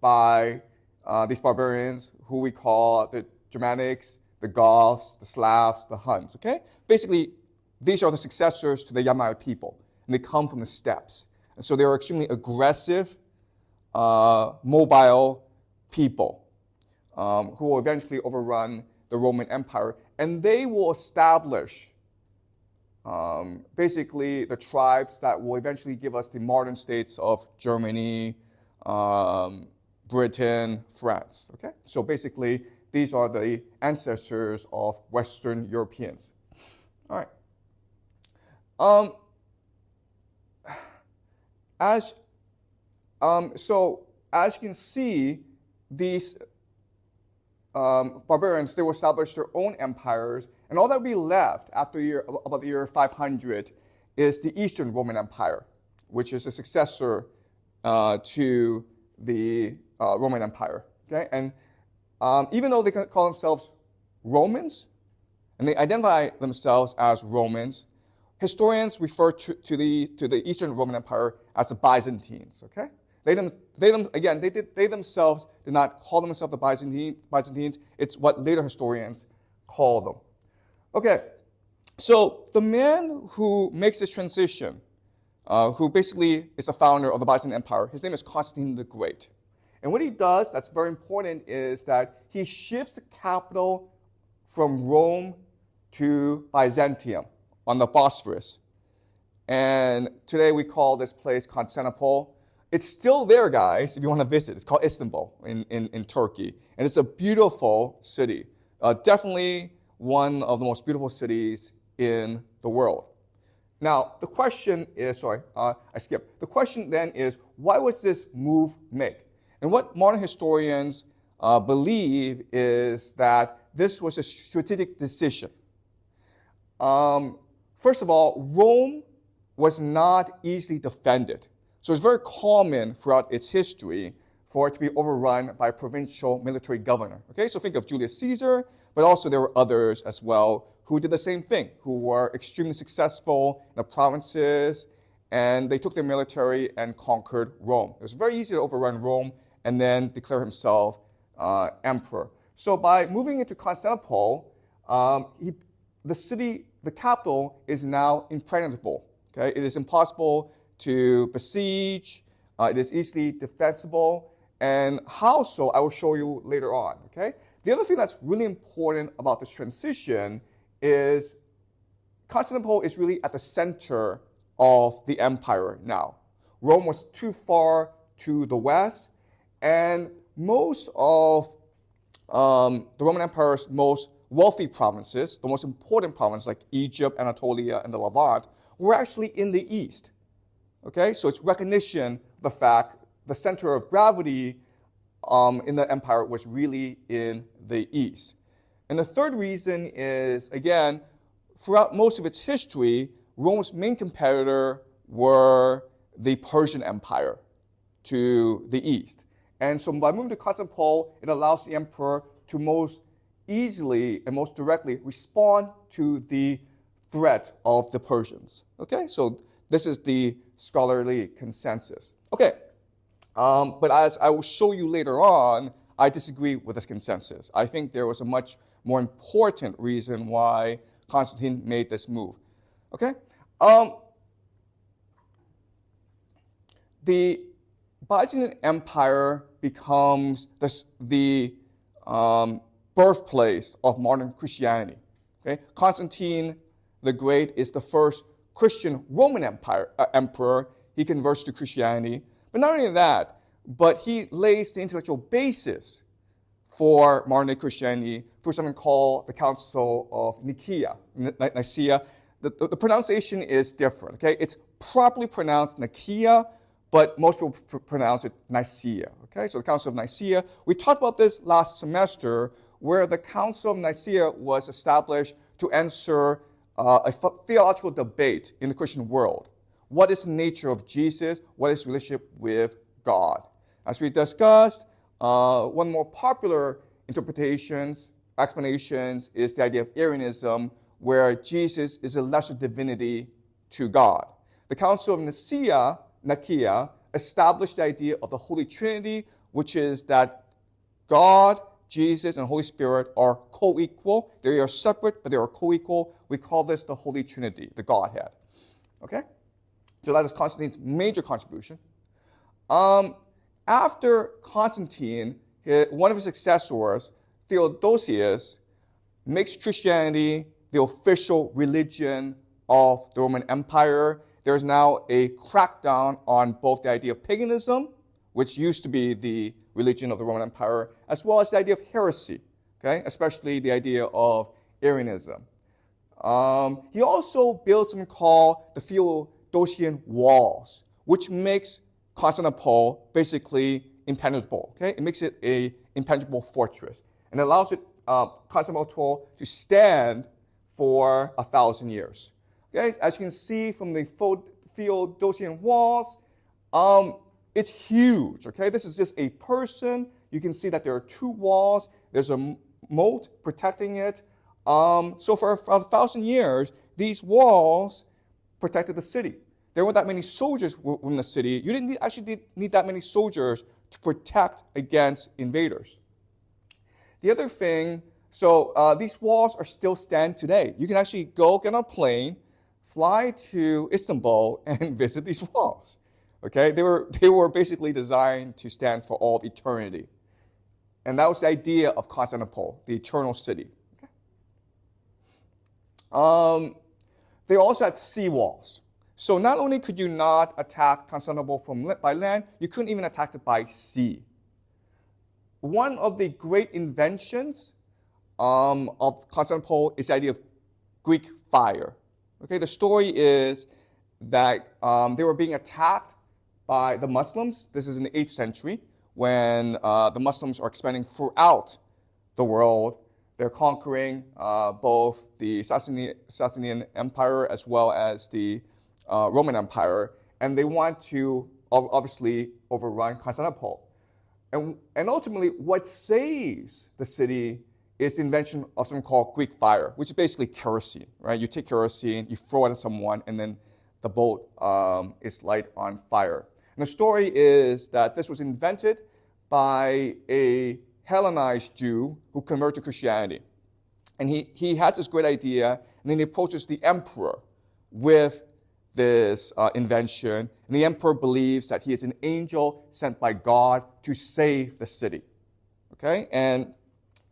by these barbarians who we call the Germanics, the Goths, the Slavs, the Huns. Okay? Basically, these are the successors to the Yamnaya people, and they come from the steppes. And so they are extremely aggressive, mobile people who will eventually overrun the Roman Empire, and they will establish basically the tribes that will eventually give us the modern states of Germany, Britain, France. Okay? So basically, these are the ancestors of Western Europeans. All right. So as you can see, these barbarians, they will establish their own empires, and all that will be left after about the year 500 is the Eastern Roman Empire, which is a successor to the Roman Empire. Okay, and even though they call themselves Romans, and they identify themselves as Romans, historians refer to the Eastern Roman Empire as the Byzantines. Okay, they themselves did not call themselves the Byzantines. It's what later historians call them. Okay, so the man who makes this transition, who basically is the founder of the Byzantine Empire, his name is Constantine the Great. And what he does that's very important is that he shifts the capital from Rome to Byzantium on the Bosphorus. And today we call this place Constantinople. It's still there, guys, if you want to visit. It's called Istanbul in Turkey. And it's a beautiful city. Definitely one of the most beautiful cities in the world. Now, the question is, I skipped. The question then is, why was this move made? And what modern historians believe is that this was a strategic decision. First of all, Rome was not easily defended. So it's very common throughout its history for it to be overrun by a provincial military governor. Okay, so think of Julius Caesar, but also there were others as well who did the same thing, who were extremely successful in the provinces, and they took their military and conquered Rome. It was very easy to overrun Rome and then declare himself emperor. So by moving into Constantinople, the capital is now impregnable. Okay, it is impossible to besiege. It is easily defensible. And how so, I will show you later on. Okay. The other thing that's really important about this transition is Constantinople is really at the center of the empire now. Rome was too far to the west, and most of the Roman Empire's most wealthy provinces, the most important provinces like Egypt, Anatolia, and the Levant, were actually in the east. Okay, so it's recognition of the fact the center of gravity in the empire was really in the east. And the third reason is, again, throughout most of its history, Rome's main competitor were the Persian Empire to the east. And so by moving to Constantinople, it allows the emperor to most easily and most directly respond to the threat of the Persians. Okay, so this is the scholarly consensus. Okay, but as I will show you later on, I disagree with this consensus. I think there was a much more important reason why Constantine made this move. Okay? The Byzantine Empire becomes the birthplace of modern Christianity. Okay? Constantine the Great is the first Christian Roman emperor. He converts to Christianity. But not only that, but he lays the intellectual basis for modern-day Christianity through something called the Council of Nicaea. The pronunciation is different. Okay? It's properly pronounced Nicaea, but most people pronounce it Nicaea. Okay? So the Council of Nicaea. We talked about this last semester, where the Council of Nicaea was established to answer a theological debate in the Christian world. What is the nature of Jesus? What is relationship with God? As we discussed, one more popular explanations is the idea of Arianism, where Jesus is a lesser divinity to God. The Council of Nicaea established the idea of the Holy Trinity, which is that God, Jesus, and Holy Spirit are co-equal. They are separate, but they are co-equal. We call this the Holy Trinity, the Godhead. Okay? So that is Constantine's major contribution. After Constantine, one of his successors, Theodosius, makes Christianity the official religion of the Roman Empire. There's now a crackdown on both the idea of paganism, which used to be the religion of the Roman Empire, as well as the idea of heresy, okay? Especially the idea of Arianism. He also built something called the Theodosian Walls, which makes Constantinople basically impenetrable. Okay? It makes it an impenetrable fortress, and it allows Constantinople to stand for 1,000 years. Okay? As you can see from the Theodosian Walls, it's huge. Okay? This is just a person. You can see that there are two walls. There's a moat protecting it. So for 1,000 years, these walls protected the city. There weren't that many soldiers in the city. You didn't actually need that many soldiers to protect against invaders. The other thing, these walls are still stand today. You can actually go get on a plane, fly to Istanbul, and visit these walls. Okay, they were basically designed to stand for all of eternity, and that was the idea of Constantinople, the eternal city. Okay. They also had sea walls. So not only could you not attack Constantinople by land, you couldn't even attack it by sea. One of the great inventions of Constantinople is the idea of Greek fire. Okay, the story is that they were being attacked by the Muslims. This is in the 8th century when the Muslims are expanding throughout the world. They're conquering both the Sasanian Empire as well as the Roman Empire, and they want to obviously overrun Constantinople. And ultimately, what saves the city is the invention of something called Greek fire, which is basically kerosene, right? You take kerosene, you throw it at someone, and then the boat is light on fire. And the story is that this was invented by a Hellenized Jew who converted to Christianity. And he has this great idea, and then he approaches the emperor with this invention. And the emperor believes that he is an angel sent by God to save the city. Okay? And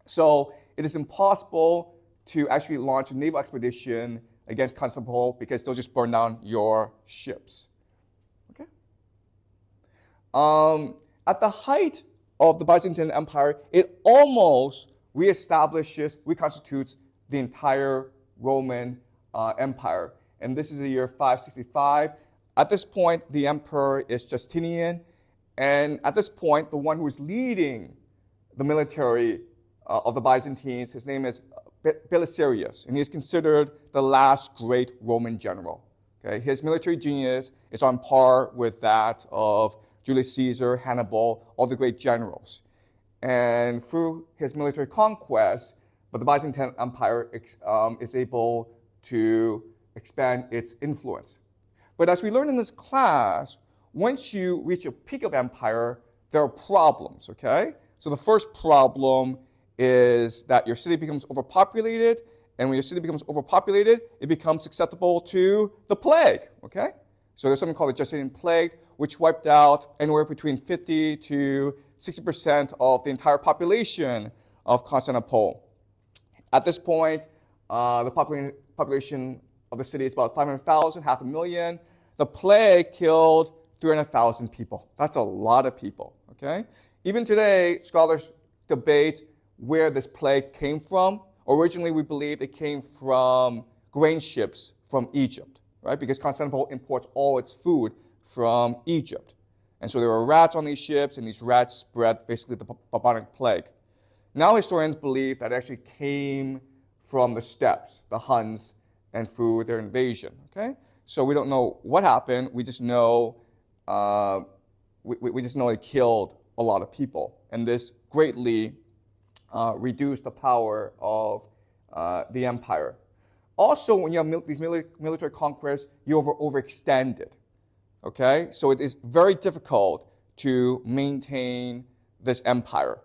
so it is impossible to actually launch a naval expedition against Constantinople because they'll just burn down your ships. Okay? At the height of the Byzantine Empire, it almost reconstitutes the entire Roman Empire. And this is the year 565. At this point, the emperor is Justinian. And at this point, the one who is leading the military of the Byzantines, his name is Belisarius. And he is considered the last great Roman general. Okay? His military genius is on par with that of Julius Caesar, Hannibal, all the great generals. And through his military conquest, the Byzantine Empire is able to expand its influence. But as we learned in this class, once you reach a peak of empire, there are problems, okay? So the first problem is that your city becomes overpopulated, and when your city becomes overpopulated, it becomes susceptible to the plague, okay? So there's something called the Justinian plague, which wiped out anywhere between 50 to 60% of the entire population of Constantinople. At this point, the population of the city is about 500,000, 500,000. The plague killed 300,000 people. That's a lot of people, okay? Even today, scholars debate where this plague came from. Originally, we believe it came from grain ships from Egypt, right? Because Constantinople imports all its food from Egypt. And so there were rats on these ships, and these rats spread basically the bubonic plague. Now historians believe that it actually came from the steppes, the Huns, and through their invasion, okay? So we don't know what happened. We just know we just know it killed a lot of people, and this greatly reduced the power of the empire. Also, when you have these military conquests, you overextend it, okay? So it is very difficult to maintain this empire.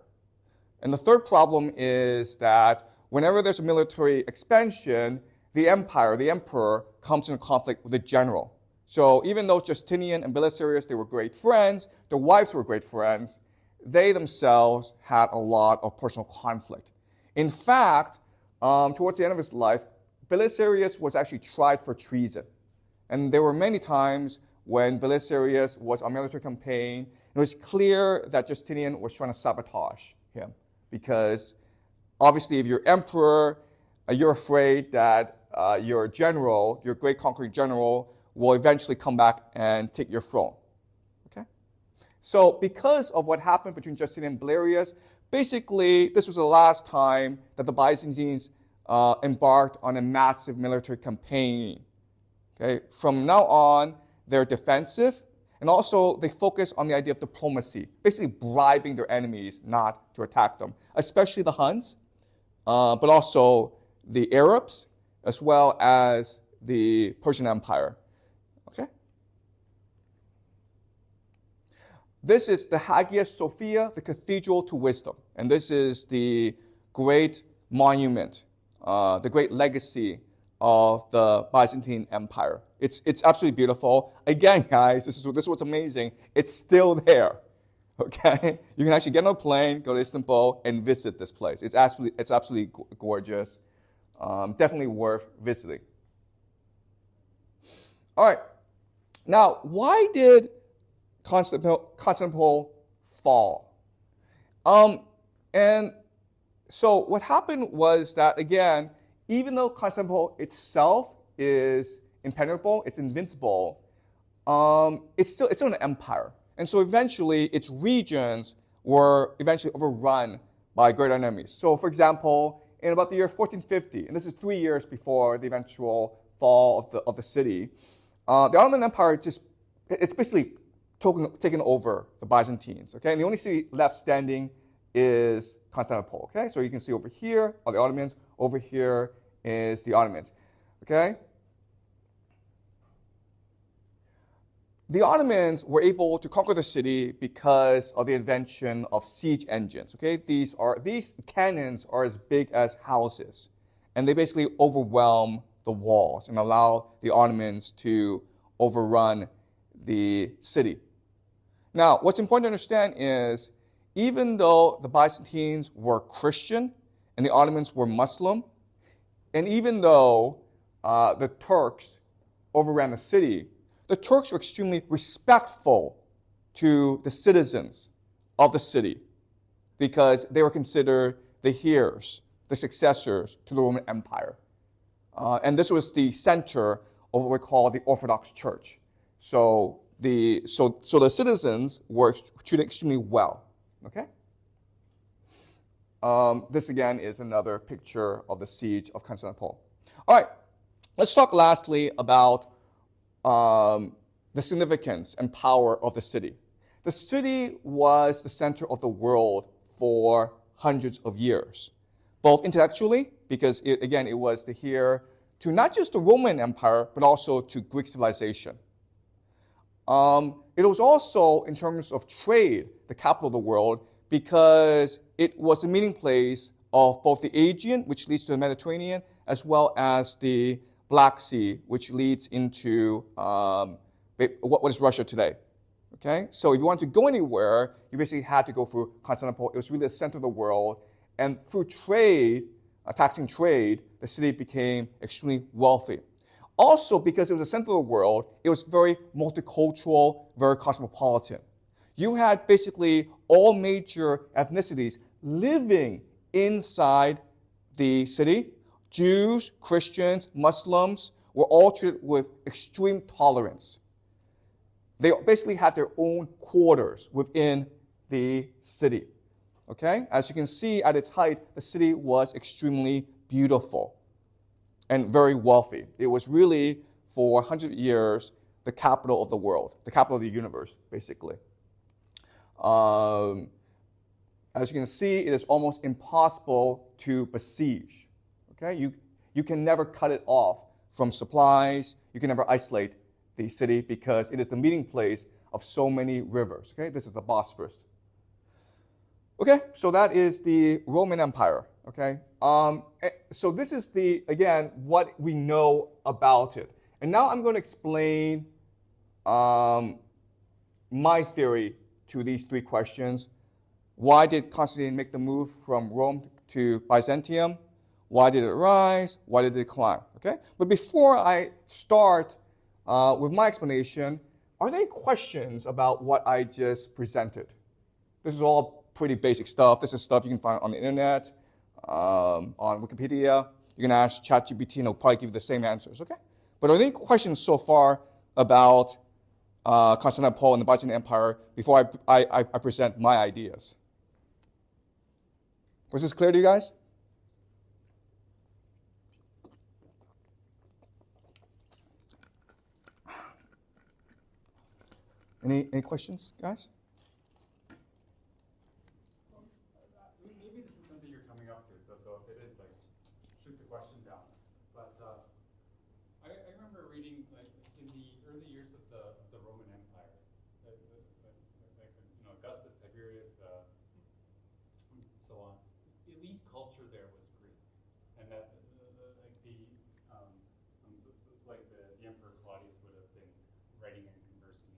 And the third problem is that whenever there's a military expansion, the emperor, comes into conflict with the general. So even though Justinian and Belisarius, they were great friends, their wives were great friends, they themselves had a lot of personal conflict. In fact, towards the end of his life, Belisarius was actually tried for treason. And there were many times when Belisarius was on a military campaign, it was clear that Justinian was trying to sabotage him. Because obviously, if you're emperor, you're afraid that your general, your great conquering general, will eventually come back and take your throne. Okay? So because of what happened between Justinian and Belarius, basically, this was the last time that the Byzantines embarked on a massive military campaign. Okay? From now on, they're defensive, and also they focus on the idea of diplomacy, basically bribing their enemies not to attack them, especially the Huns, but also the Arabs, as well as the Persian Empire. Okay? This is the Hagia Sophia, the Cathedral to Wisdom. And this is the great monument, the great legacy of the Byzantine Empire. It's absolutely beautiful. Again, guys, this is what's amazing. It's still there. Okay? You can actually get on a plane, go to Istanbul, and visit this place. It's absolutely gorgeous. Definitely worth visiting. All right. Now, why did Constantinople fall? And so what happened was that, again, even though Constantinople itself is impenetrable, it's invincible, it's still an empire. And so eventually, its regions were eventually overrun by great enemies. So, for example, in about the year 1450, and this is 3 years before the eventual fall of the city, the Ottoman Empire it's basically taken over the Byzantines, okay? And the only city left standing is Constantinople, okay? So you can see over here are the Ottomans, over here is the Ottomans, okay? The Ottomans were able to conquer the city because of the invention of siege engines. Okay, these cannons are as big as houses, and they basically overwhelm the walls and allow the Ottomans to overrun the city. Now, what's important to understand is, even though the Byzantines were Christian and the Ottomans were Muslim, and even though the Turks overran the city, the Turks were extremely respectful to the citizens of the city because they were considered the heirs, the successors to the Roman Empire. And this was the center of what we call the Orthodox Church. So the citizens were treated extremely well. Okay? This again is another picture of the siege of Constantinople. All right, let's talk lastly about the significance and power of the city. The city was the center of the world for hundreds of years, both intellectually, because it was the heir to not just the Roman Empire, but also to Greek civilization. It was also, in terms of trade, the capital of the world, because it was the meeting place of both the Aegean, which leads to the Mediterranean, as well as the Black Sea, which leads into what is Russia today. Okay, so if you wanted to go anywhere, you basically had to go through Constantinople. It was really the center of the world, and through trade, taxing trade, the city became extremely wealthy. Also, because it was the center of the world, it was very multicultural, very cosmopolitan. You had basically all major ethnicities living inside the city. Jews, Christians, Muslims were all treated with extreme tolerance. They basically had their own quarters within the city. Okay? As you can see, at its height, the city was extremely beautiful and very wealthy. It was really, for 100 years, the capital of the world, the capital of the universe, basically. As you can see, it is almost impossible to besiege. Okay? You can never cut it off from supplies. You can never isolate the city because it is the meeting place of so many rivers. Okay? This is the Bosphorus. Okay, so that is the Roman Empire. Okay, so this is again what we know about it. And now I'm going to explain my theory to these three questions. Why did Constantine make the move from Rome to Byzantium? Why did it rise? Why did it decline? Okay, but before I start with my explanation, are there any questions about what I just presented? This is all pretty basic stuff. This is stuff you can find on the internet, on Wikipedia. You can ask ChatGPT and it'll probably give you the same answers, okay? But are there any questions so far about Constantinople and the Byzantine Empire before I present my ideas? Was this clear to you guys? Any questions, guys? Maybe this is something you're coming up to, so if it is, like, shoot the question down. But I remember reading, like, in the early years of the Roman Empire, like, Augustus, Tiberius, so on. Elite culture there was Greek, and that it's like the Emperor Claudius would have been writing and conversing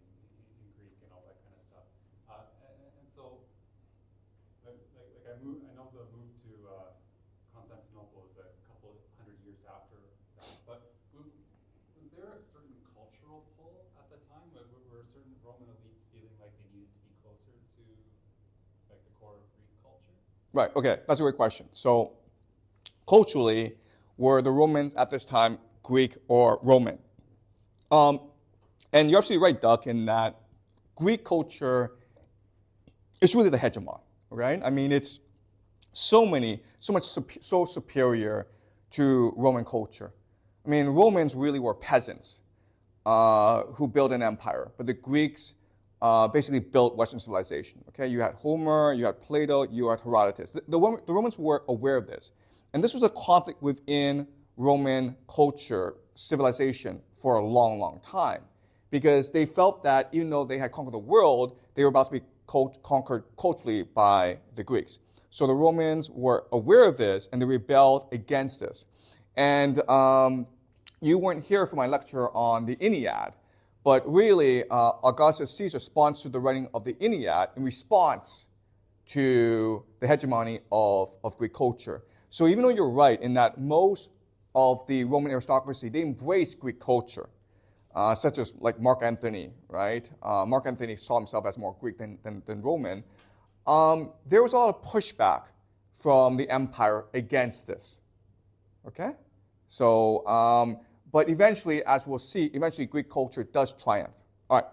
in Greek and all that kind of stuff. And so, I know the move to Constantinople is a couple hundred years after that, but was there a certain cultural pull at the time? Were certain Roman elites feeling like they needed to be closer to, like, the core of Greek culture? Right, okay, that's a great question. So, culturally, were the Romans at this time Greek or Roman? And you're absolutely right, Doug, in that Greek culture is really the hegemon, right? I mean, it's so superior to Roman culture. I mean, Romans really were peasants who built an empire, but the Greeks basically built Western civilization. Okay, you had Homer, you had Plato, you had Herodotus. The Romans were aware of this, and this was a conflict within Roman culture, civilization, for a long, long time, because they felt that even though they had conquered the world, they were about to be conquered culturally by the Greeks. So the Romans were aware of this, and they rebelled against this. And you weren't here for my lecture on the Ennead, but really, Augustus Caesar sponsored the writing of the Ennead in response to the hegemony of Greek culture. So even though you're right in that most of the Roman aristocracy, they embraced Greek culture, such as like Mark Antony, right? Mark Antony saw himself as more Greek than Roman. There was a lot of pushback from the empire against this, okay? So, but eventually, as we'll see, Greek culture does triumph. All right,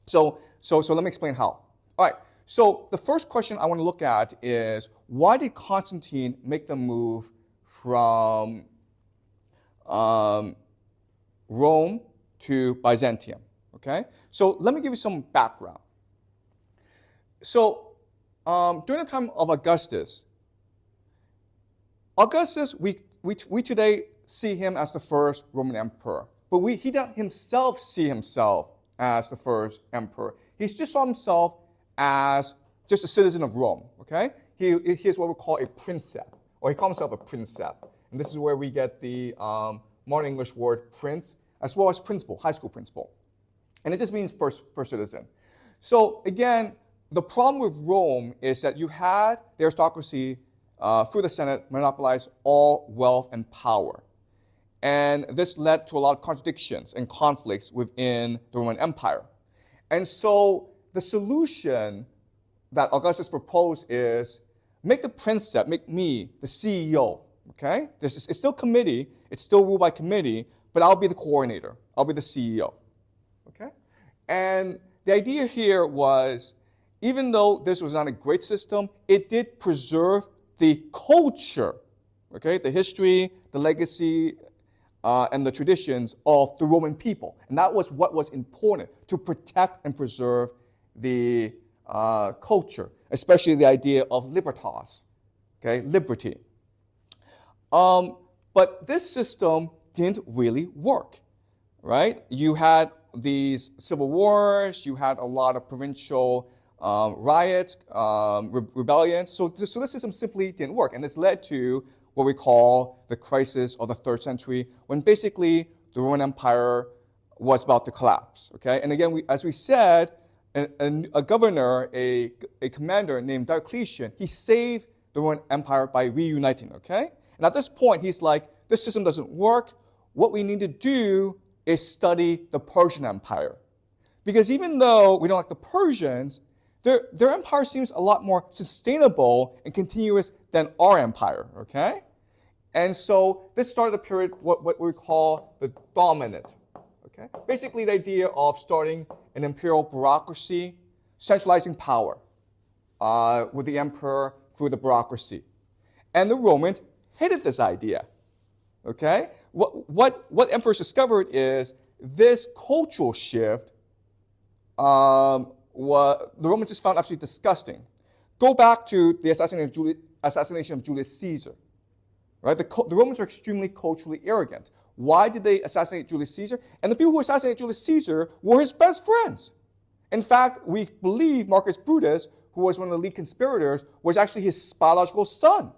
so let me explain how. All right, so the first question I want to look at is, why did Constantine make the move from Rome to Byzantium? Okay, so let me give you some background. So during the time of Augustus, we today see him as the first Roman emperor, but he didn't himself see himself as the first emperor. He just saw himself as just a citizen of Rome. Okay, he is what we call a princeps, or he called himself a princeps. And this is where we get the modern English word prince, as well as principal, high school principal. And it just means first citizen. So again, the problem with Rome is that you had the aristocracy through the Senate monopolize all wealth and power. And this led to a lot of contradictions and conflicts within the Roman Empire. And so the solution that Augustus proposed is make the princeps, make me the CEO. Okay? It's still committee, it's still ruled by committee, but I'll be the coordinator. I'll be the CEO. Okay? And the idea here was, even though this was not a great system, it did preserve the culture, okay, the history, the legacy, and the traditions of the Roman people. And that was what was important, to protect and preserve the culture, especially the idea of libertas, okay, liberty. But this system didn't really work, right? You had these civil wars, you had a lot of provincial riots, rebellions. So the system simply didn't work. And this led to what we call the crisis of the 3rd century, when basically the Roman Empire was about to collapse. Okay? And again, as we said, a governor, a commander named Diocletian, he saved the Roman Empire by reuniting. Okay? And at this point, he's like, this system doesn't work. What we need to do is study the Persian Empire. Because even though we don't like the Persians, their empire seems a lot more sustainable and continuous than our empire, okay? And so this started a period, what we call the dominant, okay? Basically the idea of starting an imperial bureaucracy, centralizing power with the emperor through the bureaucracy. And the Romans hated this idea, okay? What emperors discovered is this cultural shift the Romans just found absolutely disgusting. Go back to the assassination of Julius Caesar. Right? The Romans are extremely culturally arrogant. Why did they assassinate Julius Caesar? And the people who assassinated Julius Caesar were his best friends. In fact, we believe Marcus Brutus, who was one of the lead conspirators, was actually his biological son.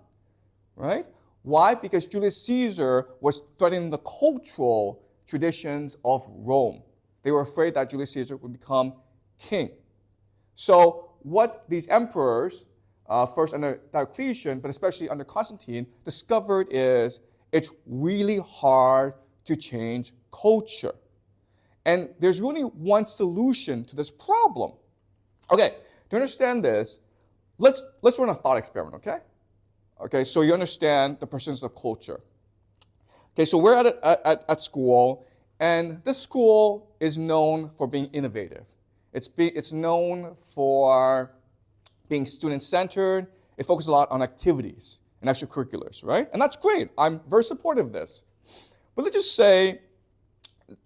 Right? Why? Because Julius Caesar was threatening the cultural traditions of Rome. They were afraid that Julius Caesar would become king. So what these emperors, first under Diocletian, but especially under Constantine, discovered is it's really hard to change culture. And there's really one solution to this problem. Okay, to understand this, let's run a thought experiment, okay? Okay, so you understand the persistence of culture. Okay, so we're at school, and this school is known for being innovative. It's known for being student-centered. It focuses a lot on activities and extracurriculars, right? And that's great. I'm very supportive of this. But let's just say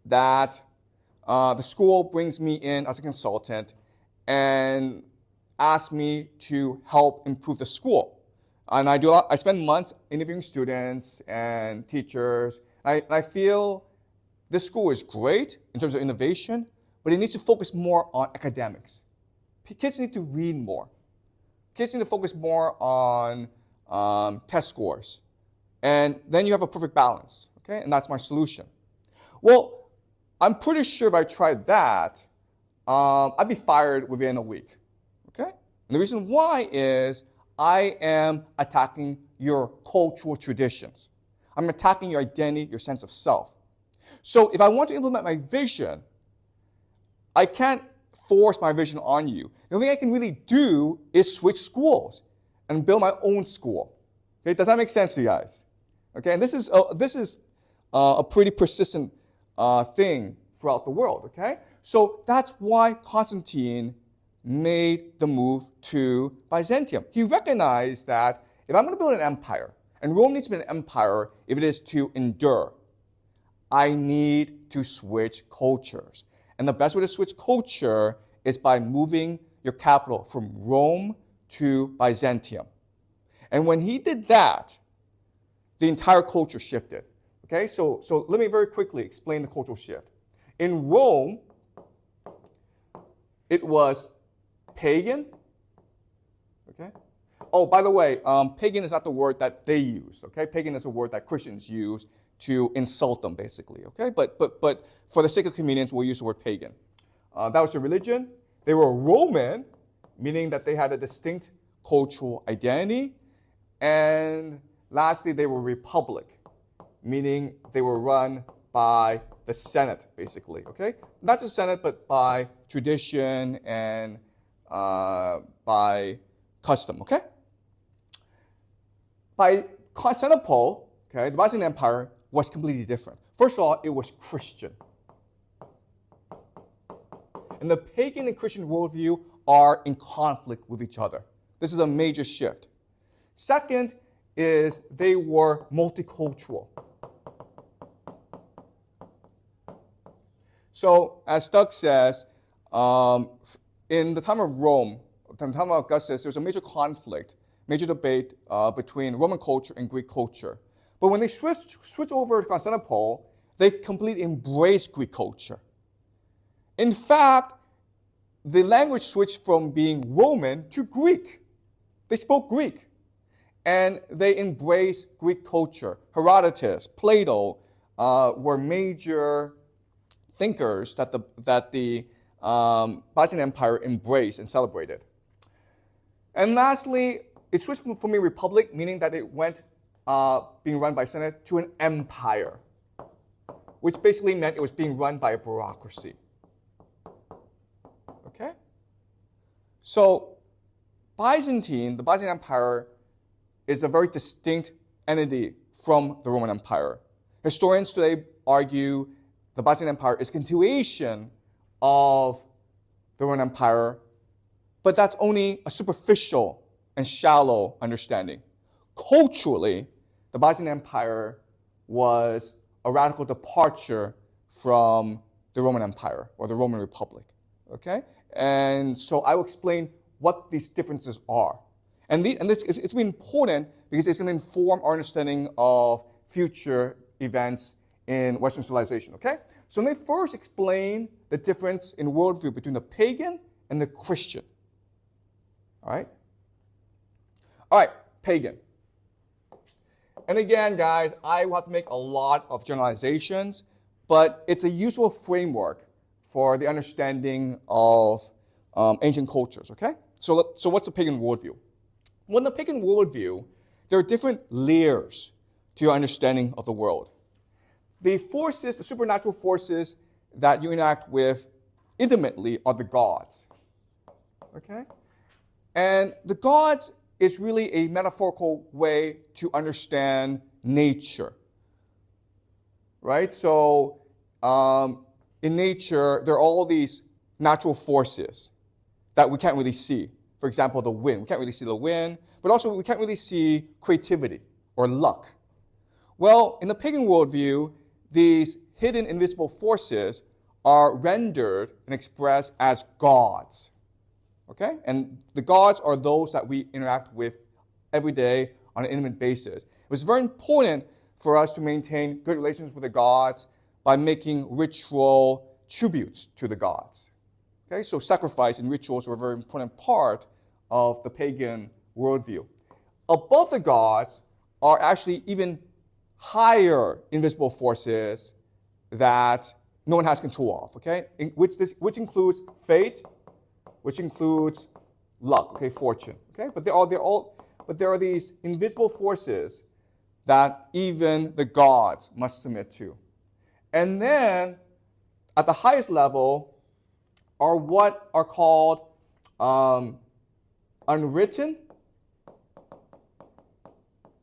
that the school brings me in as a consultant and asks me to help improve the school. And I spend months interviewing students and teachers. I feel this school is great in terms of innovation, but it needs to focus more on academics. Kids need to read more. Kids need to focus more on test scores. And then you have a perfect balance, okay? And that's my solution. Well, I'm pretty sure if I tried that, I'd be fired within a week, okay? And the reason why is I am attacking your cultural traditions. I'm attacking your identity, your sense of self. So if I want to implement my vision, I can't force my vision on you. The only thing I can really do is switch schools and build my own school. Okay, does that make sense to you guys? Okay, and this is a pretty persistent thing throughout the world. Okay, so that's why Constantine made the move to Byzantium. He recognized that if I'm going to build an empire, and Rome needs to be an empire if it is to endure, I need to switch cultures. And the best way to switch culture is by moving your capital from Rome to Byzantium. And when he did that, the entire culture shifted. Okay, so let me very quickly explain the cultural shift. In Rome, it was pagan, okay, oh, by the way, pagan is not the word that they use, okay? Pagan is a word that Christians use to insult them, basically, okay? But for the sake of convenience, we'll use the word pagan. That was their religion. They were Roman, meaning that they had a distinct cultural identity. And lastly, they were republic, meaning they were run by the Senate, basically, okay? Not just Senate, but by tradition and by custom, okay? By Constantinople, okay, the Byzantine Empire was completely different. First of all, it was Christian. And the pagan and Christian worldview are in conflict with each other. This is a major shift. Second is they were multicultural. So, as Doug says, in the time of Rome, the time of Augustus, there was a major conflict, major debate between Roman culture and Greek culture. But when they switched over to Constantinople, they completely embraced Greek culture. In fact, the language switched from being Roman to Greek. They spoke Greek. And they embraced Greek culture. Herodotus, Plato were major thinkers that the Byzantine Empire embraced and celebrated. And lastly, it switched from a republic, meaning that it went being run by Senate, to an empire, which basically meant it was being run by a bureaucracy. Okay? So the Byzantine Empire is a very distinct entity from the Roman Empire. Historians today argue the Byzantine Empire is a continuation of the Roman Empire, but that's only a superficial and shallow understanding. Culturally, the Byzantine Empire was a radical departure from the Roman Empire or the Roman Republic. Okay? And so I will explain what these differences are. And it's been important because it's going to inform our understanding of future events in Western civilization, okay? So let me first explain the difference in worldview between the pagan and the Christian. All right? All right, pagan. And again, guys, I will have to make a lot of generalizations, but it's a useful framework for the understanding of ancient cultures, okay? So what's the pagan worldview? Well, in the pagan worldview, there are different layers to your understanding of the world. The forces, the supernatural forces that you interact with intimately are the gods. Okay? And the gods is really a metaphorical way to understand nature. Right? So, in nature, there are all these natural forces that we can't really see. For example, the wind. We can't really see the wind, but also we can't really see creativity or luck. Well, in the pagan worldview, these hidden invisible forces are rendered and expressed as gods. Okay? And the gods are those that we interact with every day on an intimate basis. It was very important for us to maintain good relations with the gods by making ritual tributes to the gods. Okay? So sacrifice and rituals were a very important part of the pagan worldview. Above the gods are actually even higher invisible forces that no one has control of, okay? Which includes fate, which includes luck, okay, fortune, okay? But there are these invisible forces that even the gods must submit to. And then, at the highest level, are what are called unwritten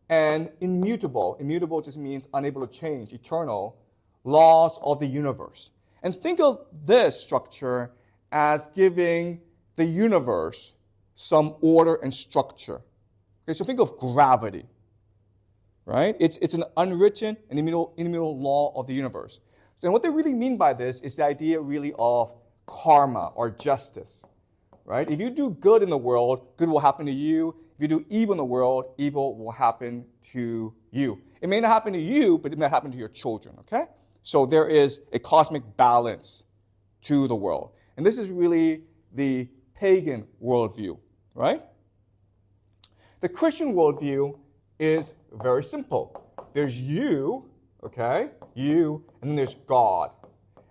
and immutable. Immutable just means unable to change, eternal laws of the universe. And think of this structure as giving the universe some order and structure. Okay, so think of gravity, right? It's an unwritten and immutable law of the universe. And what they really mean by this is the idea really of karma or justice, right? If you do good in the world, good will happen to you. If you do evil in the world, evil will happen to you. It may not happen to you, but it may happen to your children, okay? So there is a cosmic balance to the world. And this is really the pagan worldview, right? The Christian worldview is very simple. There's you, okay? You, and then there's God.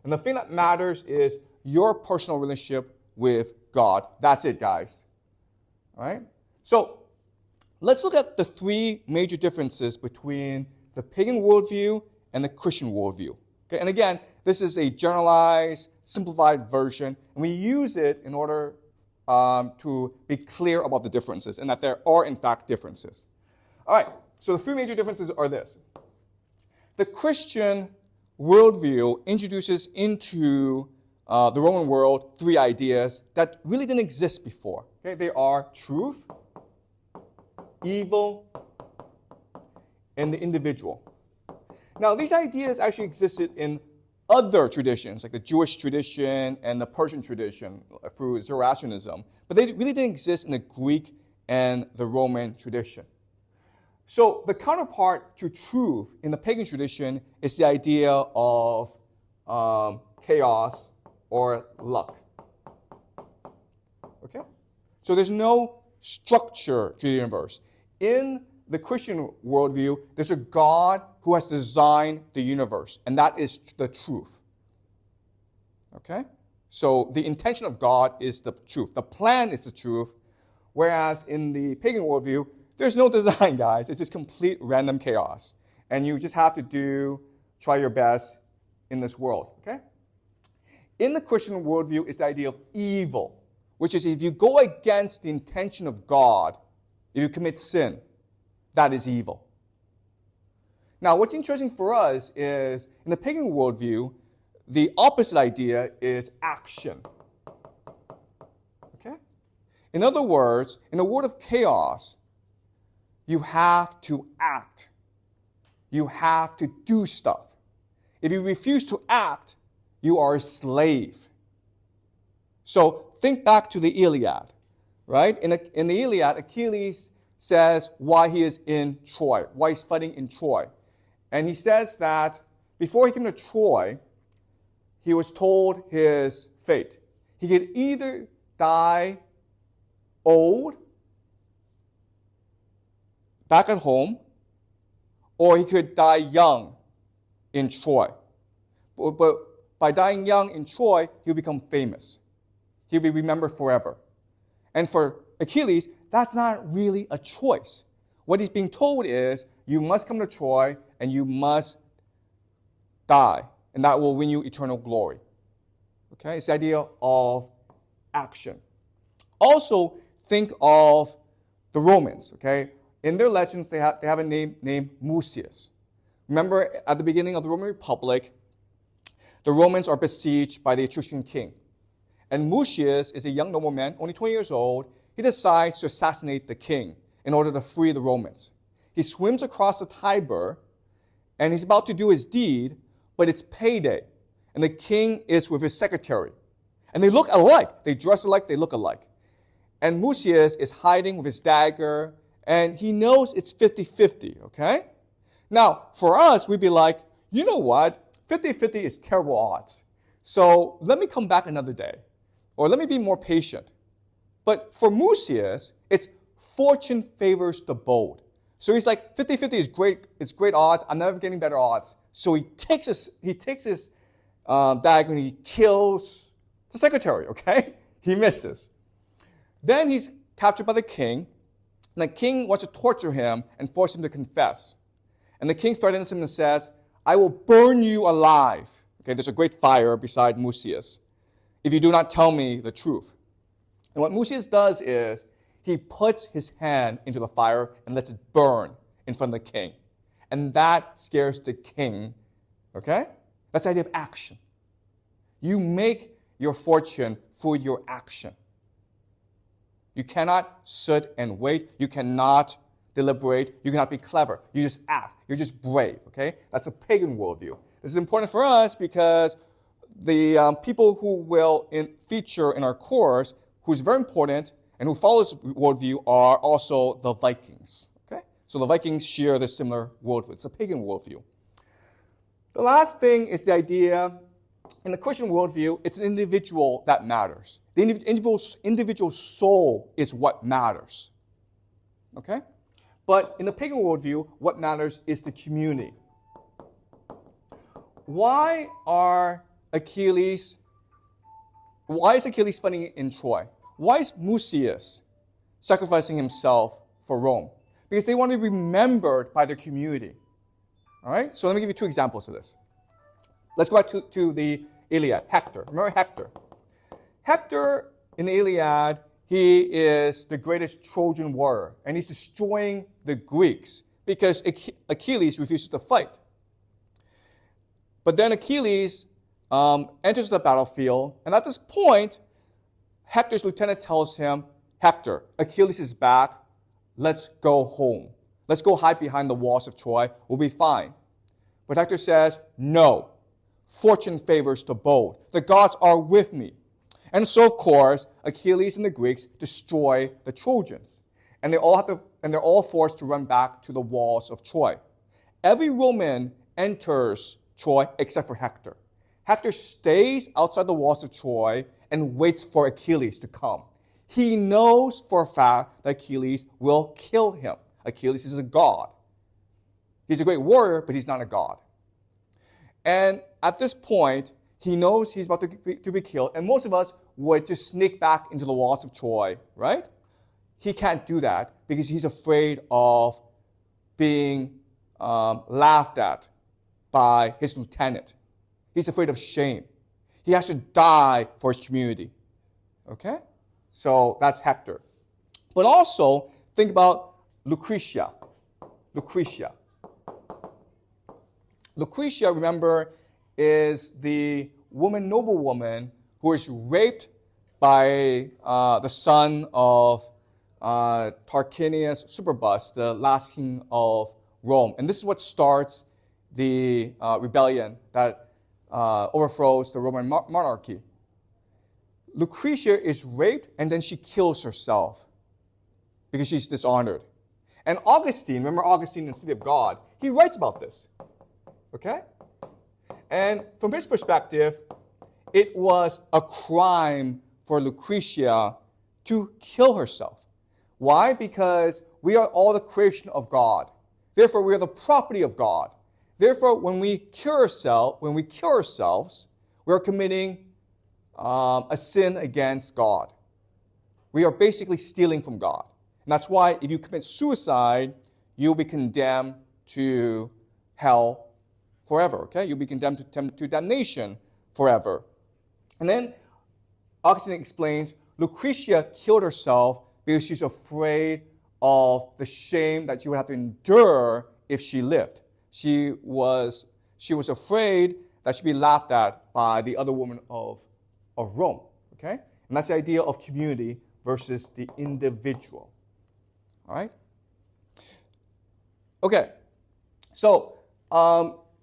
And the thing that matters is your personal relationship with God. That's it, guys. All right? So let's look at the three major differences between the pagan worldview and the Christian worldview. Okay? And again, this is a generalized, simplified version, and we use it in order to be clear about the differences, and that there are, in fact, differences. All right, so the three major differences are this. The Christian worldview introduces into the Roman world three ideas that really didn't exist before. Okay? They are truth, evil, and the individual. Now, these ideas actually existed in other traditions, like the Jewish tradition and the Persian tradition through Zoroastrianism, but they really didn't exist in the Greek and the Roman tradition. So the counterpart to truth in the pagan tradition is the idea of chaos or luck. Okay? So there's no structure to the universe. In the Christian worldview, there's a God who has designed the universe, and that is the truth. Okay? So the intention of God is the truth. The plan is the truth, whereas in the pagan worldview, there's no design, guys. It's just complete random chaos. And you just have to try your best in this world, okay? In the Christian worldview is the idea of evil, which is if you go against the intention of God, if you commit sin, that is evil. Now, what's interesting for us is, in the pagan worldview, the opposite idea is action. Okay? In other words, in a world of chaos, you have to act. You have to do stuff. If you refuse to act, you are a slave. So think back to the Iliad, right? In the Iliad, Achilles says why he is in Troy, why he's fighting in Troy. And he says that before he came to Troy, he was told his fate. He could either die old, back at home, or he could die young in Troy. But by dying young in Troy, he'll become famous. He'll be remembered forever. And for Achilles, that's not really a choice. What he's being told is, you must come to Troy and you must die, and that will win you eternal glory. Okay? It's the idea of action. Also, think of the Romans, okay? In their legends, they have a name named Mucius. Remember, at the beginning of the Roman Republic, the Romans are besieged by the Etruscan king. And Mucius is a young nobleman, only 20 years old. He decides to assassinate the king in order to free the Romans. He swims across the Tiber, and he's about to do his deed, but it's payday. And the king is with his secretary. And they look alike. They dress alike, they look alike. And Mucius is hiding with his dagger, and he knows it's 50-50, okay? Now, for us, we'd be like, you know what? 50-50 is terrible odds. So let me come back another day. Or let me be more patient. But for Mucius, it's fortune favors the bold. So he's like, 50-50 is great. It's great odds. I'm never getting better odds. So he takes his dagger and he kills the secretary, okay? He misses. Then he's captured by the king. And the king wants to torture him and force him to confess. And the king threatens him and says, I will burn you alive. Okay, there's a great fire beside Mucius if you do not tell me the truth. And what Mucius does is he puts his hand into the fire and lets it burn in front of the king. And that scares the king, okay? That's the idea of action. You make your fortune through your action. You cannot sit and wait. You cannot deliberate. You cannot be clever. You just act. You're just brave, okay? That's a pagan worldview. This is important for us because the people who will feature in our course, who's very important and who follows worldview, are also the Vikings, okay? So the Vikings share this similar worldview. It's a pagan worldview. The last thing is the idea, in the Christian worldview, it's an individual that matters. The individual soul is what matters. Okay? But in the pagan worldview, what matters is the community. Why is Achilles fighting in Troy? Why is Mucius sacrificing himself for Rome? Because they want to be remembered by their community. All right? So let me give you two examples of this. Let's go back to the Iliad. Hector. Remember Hector? Hector in the Iliad, he is the greatest Trojan warrior, and he's destroying the Greeks because Achilles refuses to fight. But then Achilles enters the battlefield, and at this point, Hector's lieutenant tells him, Hector, Achilles is back. Let's go home. Let's go hide behind the walls of Troy. We'll be fine. But Hector says, no. Fortune favors the bold. The gods are with me. And so, of course, Achilles and the Greeks destroy the Trojans. And they're all forced to run back to the walls of Troy. Every Roman enters Troy except for Hector. Hector stays outside the walls of Troy and waits for Achilles to come. He knows for a fact that Achilles will kill him. Achilles is a god. He's a great warrior, but he's not a god. And at this point, he knows he's about to be killed, and most of us would just sneak back into the walls of Troy, right? He can't do that because he's afraid of being laughed at by his lieutenant. He's afraid of shame. He has to die for his community. Okay? So that's Hector. But also, think about Lucretia. Lucretia, remember, is the noblewoman who is raped by the son of Tarquinius Superbus, the last king of Rome. And this is what starts the rebellion that overthrows the Roman monarchy. Lucretia is raped, and then she kills herself because she's dishonored. And Augustine, remember Augustine in the City of God, he writes about this. Okay? And from his perspective, it was a crime for Lucretia to kill herself. Why? Because we are all the creation of God. Therefore, we are the property of God. Therefore, when we kill ourselves, we are committing a sin against God. We are basically stealing from God. And that's why if you commit suicide, you'll be condemned to hell forever. Okay? You'll be condemned to damnation forever. And then Augustine explains Lucretia killed herself because she's afraid of the shame that she would have to endure if she lived. She was afraid that she'd be laughed at by the other women of Rome. Okay? And that's the idea of community versus the individual. All right? Okay. So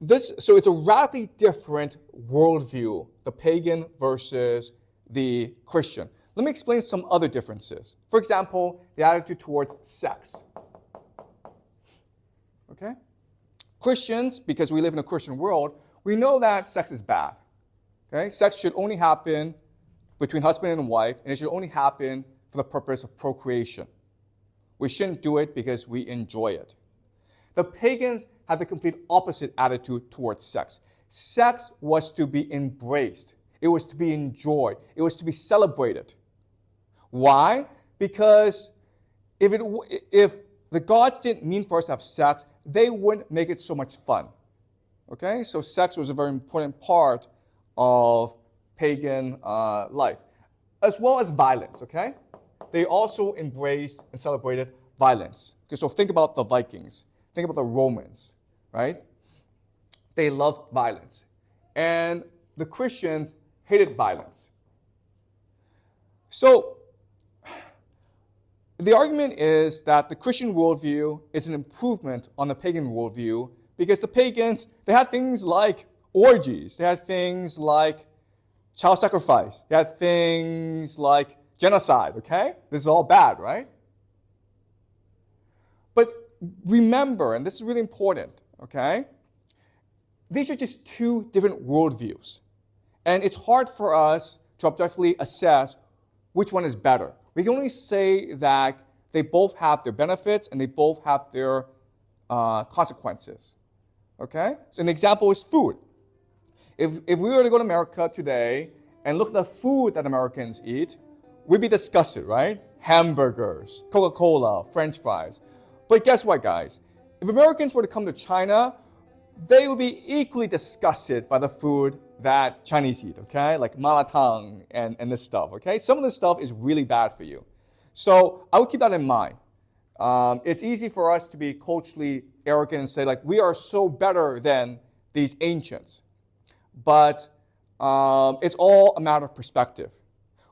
it's a radically different worldview, the pagan versus the Christian. Let me explain some other differences. For example, the attitude towards sex. Okay? Christians, because we live in a Christian world, we know that sex is bad. Okay? Sex should only happen between husband and wife, and it should only happen for the purpose of procreation. We shouldn't do it because we enjoy it. The pagans have the complete opposite attitude towards sex. Sex was to be embraced. It was to be enjoyed. It was to be celebrated. Why? Because if the gods didn't mean for us to have sex, they wouldn't make it so much fun. Okay? So sex was a very important part of pagan life, as well as violence. Okay? They also embraced and celebrated violence. Okay, so think about the Vikings. Think about the Romans, right? They loved violence. And the Christians hated violence. So the argument is that the Christian worldview is an improvement on the pagan worldview because the pagans, they had things like orgies. They had things like child sacrifice. They had things like genocide, okay? This is all bad, right? But remember, and this is really important, okay? These are just two different worldviews. And it's hard for us to objectively assess which one is better. We can only say that they both have their benefits and they both have their consequences. Okay? So an example is food. If we were to go to America today and look at the food that Americans eat, we'd be disgusted, right? Hamburgers, Coca-Cola, French fries. But guess what, guys? If Americans were to come to China, they would be equally disgusted by the food that Chinese eat, okay? Like malatang and this stuff, okay? Some of this stuff is really bad for you. So I would keep that in mind. It's easy for us to be culturally arrogant and say, like, we are so better than these ancients. But it's all a matter of perspective.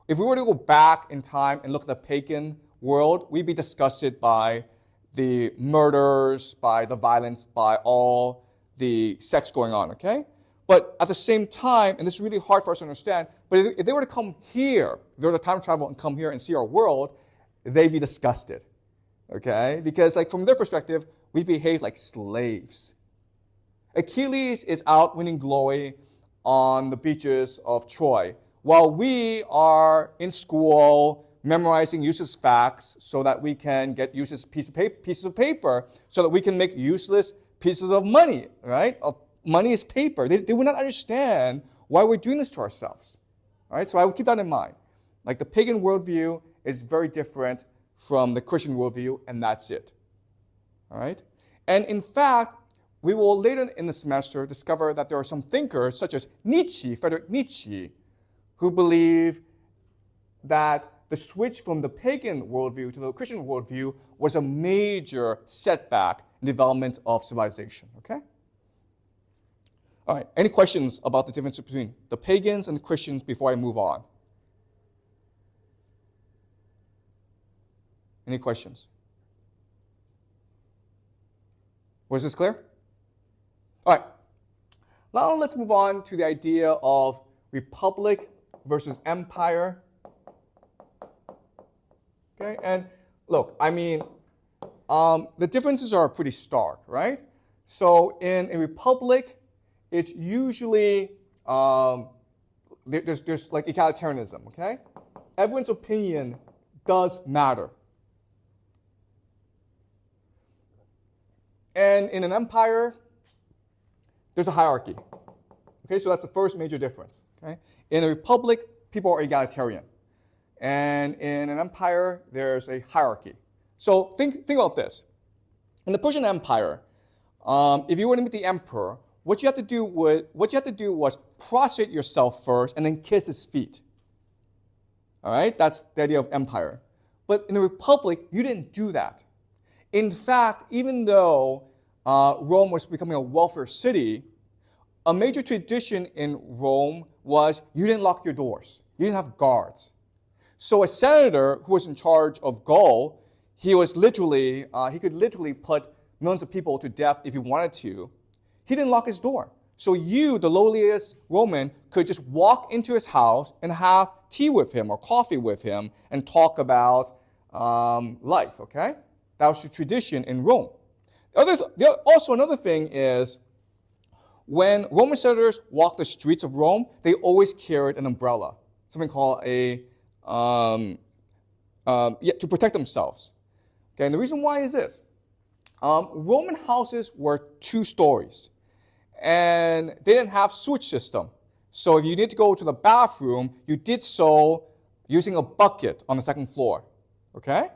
If we were to go back in time and look at the pagan world, we'd be disgusted by the murders, by the violence, by all the sex going on, okay? But at the same time, and this is really hard for us to understand, but if they were to come here, if they were to time travel and come here and see our world, they'd be disgusted, okay? Because like from their perspective, we behave like slaves. Achilles is out winning glory on the beaches of Troy, while we are in school memorizing useless facts so that we can get useless pieces of paper so that we can make useless pieces of money, right? Money is paper. They would not understand why we're doing this to ourselves, all right? So I would keep that in mind. Like the pagan worldview is very different from the Christian worldview, and that's it, all right? And in fact, we will later in the semester discover that there are some thinkers, such as Friedrich Nietzsche, who believe that the switch from the pagan worldview to the Christian worldview was a major setback in development of civilization, okay? All right, any questions about the difference between the pagans and the Christians before I move on? Any questions? Was this clear? All right, now let's move on to the idea of republic versus empire. Okay, and look, I mean, the differences are pretty stark, right? So in a republic, it's usually, there's like egalitarianism, okay? Everyone's opinion does matter. And in an empire, there's a hierarchy. Okay, so that's the first major difference. Okay? In a republic, people are egalitarian. And in an empire, there's a hierarchy. So think about this. In the Persian Empire, if you were to meet the emperor, what you had to do was prostrate yourself first and then kiss his feet. All right? That's the idea of empire. But in a republic, you didn't do that. In fact, even though Rome was becoming a welfare city, a major tradition in Rome was you didn't lock your doors. You didn't have guards. So a senator who was in charge of Gaul, he could literally put millions of people to death if he wanted to. He didn't lock his door. So you, the lowliest Roman, could just walk into his house and have tea with him or coffee with him and talk about life, okay? That was the tradition in Rome. Also, another thing is when Roman senators walked the streets of Rome, they always carried an umbrella, something called to protect themselves. Okay, and the reason why is this. Roman houses were 2 stories, and they didn't have sewage system. So if you need to go to the bathroom, you did so using a bucket on the 2nd floor, okay?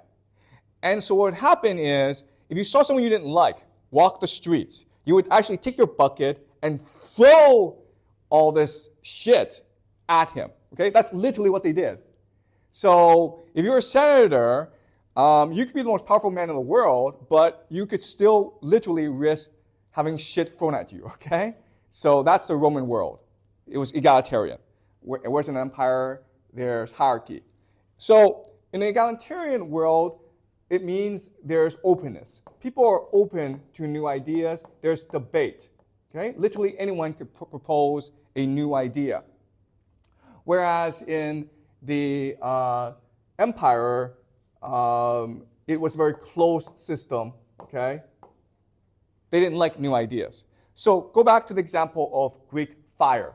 And so what would happen is, if you saw someone you didn't like walk the streets, you would actually take your bucket and throw all this shit at him, okay? That's literally what they did. So if you're a senator, you could be the most powerful man in the world, but you could still literally risk having shit thrown at you, okay? So that's the Roman world. It was egalitarian. Whereas in an empire, there's hierarchy. So in the egalitarian world, it means there's openness. People are open to new ideas. There's debate, okay? Literally anyone could propose a new idea. Whereas in the empire, it was a very closed system, okay? They didn't like new ideas. So go back to the example of Greek fire,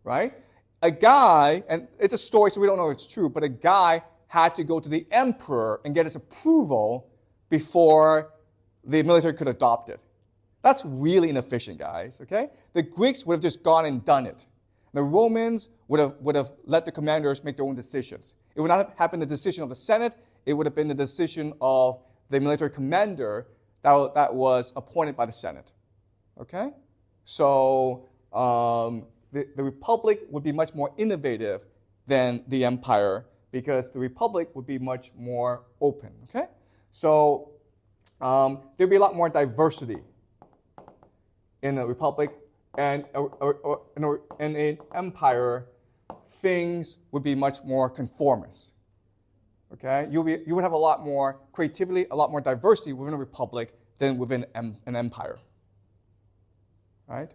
right? A guy, and it's a story so we don't know if it's true, but a guy had to go to the emperor and get his approval before the military could adopt it. That's really inefficient, guys, okay? The Greeks would have just gone and done it. The Romans would have let the commanders make their own decisions. It would not have been the decision of the Senate. It would have been the decision of the military commander that was appointed by the Senate, okay? So the Republic would be much more innovative than the Empire because the Republic would be much more open, okay? So there'd be a lot more diversity in a Republic, and in an Empire, things would be much more conformist, okay? You would have a lot more creativity, a lot more diversity within a Republic than within an Empire, right?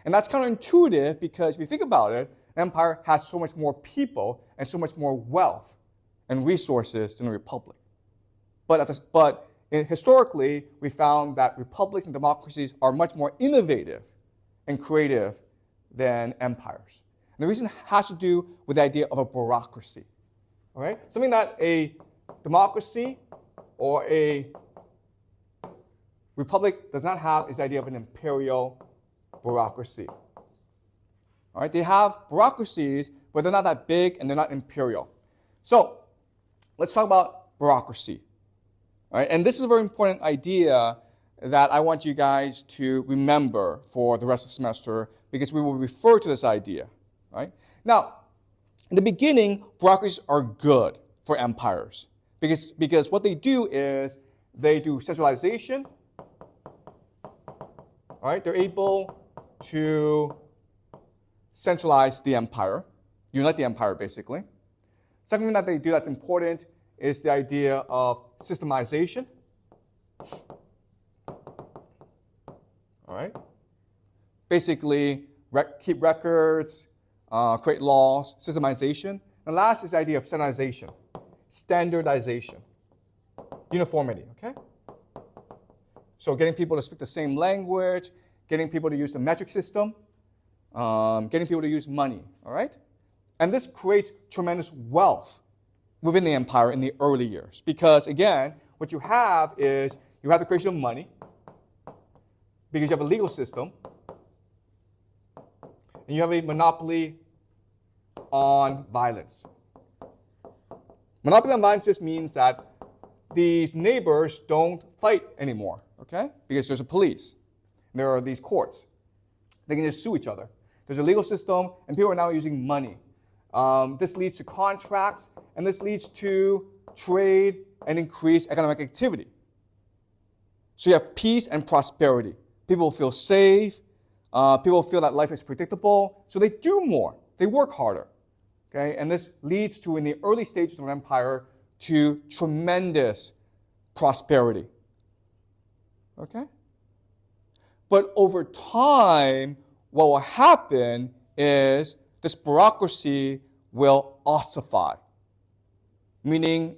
And that's counterintuitive because if you think about it, an empire has so much more people and so much more wealth and resources than a republic. But historically, we found that republics and democracies are much more innovative and creative than empires. And the reason has to do with the idea of a bureaucracy. All right? Something that a democracy or a republic does not have is the idea of an imperial bureaucracy. All right, they have bureaucracies, but they're not that big and they're not imperial. So let's talk about bureaucracy. All right, and this is a very important idea that I want you guys to remember for the rest of the semester because we will refer to this idea. Right? Now, in the beginning, bureaucracies are good for empires because what they do is they do centralization. All right, they're able to centralize the empire, unite the empire, basically. Second thing that they do that's important is the idea of systemization. All right? Basically, keep records, create laws, systemization. And last is the idea of standardization, uniformity, okay? So getting people to speak the same language, getting people to use the metric system, getting people to use money, all right? And this creates tremendous wealth within the empire in the early years. Because, again, what you have is you have the creation of money because you have a legal system and you have a monopoly on violence. Monopoly on violence just means that these neighbors don't fight anymore, okay? Because there's a police. And there are these courts. They can just sue each other. There's a legal system, and people are now using money. This leads to contracts, and this leads to trade and increased economic activity. So you have peace and prosperity. People feel safe. People feel that life is predictable. So they do more. They work harder. Okay? And this leads to, in the early stages of an empire, to tremendous prosperity. Okay? But over time, what will happen is this bureaucracy will ossify, meaning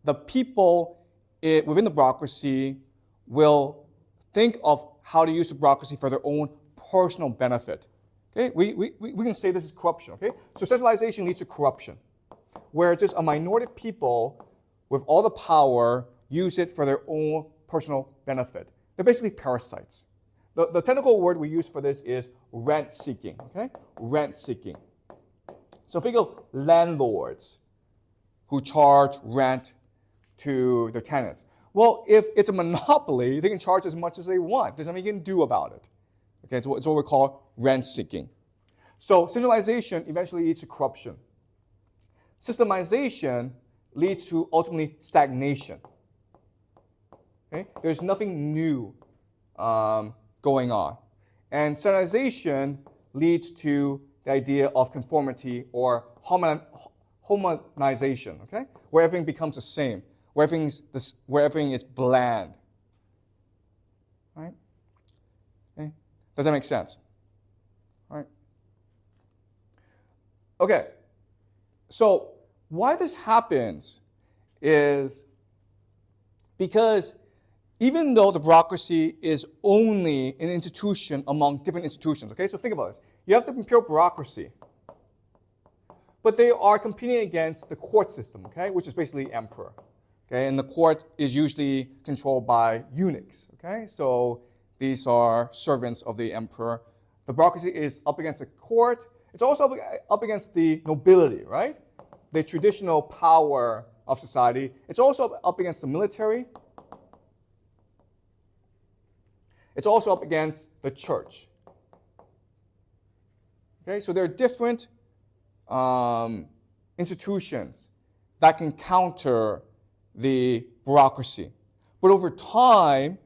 the people within the bureaucracy will think of how to use the bureaucracy for their own personal benefit. Okay? We can say this is corruption. Okay? So centralization leads to corruption, where just a minority of people with all the power use it for their own personal benefit. They're basically parasites. The technical word we use for this is rent-seeking, okay? Rent-seeking. So think of landlords who charge rent to their tenants. Well, if it's a monopoly, they can charge as much as they want. There's nothing you can do about it. Okay, it's what we call rent-seeking. So centralization eventually leads to corruption. Systemization leads to ultimately stagnation. Okay? There's nothing new going on. And standardization leads to the idea of conformity or homogenization, okay? Where everything becomes the same, where everything is bland. Right? Okay? Does that make sense? All right. Okay. So why this happens is because even though the bureaucracy is only an institution among different institutions, okay? So think about this. You have the imperial bureaucracy, but they are competing against the court system, okay, which is basically emperor. Okay, and the court is usually controlled by eunuchs. Okay, so these are servants of the emperor. The bureaucracy is up against the court. It's also up against the nobility, right? The traditional power of society. It's also up against the military. It's also up against the church. Okay, so there are different institutions that can counter the bureaucracy. But over time,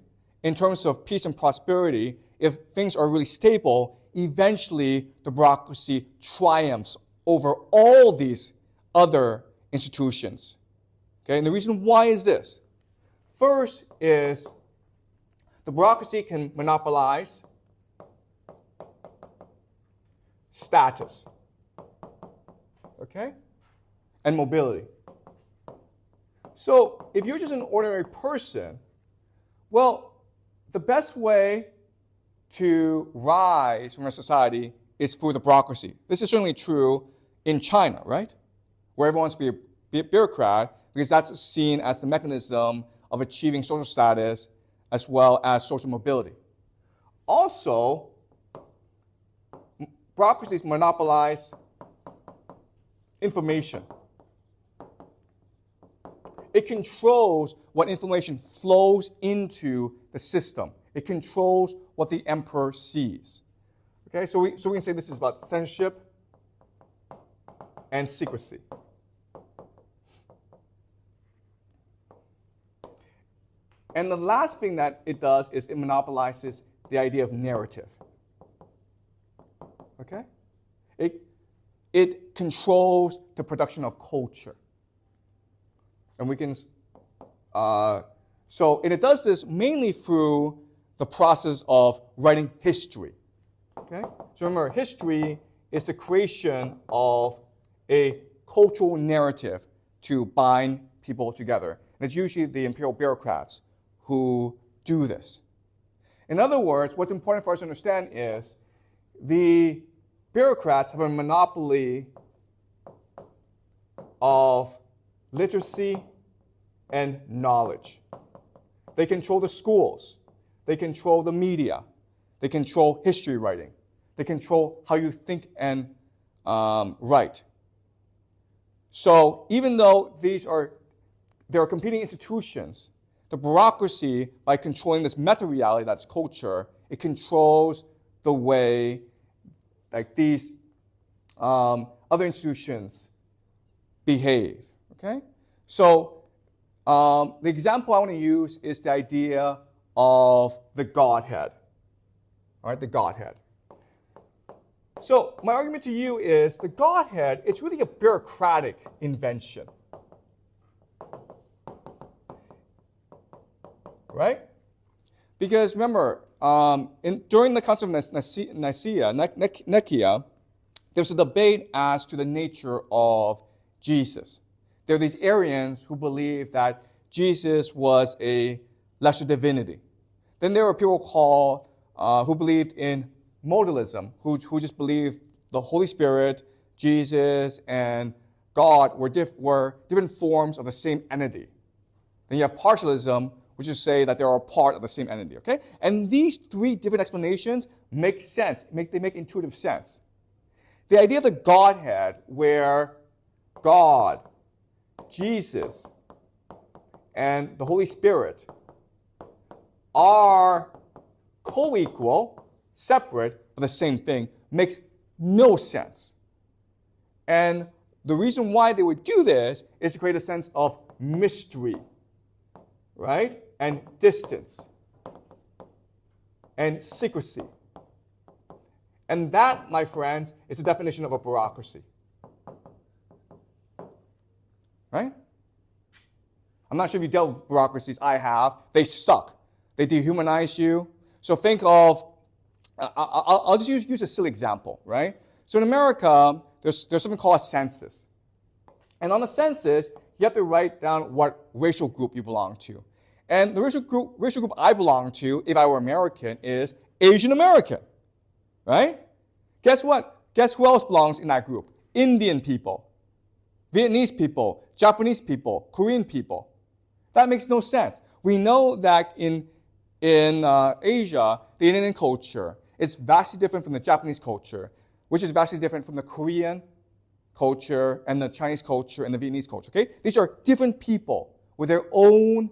in terms of peace and prosperity, if things are really stable, eventually the bureaucracy triumphs over all these other institutions. Okay, and the reason why is this. First is the bureaucracy can monopolize status, okay, and mobility. So if you're just an ordinary person, well, the best way to rise from a society is through the bureaucracy. This is certainly true in China, right? Where everyone wants to be a bureaucrat because that's seen as the mechanism of achieving social status as well as social mobility. Also, bureaucracies monopolize information. It controls what information flows into the system. It controls what the emperor sees. Okay, so we can say this is about censorship and secrecy. And the last thing that it does is it monopolizes the idea of narrative. Okay? It controls the production of culture. And we can, and it does this mainly through the process of writing history. Okay? So remember, history is the creation of a cultural narrative to bind people together. And it's usually the imperial bureaucrats who do this. In other words, what's important for us to understand is the bureaucrats have a monopoly of literacy and knowledge. They control the schools. They control the media. They control history writing. They control how you think and write. So even though there are competing institutions, the bureaucracy, by controlling this meta-reality that's culture, it controls the way like these other institutions behave. Okay? So the example I want to use is the idea of the Godhead. All right, the Godhead. So my argument to you is the Godhead, it's really a bureaucratic invention. Right? Because remember, during the Council of Nicaea, there's a debate as to the nature of Jesus. There are these Arians who believe that Jesus was a lesser divinity. Then there were people who believed in modalism, who just believed the Holy Spirit, Jesus, and God were different forms of the same entity. Then you have partialism, which is say that they are a part of the same entity. Okay, and these three different explanations make sense. They make intuitive sense. The idea of the Godhead, where God, Jesus, and the Holy Spirit are co-equal, separate, but the same thing, makes no sense. And the reason why they would do this is to create a sense of mystery, right? And distance, and secrecy. And that, my friends, is the definition of a bureaucracy. Right? I'm not sure if you dealt with bureaucracies. I have. They suck. They dehumanize you. So think of, I'll just use a silly example, right? So in America, there's something called a census. And on the census, you have to write down what racial group you belong to. And the racial group I belong to, if I were American, is Asian American, right? Guess what? Guess who else belongs in that group? Indian people, Vietnamese people, Japanese people, Korean people. That makes no sense. We know that in Asia, the Indian culture is vastly different from the Japanese culture, which is vastly different from the Korean culture and the Chinese culture and the Vietnamese culture. Okay? These are different people with their own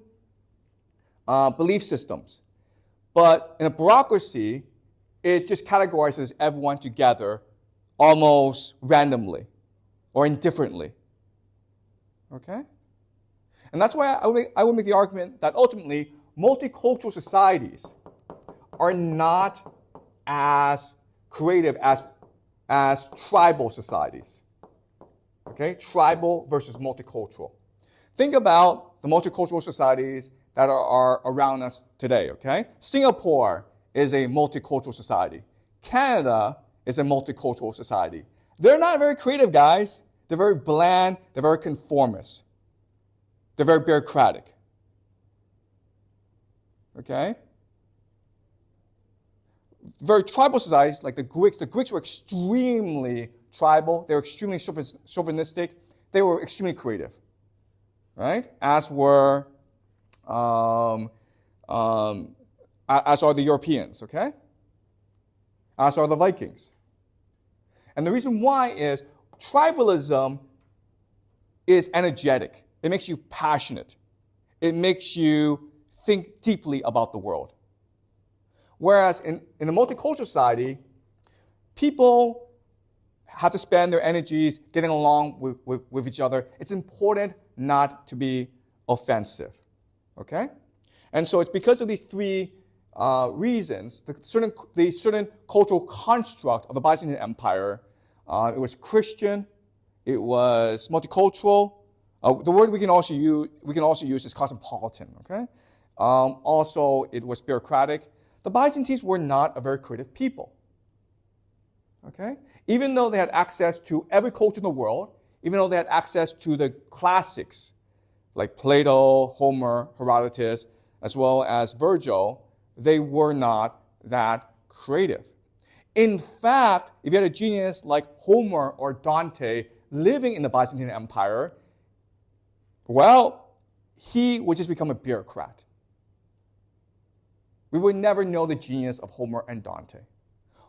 belief systems. But in a bureaucracy, it just categorizes everyone together almost randomly or indifferently. Okay? And that's why I would make the argument that ultimately multicultural societies are not as creative as tribal societies. Okay? Tribal versus multicultural. Think about the multicultural societies that are around us today, okay? Singapore is a multicultural society. Canada is a multicultural society. They're not very creative, guys. They're very bland. They're very conformist. They're very bureaucratic. Okay? Very tribal societies, like the Greeks were extremely tribal. They were extremely chauvinistic. They were extremely creative. Right? As are the Europeans, okay? As are the Vikings. And the reason why is tribalism is energetic. It makes you passionate. It makes you think deeply about the world. Whereas in a multicultural society, people have to spend their energies getting along with each other. It's important not to be offensive. Okay? And so it's because of these three reasons, the certain cultural construct of the Byzantine Empire, it was Christian, it was multicultural. The word we can also use is cosmopolitan. Okay? Also, it was bureaucratic. The Byzantines were not a very creative people. Okay? Even though they had access to every culture in the world, even though they had access to the classics like Plato, Homer, Herodotus, as well as Virgil, they were not that creative. In fact, if you had a genius like Homer or Dante living in the Byzantine Empire, well, he would just become a bureaucrat. We would never know the genius of Homer and Dante.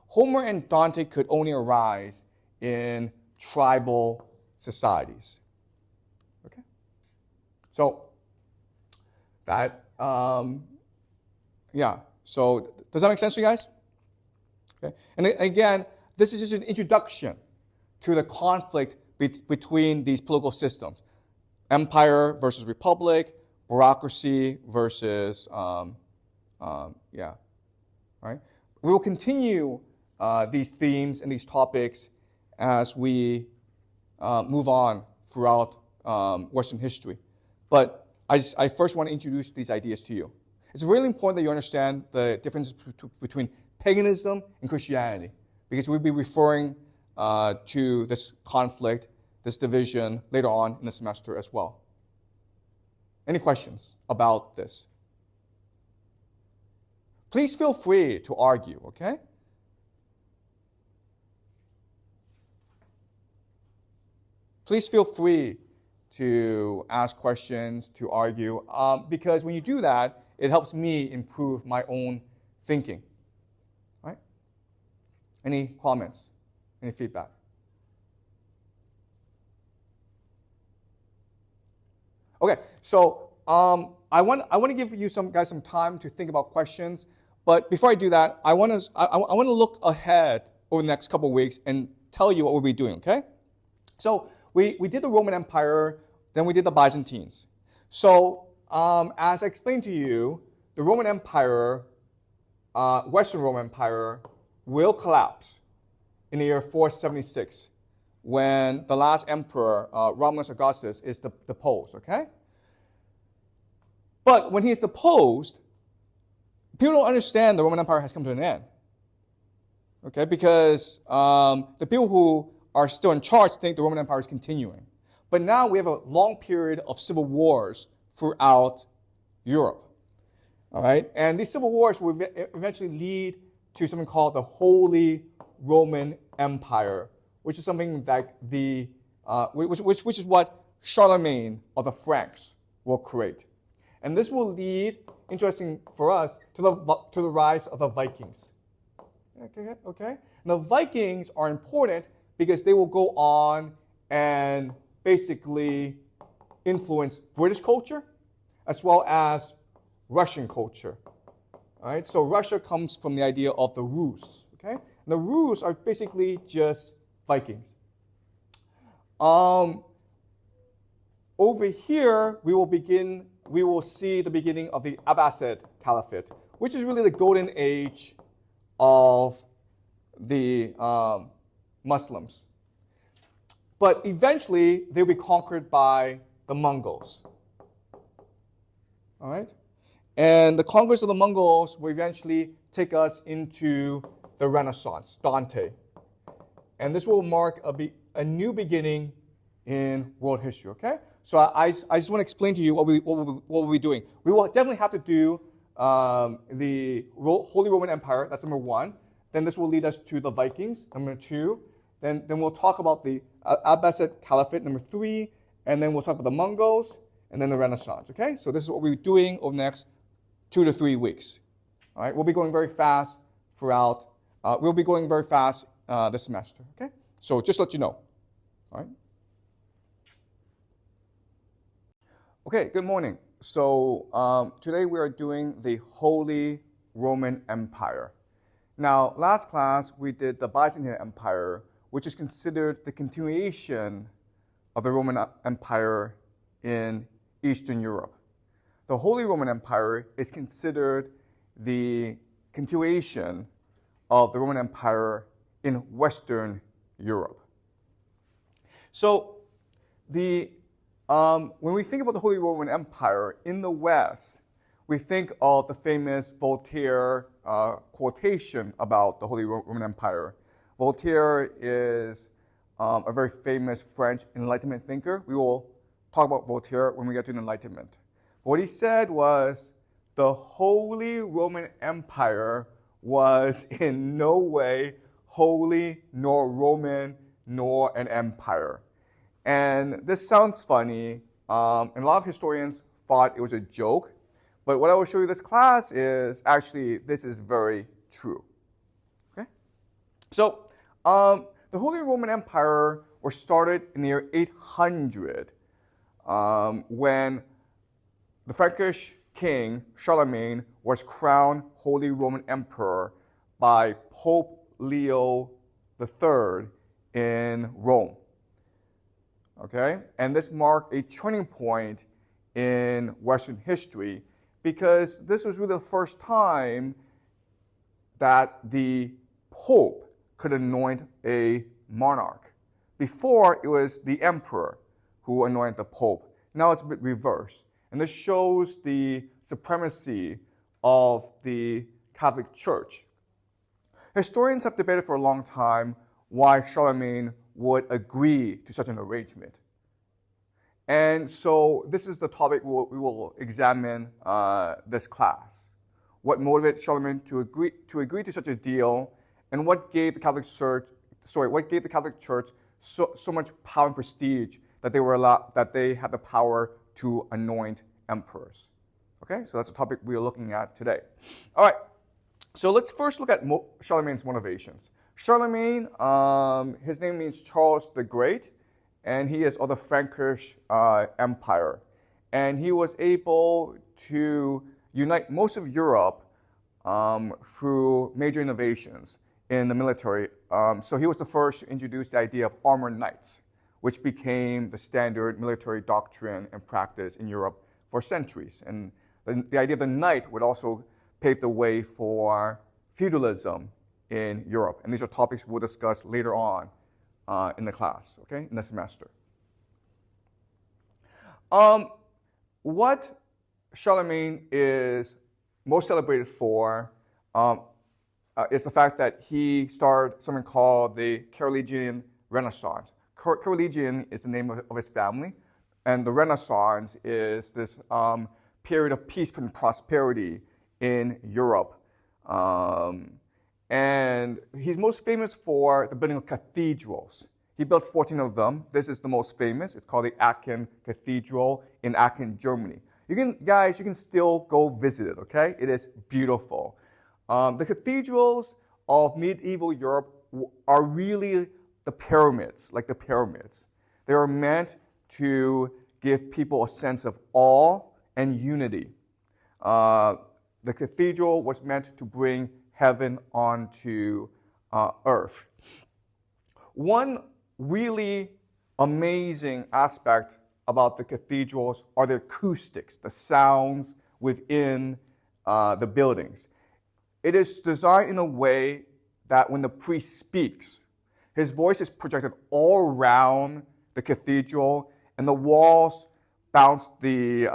Homer and Dante could only arise in tribal societies. Okay? So, that, So, does that make sense to you guys? Okay. And again, this is just an introduction to the conflict between these political systems. Empire versus republic, bureaucracy versus, right? We will continue these themes and these topics as we move on throughout Western history. But I first want to introduce these ideas to you. It's really important that you understand the difference between paganism and Christianity, because we'll be referring to this conflict, this division later on in the semester as well. Any questions about this? Please feel free to argue, okay? Please feel free to ask questions, to argue, because when you do that, it helps me improve my own thinking. All right? Any comments? Any feedback? Okay, so I want to give you guys some time to think about questions. But before I do that, I want to look ahead over the next couple of weeks and tell you what we'll be doing. Okay? So we did the Roman Empire, then we did the Byzantines. So as I explained to you, the Roman Empire, Western Roman Empire, will collapse in the year 476 when the last emperor, Romulus Augustus, is deposed. Okay? But when he is deposed, people don't understand the Roman Empire has come to an end. Okay? Because the people who are still in charge think the Roman Empire is continuing. But now we have a long period of civil wars throughout Europe. All right? And these civil wars will eventually lead to something called the Holy Roman Empire, which is something that which is what Charlemagne of the Franks will create. And this will lead, interesting for us, to the rise of the Vikings. Okay? Now, Vikings are important because they will go on and basically influence British culture as well as Russian culture. All right? So Russia comes from the idea of the Rus. Okay? And the Rus are basically just Vikings. Over here, we will see the beginning of the Abbasid Caliphate, which is really the golden age of the Muslims. But eventually, they'll be conquered by the Mongols. All right? And the conquest of the Mongols will eventually take us into the Renaissance, Dante. And this will mark a new beginning in world history, okay? So I just want to explain to you what we'll be doing. We will definitely have to do the Holy Roman Empire, that's number one. Then this will lead us to the Vikings, number two. Then we'll talk about the Abbasid Caliphate, number three. And then we'll talk about the Mongols, and then the Renaissance, okay? So this is what we'll be doing over the next 2 to 3 weeks. All right, we'll be going very fast throughout. We'll be going very fast this semester, okay? So just let you know, all right? Okay, good morning. So today we are doing the Holy Roman Empire. Now, last class we did the Byzantine Empire, which is considered the continuation of the Roman Empire in Eastern Europe. The Holy Roman Empire is considered the continuation of the Roman Empire in Western Europe. So when we think about the Holy Roman Empire in the West, we think of the famous Voltaire quotation about the Holy Roman Empire. Voltaire is a very famous French Enlightenment thinker. We will talk about Voltaire when we get to the Enlightenment. What he said was, the Holy Roman Empire was in no way holy, nor Roman, nor an empire. And this sounds funny, and a lot of historians thought it was a joke, but what I will show you this class is actually, this is very true. Okay? So, the Holy Roman Empire was started in the year 800 when the Frankish king, Charlemagne, was crowned Holy Roman Emperor by Pope Leo III in Rome. Okay? And this marked a turning point in Western history because this was really the first time that the Pope could anoint a monarch. Before, it was the emperor who anointed the Pope. Now it's a bit reversed. And this shows the supremacy of the Catholic Church. Historians have debated for a long time why Charlemagne would agree to such an arrangement. And so this is the topic we will examine this class. What motivated Charlemagne to agree to such a deal, and what gave the Catholic Church so much power and prestige that they had the power to anoint emperors. Okay, so that's a topic we are looking at today. All right, so let's first look at Charlemagne's motivations. Charlemagne, his name means Charles the Great, and he is of the Frankish Empire. And he was able to unite most of Europe through major innovations in the military. So he was the first to introduce the idea of armored knights, which became the standard military doctrine and practice in Europe for centuries. And the idea of the knight would also pave the way for feudalism in Europe. And these are topics we'll discuss later on in the class, okay, in the semester. What Charlemagne is most celebrated for is the fact that he started something called the Carolingian Renaissance. Carolingian is the name of his family, and the Renaissance is this period of peace and prosperity in Europe. And he's most famous for the building of cathedrals. He built 14 of them. This is the most famous. It's called the Aachen Cathedral in Aachen, Germany. You can still go visit it, okay? It is beautiful. The cathedrals of medieval Europe are really the pyramids, like the pyramids. They are meant to give people a sense of awe and unity. The cathedral was meant to bring heaven onto earth. One really amazing aspect about the cathedrals are the acoustics, the sounds within the buildings. It is designed in a way that when the priest speaks, his voice is projected all around the cathedral, and the walls bounce the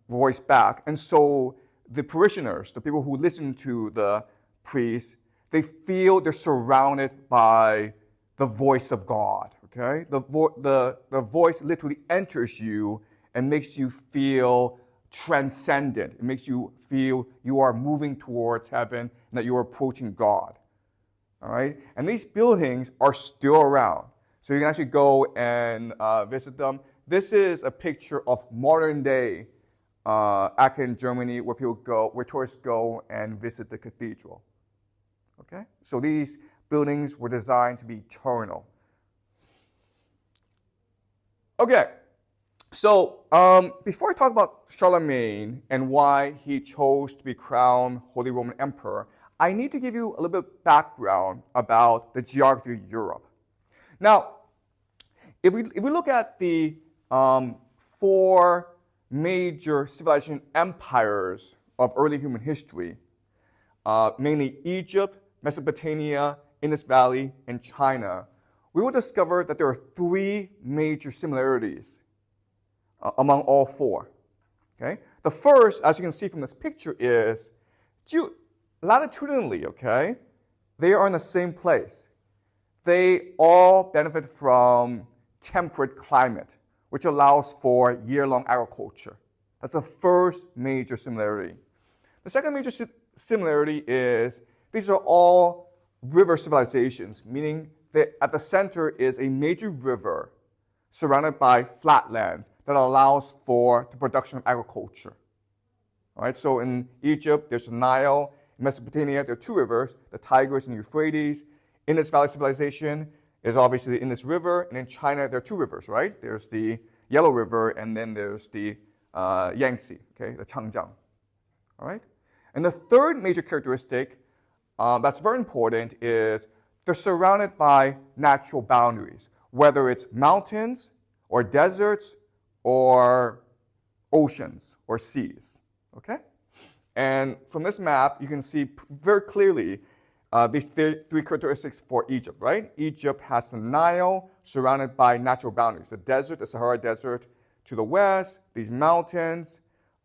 voice back. And so the parishioners, the people who listen to the priest, they feel they're surrounded by the voice of God, okay? The voice literally enters you and makes you feel transcendent. It makes you feel you are moving towards heaven and that you are approaching God, all right? And these buildings are still around. So you can actually go and visit them. This is a picture of modern day Aachen, Germany, where tourists go and visit the cathedral. Okay? So these buildings were designed to be eternal. Okay. So before I talk about Charlemagne and why he chose to be crowned Holy Roman Emperor, I need to give you a little bit of background about the geography of Europe. Now, if we look at the four major civilization empires of early human history, mainly Egypt, Mesopotamia, Indus Valley, and China, we will discover that there are three major similarities among all four. Okay? The first, as you can see from this picture, is latitudinally, okay, they are in the same place. They all benefit from temperate climate, which allows for year-long agriculture. That's the first major similarity. The second major similarity is these are all river civilizations, meaning that at the center is a major river surrounded by flatlands that allows for the production of agriculture. All right, so in Egypt, there's the Nile. In Mesopotamia, there are two rivers, the Tigris and the Euphrates. Indus Valley civilization is obviously the Indus River, and in China, there are two rivers, right? There's the Yellow River, and then there's the Yangtze, okay, the Changjiang. All right? And the third major characteristic that's very important is they're surrounded by natural boundaries, whether it's mountains or deserts or oceans or seas, okay? And from this map, you can see very clearly these three characteristics for Egypt, right? Egypt has the Nile surrounded by natural boundaries. The desert, the Sahara Desert to the west, these mountains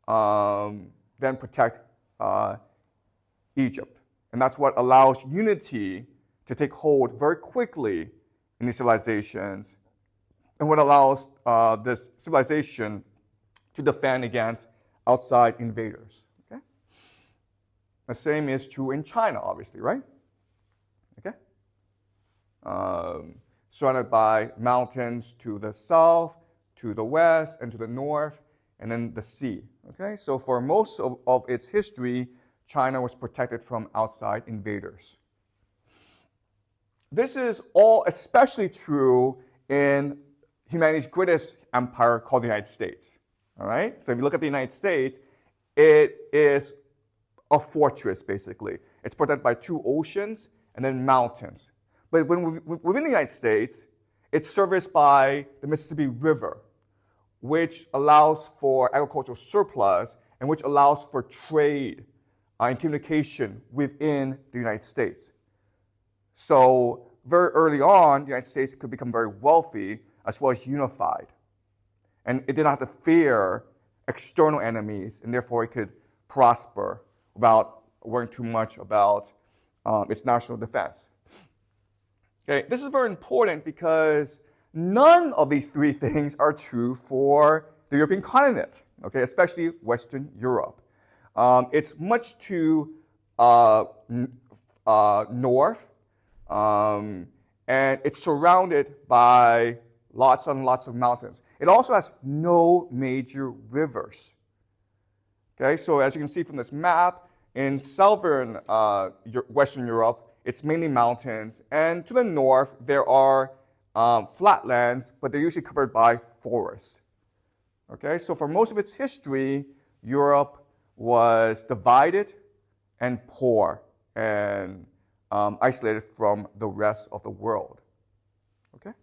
then protect Egypt. And that's what allows unity to take hold very quickly in these civilizations, and what allows this civilization to defend against outside invaders. Okay? The same is true in China, obviously, right? Okay? Surrounded by mountains to the south, to the west, and to the north, and then the sea. Okay? So for most of its history, China was protected from outside invaders. This is all especially true in humanity's greatest empire called the United States. All right? So if you look at the United States, it is a fortress, basically. It's protected by two oceans and then mountains. But within the United States, it's serviced by the Mississippi River, which allows for agricultural surplus and which allows for trade and communication within the United States. So very early on, the United States could become very wealthy as well as unified. And it did not have to fear external enemies, and therefore it could prosper without worrying too much about its national defense. Okay, this is very important because none of these three things are true for the European continent, okay, especially Western Europe. It's much too north, and it's surrounded by lots and lots of mountains. It also has no major rivers. Okay, so as you can see from this map, in southern Western Europe, it's mainly mountains, and to the north, there are flatlands, but they're usually covered by forests. Okay, so for most of its history, Europe was divided and poor and isolated from the rest of the world. Okay?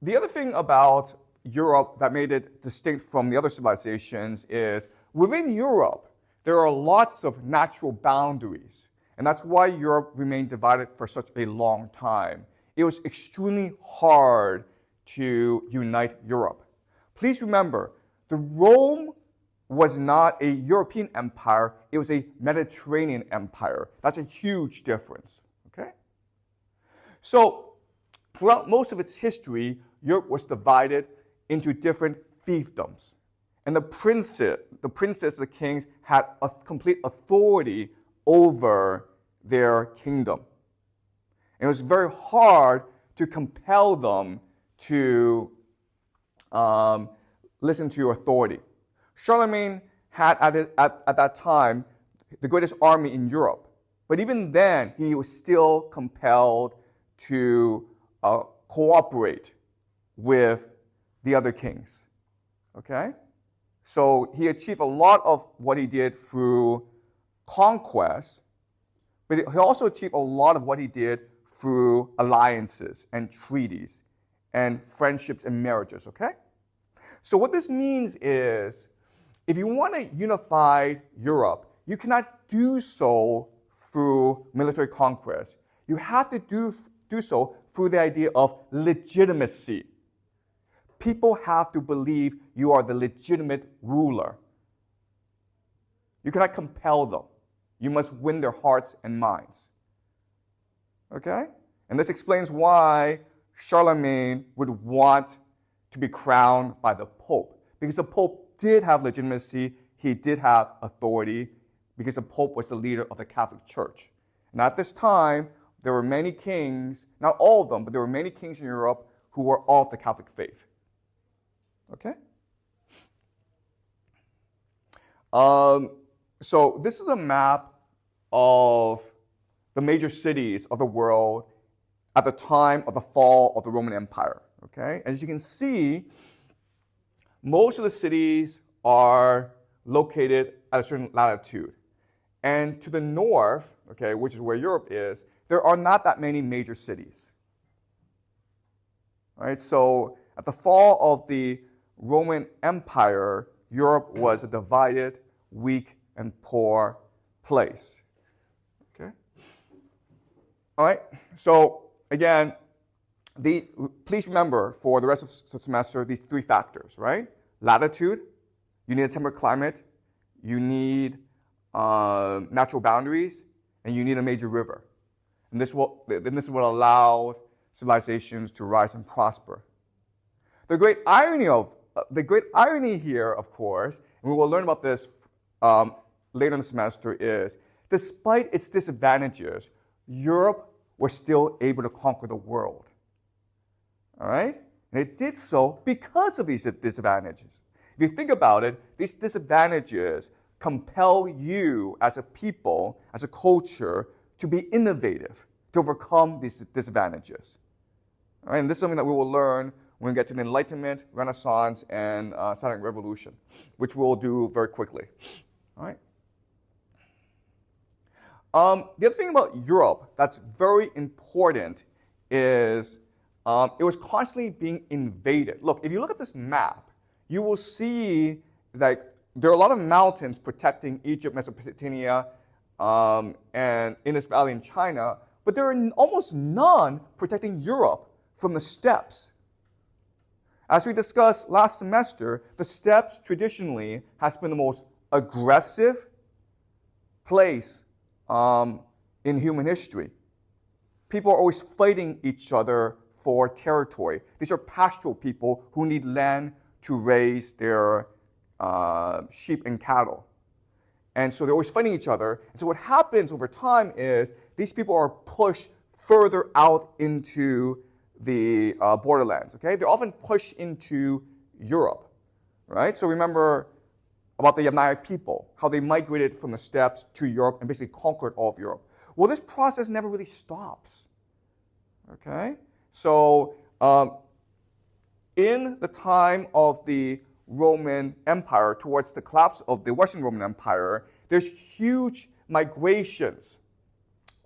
The other thing about Europe that made it distinct from the other civilizations is within Europe, there are lots of natural boundaries. And that's why Europe remained divided for such a long time. It was extremely hard to unite Europe. Please remember, the Rome was not a European empire, it was a Mediterranean empire. That's a huge difference. Okay? So, throughout most of its history, Europe was divided into different fiefdoms. And the princes, the kings, had a complete authority over their kingdom. And it was very hard to compel them to listen to your authority. Charlemagne had at that time the greatest army in Europe. But even then, he was still compelled to cooperate with the other kings. Okay? So he achieved a lot of what he did through conquest, but he also achieved a lot of what he did through alliances and treaties and friendships and marriages, okay? So what this means is, if you want a unified Europe, you cannot do so through military conquest. You have to do so through the idea of legitimacy. People have to believe you are the legitimate ruler. You cannot compel them. You must win their hearts and minds. Okay? And this explains why Charlemagne would want to be crowned by the Pope. Because the Pope did have legitimacy, he did have authority, because the Pope was the leader of the Catholic Church. And at this time, there were many kings, not all of them, but there were many kings in Europe who were of the Catholic faith. Okay? So this is a map of the major cities of the world at the time of the fall of the Roman Empire. Okay? As you can see, most of the cities are located at a certain latitude. And to the north, okay, which is where Europe is, there are not that many major cities. All right? So at the fall of the Roman Empire, Europe was a divided, weak, and poor place. Okay? All right? So, again, please remember for the rest of the semester these three factors, right? Latitude, you need a temperate climate, you need natural boundaries, and you need a major river. And this is what allowed civilizations to rise and prosper. The great irony here, of course, and we will learn about this later in the semester, is despite its disadvantages, Europe was still able to conquer the world. All right? And it did so because of these disadvantages. If you think about it, these disadvantages compel you as a people, as a culture, to be innovative, to overcome these disadvantages. All right? And this is something that we will learn when we get to the Enlightenment, Renaissance, and Scientific Revolution, which we'll do very quickly. All right? The other thing about Europe that's very important is it was constantly being invaded. Look, if you look at this map, you will see that there are a lot of mountains protecting Egypt, Mesopotamia, and Indus Valley in China, but there are almost none protecting Europe from the steppes. As we discussed last semester, the steppes traditionally has been the most aggressive place in human history. People are always fighting each other for territory. These are pastoral people who need land to raise their sheep and cattle. And so they're always fighting each other. And so what happens over time is these people are pushed further out into the borderlands. Okay, they're often pushed into Europe, right? So remember about the Yamnaya people, how they migrated from the steppes to Europe and basically conquered all of Europe. Well, this process never really stops. Okay, so in the time of the Roman Empire, towards the collapse of the Western Roman Empire, there's huge migrations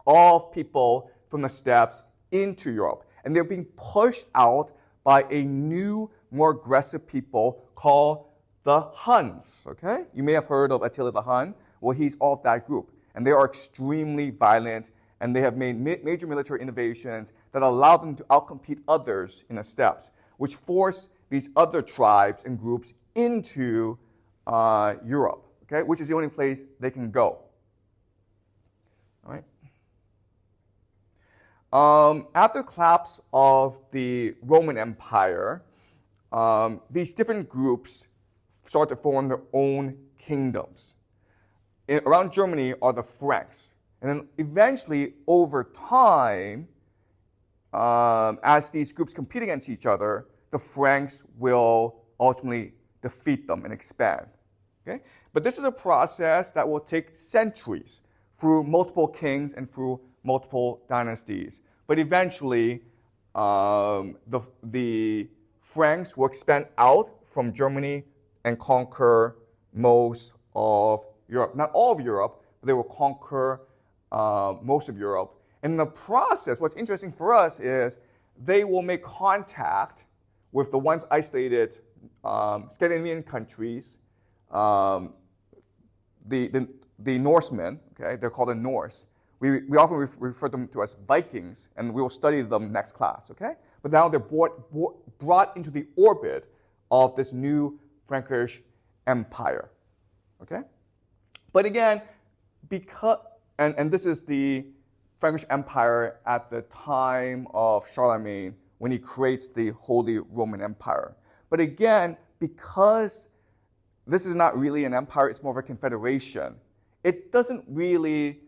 of people from the steppes into Europe. And they're being pushed out by a new, more aggressive people called the Huns. Okay? You may have heard of Attila the Hun. Well, he's of that group. And they are extremely violent, and they have made major military innovations that allow them to outcompete others in the steppes, which force these other tribes and groups into Europe, okay, which is the only place they can go. All right. After the collapse of the Roman Empire, these different groups start to form their own kingdoms. Around Germany are the Franks. And then eventually, over time, as these groups compete against each other, the Franks will ultimately defeat them and expand. Okay? But this is a process that will take centuries through multiple kings and through multiple dynasties. But eventually, the Franks will expand out from Germany and conquer most of Europe. Not all of Europe, but they will conquer most of Europe. And in the process, what's interesting for us is they will make contact with the once isolated Scandinavian countries, the Norsemen, okay, they're called the Norse. We often refer them to as Vikings, and we will study them next class, okay? But now they're brought into the orbit of this new Frankish empire, okay? But again, and this is the Frankish Empire at the time of Charlemagne when he creates the Holy Roman Empire. But again, because this is not really an empire, it's more of a confederation, it doesn't really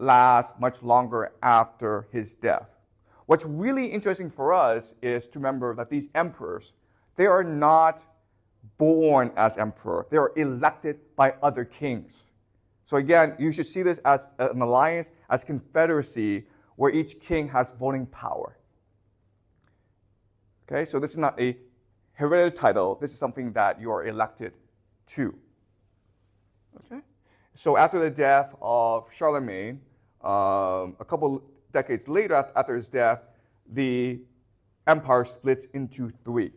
last much longer after his death. What's really interesting for us is to remember that these emperors, they are not born as emperor. They are elected by other kings. So again, you should see this as an alliance, as confederacy, where each king has voting power. Okay, so this is not a hereditary title. This is something that you are elected to. Okay, so after the death of Charlemagne, a couple decades later after his death, the empire splits into three.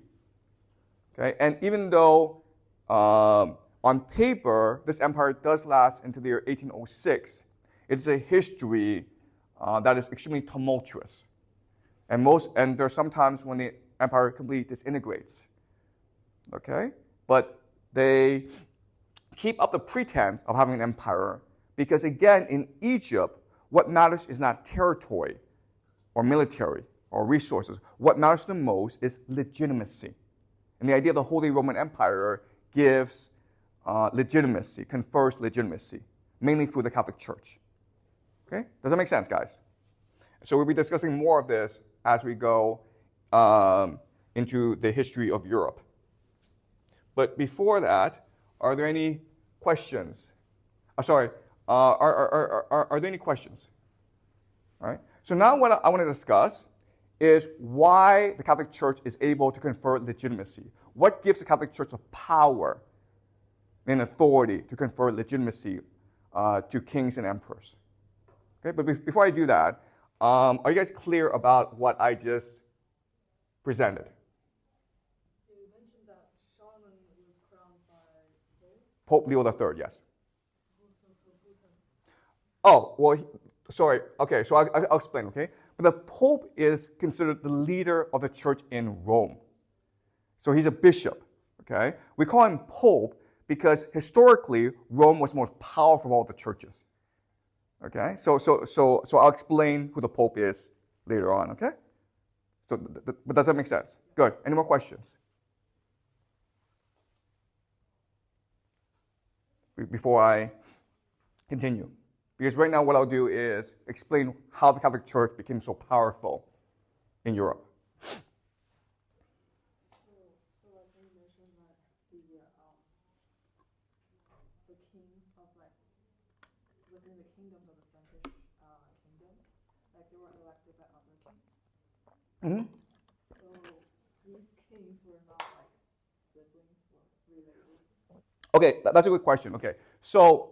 Okay, and even though on paper this empire does last until the year 1806, it's a history that is extremely tumultuous, and there are some times when the empire completely disintegrates. Okay, but they keep up the pretense of having an empire because, again, in Egypt, what matters is not territory or military or resources. What matters the most is legitimacy. And the idea of the Holy Roman Empire gives legitimacy, confers legitimacy, mainly through the Catholic Church. Okay? Does that make sense, guys? So we'll be discussing more of this as we go into the history of Europe. But before that, are there any questions? Are there any questions? All right. So now what I want to discuss is why the Catholic Church is able to confer legitimacy. What gives the Catholic Church the power and authority to confer legitimacy to kings and emperors? Okay, but before I do that, are you guys clear about what I just presented? You mentioned that Charlemagne was crowned by Pope Leo III, yes. Oh, well, sorry. Okay, so I'll explain, okay? But the Pope is considered the leader of the church in Rome. So he's a bishop, okay? We call him Pope because historically, Rome was the most powerful of all the churches. Okay? So I'll explain who the Pope is later on, okay? So, but does that make sense? Good. Any more questions? Before I continue. Because right now what I'll do is explain how the Catholic Church became so powerful in Europe. So I think you mentioned that the kings of like within the kingdoms of the Frankish kingdoms, like they were elected by other kings. Mm-hmm. So these kings were not like siblings or related. Okay, that's a good question. Okay, so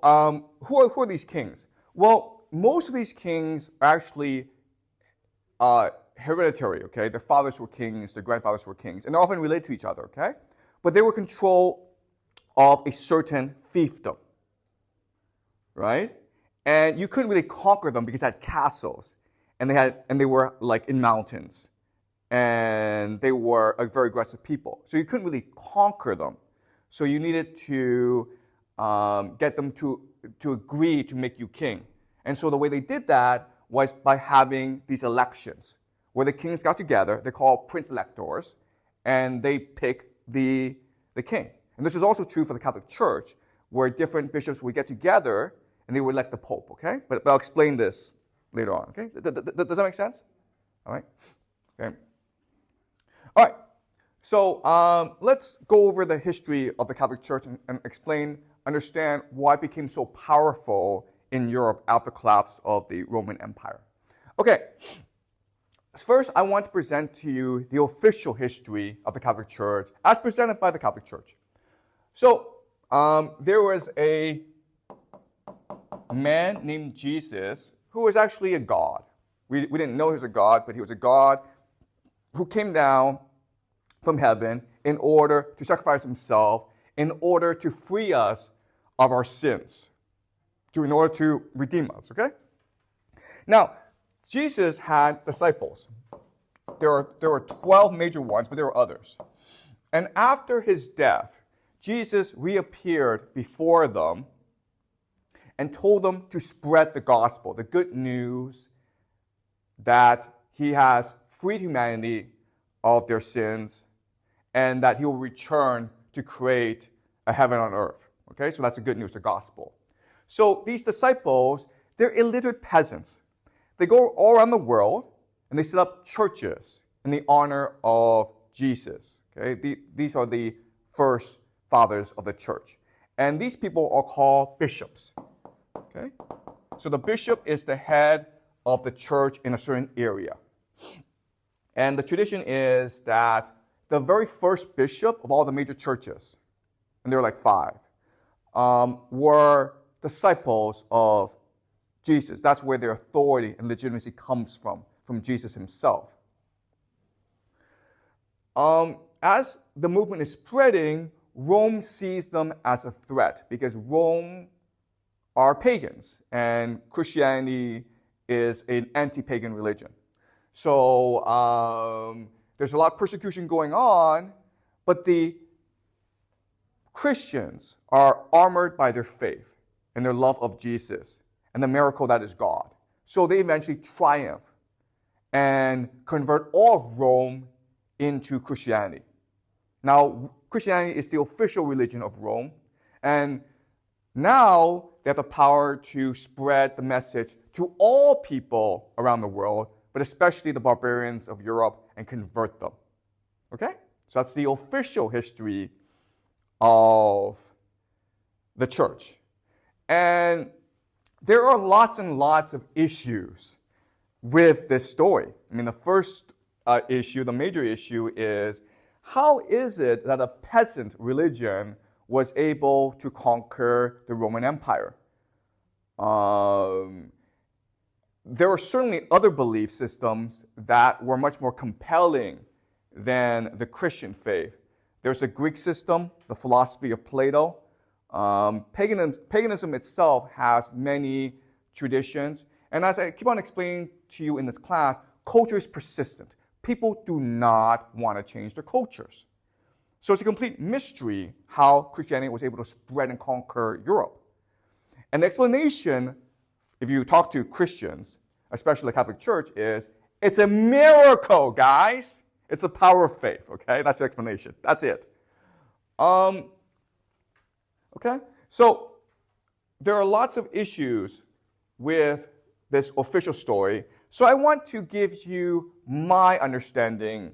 who are these kings? Well, most of these kings are actually hereditary, okay? Their fathers were kings, their grandfathers were kings, and they're often related to each other, okay? But they were control of a certain fiefdom, right? And you couldn't really conquer them because they had castles, and they were like in mountains, and they were a very aggressive people. So you couldn't really conquer them. So you needed to get them to agree to make you king. And so the way they did that was by having these elections where the kings got together. They're called prince electors, and they pick the king. And this is also true for the Catholic Church, where different bishops would get together and they would elect the Pope, okay? But I'll explain this later on, okay? Does that make sense? All right? Okay. All right. So let's go over the history of the Catholic Church and understand why it became so powerful in Europe after the collapse of the Roman Empire. Okay, first I want to present to you the official history of the Catholic Church as presented by the Catholic Church. So there was a man named Jesus who was actually a god. We didn't know he was a god, but he was a god who came down from heaven in order to sacrifice himself, in order to free us of our sins, in order to redeem us, okay? Now, Jesus had disciples. There were 12 major ones, but there were others. And after his death, Jesus reappeared before them and told them to spread the gospel, the good news that he has freed humanity of their sins and that he will return to create a heaven on earth. Okay, so that's the good news, the gospel. So these disciples, they're illiterate peasants. They go all around the world and they set up churches in the honor of Jesus. Okay, these are the first fathers of the church. And these people are called bishops. Okay, so the bishop is the head of the church in a certain area. And the tradition is that the very first bishop of all the major churches, and there were like 5, were disciples of Jesus. That's where their authority and legitimacy comes from Jesus himself. As the movement is spreading, Rome sees them as a threat because Rome are pagans and Christianity is an anti-pagan religion. So there's a lot of persecution going on, but the Christians are armored by their faith and their love of Jesus and the miracle that is God. So they eventually triumph and convert all of Rome into Christianity. Now, Christianity is the official religion of Rome, and now they have the power to spread the message to all people around the world, but especially the barbarians of Europe, and convert them. Okay? So that's the official history of the church. And there are lots and lots of issues with this story. I mean, the first issue, the major issue is, how is it that a peasant religion was able to conquer the Roman Empire? There were certainly other belief systems that were much more compelling than the Christian faith. There's a Greek system, the philosophy of Plato. Paganism itself has many traditions. And as I keep on explaining to you in this class, culture is persistent. People do not want to change their cultures. So it's a complete mystery how Christianity was able to spread and conquer Europe. And the explanation, if you talk to Christians, especially the Catholic Church, is it's a miracle, guys. It's the power of faith, okay? That's the explanation. That's it. Okay? So there are lots of issues with this official story, so I want to give you my understanding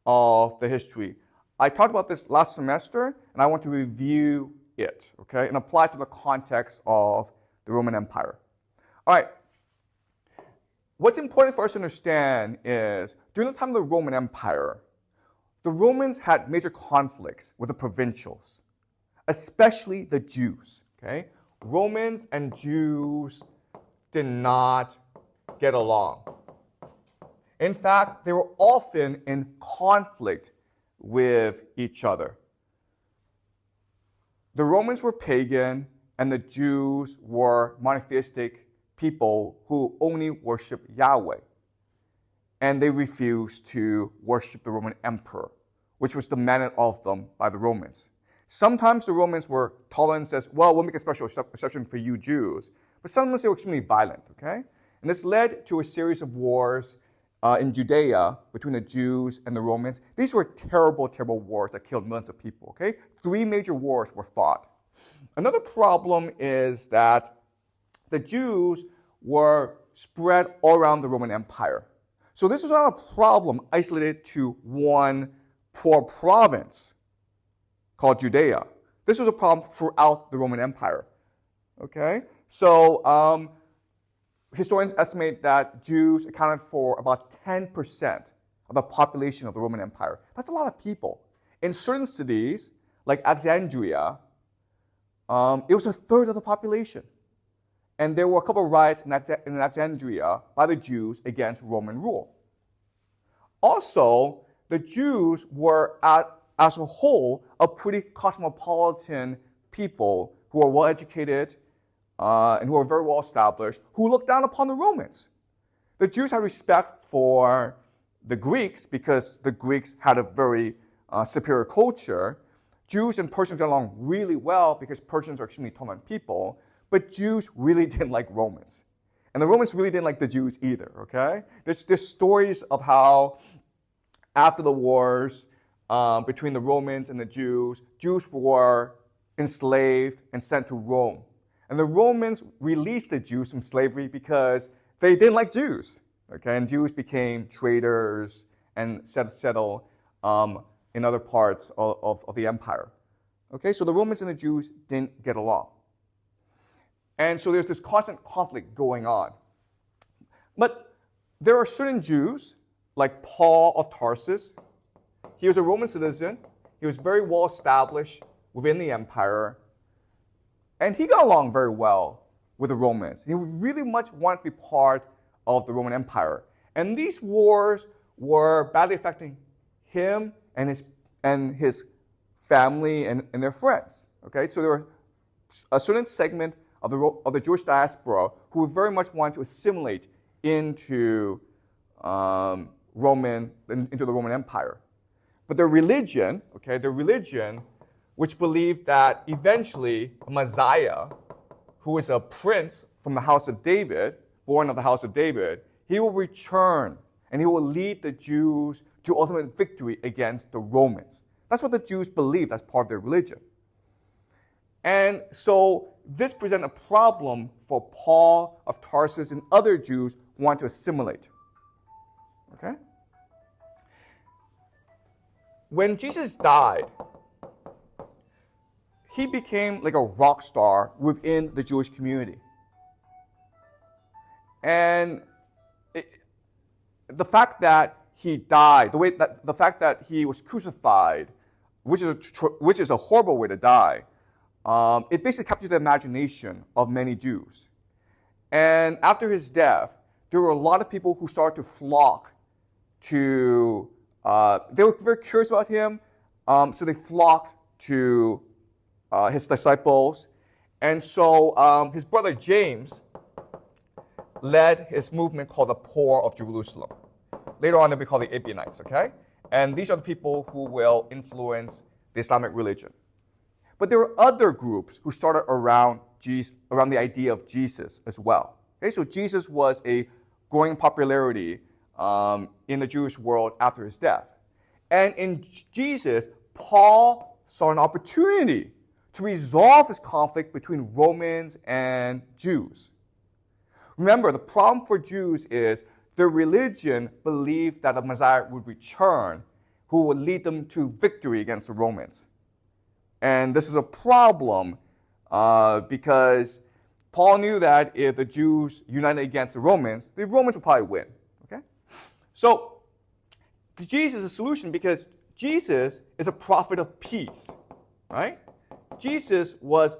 of the history. I talked about this last semester, and I want to review it, okay, and apply it to the context of the Roman Empire. All right. What's important for us to understand is during the time of the Roman Empire, the Romans had major conflicts with the provincials, especially the Jews, okay? Romans and Jews did not get along. In fact, they were often in conflict with each other. The Romans were pagan, and the Jews were monotheistic people who only worship Yahweh. And they refused to worship the Roman emperor, which was demanded of them by the Romans. Sometimes the Romans were tolerant and says, well, we'll make a special exception for you Jews. But sometimes they were extremely violent, okay? And this led to a series of wars in Judea between the Jews and the Romans. These were terrible, terrible wars that killed millions of people, okay? 3 major wars were fought. Another problem is that the Jews were spread all around the Roman Empire. So this was not a problem isolated to one poor province called Judea. This was a problem throughout the Roman Empire. Okay? So historians estimate that Jews accounted for about 10% of the population of the Roman Empire. That's a lot of people. In certain cities, like Alexandria, it was a third of the population. And there were a couple of riots in Alexandria by the Jews against Roman rule. Also, the Jews were, as a whole, a pretty cosmopolitan people who were well-educated and who were very well-established, who looked down upon the Romans. The Jews had respect for the Greeks because the Greeks had a very superior culture. Jews and Persians got along really well because Persians are extremely tolerant people. But Jews really didn't like Romans. And the Romans really didn't like the Jews either, okay? There's stories of how after the wars between the Romans and the Jews were enslaved and sent to Rome. And the Romans released the Jews from slavery because they didn't like Jews, okay? And Jews became traders and settled in other parts of the empire. Okay, so the Romans and the Jews didn't get along. And so there's this constant conflict going on. But there are certain Jews, like Paul of Tarsus. He was a Roman citizen. He was very well established within the empire. And he got along very well with the Romans. He really much wanted to be part of the Roman Empire. And these wars were badly affecting him and his family and their friends. Okay, so there were a certain segment of the Jewish diaspora who very much wanted to assimilate into the Roman Empire. But their religion, which believed that eventually a Messiah, who is a prince from the house of David, born of the house of David, he will return and he will lead the Jews to ultimate victory against the Romans. That's what the Jews believed as part of their religion. And so this presented a problem for Paul of Tarsus and other Jews who want to assimilate. Okay? When Jesus died, he became like a rock star within the Jewish community. And the fact that he died, the fact that he was crucified, which is a horrible way to die, it basically captured the imagination of many Jews. And after his death, there were a lot of people who started to flock to, they were very curious about him, so they flocked to his disciples. And so his brother James led his movement called the Poor of Jerusalem. Later on, they'll be called the Ebionites, okay? And these are the people who will influence the Islamic religion. But there were other groups who started around the idea of Jesus as well. Okay, so Jesus was a growing popularity in the Jewish world after his death. And in Jesus, Paul saw an opportunity to resolve this conflict between Romans and Jews. Remember, the problem for Jews is their religion believed that a Messiah would return who would lead them to victory against the Romans. And this is a problem because Paul knew that if the Jews united against the Romans would probably win. Okay? So, Jesus is a solution because Jesus is a prophet of peace. Right? Jesus was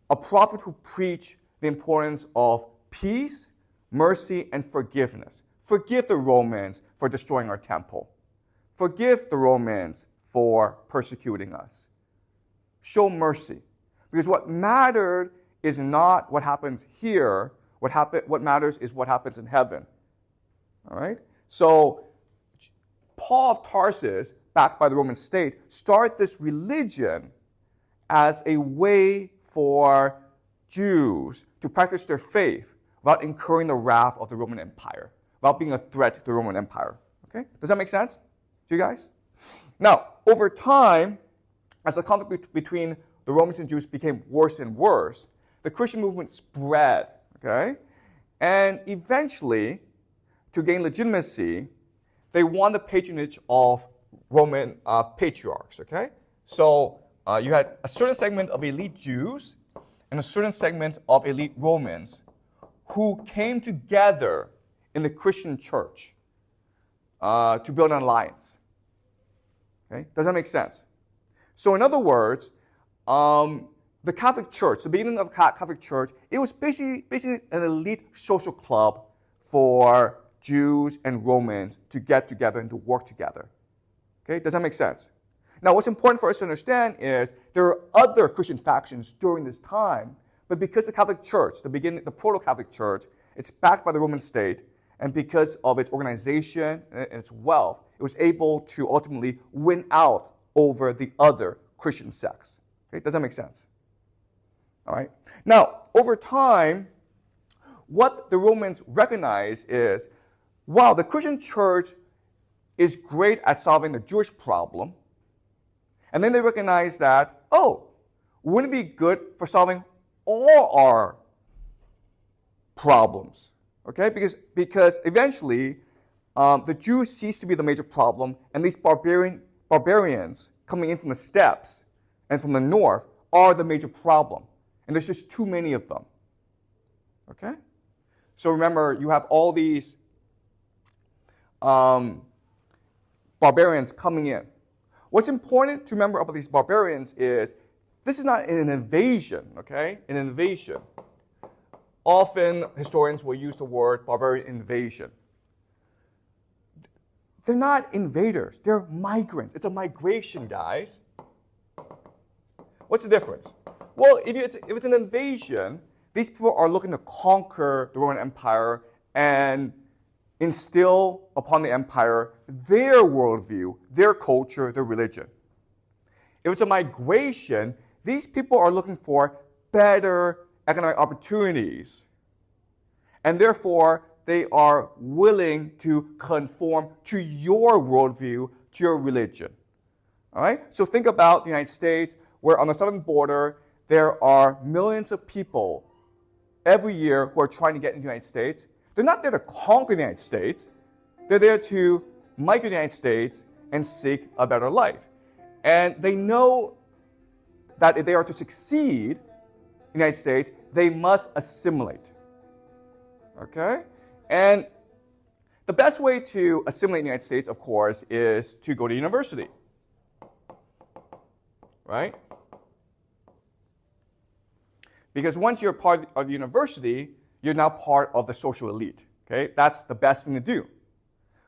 a prophet who preached the importance of peace, mercy, and forgiveness. Forgive the Romans for destroying our temple. Forgive the Romans for persecuting us. Show mercy. Because what mattered is not what happens here. What matters is what happens in heaven. All right? So, Paul of Tarsus, backed by the Roman state, started this religion as a way for Jews to practice their faith without incurring the wrath of the Roman Empire, without being a threat to the Roman Empire. Okay? Does that make sense to you guys? Now, over time, as the conflict between the Romans and Jews became worse and worse, the Christian movement spread, okay? And eventually, to gain legitimacy, they won the patronage of Roman patriarchs, okay? So you had a certain segment of elite Jews and a certain segment of elite Romans who came together in the Christian church to build an alliance. Okay? Does that make sense? So in other words, the Catholic Church, the beginning of the Catholic Church, it was basically an elite social club for Jews and Romans to get together and to work together. Okay? Does that make sense? Now, what's important for us to understand is there are other Christian factions during this time, but because the Catholic Church, the proto-Catholic Church, it's backed by the Roman state, and because of its organization and its wealth, it was able to ultimately win out over the other Christian sects. Okay? Does that make sense? All right. Now, over time, what the Romans recognize is, wow, the Christian church is great at solving the Jewish problem. And then they recognize that, wouldn't it be good for solving all our problems? Okay? Because eventually, the Jews cease to be the major problem, and these barbarians coming in from the steppes and from the north are the major problem. And there's just too many of them. Okay? So remember, you have all these barbarians coming in. What's important to remember about these barbarians is this is not an invasion, okay? An invasion. Often historians will use the word barbarian invasion. They're not invaders. They're migrants. It's a migration, guys. What's the difference? Well, if it's an invasion, these people are looking to conquer the Roman Empire and instill upon the empire their worldview, their culture, their religion. If it's a migration, these people are looking for better economic opportunities. And therefore, they are willing to conform to your worldview, to your religion. All right? So think about the United States, where on the southern border, there are millions of people every year who are trying to get into the United States. They're not there to conquer the United States. They're there to migrate to the United States and seek a better life. And they know that if they are to succeed in the United States, they must assimilate. Okay? And the best way to assimilate in the United States, of course, is to go to university. Right? Because once you're part of the university, you're now part of the social elite. Okay? That's the best thing to do.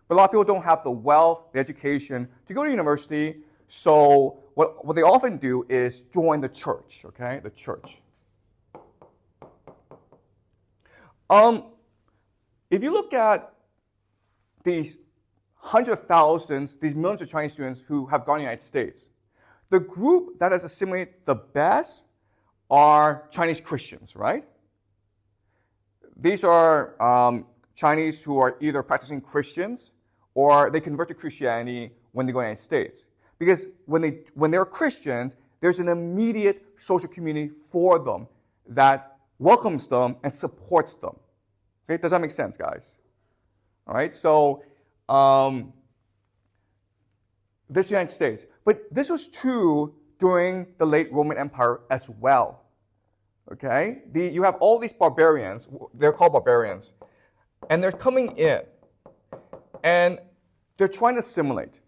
But a lot of people don't have the wealth, the education to go to university, so what they often do is join the church, okay? The church. If you look at these hundreds of thousands, these millions of Chinese students who have gone to the United States, the group that has assimilated the best are Chinese Christians, right? These are Chinese who are either practicing Christians or they convert to Christianity when they go to the United States. Because when they're Christians, there's an immediate social community for them that welcomes them and supports them. Okay, does that make sense, guys? All right, so this is the United States. But this was true during the late Roman Empire as well. Okay, you have all these barbarians, they're called barbarians, and they're coming in, and they're trying to assimilate.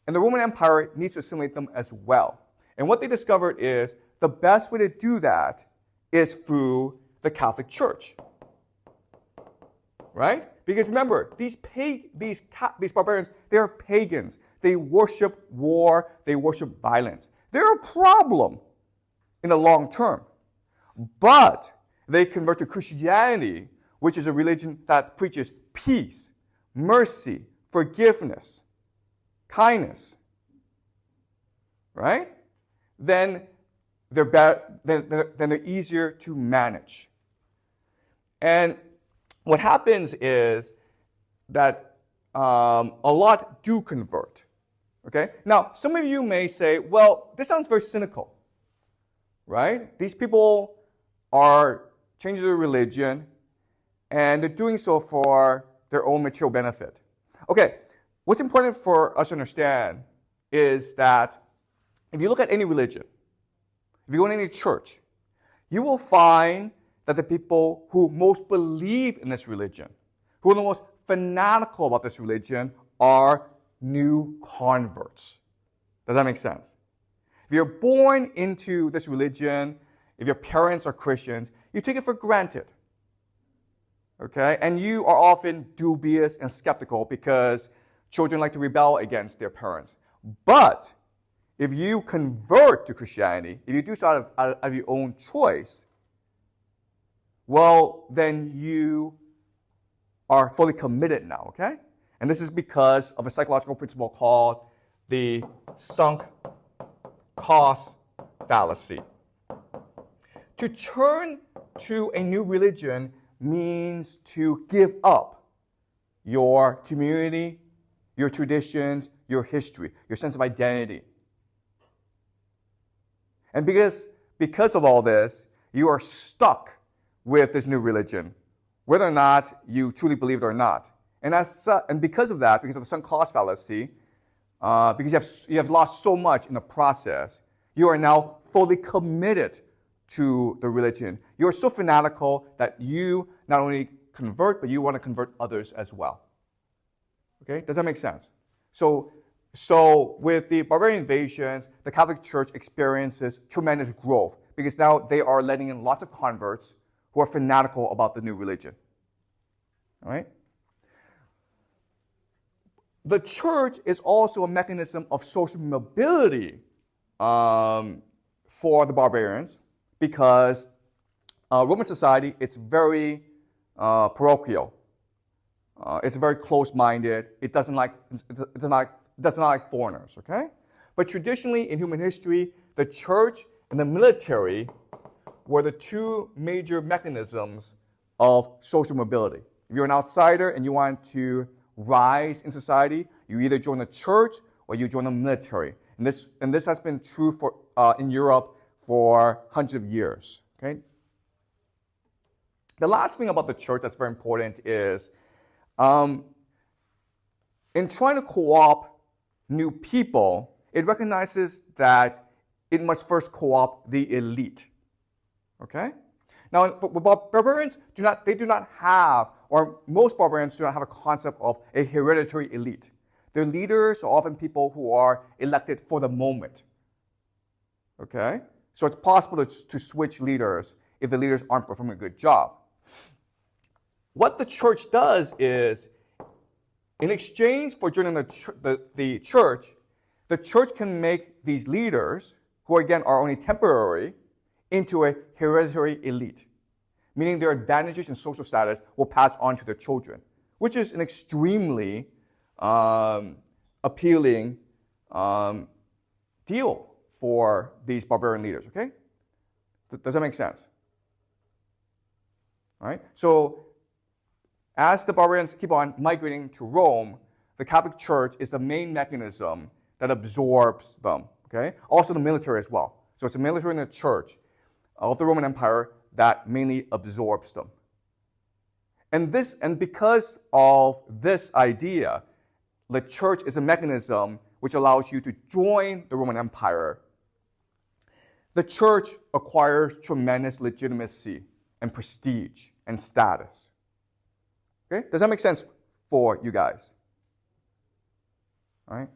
And the Roman Empire needs to assimilate them as well. And what they discovered is the best way to do that is through the Catholic Church. Right? Because remember, these barbarians, they're pagans. They worship war. They worship violence. They're a problem in the long term. But they convert to Christianity, which is a religion that preaches peace, mercy, forgiveness, kindness. Right? Then they're easier to manage. And what happens is that a lot do convert. Okay? Now, some of you may say, well, this sounds very cynical. Right? These people are changing their religion, and they're doing so for their own material benefit. Okay, what's important for us to understand is that if you look at any religion, if you go to any church, you will find that the people who most believe in this religion, who are the most fanatical about this religion, are new converts. Does that make sense? If you're born into this religion, if your parents are Christians, you take it for granted. Okay? And you are often dubious and skeptical because children like to rebel against their parents. But if you convert to Christianity, if you do so out of your own choice, well, then you are fully committed now, okay? And this is because of a psychological principle called the sunk cost fallacy. To turn to a new religion means to give up your community, your traditions, your history, your sense of identity. And because of all this, you are stuck with this new religion, whether or not you truly believe it or not. And because of that, because of the sunk cost fallacy, because you have lost so much in the process, you are now fully committed to the religion. You are so fanatical that you not only convert, but you want to convert others as well. Okay? Does that make sense? So with the barbarian invasions, the Catholic Church experiences tremendous growth because now they are letting in lots of converts who are fanatical about the new religion. All right? The church is also a mechanism of social mobility for the barbarians because Roman society, it's very parochial. It's very close-minded. It doesn't like foreigners, okay? But traditionally in human history, the church and the military were the two major mechanisms of social mobility. If you're an outsider and you want to rise in society, you either join the church or you join the military. And this has been true for in Europe for hundreds of years. Okay. The last thing about the church that's very important is, in trying to co-opt new people, it recognizes that it must first co-opt the elite. Okay. Now, barbarians do not have, or most barbarians do not have a concept of a hereditary elite. Their leaders are often people who are elected for the moment. Okay? So it's possible to switch leaders if the leaders aren't performing a good job. What the church does is, in exchange for joining the church can make these leaders, who again are only temporary, into a hereditary elite, meaning their advantages and social status will pass on to their children, which is an extremely appealing deal for these barbarian leaders, okay? Does that make sense? All right? So as the barbarians keep on migrating to Rome, the Catholic Church is the main mechanism that absorbs them, okay? Also the military as well. So it's a military and a church of the Roman Empire that mainly absorbs them. And because of this idea, the church is a mechanism which allows you to join the Roman Empire. The church acquires tremendous legitimacy and prestige and status. Okay? Does that make sense for you guys? All right?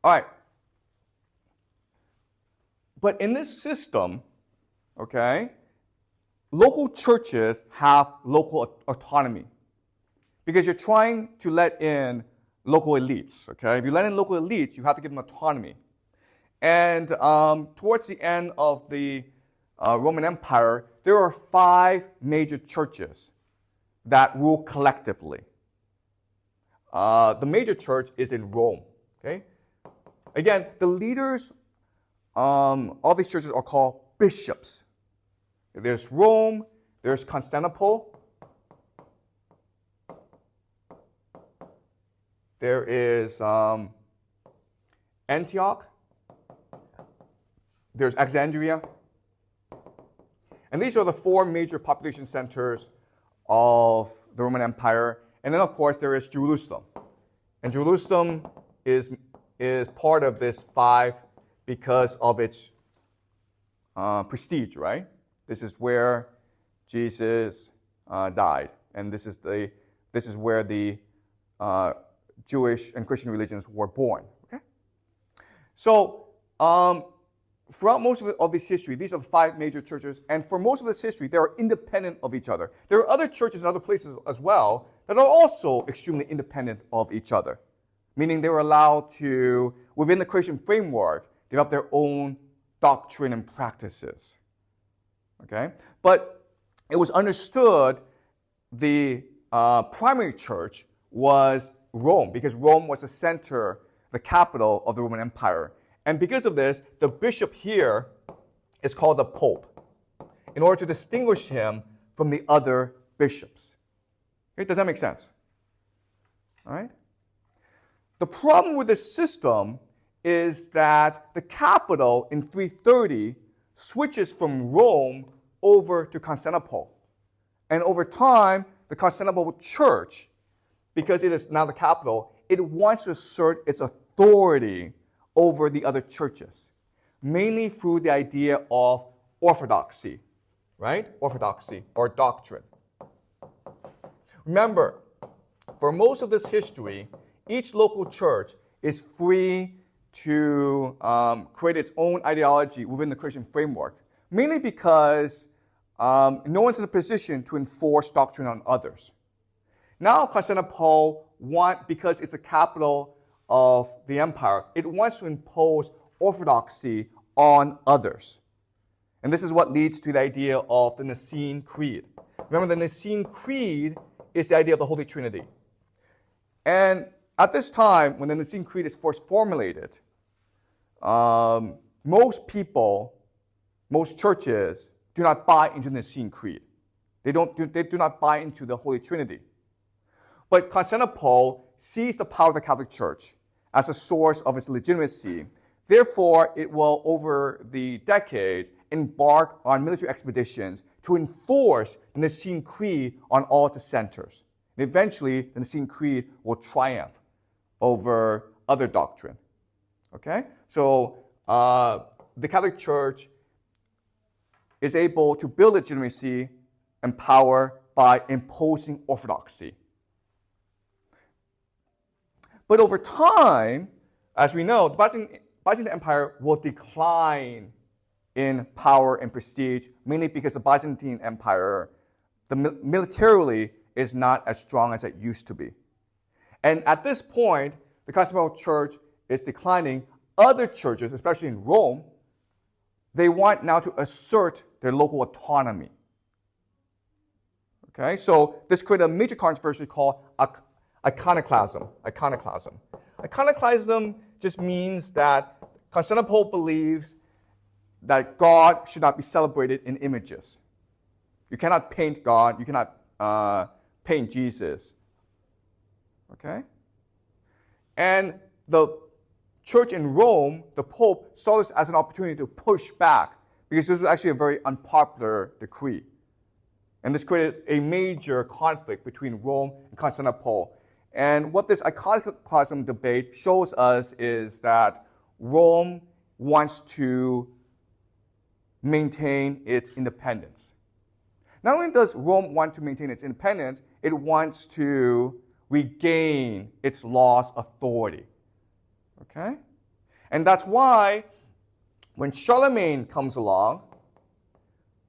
All right. But in this system, okay, local churches have local autonomy because you're trying to let in local elites, okay? If you let in local elites, you have to give them autonomy. And towards the end of the Roman Empire, there are 5 major churches that rule collectively. The major church is in Rome, okay? Again, the leaders of these churches are called bishops. There's Rome, there's Constantinople, there is Antioch, there's Alexandria, and these are the 4 major population centers of the Roman Empire. And then, of course, there is Jerusalem. And Jerusalem is part of this 5 because of its prestige, right? This is where Jesus died, and this is where the Jewish and Christian religions were born. Okay, so throughout most of this history, these are the 5 major churches, and for most of this history, they are independent of each other. There are other churches in other places as well that are also extremely independent of each other, meaning they were allowed to, within the Christian framework, develop their own doctrine and practices. Okay? But it was understood the primary church was Rome, because Rome was the center, the capital of the Roman Empire. And because of this, the bishop here is called the Pope, in order to distinguish him from the other bishops. Okay? Does that make sense? All right? The problem with this system is that the capital in 330 switches from Rome over to Constantinople. And over time, the Constantinople church, because it is now the capital, it wants to assert its authority over the other churches, mainly through the idea of orthodoxy, right? Orthodoxy, or doctrine. Remember, for most of this history, each local church is free to create its own ideology within the Christian framework, mainly because no one's in a position to enforce doctrine on others. Now Constantinople because it's the capital of the empire, it wants to impose orthodoxy on others. And this is what leads to the idea of the Nicene Creed. Remember, the Nicene Creed is the idea of the Holy Trinity. And at this time, when the Nicene Creed is first formulated, most people, most churches do not buy into the Nicene Creed. They do not buy into the Holy Trinity. But Constantinople sees the power of the Catholic Church as a source of its legitimacy. Therefore, it will, over the decades, embark on military expeditions to enforce the Nicene Creed on all dissenters. And eventually, the Nicene Creed will triumph over other doctrine. Okay? So, the Catholic Church is able to build legitimacy and power by imposing orthodoxy. But over time, as we know, the Byzantine Empire will decline in power and prestige, mainly because the Byzantine Empire, militarily, is not as strong as it used to be. And at this point, the Constantinople Church is declining. Other churches, especially in Rome, they want now to assert their local autonomy. Okay, so this created a major controversy called iconoclasm. Iconoclasm just means that Constantinople believes that God should not be celebrated in images. You cannot paint God. You cannot paint Jesus. Okay? And the church in Rome, the Pope, saw this as an opportunity to push back because this was actually a very unpopular decree. And this created a major conflict between Rome and Constantinople. And what this iconoclasm debate shows us is that Rome wants to maintain its independence. Not only does Rome want to maintain its independence, it wants to regain its lost authority. Okay? And that's why when Charlemagne comes along,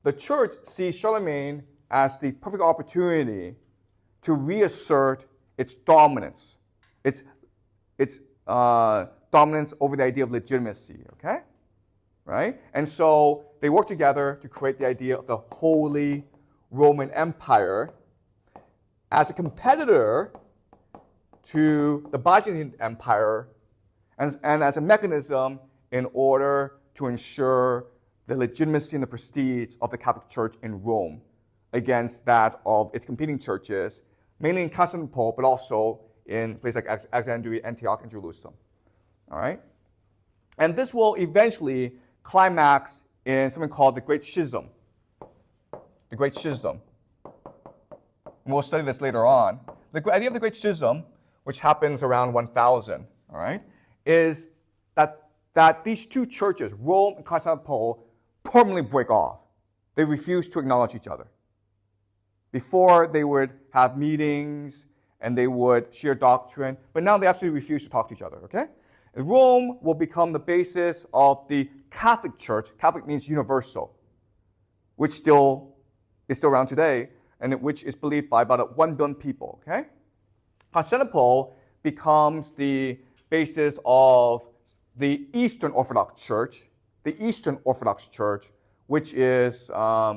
the church sees Charlemagne as the perfect opportunity to reassert its dominance, its dominance over the idea of legitimacy, okay? Right? And so they work together to create the idea of the Holy Roman Empire as a competitor to the Byzantine Empire and as a mechanism in order to ensure the legitimacy and the prestige of the Catholic Church in Rome against that of its competing churches, mainly in Constantinople, but also in places like Alexandria, Antioch, and Jerusalem. All right? And this will eventually climax in something called the Great Schism. The Great Schism. And we'll study this later on. The idea of the Great Schism, which happens around 1000, all right, is that these two churches, Rome and Constantinople, permanently break off. They refuse to acknowledge each other. Before, they would have meetings and they would share doctrine, but now they absolutely refuse to talk to each other, okay? And Rome will become the basis of the Catholic Church. Catholic means universal, which is still around today, and which is believed by about 1 billion people, okay? Constantinople becomes the basis of the Eastern Orthodox Church, which is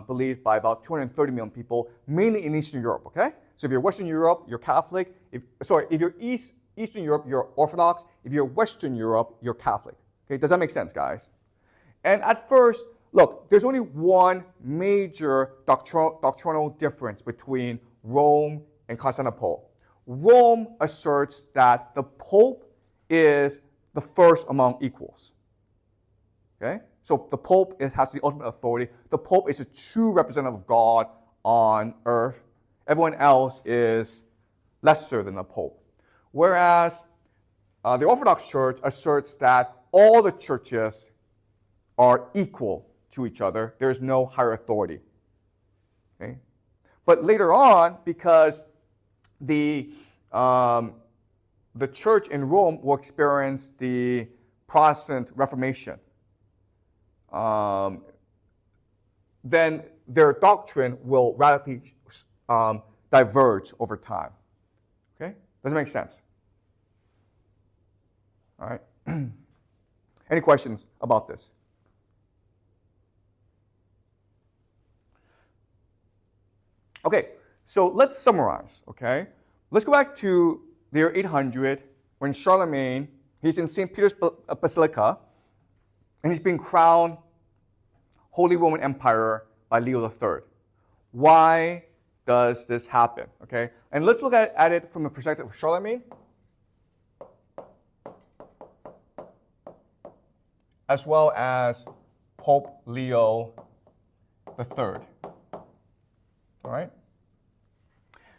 believed by about 230 million people, mainly in Eastern Europe, okay? So if you're Western Europe, you're Catholic. If you're Eastern Europe, you're Orthodox. If you're Western Europe, you're Catholic. Okay, does that make sense, guys? And at first, look, there's only one major doctrinal difference between Rome and Constantinople. Rome asserts that the Pope is the first among equals. Okay? So the Pope has the ultimate authority. The Pope is a true representative of God on earth. Everyone else is lesser than the Pope. Whereas the Orthodox Church asserts that all the churches are equal to each other. There is no higher authority. Okay? But later on, because the church in Rome will experience the Protestant Reformation, then their doctrine will radically diverge over time. Okay? Does it make sense? All right. Any questions about this? Okay, so let's summarize, okay? Let's go back to the year 800 when Charlemagne, he's in St. Peter's Basilica, and he's being crowned Holy Roman Empire by Leo III. Why does this happen, okay? And let's look at it from the perspective of Charlemagne as well as Pope Leo III. All right?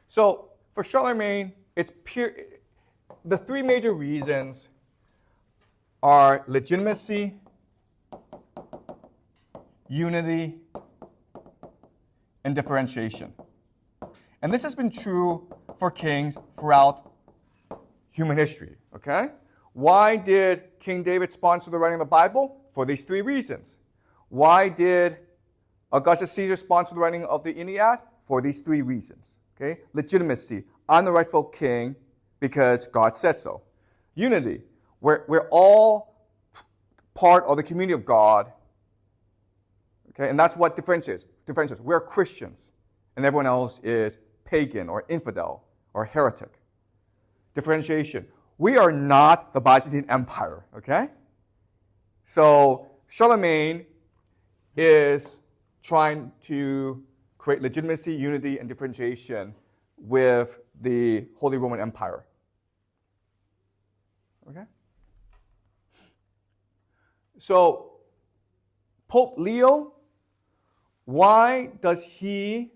So for Charlemagne, the three major reasons are legitimacy, unity, and differentiation. And this has been true for kings throughout human history, okay? Why did King David sponsor the writing of the Bible? For these three reasons. Why did Augustus Caesar sponsor the writing of the Iliad? For these three reasons. Okay? Legitimacy. I'm the rightful king because God said so. Unity. We're all part of the community of God. Okay? And that's what differentiates. We're Christians. And everyone else is pagan or infidel or heretic. Differentiation. We are not the Byzantine Empire. Okay? So Charlemagne is trying to create legitimacy, unity, and differentiation with the Holy Roman Empire. Okay? So Pope Leo, why does he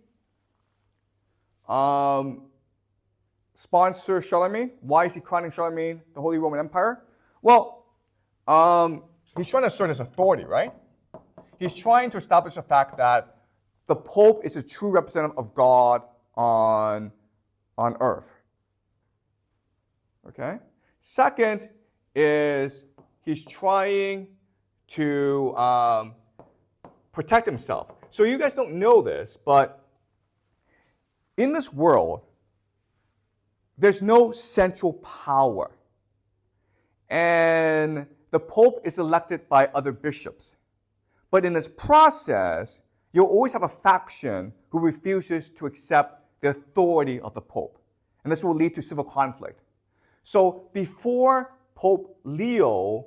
sponsor Charlemagne? Why is he crowning Charlemagne the Holy Roman Empire? Well, he's trying to assert his authority, right? He's trying to establish the fact that the Pope is a true representative of God on earth. Okay? Second is he's trying to protect himself. So you guys don't know this, but in this world, there's no central power. And the Pope is elected by other bishops. But in this process, you'll always have a faction who refuses to accept the authority of the Pope. And this will lead to civil conflict. So before Pope Leo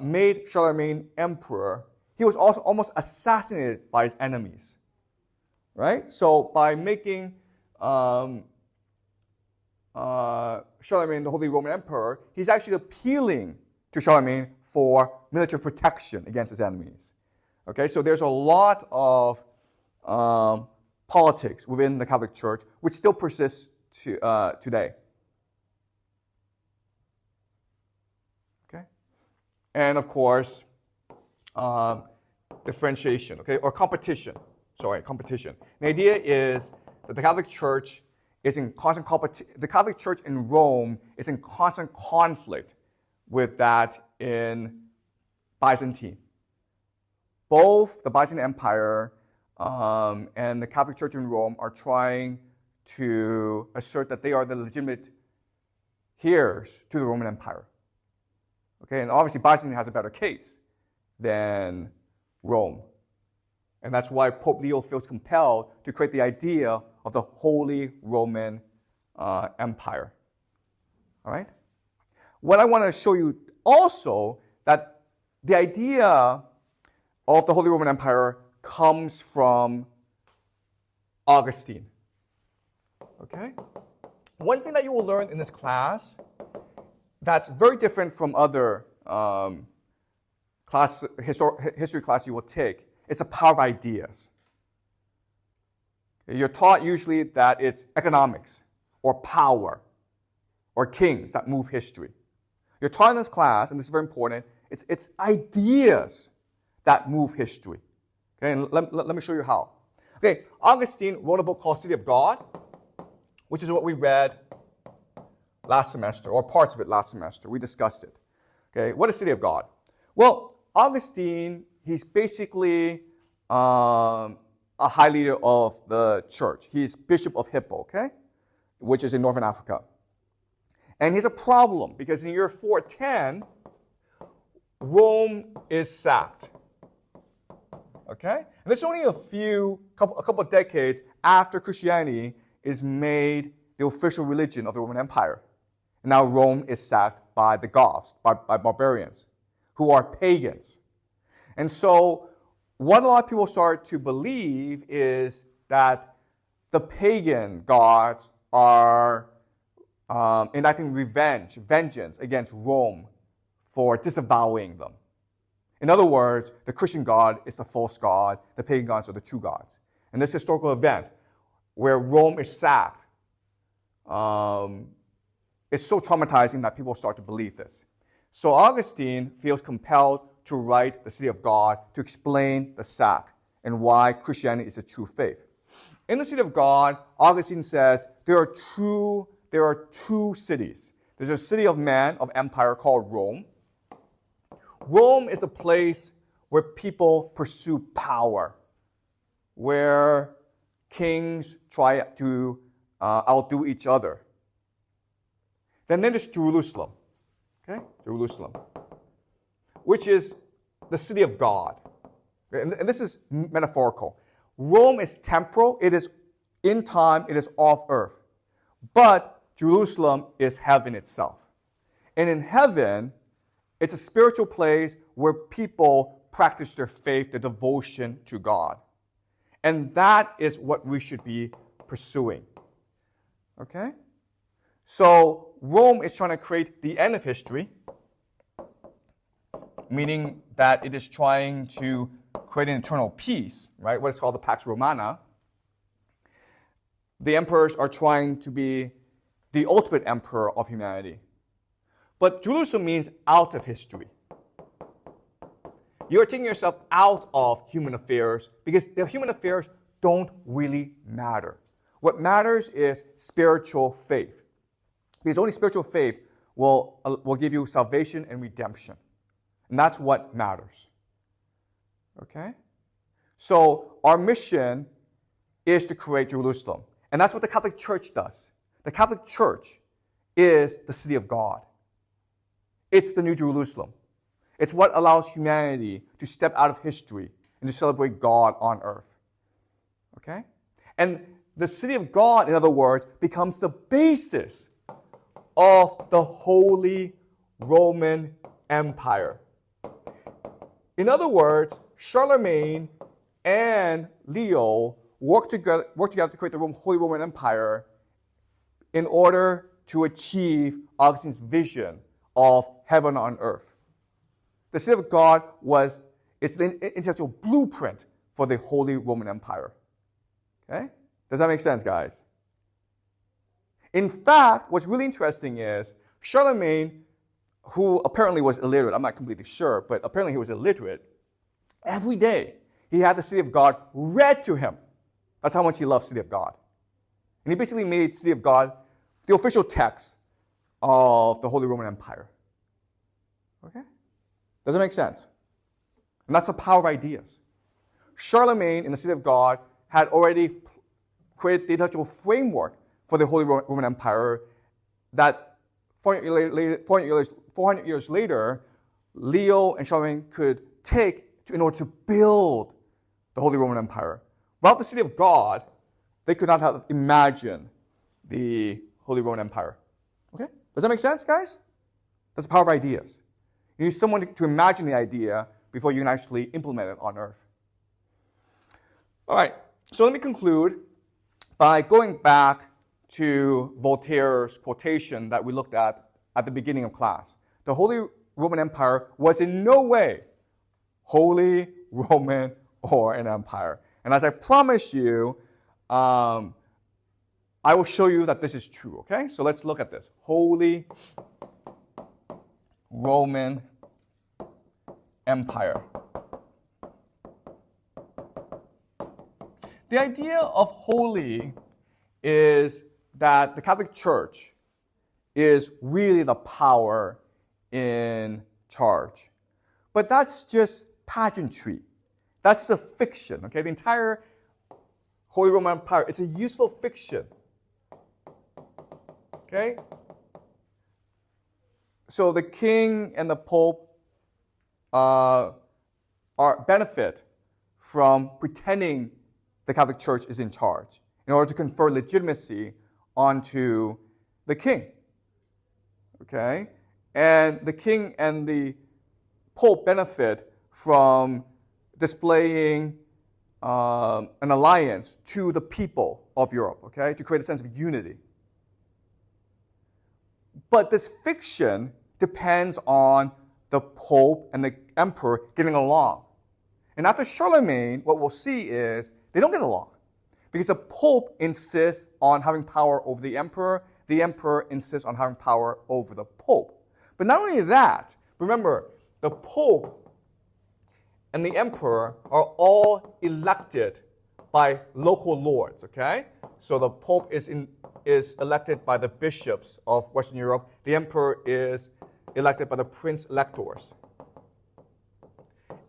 made Charlemagne emperor, he was also almost assassinated by his enemies. Right? So by making Charlemagne the Holy Roman Emperor, he's actually appealing to Charlemagne for military protection against his enemies. Okay, so there's a lot of politics within the Catholic Church, which still persists today. Okay, and of course, differentiation, okay, or competition. Sorry, competition. The idea is that the Catholic Church is in constant competition. The Catholic Church in Rome is in constant conflict with that in Byzantine. Both the Byzantine Empire and the Catholic Church in Rome are trying to assert that they are the legitimate heirs to the Roman Empire. Okay, and obviously Byzantine has a better case than Rome. And that's why Pope Leo feels compelled to create the idea of the Holy Roman Empire. All right? What I want to show you also, that the idea of the Holy Roman Empire comes from Augustine. Okay? One thing that you will learn in this class that's very different from other history class you will take is the power of ideas. You're taught usually that it's economics or power or kings that move history. You're taught in this class, and this is very important, it's ideas that move history. Okay, and let me show you how. Okay, Augustine wrote a book called City of God, which is what we read last semester, or parts of it last semester. We discussed it. Okay, what is City of God? Well, Augustine, he's basically a high leader of the church. He's Bishop of Hippo, okay, which is in northern Africa. And he's a problem because in the year 410, Rome is sacked. Okay? And this is only a couple of decades after Christianity is made the official religion of the Roman Empire. And now Rome is sacked by the Goths, by barbarians, who are pagans. And so what a lot of people start to believe is that the pagan gods are enacting vengeance against Rome for disavowing them. In other words, the Christian God is the false God, the pagan gods are the true gods. And this historical event where Rome is sacked, it's so traumatizing that people start to believe this. So Augustine feels compelled to write the City of God to explain the sack and why Christianity is a true faith. In the City of God, Augustine says there are two cities. There's a city of man, of empire called Rome. Rome is a place where people pursue power, where kings try to outdo each other. Then there's Jerusalem, okay? Jerusalem, which is the city of God. And this is metaphorical. Rome is temporal. It is in time. It is off earth. But Jerusalem is heaven itself. And in heaven, it's a spiritual place where people practice their faith, their devotion to God. And that is what we should be pursuing. Okay? So Rome is trying to create the end of history. meaning that it is trying to create an eternal peace, right? What is called the Pax Romana. The emperors are trying to be the ultimate emperor of humanity. But Jerusalem means out of history. You're taking yourself out of human affairs because the human affairs don't really matter. What matters is spiritual faith. Because only spiritual faith will give you salvation and redemption. And that's what matters. Okay? So our mission is to create Jerusalem. And that's what the Catholic Church does. The Catholic Church is the city of God. It's the New Jerusalem. It's what allows humanity to step out of history and to celebrate God on earth. Okay? And the city of God, in other words, becomes the basis of the Holy Roman Empire. In other words, Charlemagne and Leo worked together to create the Holy Roman Empire in order to achieve Augustine's vision of heaven on earth. The city of God it's the intellectual blueprint for the Holy Roman Empire. Okay? Does that make sense, guys? In fact, what's really interesting is Charlemagne, who apparently was illiterate, I'm not completely sure, but apparently he was illiterate, every day he had the city of God read to him. That's how much he loved City of God. And he basically made City of God the official text of the Holy Roman Empire. Okay? Does that make sense? And that's the power of ideas. Charlemagne in the City of God had already created the intellectual framework for the Holy Roman Empire that 400 years later, Leo and Charlemagne could take in order to build the Holy Roman Empire. Without the city of God, they could not have imagined the Holy Roman Empire. Okay? Does that make sense, guys? That's the power of ideas. You need someone to imagine the idea before you can actually implement it on earth. All right, so let me conclude by going back to Voltaire's quotation that we looked at the beginning of class. The Holy Roman Empire was in no way Holy Roman or an empire. And as I promised you, I will show you that this is true, okay? So let's look at this. Holy Roman Empire. The idea of holy is that the Catholic Church is really the power in charge. But that's just pageantry. That's a fiction, okay? The entire Holy Roman Empire, it's a useful fiction. Okay? So the king and the pope benefit from pretending the Catholic Church is in charge in order to confer legitimacy onto the king. Okay? And the king and the pope benefit from displaying an alliance to the people of Europe, okay, to create a sense of unity. But this fiction depends on the Pope and the Emperor getting along. And after Charlemagne, what we'll see is they don't get along. Because the Pope insists on having power over the Emperor insists on having power over the Pope. But not only that, remember, the Pope and the Emperor are all elected by local lords, okay? So the Pope is elected by the bishops of Western Europe. The Emperor is elected by the prince-electors.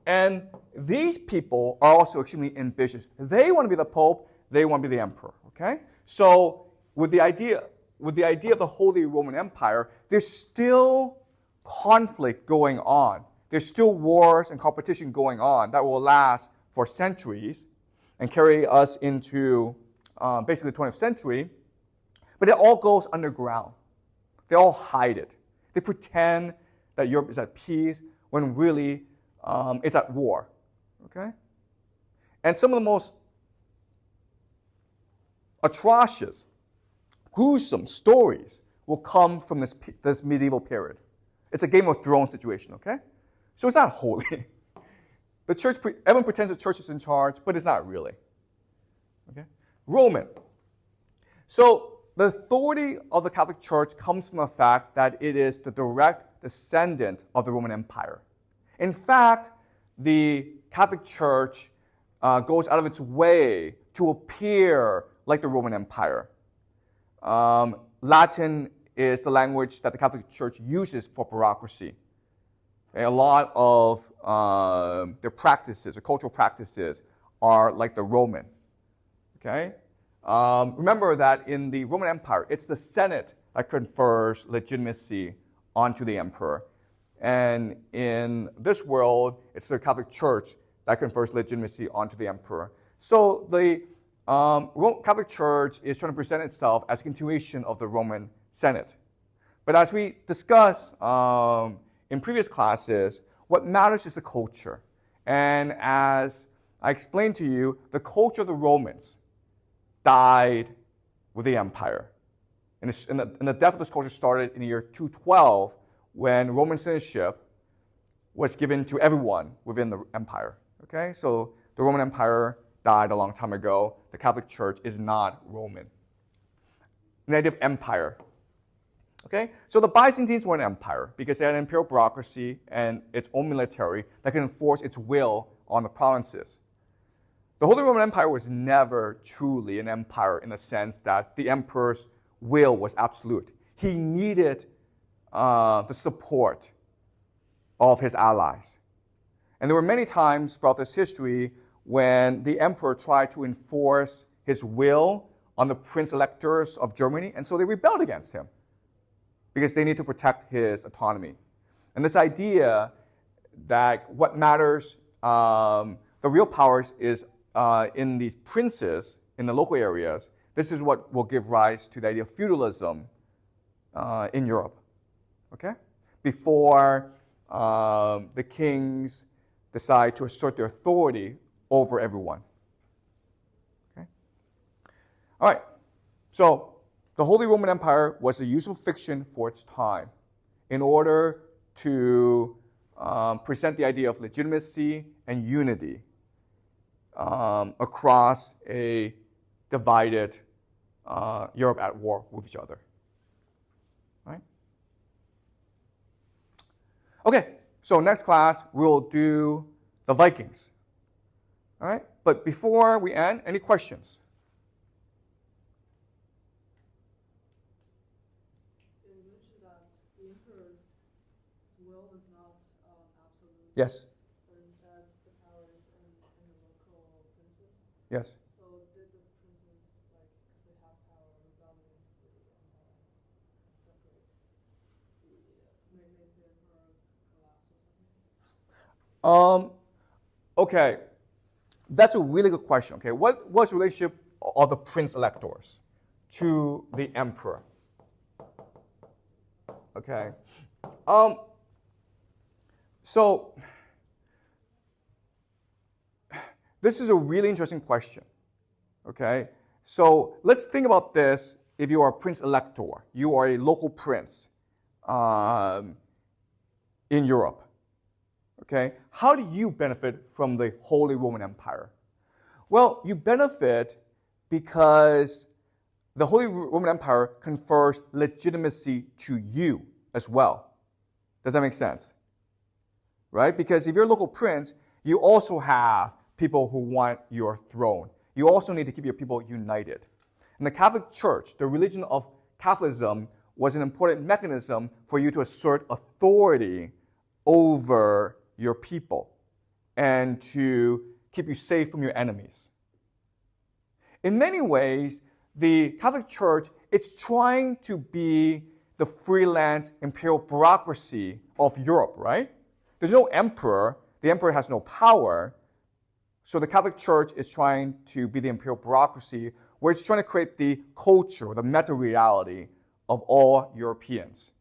And these people are also extremely ambitious. They want to be the Pope, they want to be the Emperor, okay? So with the idea of the Holy Roman Empire, there's still conflict going on. There's still wars and competition going on that will last for centuries and carry us into basically the 20th century. But it all goes underground. They all hide it. They pretend that Europe is at peace when really it's at war. Okay? And some of the most atrocious, gruesome stories will come from this medieval period. It's a Game of Thrones situation, okay? So it's not holy. The church, everyone pretends the church is in charge, but it's not really. Okay? Roman. So the authority of the Catholic Church comes from the fact that it is the direct descendant of the Roman Empire. In fact, the Catholic Church goes out of its way to appear like the Roman Empire. Latin is the language that the Catholic Church uses for bureaucracy. Okay, a lot of their practices, their cultural practices, are like the Roman. Okay? Remember that in the Roman Empire, it's the Senate that confers legitimacy onto the emperor. And in this world, it's the Catholic Church that confers legitimacy onto the emperor. So the Catholic Church is trying to present itself as a continuation of the Roman Senate. But as we discussed in previous classes, what matters is the culture. And as I explained to you, the culture of the Romans died with the empire. And the death of this culture started in the year 212 when Roman citizenship was given to everyone within the empire. Okay, so the Roman Empire died a long time ago. The Catholic Church is not Roman. The idea of empire. Okay, so the Byzantines were an empire because they had an imperial bureaucracy and its own military that could enforce its will on the provinces. The Holy Roman Empire was never truly an empire in the sense that the emperor's will was absolute. He needed the support of his allies. And there were many times throughout this history when the emperor tried to enforce his will on the prince-electors of Germany, and so they rebelled against him because they need to protect his autonomy. And this idea that what matters, the real powers is in these princes in the local areas, this is what will give rise to the idea of feudalism in Europe. Okay? Before the kings decide to assert their authority over everyone. Okay? All right. So the Holy Roman Empire was a useful fiction for its time in order to present the idea of legitimacy and unity across a divided Europe at war with each other. Right? Okay, so next class we'll do the Vikings. All right, but before we end, any questions? You mentioned that the emperor's will is not absolute. Yes. But instead, the power is in the local princes. Yes. So did the princes, like, because they have power, rebel against the empire, separate make the emperor collapse or something? Okay. That's a really good question. Okay, what was the relationship of the prince-electors to the emperor? Okay. So this is a really interesting question. Okay. So let's think about this. If you are a prince-elector, you are a local prince in Europe. Okay, how do you benefit from the Holy Roman Empire? Well, you benefit because the Holy Roman Empire confers legitimacy to you as well. Does that make sense? Right? Because if you're a local prince, you also have people who want your throne. You also need to keep your people united. And the Catholic Church, the religion of Catholicism, was an important mechanism for you to assert authority over your people and to keep you safe from your enemies. In many ways, the Catholic Church, it's trying to be the freelance imperial bureaucracy of Europe, right? There's no emperor. The emperor has no power. So the Catholic Church is trying to be the imperial bureaucracy where it's trying to create the culture, the meta-reality of all Europeans.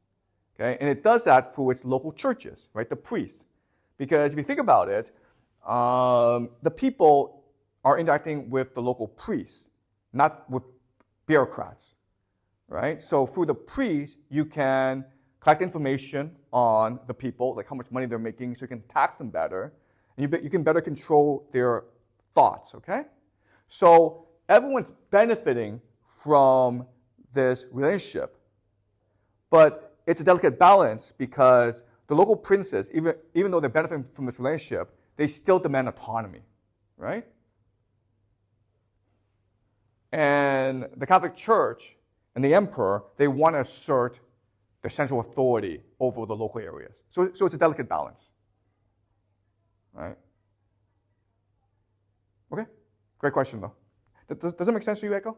Okay? And it does that through its local churches, right? The priests. Because if you think about it, the people are interacting with the local priests, not with bureaucrats, right? So through the priests, you can collect information on the people, like how much money they're making, so you can tax them better, and you can better control their thoughts, okay? So everyone's benefiting from this relationship, but it's a delicate balance because the local princes, even though they're benefiting from this relationship, they still demand autonomy, right? And the Catholic Church and the emperor, they want to assert their central authority over the local areas. So it's a delicate balance, right? Okay, great question though. Does that make sense to you, Echo?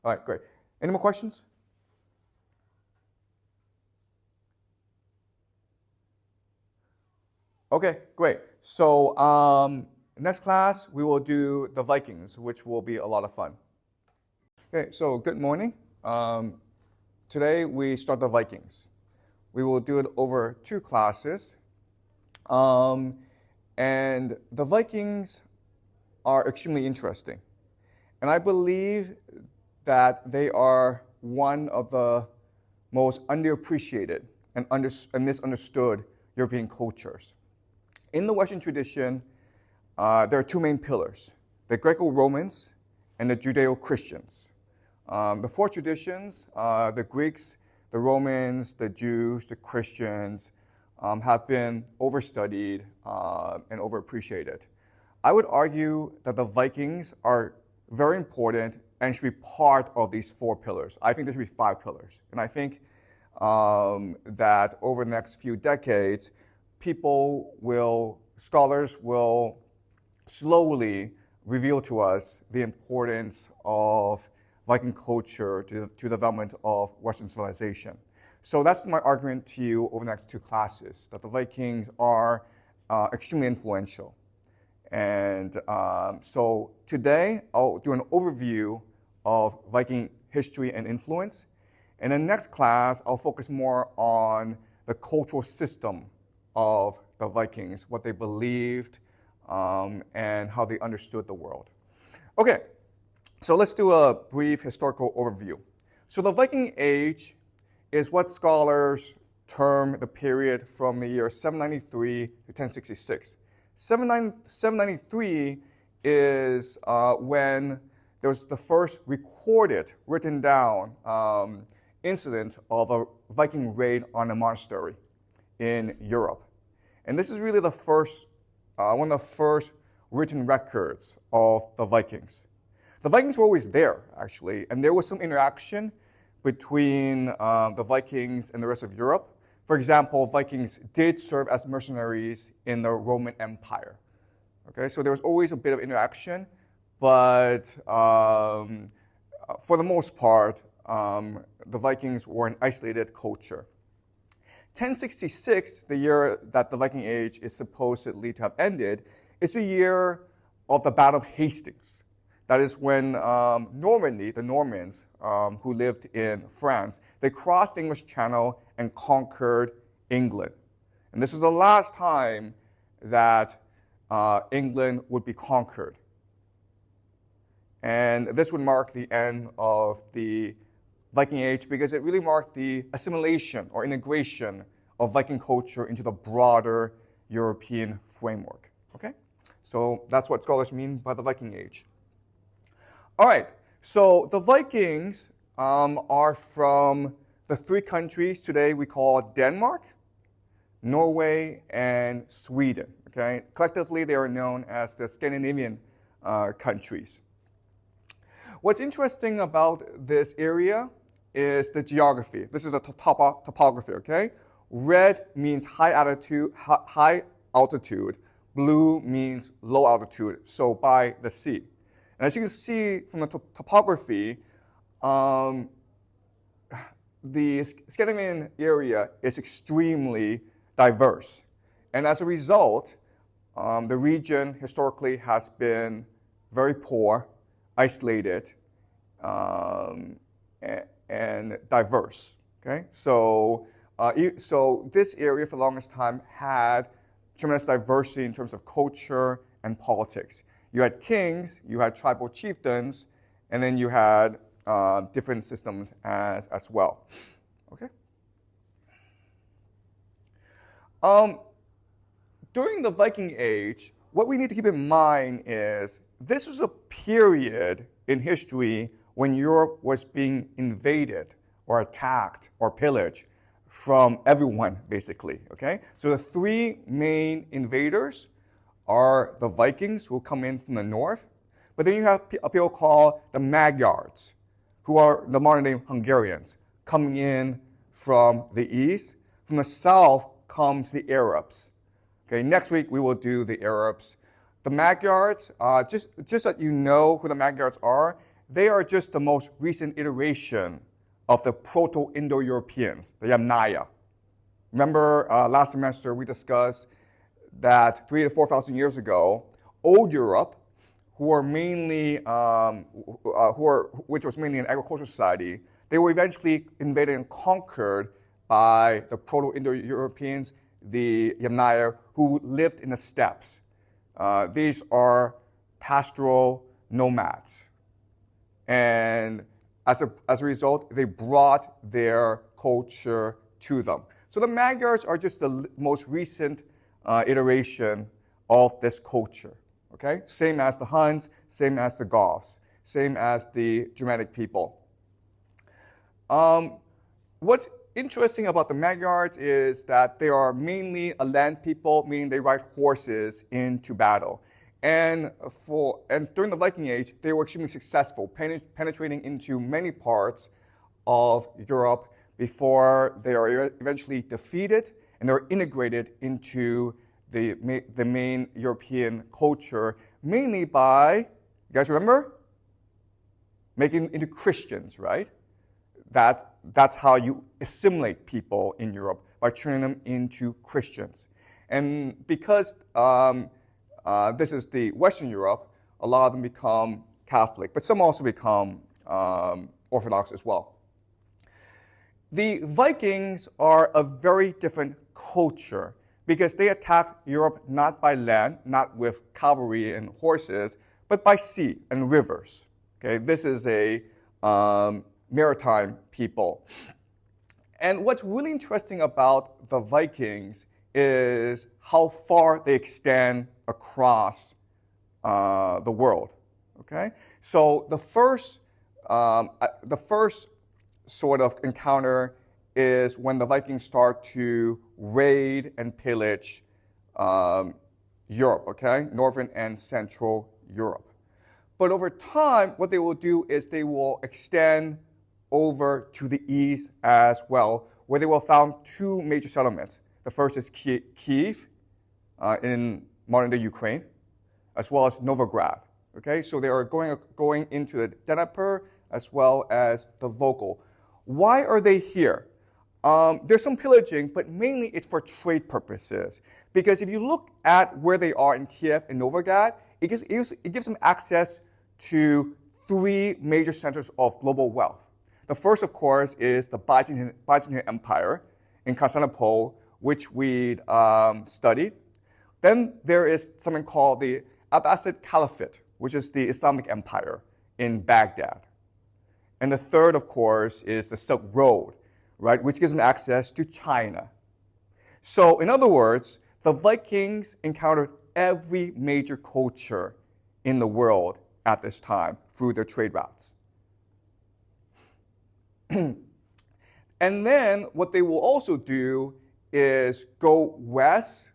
All right, great. Any more questions? Okay, great. So next class, we will do the Vikings, which will be a lot of fun. Okay, so good morning. Today, we start the Vikings. We will do it over 2 classes. And the Vikings are extremely interesting. And I believe that they are one of the most underappreciated and misunderstood European cultures. In the Western tradition, there are 2 main pillars, the Greco-Romans and the Judeo-Christians. The 4 traditions, the Greeks, the Romans, the Jews, the Christians, have been overstudied and overappreciated. I would argue that the Vikings are very important and should be part of these 4 pillars. I think there should be 5 pillars. And I think that over the next few decades, scholars will slowly reveal to us the importance of Viking culture to the development of Western civilization. So that's my argument to you over the next 2 classes, that the Vikings are extremely influential. And so today, I'll do an overview of Viking history and influence. And in the next class, I'll focus more on the cultural system of the Vikings, what they believed, and how they understood the world. Okay, so let's do a brief historical overview. So the Viking Age is what scholars term the period from the year 793 to 1066. 793 is when there was the first recorded, written down incident of a Viking raid on a monastery in Europe. And this is really the first, one of the first written records of the Vikings. The Vikings were always there, actually, and there was some interaction between the Vikings and the rest of Europe. For example, Vikings did serve as mercenaries in the Roman Empire. Okay, so there was always a bit of interaction, but for the most part, the Vikings were an isolated culture. 1066, the year that the Viking Age is supposedly to have ended, is the year of the Battle of Hastings. That is when Normandy, the Normans who lived in France, they crossed the English Channel and conquered England. And this is the last time that England would be conquered. And this would mark the end of the Viking Age because it really marked the assimilation or integration of Viking culture into the broader European framework. Okay? So that's what scholars mean by the Viking Age. All right, so the Vikings are from the 3 countries today we call Denmark, Norway, and Sweden. Okay? Collectively, they are known as the Scandinavian countries. What's interesting about this area is the geography. This is a topography, okay? Red means high altitude. Blue means low altitude, so by the sea. And as you can see from the topography, the Scandinavian area is extremely diverse. And as a result, the region historically has been very poor, isolated, and diverse. Okay, so this area for the longest time had tremendous diversity in terms of culture and politics. You had kings, you had tribal chieftains, and then you had different systems as well. Okay. During the Viking Age, what we need to keep in mind is this was a period in history when Europe was being invaded or attacked or pillaged from everyone, basically, okay? So the three main invaders are the Vikings, who come in from the north, but then you have people called the Magyars, who are the modern-day Hungarians, coming in from the east. From the south comes the Arabs. Okay, next week we will do the Arabs. The Magyars, just that you know who the Magyars are, they are just the most recent iteration of the Proto-Indo-Europeans, the Yamnaya. Remember last semester we discussed that 3,000 to 4,000 years ago, Old Europe, which was mainly an agricultural society, they were eventually invaded and conquered by the Proto-Indo-Europeans, the Yamnaya, who lived in the steppes. These are pastoral nomads. And as a result, they brought their culture to them. So the Magyars are just the most recent iteration of this culture. Okay? Same as the Huns, same as the Goths, same as the Germanic people. What's interesting about the Magyars is that they are mainly a land people, meaning they ride horses into battle. And during the Viking Age, they were extremely successful, penetrating into many parts of Europe before they are eventually defeated and they're integrated into the main European culture, mainly by, you guys remember? Making into Christians, right? That's how you assimilate people in Europe, by turning them into Christians. And because this is the Western Europe, a lot of them become Catholic, but some also become Orthodox as well. The Vikings are a very different culture because they attacked Europe not by land, not with cavalry and horses, but by sea and rivers. Okay, this is a maritime people. And what's really interesting about the Vikings is how far they extend across the world. Okay, so the first sort of encounter is when the Vikings start to raid and pillage Europe. Okay, Northern and Central Europe. But over time, what they will do is they will extend over to the east as well, where they will found two major settlements. The first is Kiev in modern-day Ukraine, as well as Novograd. Okay, so they are going into the Dnieper as well as the Volga. Why are they here? There's some pillaging, but mainly it's for trade purposes. Because if you look at where they are in Kiev and Novograd, it gives them access to three major centers of global wealth. The first, of course, is the Byzantine Empire in Constantinople, which we studied. Then there is something called the Abbasid Caliphate, which is the Islamic Empire in Baghdad. And the third, of course, is the Silk Road, right, which gives them access to China. So, in other words, the Vikings encountered every major culture in the world at this time through their trade routes. And then what they will also do is go west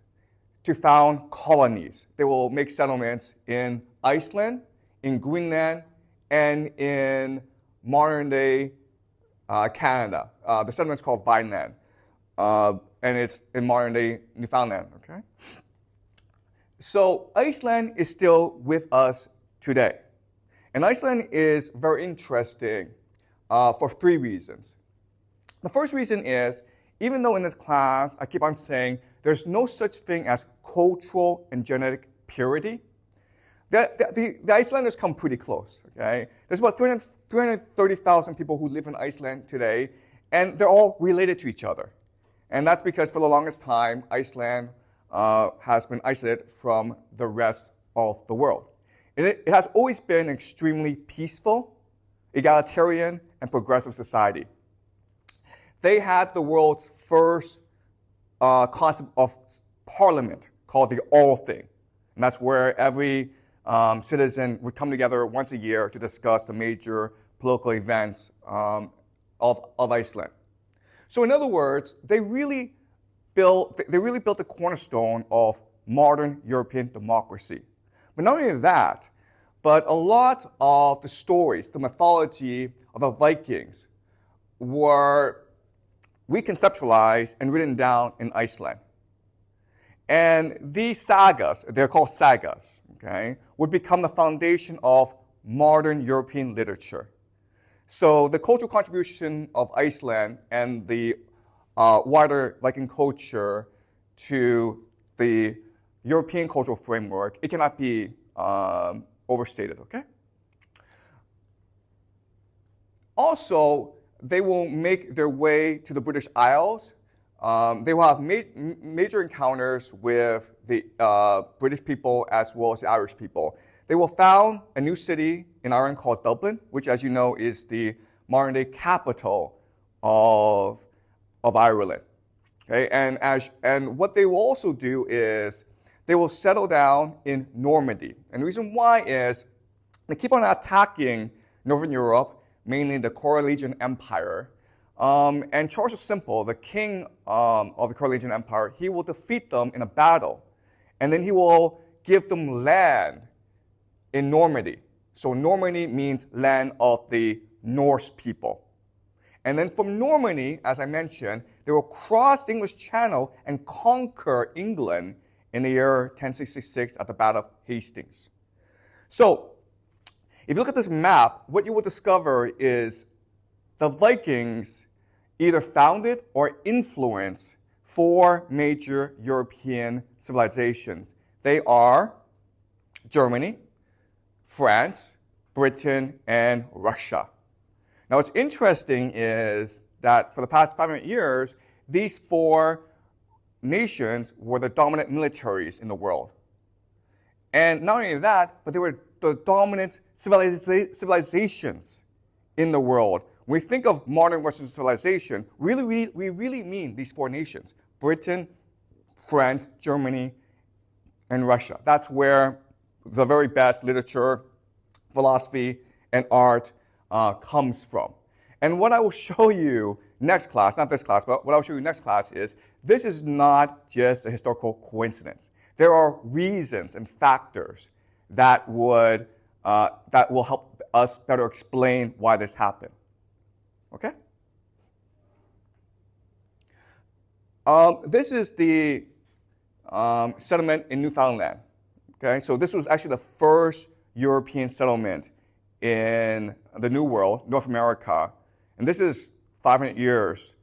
to found colonies. They will make settlements in Iceland, in Greenland, and in modern-day Canada. The settlement's called Vineland, and it's in modern-day Newfoundland. Okay. So Iceland is still with us today, and Iceland is very interesting for three reasons. The first reason is, even though in this class I keep on saying there's no such thing as cultural and genetic purity, the Icelanders come pretty close. Okay, there's about 330,000 people who live in Iceland today, and they're all related to each other. And that's because for the longest time, Iceland has been isolated from the rest of the world. It has always been an extremely peaceful, egalitarian, and progressive society. They had the world's first concept of parliament called the All Thing. And that's where every citizen would come together once a year to discuss the major political events of Iceland. So in other words, they really built the cornerstone of modern European democracy. But not only that, but a lot of the stories, the mythology of the Vikings were reconceptualized and written down in Iceland. And these sagas, they're called sagas, okay, would become the foundation of modern European literature. So the cultural contribution of Iceland and the wider Viking culture to the European cultural framework, it cannot be overstated, okay? Also, they will make their way to the British Isles. They will have major encounters with the British people as well as the Irish people. They will found a new city in Ireland called Dublin, which, as you know, is the modern-day capital of Ireland. Okay, and what they will also do is they will settle down in Normandy. And the reason why is they keep on attacking Northern Europe, mainly the Carolingian Empire. And Charles the Simple, the king of the Carolingian Empire, he will defeat them in a battle. And then he will give them land in Normandy. So Normandy means land of the Norse people. And then from Normandy, as I mentioned, they will cross the English Channel and conquer England in the year 1066 at the Battle of Hastings. So, if you look at this map, what you will discover is the Vikings either founded or influenced four major European civilizations. They are Germany, France, Britain, and Russia. Now, what's interesting is that for the past 500 years, these four nations were the dominant militaries in the world. And not only that, but they were the dominant civilizations in the world. When we think of modern Western civilization, we really mean these four nations: Britain, France, Germany, and Russia. That's where the very best literature, philosophy, and art comes from. And what I will show you next class, not this class, but what I'll show you next class is this is not just a historical coincidence. There are reasons and factors that will help us better explain why this happened. Okay? This is the settlement in Newfoundland. Okay, so this was actually the first European settlement in the New World, North America, and this is 500 years,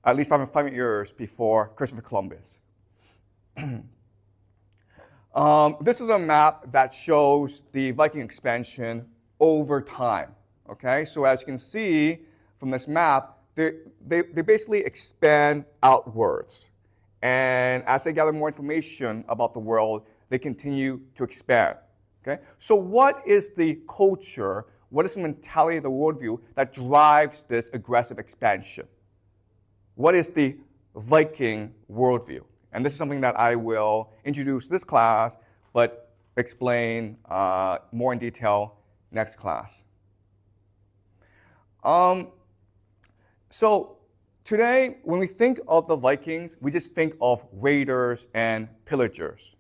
at least 500 years before Christopher Columbus. This is a map that shows the Viking expansion over time. Okay, so as you can see from this map, they basically expand outwards. And as they gather more information about the world, they continue to expand. Okay, so what is the culture, what is the mentality of the worldview that drives this aggressive expansion? What is the Viking worldview? And this is something that I will introduce this class, but explain more in detail next class. So today, when we think of the Vikings, we just think of raiders and pillagers.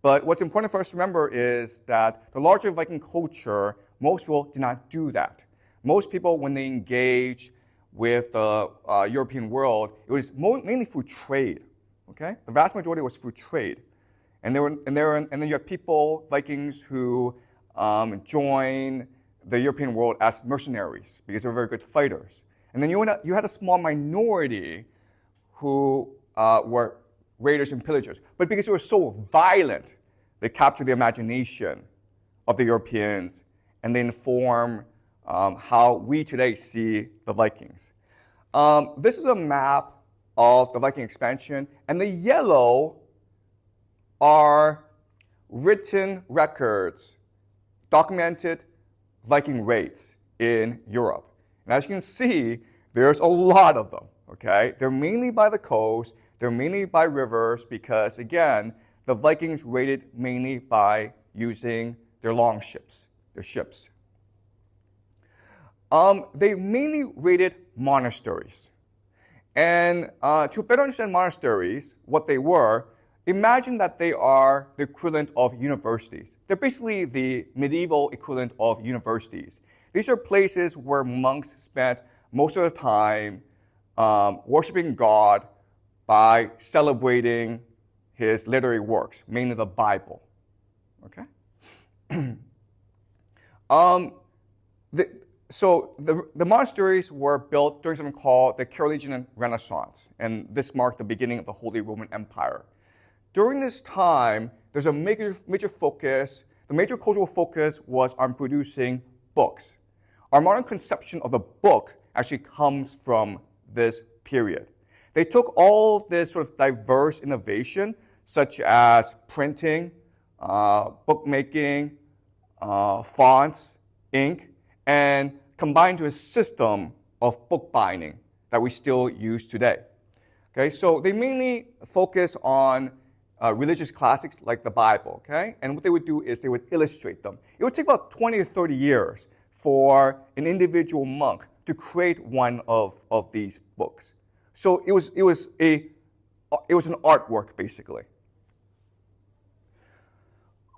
But what's important for us to remember is that the larger Viking culture, most people did not do that. Most people, when they engage with the European world, it was mainly through trade. Okay, the vast majority was through trade, and then you have people, Vikings, who joined the European world as mercenaries because they were very good fighters. And then you had a small minority who were raiders and pillagers. But because they were so violent, they captured the imagination of the Europeans, and they inform how we today see the Vikings. This is a map of the Viking expansion, and the yellow are written records, documented Viking raids in Europe. And as you can see, there's a lot of them, okay? They're mainly by the coast. They're mainly by rivers because, again, the Vikings raided mainly by using their long ships, their ships. They mainly raided monasteries. And to better understand monasteries, what they were, imagine that they are the equivalent of universities. They're basically the medieval equivalent of universities. These are places where monks spent most of the time worshiping God by celebrating his literary works, mainly the Bible. Okay? So the monasteries were built during something called the Carolingian Renaissance, and this marked the beginning of the Holy Roman Empire. During this time, there's a major focus. The major cultural focus was on producing books. Our modern conception of the book actually comes from this period. They took all this sort of diverse innovation, such as printing, bookmaking, fonts, ink, and combined to a system of book binding that we still use today. Okay, so they mainly focus on religious classics like the Bible, okay? And what they would do is they would illustrate them. It would take about 20 to 30 years for an individual monk to create one of these books. So it was an artwork, basically.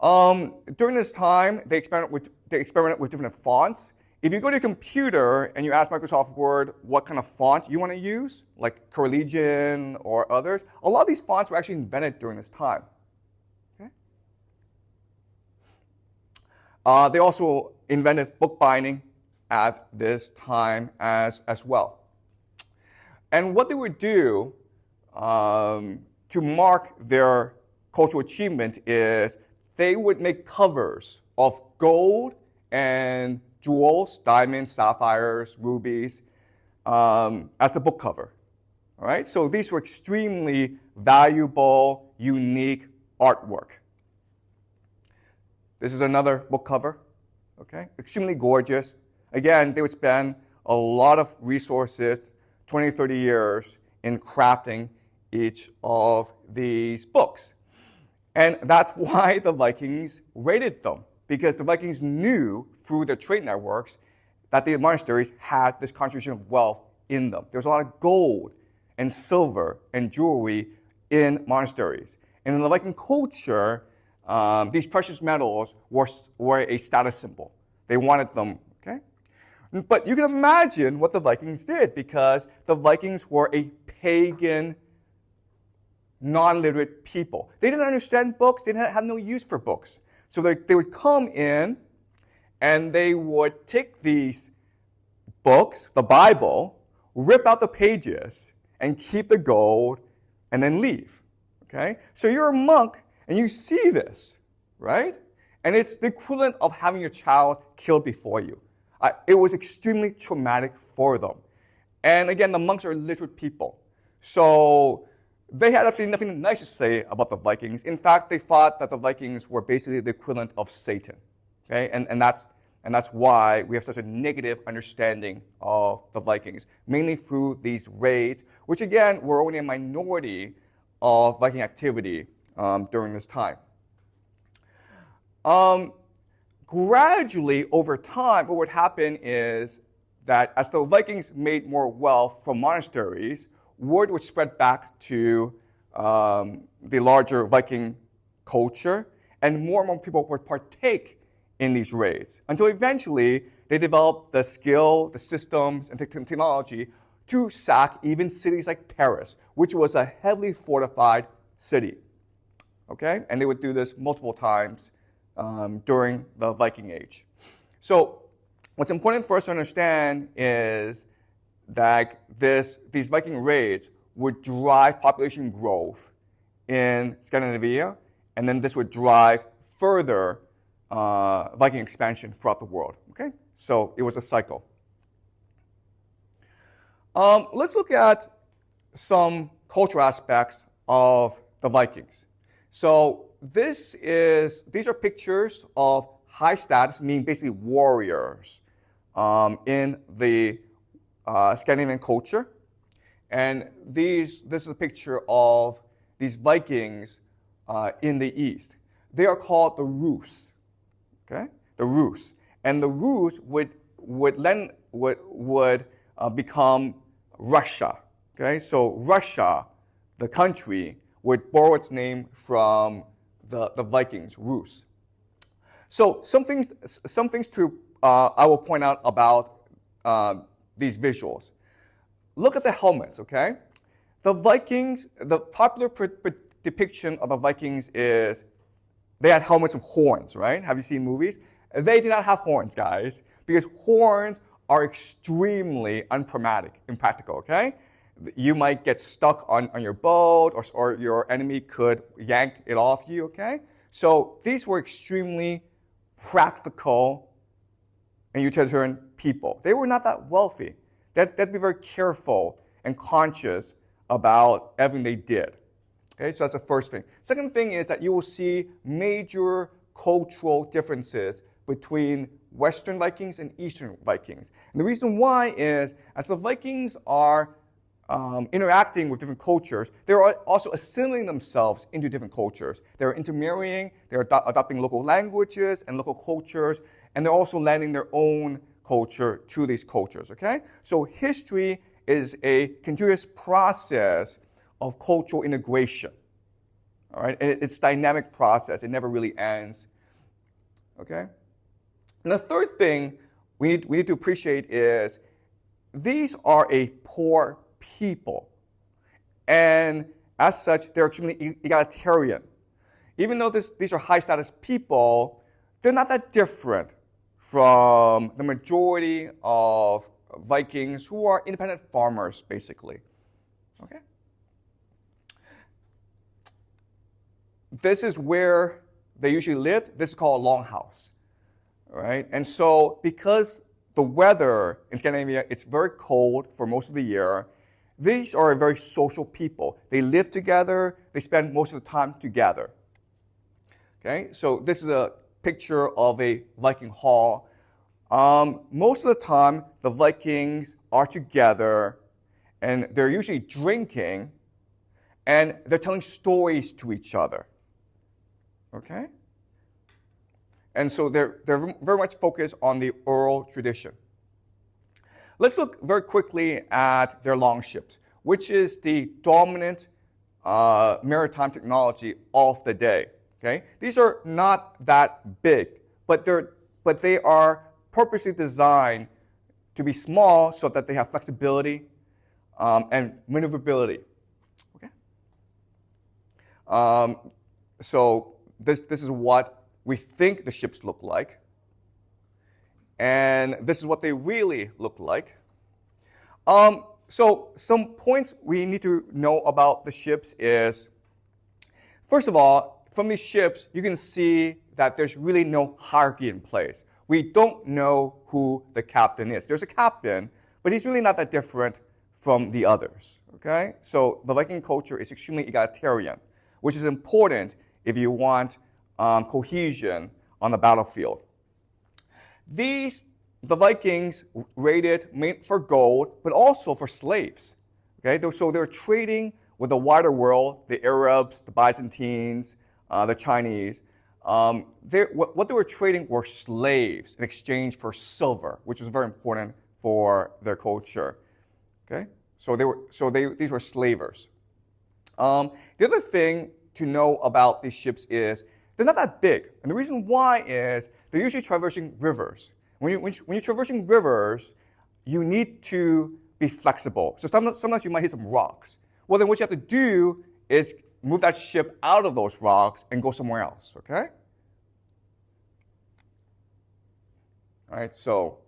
During this time, they experimented with different fonts. If you go to your computer and you ask Microsoft Word what kind of font you want to use, like Carolingian or others, a lot of these fonts were actually invented during this time. Okay? They also invented bookbinding at this time as well. And what they would do to mark their cultural achievement is they would make covers of gold and jewels, diamonds, sapphires, rubies, as a book cover. All right? So these were extremely valuable, unique artwork. This is another book cover. Okay? Extremely gorgeous. Again, they would spend a lot of resources, 20, 30 years, in crafting each of these books. And that's why the Vikings raided them, because the Vikings knew through their trade networks that the monasteries had this concentration of wealth in them. There was a lot of gold and silver and jewelry in monasteries. And in the Viking culture, these precious metals were a status symbol. They wanted them, okay? But you can imagine what the Vikings did, because the Vikings were a pagan, non-literate people. They didn't understand books. They had no use for books. So they would come in and they would take these books, the Bible, rip out the pages, and keep the gold, and then leave. Okay? So you're a monk, and you see this, right? And it's the equivalent of having your child killed before you. It was extremely traumatic for them. And again, the monks are literate people. So they had absolutely nothing nice to say about the Vikings. In fact, they thought that the Vikings were basically the equivalent of Satan. Okay? And that's why we have such a negative understanding of the Vikings, mainly through these raids, which again were only a minority of Viking activity during this time. Gradually, over time, what would happen is that as the Vikings made more wealth from monasteries, word would spread back to the larger Viking culture, and more people would partake in these raids, until eventually they developed the skill, the systems, and the technology to sack even cities like Paris, which was a heavily fortified city. Okay? And they would do this multiple times during the Viking Age. So what's important for us to understand is that these Viking raids would drive population growth in Scandinavia, and then this would drive further Viking expansion throughout the world. Okay? So it was a cycle. Let's look at some cultural aspects of the Vikings. So these are pictures of high status, meaning basically warriors in the Scandinavian culture. And this is a picture of these Vikings in the east. They are called the Rus. Okay, the Rus, and the Rus would become Russia. Okay, so Russia, the country, would borrow its name from the Vikings, Rus. So some things to I will point out about these visuals. Look at the helmets. Okay, the Vikings. The popular depiction of the Vikings is they had helmets with horns, right? Have you seen movies? They did not have horns, guys, because horns are extremely impractical, okay? You might get stuck on your boat, or your enemy could yank it off you, okay? So these were extremely practical and utilitarian people. They were not that wealthy. They'd be very careful and conscious about everything they did. Okay, so that's the first thing. Second thing is that you will see major cultural differences between Western Vikings and Eastern Vikings. And the reason why is, as the Vikings are interacting with different cultures, they're also assimilating themselves into different cultures. They're intermarrying, they're adopting local languages and local cultures, and they're also lending their own culture to these cultures, okay? So history is a continuous process of cultural integration, all right? And it's a dynamic process. It never really ends, okay? And the third thing we need to appreciate is these are a poor people. And as such, they're extremely egalitarian. Even though these are high-status people, they're not that different from the majority of Vikings who are independent farmers, basically, okay? This is where they usually lived. This is called a longhouse, right? And so because the weather in Scandinavia, it's very cold for most of the year, these are a very social people. They live together. They spend most of the time together, okay? So this is a picture of a Viking hall. Most of the time, the Vikings are together, and they're usually drinking, and they're telling stories to each other. Okay? And so they're very much focused on the oral tradition. Let's look very quickly at their longships, which is the dominant maritime technology of the day. Okay? These are not that big, but they are purposely designed to be small so that they have flexibility and maneuverability. Okay? So this is what we think the ships look like, and this is what they really look like. So some points we need to know about the ships is, first of all, from these ships, you can see that there's really no hierarchy in place. We don't know who the captain is. There's a captain, but he's really not that different from the others. Okay? So the Viking culture is extremely egalitarian, which is important if you want cohesion on the battlefield. The Vikings raided for gold, but also for slaves. Okay? So they're trading with the wider world, the Arabs, the Byzantines, the Chinese. What they were trading were slaves in exchange for silver, which was very important for their culture. Okay? These were slavers. The other thing to know about these ships is they're not that big. And the reason why is they're usually traversing rivers. When you're traversing rivers, you need to be flexible. So sometimes you might hit some rocks. Well, then what you have to do is move that ship out of those rocks and go somewhere else, okay? All right, so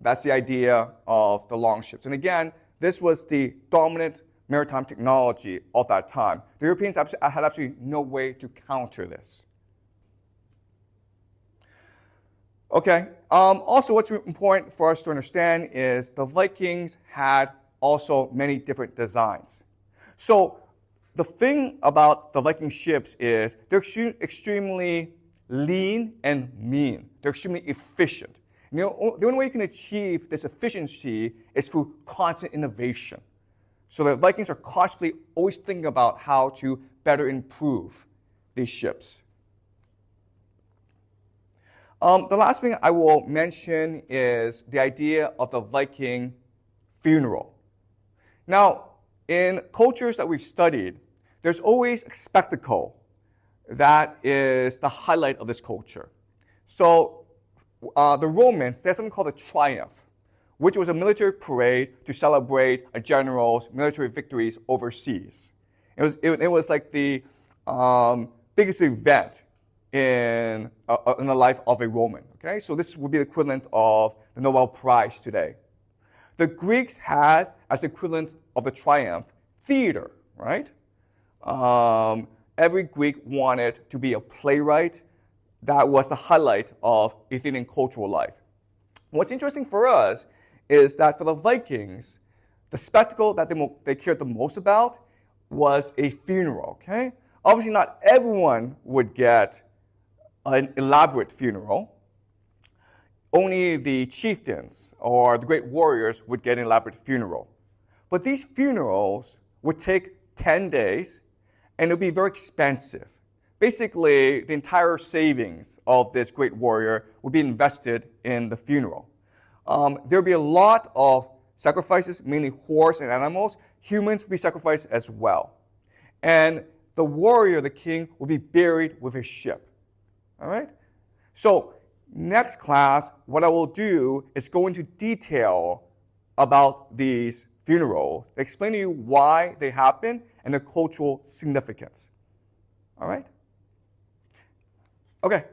that's the idea of the longships. And again, this was the dominant maritime technology of that time. The Europeans had absolutely no way to counter this. Okay, also what's important for us to understand is the Vikings had also many different designs. So the thing about the Viking ships is they're extremely lean and mean. They're extremely efficient. The only way you can achieve this efficiency is through constant innovation. So the Vikings are constantly always thinking about how to better improve these ships. The last thing I will mention is the idea of the Viking funeral. Now, in cultures that we've studied, there's always a spectacle that is the highlight of this culture. So the Romans, they had something called a triumph, which was a military parade to celebrate a general's military victories overseas. It was like the biggest event in the life of a Roman. Okay, so this would be the equivalent of the Nobel Prize today. The Greeks had, as the equivalent of the triumph, theater, right? Every Greek wanted to be a playwright. That was the highlight of Athenian cultural life. What's interesting for us is that for the Vikings, the spectacle that they cared the most about was a funeral, okay? Obviously, not everyone would get an elaborate funeral. Only the chieftains or the great warriors would get an elaborate funeral. But these funerals would take 10 days, and it would be very expensive. Basically, the entire savings of this great warrior would be invested in the funeral. There would be a lot of sacrifices, mainly horse and animals. Humans would be sacrificed as well. And the warrior, the king, would be buried with his ship. All right? So next class, what I will do is go into detail about these funerals, explain to you why they happen and their cultural significance. All right? Okay.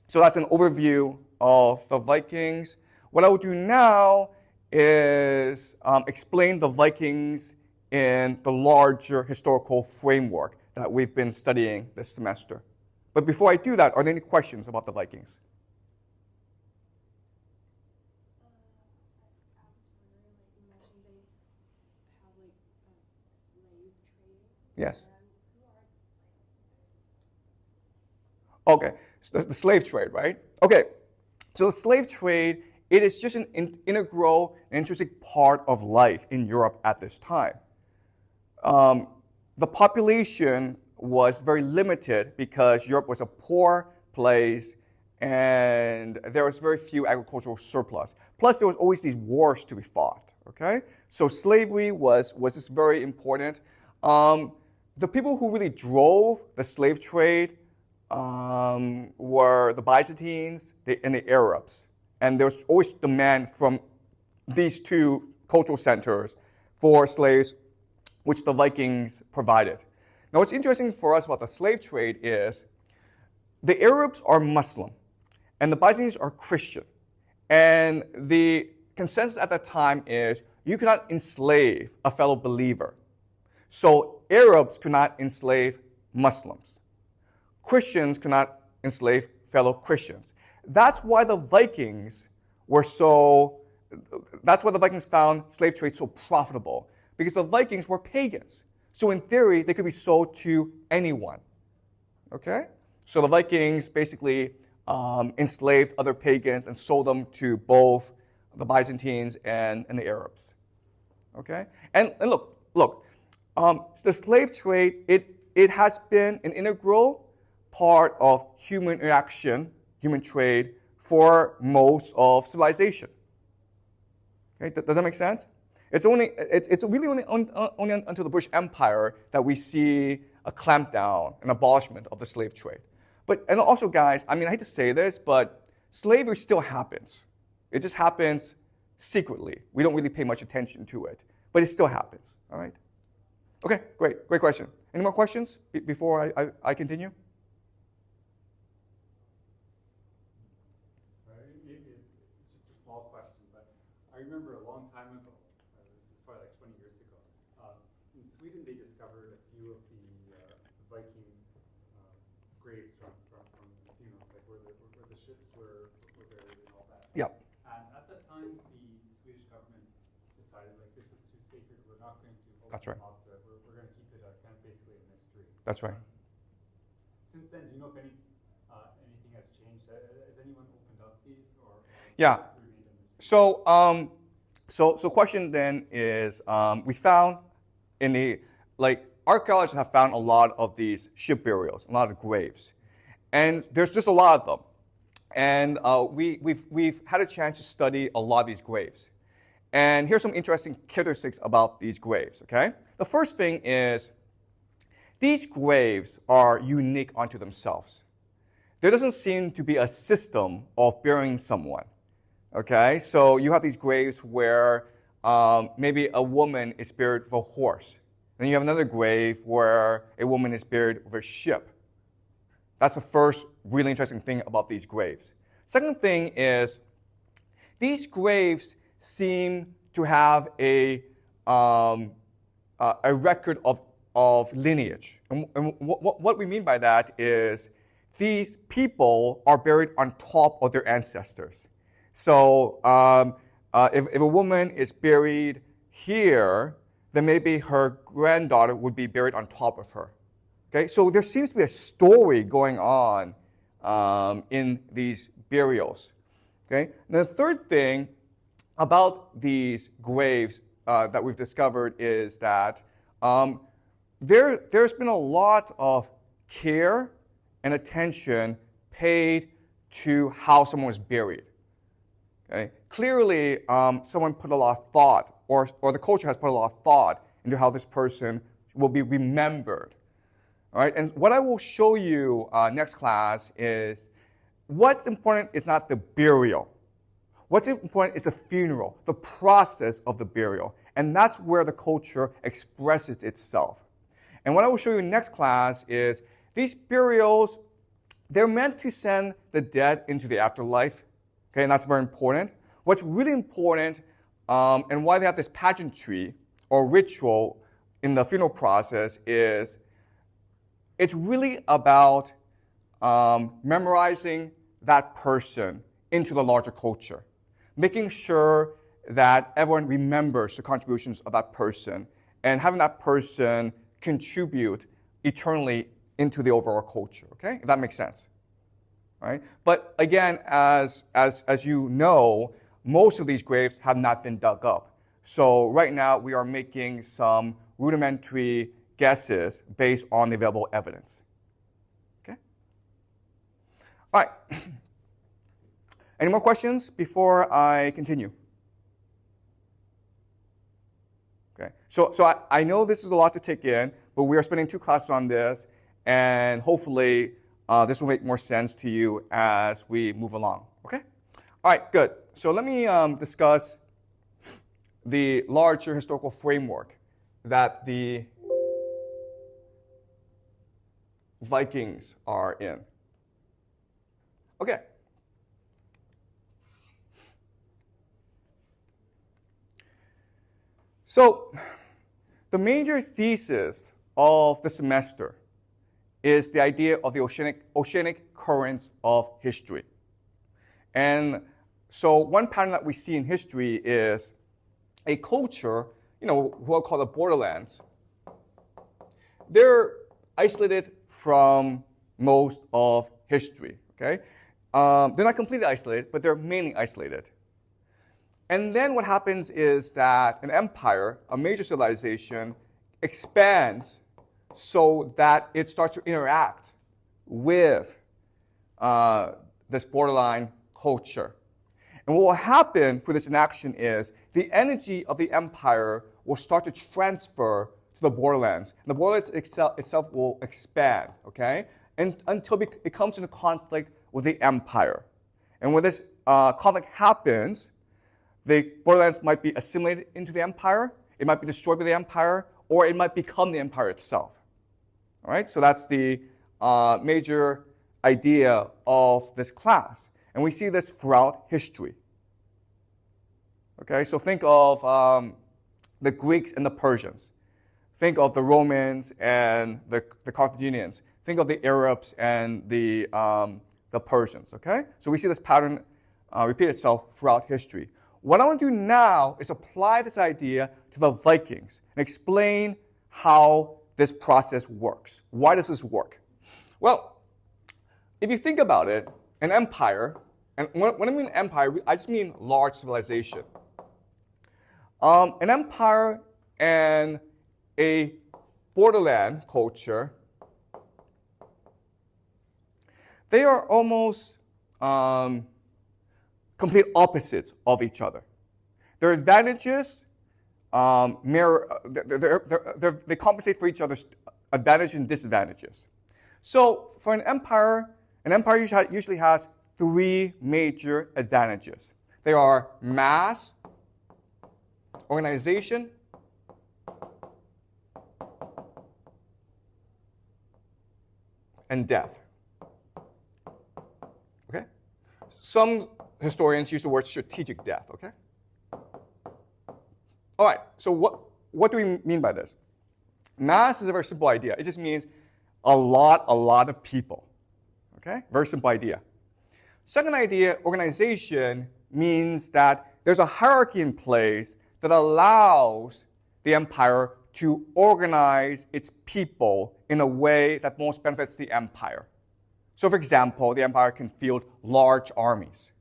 So that's an overview of the Vikings. What I will do now is explain the Vikings in the larger historical framework that we've been studying this semester. But before I do that, are there any questions about the Vikings? Yes. Okay, so the slave trade, right? Okay, so the slave trade, it is just an integral and intrinsic part of life in Europe at this time. The population was very limited because Europe was a poor place and there was very few agricultural surplus. Plus, there was always these wars to be fought, okay? So slavery was just very important. The people who really drove the slave trade were the Byzantines and the Arabs. And there was always demand from these two cultural centers for slaves, which the Vikings provided. Now, what's interesting for us about the slave trade is the Arabs are Muslim, and the Byzantines are Christian. And the consensus at that time is you cannot enslave a fellow believer. So Arabs could not enslave Muslims. Christians could not enslave fellow Christians. That's why the Vikings found slave trade so profitable, because the Vikings were pagans. So in theory, they could be sold to anyone. Okay? So the Vikings basically enslaved other pagans and sold them to both the Byzantines and the Arabs. Okay? And look, the slave trade, it has been an integral part of human interaction, human trade, for most of civilization. Okay? Does that make sense? It's really only until the British Empire that we see a clampdown, an abolishment of the slave trade. And also, guys, I hate to say this, but slavery still happens. It just happens secretly. We don't really pay much attention to it, but it still happens. All right? Okay, great question. Any more questions before I continue? It's just a small question, but I remember a long time ago, this is probably like 20 years ago, in Sweden they discovered a few of the Viking graves from the funerals, like where the ships were buried and all that. Yep. And at that time, the Swedish government decided like this was too sacred. We're not going to open That's right. up. We're going to keep it kind of basically a mystery. That's right. Since then, do you know if anything has changed? Has anyone opened up these, or Yeah. remained a mystery? So question then is, we found in the, like, archaeologists have found a lot of these ship burials, a lot of graves. And there's just a lot of them. And we've had a chance to study a lot of these graves. And here's some interesting characteristics about these graves, okay? The first thing is these graves are unique unto themselves. There doesn't seem to be a system of burying someone, okay? So you have these graves where maybe a woman is buried with a horse. Then you have another grave where a woman is buried with a ship. That's the first really interesting thing about these graves. Second thing is these graves seem to have a record of lineage. And what we mean by that is these people are buried on top of their ancestors. So if a woman is buried here, then maybe her granddaughter would be buried on top of her. Okay, so there seems to be a story going on in these burials. Okay, and the third thing about these graves that we've discovered is that there's been a lot of care and attention paid to how someone was buried. Okay, clearly someone put a lot of thought, or the culture has put a lot of thought into how this person will be remembered. All right, and what I will show you next class is what's important is not the burial. What's important is the funeral, the process of the burial. And that's where the culture expresses itself. And what I will show you in next class is these burials, they're meant to send the dead into the afterlife. Okay, and that's very important. What's really important and why they have this pageantry or ritual in the funeral process is it's really about memorizing that person into the larger culture, making sure that everyone remembers the contributions of that person and having that person contribute eternally into the overall culture, okay? If that makes sense, all right? But again, as you know, most of these graves have not been dug up. So right now, we are making some rudimentary guesses based on the available evidence. Okay? All right. Any more questions before I continue? Okay. So I know this is a lot to take in, but we are spending 2 classes on this, and hopefully this will make more sense to you as we move along. Okay? All right, good. So let me discuss the larger historical framework that the Vikings are in. Okay. So the major thesis of the semester is the idea of the oceanic currents of history. And so one pattern that we see in history is a culture, we'll call the borderlands. They're isolated from most of history, okay? They're not completely isolated, but they're mainly isolated. And then what happens is that an empire, a major civilization, expands so that it starts to interact with this borderline culture. And what will happen for this inaction is the energy of the empire will start to transfer to the borderlands. And the borderlands itself will expand, okay? And until it comes into conflict with the empire. And when this conflict happens, the borderlands might be assimilated into the empire, it might be destroyed by the empire, or it might become the empire itself. All right, so that's the major idea of this class. And we see this throughout history. Okay, so think of the Greeks and the Persians. Think of the Romans and the Carthaginians. Think of the Arabs and the Persians, okay? So we see this pattern repeat itself throughout history. What I want to do now is apply this idea to the Vikings and explain how this process works. Why does this work? Well, if you think about it, an empire, and when I mean empire, I just mean large civilization. An empire and a borderland culture, they are almost complete opposites of each other. Their advantages they compensate for each other's advantages and disadvantages. So for an empire usually has three major advantages. They are mass, organization, and depth. Okay? Some historians use the word strategic depth, okay? All right, so what do we mean by this? Mass is a very simple idea. It just means a lot of people, okay? Very simple idea. Second idea, organization, means that there's a hierarchy in place that allows the empire to organize its people in a way that most benefits the empire. So for example, the empire can field large armies.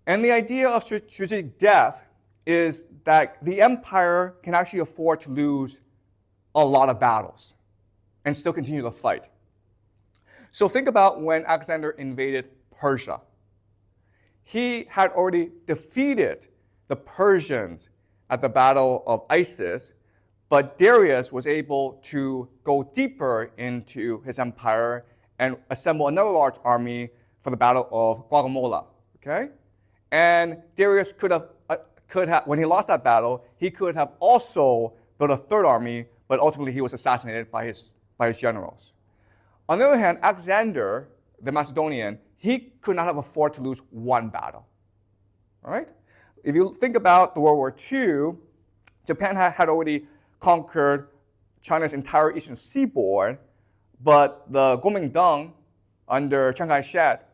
And the idea of strategic depth is that the empire can actually afford to lose a lot of battles and still continue to fight. So think about when Alexander invaded Persia. He had already defeated the Persians at the Battle of Issus, but Darius was able to go deeper into his empire and assemble another large army for the Battle of Gaugamela. Okay? And Darius could have, when he lost that battle, he could have also built a third army, but ultimately he was assassinated by his generals. On the other hand, Alexander, the Macedonian, he could not have afforded to lose one battle. All right? If you think about the World War II, Japan had already conquered China's entire eastern seaboard, but the Kuomintang under Chiang Kai-shek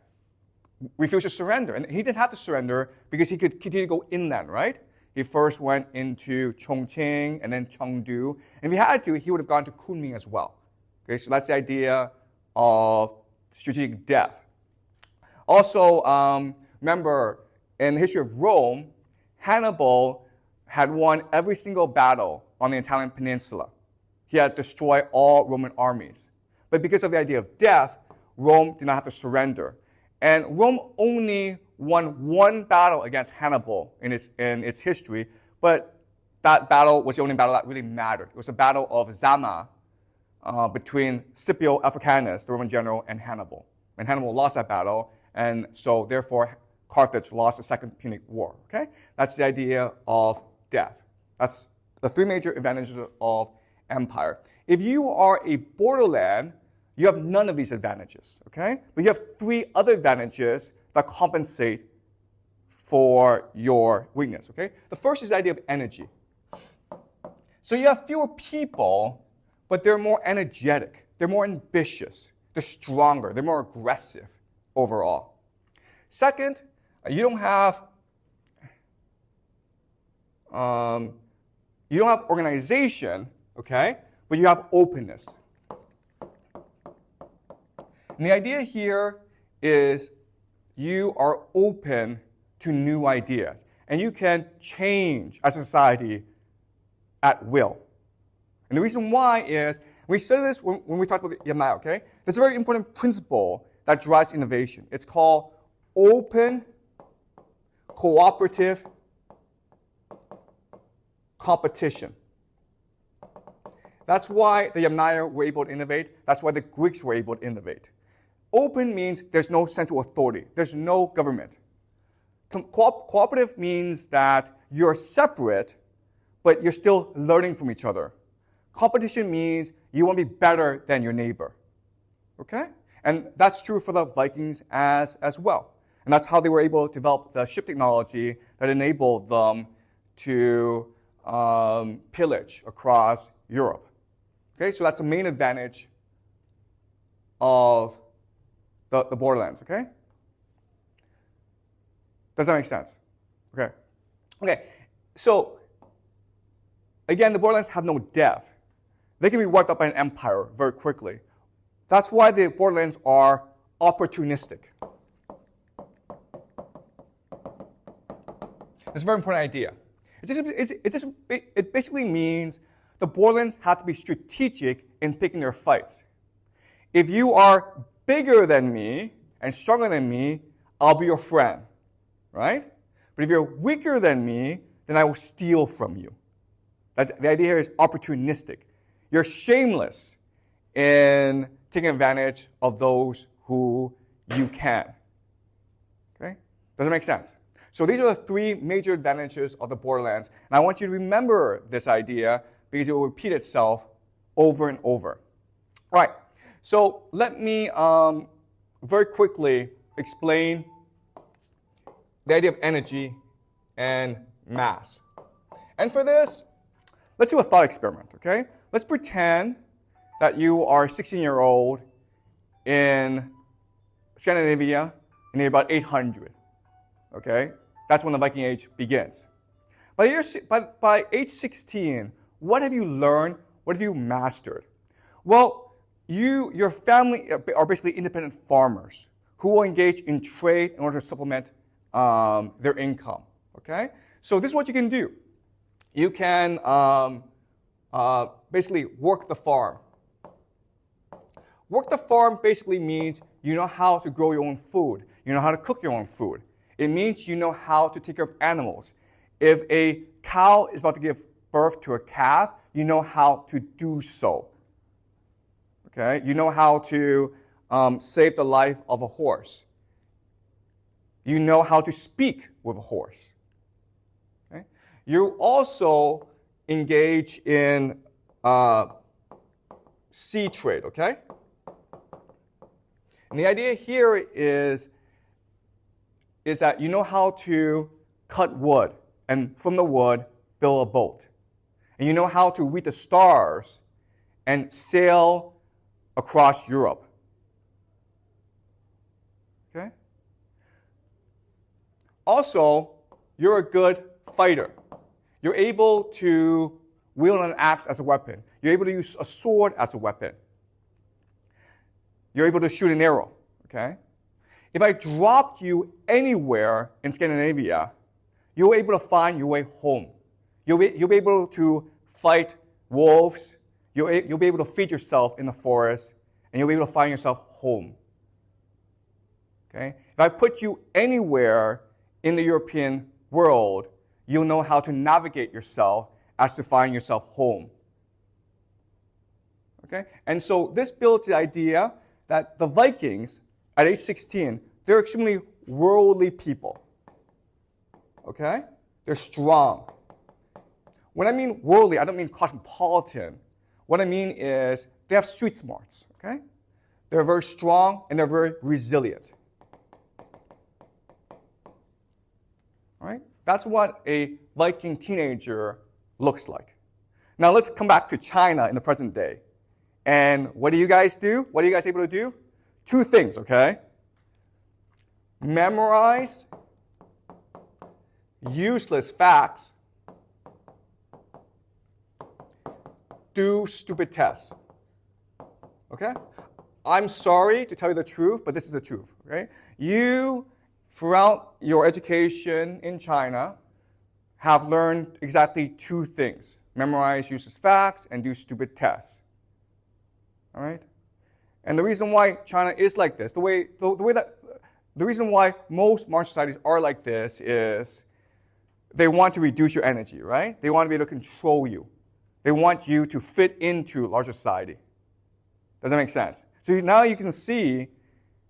refused to surrender. And he didn't have to surrender because he could continue to go inland, right? He first went into Chongqing and then Chengdu. And if he had to, he would have gone to Kunming as well. Okay, so that's the idea of strategic depth. Also, remember, in the history of Rome, Hannibal had won every single battle on the Italian peninsula. He had destroyed all Roman armies. But because of the idea of death, Rome did not have to surrender. And Rome only won one battle against Hannibal in its history, but that battle was the only battle that really mattered. It was the Battle of Zama between Scipio Africanus, the Roman general, and Hannibal. And Hannibal lost that battle, and so therefore Carthage lost the Second Punic War. Okay? That's the idea of death. That's the three major advantages of empire. If you are a borderland, you have none of these advantages, okay? But you have three other advantages that compensate for your weakness, okay? The first is the idea of energy. So you have fewer people, but they're more energetic. They're more ambitious. They're stronger. They're more aggressive overall. Second, you don't have organization, okay? But you have openness. And the idea here is you are open to new ideas. And you can change a society at will. And the reason why is, we studied this when we talked about Yamai, okay? There's a very important principle that drives innovation. It's called open, cooperative competition. That's why the Yamnaya were able to innovate. That's why the Greeks were able to innovate. Open means there's no central authority. There's no government. Cooperative means that you're separate, but you're still learning from each other. Competition means you want to be better than your neighbor. Okay? And that's true for the Vikings as well. And that's how they were able to develop the ship technology that enabled them to pillage across Europe. Okay? So that's the main advantage of the borderlands, okay? Does that make sense? Okay. Okay, so again, the borderlands have no depth. They can be wiped out by an empire very quickly. That's why the borderlands are opportunistic. It's a very important idea. It basically means the borderlands have to be strategic in picking their fights. If you are bigger than me and stronger than me, I'll be your friend, right? But if you're weaker than me, then I will steal from you. The idea here is opportunistic. You're shameless in taking advantage of those who you can. Okay? Does it make sense? So these are the three major advantages of the borderlands. And I want you to remember this idea because it will repeat itself over and over. All right. So let me very quickly explain the idea of energy and mass. And for this, let's do a thought experiment, okay? Let's pretend that you are a 16-year-old in Scandinavia in the year about 800, okay? That's when the Viking Age begins. By age 16, what have you learned? What have you mastered? Well, your family are basically independent farmers who will engage in trade in order to supplement their income, okay? So this is what you can do. You can basically work the farm. Work the farm basically means you know how to grow your own food. You know how to cook your own food. It means you know how to take care of animals. If a cow is about to give birth to a calf, you know how to do so. Okay? You know how to save the life of a horse. You know how to speak with a horse. Okay? You also engage in sea trade, okay? And the idea here is that you know how to cut wood, and from the wood, build a boat. And you know how to read the stars and sail across Europe. Okay? Also, you're a good fighter. You're able to wield an axe as a weapon. You're able to use a sword as a weapon. You're able to shoot an arrow, okay? If I dropped you anywhere in Scandinavia, you're able to find your way home. You'll be able to fight wolves. You'll be able to feed yourself in the forest, and you'll be able to find yourself home. Okay? If I put you anywhere in the European world, you'll know how to navigate yourself as to find yourself home. Okay? And so this builds the idea that the Vikings, at age 16, they're extremely worldly people. Okay? They're strong. When I mean worldly, I don't mean cosmopolitan. What I mean is they have street smarts. Okay? They're very strong and they're very resilient. All right? That's what a Viking teenager looks like. Now let's come back to China in the present day. And what do you guys do? What are you guys able to do? Two things, okay? Memorize useless facts. Do stupid tests. Okay? I'm sorry to tell you the truth, but this is the truth, okay? You, throughout your education in China, have learned exactly two things. Memorize useless facts and do stupid tests. All right? And the reason why China is like this, the reason why most martial societies are like this is they want to reduce your energy, right? They want to be able to control you. They want you to fit into larger society. Does that make sense? So now you can see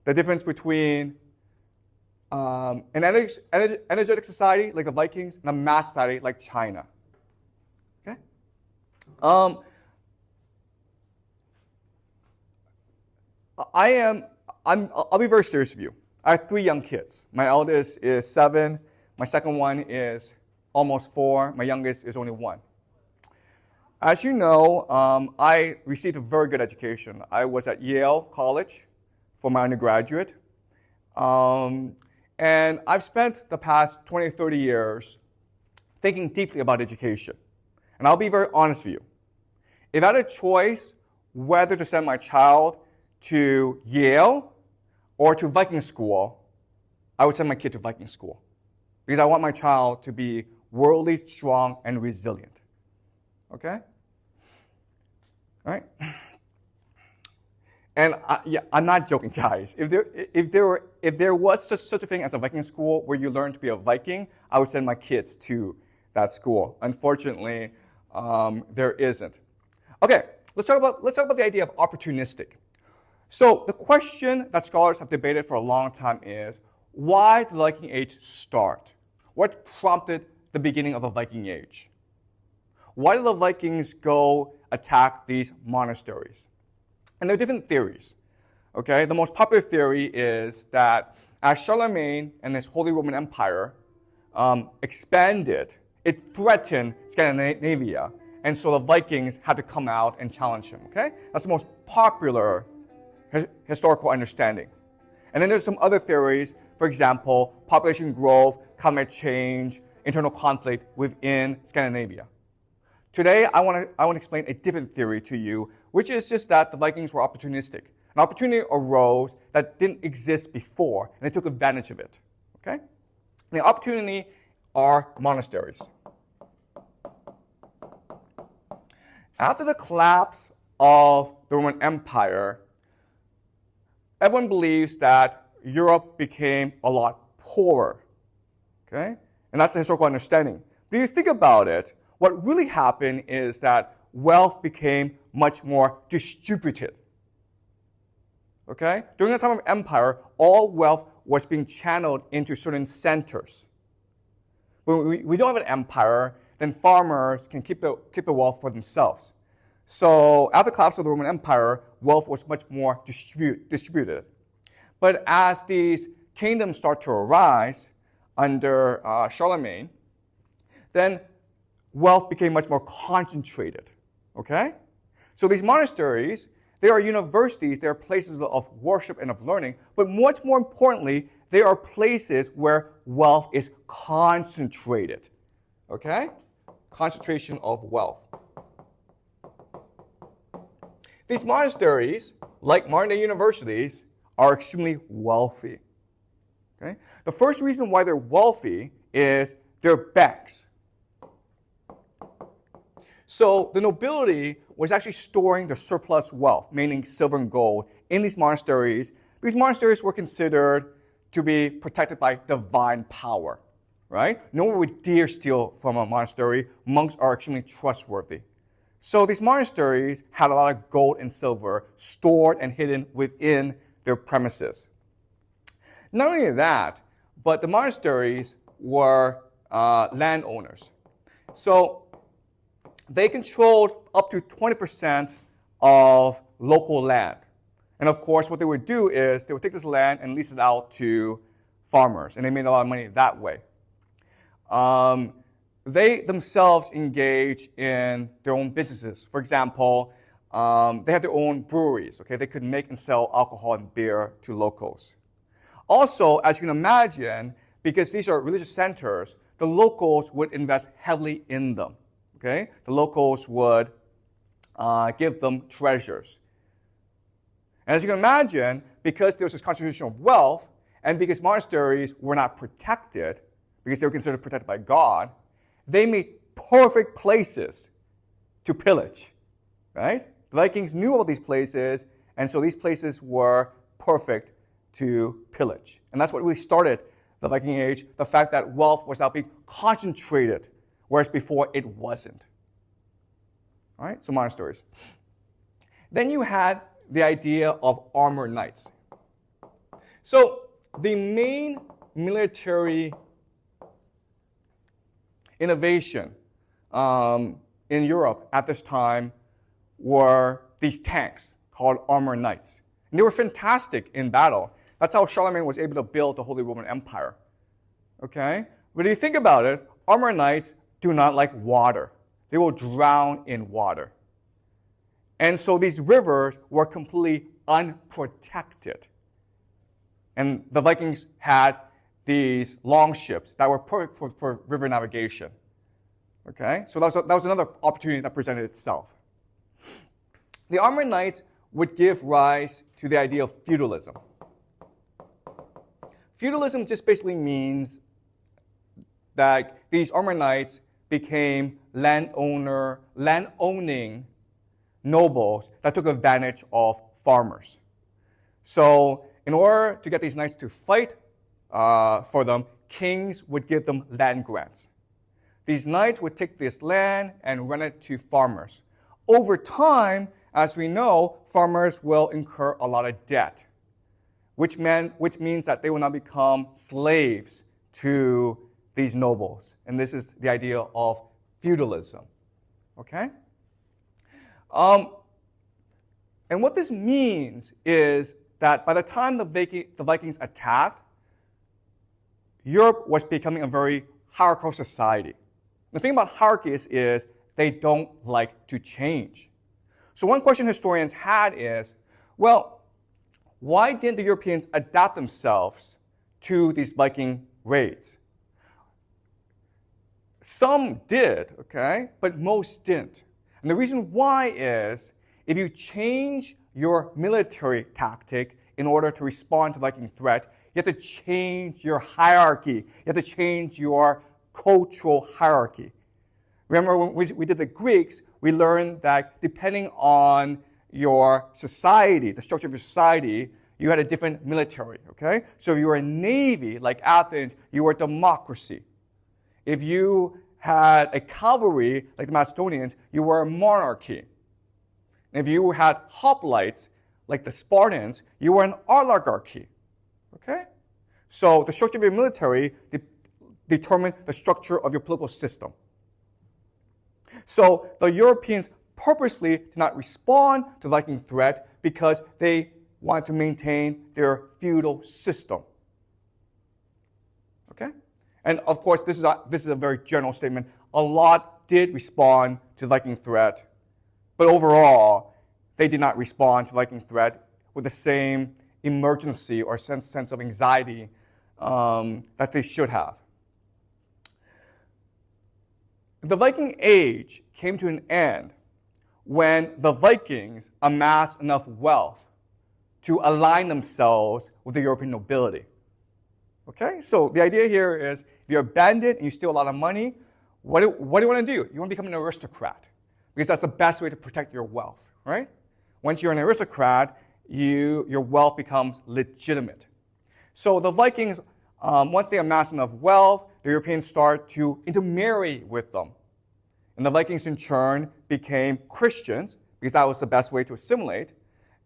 the difference between an energetic society like the Vikings and a mass society like China. Okay? I'll be very serious with you. I have 3 young kids. My eldest is 7. My second one is almost 4. My youngest is only 1. As you know, I received a very good education. I was at Yale College for my undergraduate. And I've spent the past 20 or 30 years thinking deeply about education. And I'll be very honest with you. If I had a choice whether to send my child to Yale or to Viking school, I would send my kid to Viking school. Because I want my child to be worldly, strong, and resilient. Okay? All right? And I'm not joking, guys. If there was such a thing as a Viking school where you learn to be a Viking, I would send my kids to that school. Unfortunately, there isn't. Okay, let's talk about the idea of opportunistic. So the question that scholars have debated for a long time is, why did the Viking Age start? What prompted the beginning of the Viking Age? Why did the Vikings go attack these monasteries? And there are different theories. Okay, the most popular theory is that as Charlemagne and his Holy Roman Empire expanded, it threatened Scandinavia, and so the Vikings had to come out and challenge him. Okay, that's the most popular historical understanding. And then there's some other theories. For example, population growth, climate change, internal conflict within Scandinavia. Today, I want to explain a different theory to you, which is just that the Vikings were opportunistic. An opportunity arose that didn't exist before, and they took advantage of it. Okay? And the opportunity are monasteries. After the collapse of the Roman Empire, everyone believes that Europe became a lot poorer. Okay? And that's the historical understanding. But if you think about it, what really happened is that wealth became much more distributed. Okay? During the time of empire, all wealth was being channeled into certain centers. When we don't have an empire, then farmers can keep the wealth for themselves. So after the collapse of the Roman Empire, wealth was much more distributed. But as these kingdoms start to arise under Charlemagne, then wealth became much more concentrated. Okay? So these monasteries, they are universities, they are places of worship and of learning, but much more importantly, they are places where wealth is concentrated. Okay? Concentration of wealth. These monasteries, like modern-day universities, are extremely wealthy. Okay? The first reason why they're wealthy is they're banks. So the nobility was actually storing their surplus wealth, meaning silver and gold, in these monasteries. These monasteries were considered to be protected by divine power, right? No one would dare steal from a monastery. Monks are extremely trustworthy. So these monasteries had a lot of gold and silver stored and hidden within their premises. Not only that, but the monasteries were landowners. So they controlled up to 20% of local land. And of course, what they would do is they would take this land and lease it out to farmers, and they made a lot of money that way. They themselves engage in their own businesses. For example, they had their own breweries. Okay, they could make and sell alcohol and beer to locals. Also, as you can imagine, because these are religious centers, the locals would invest heavily in them. Okay, the locals would give them treasures. And as you can imagine, because there was this concentration of wealth, and because monasteries were not protected, because they were considered protected by God, they made perfect places to pillage, right? The Vikings knew about these places, and so these places were perfect to pillage. And that's what really started the Viking Age, the fact that wealth was now being concentrated, whereas before it wasn't. All right, so monasteries. Then you had the idea of armored knights. So the main military innovation in Europe at this time were these tanks called armored knights. And they were fantastic in battle. That's how Charlemagne was able to build the Holy Roman Empire. Okay? But if you think about it, armored knights do not like water. They will drown in water. And so these rivers were completely unprotected. And the Vikings had these long ships that were perfect for river navigation. Okay? So that was another opportunity that presented itself. The armored knights would give rise to the idea of feudalism. Feudalism just basically means that these armor knights became land-owning nobles that took advantage of farmers. So in order to get these knights to fight for them, kings would give them land grants. These knights would take this land and rent it to farmers. Over time, as we know, farmers will incur a lot of debt, which means that they will now become slaves to these nobles. And this is the idea of feudalism. Okay? And what this means is that by the time the Vikings attacked, Europe was becoming a very hierarchical society. The thing about hierarchies is they don't like to change. So one question historians had is, well, why didn't the Europeans adapt themselves to these Viking raids? Some did, okay, but most didn't. And the reason why is, if you change your military tactic in order to respond to the Viking threat, you have to change your hierarchy. You have to change your cultural hierarchy. Remember when we did the Greeks, we learned that depending on your society, the structure of your society, you had a different military, okay? So if you were a navy, like Athens, you were a democracy. If you had a cavalry, like the Macedonians, you were a monarchy. And if you had hoplites, like the Spartans, you were an oligarchy, okay? So the structure of your military determined the structure of your political system. So the Europeans purposely did not respond to the Viking threat because they wanted to maintain their feudal system. Okay? And of course, this is a very general statement. A lot did respond to the Viking threat, but overall, they did not respond to the Viking threat with the same emergency or sense of anxiety that they should have. The Viking Age came to an end when the Vikings amassed enough wealth to align themselves with the European nobility. Okay? So the idea here is, if you're a bandit and you steal a lot of money, what do you want to do? You want to become an aristocrat, because that's the best way to protect your wealth, right? Once you're an aristocrat, your wealth becomes legitimate. So the Vikings, once they amass enough wealth, the Europeans start to intermarry with them. And the Vikings, in turn, became Christians, because that was the best way to assimilate.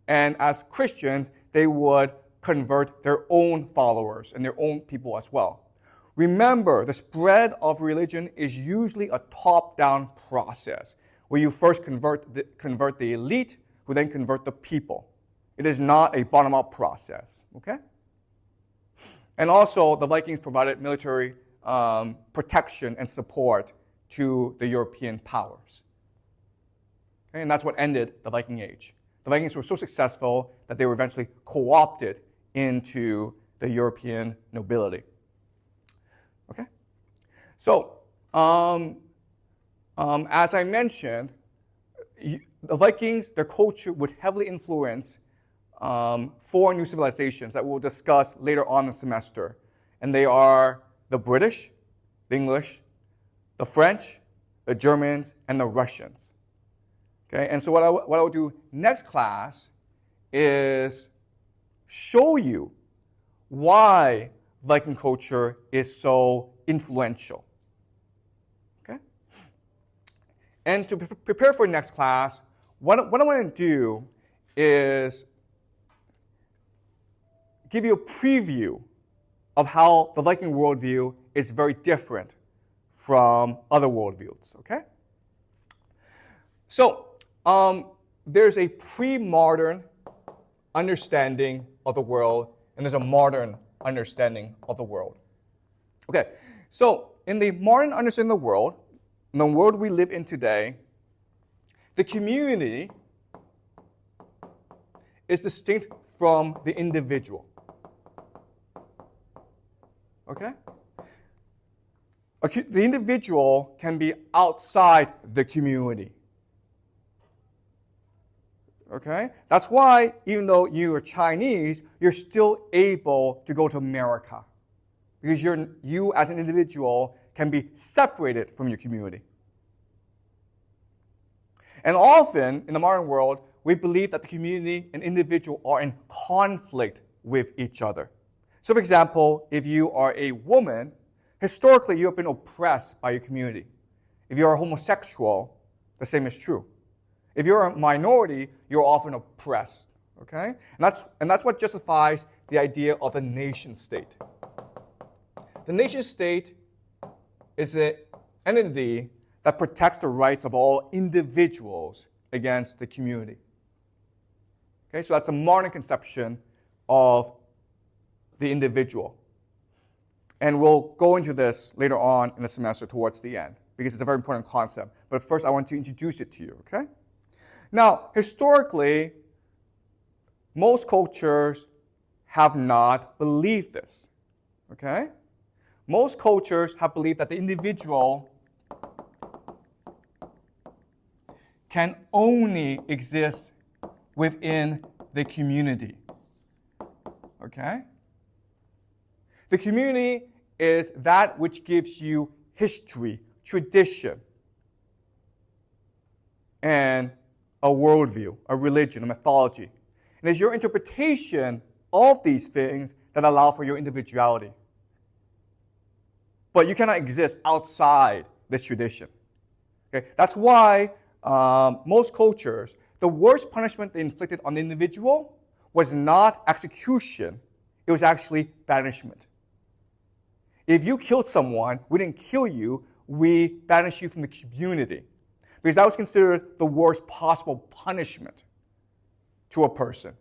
And as Christians, they would convert their own followers and their own people as well. Remember, the spread of religion is usually a top-down process, where you first convert the elite, who then convert the people. It is not a bottom-up process, okay? And also, the Vikings provided military protection and support to the European powers. Okay? And that's what ended the Viking Age. The Vikings were so successful that they were eventually co-opted into the European nobility. Okay? So, as I mentioned, the Vikings, their culture would heavily influence four new civilizations that we'll discuss later on in the semester. And they are the British, the English, the French, the Germans, and the Russians. Okay? And so what I will do next class is show you why Viking culture is so influential. Okay? And to prepare for next class, what I want to do is give you a preview of how the Viking worldview is very different from other worldviews, okay? So, there's a pre-modern understanding of the world, and there's a modern understanding of the world. Okay, so in the modern understanding of the world, in the world we live in today, the community is distinct from the individual. Okay? The individual can be outside the community. Okay? That's why, even though you are Chinese, you're still able to go to America. Because you as an individual can be separated from your community. And often, in the modern world, we believe that the community and individual are in conflict with each other. So, for example, if you are a woman, historically you have been oppressed by your community. If you're a homosexual, the same is true. If you're a minority, you're often oppressed. Okay? And that's what justifies the idea of the nation state. The nation state is an entity that protects the rights of all individuals against the community. Okay, so that's a modern conception of the individual. And we'll go into this later on in the semester towards the end, because it's a very important concept. But first, I want to introduce it to you, okay? Now, historically, most cultures have not believed this, okay? Most cultures have believed that the individual can only exist within the community, okay? The community is that which gives you history, tradition, and a worldview, a religion, a mythology. And it's your interpretation of these things that allow for your individuality. But you cannot exist outside this tradition. Okay? That's why most cultures, the worst punishment they inflicted on the individual was not execution, it was actually banishment. If you killed someone, we didn't kill you, we banished you from the community. Because that was considered the worst possible punishment to a person.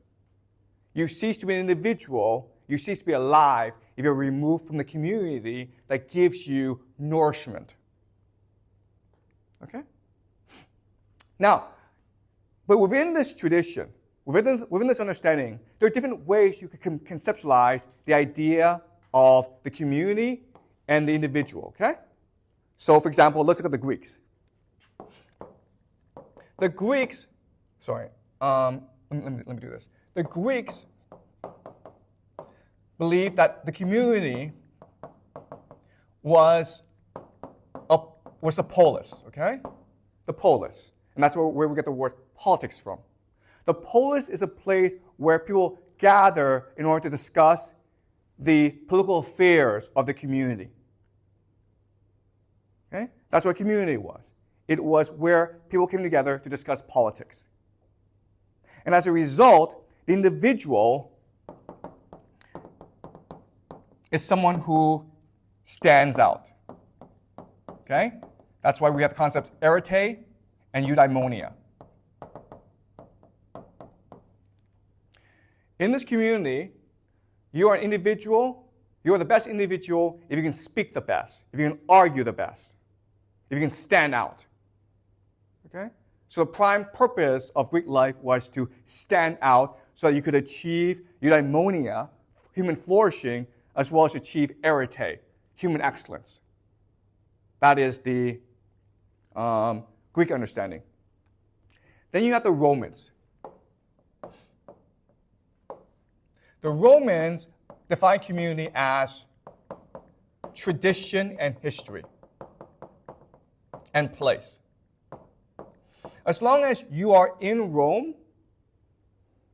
You cease to be an individual, you cease to be alive if you're removed from the community that gives you nourishment. Okay? Now, but within this tradition, within this understanding, there are different ways you can conceptualize the idea of the community and the individual, okay? So, for example, let's look at the Greeks. The Greeks, let me do this. The Greeks believed that the community was the polis, okay? The polis. And that's where we get the word politics from. The polis is a place where people gather in order to discuss the political affairs of the community. Okay? That's what community was. It was where people came together to discuss politics. And as a result, the individual is someone who stands out. Okay? That's why we have the concepts arete and eudaimonia. In this community, you are an individual. You are the best individual if you can speak the best, if you can argue the best, if you can stand out. Okay? So the prime purpose of Greek life was to stand out so that you could achieve eudaimonia, human flourishing, as well as achieve arete, human excellence. That is the Greek understanding. Then you have the Romans. The Romans define community as tradition and history and place. As long as you are in Rome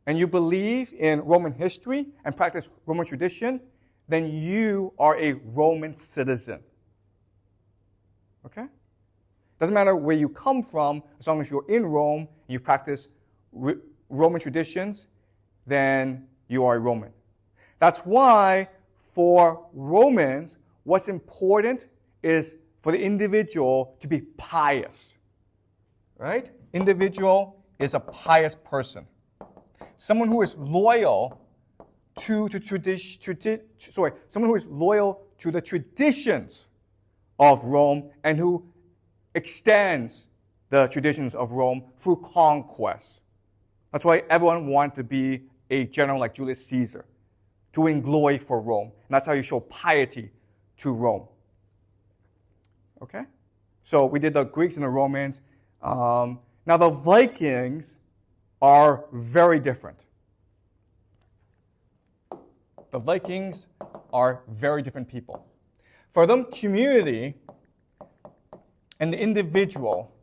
and you believe in Roman history and practice Roman tradition, then you are a Roman citizen. Okay? Doesn't matter where you come from, as long as you're in Rome and you practice Roman traditions, then you are a Roman. That's why for Romans, what's important is for the individual to be pious. Right? Individual is a pious person. Someone who is loyal to the someone who is loyal to the traditions of Rome and who extends the traditions of Rome through conquest. That's why everyone wanted to be a general like Julius Caesar, to win glory for Rome. And that's how you show piety to Rome. Okay? So we did the Greeks and the Romans. Now the Vikings are very different. The Vikings are very different people. For them, community and the individual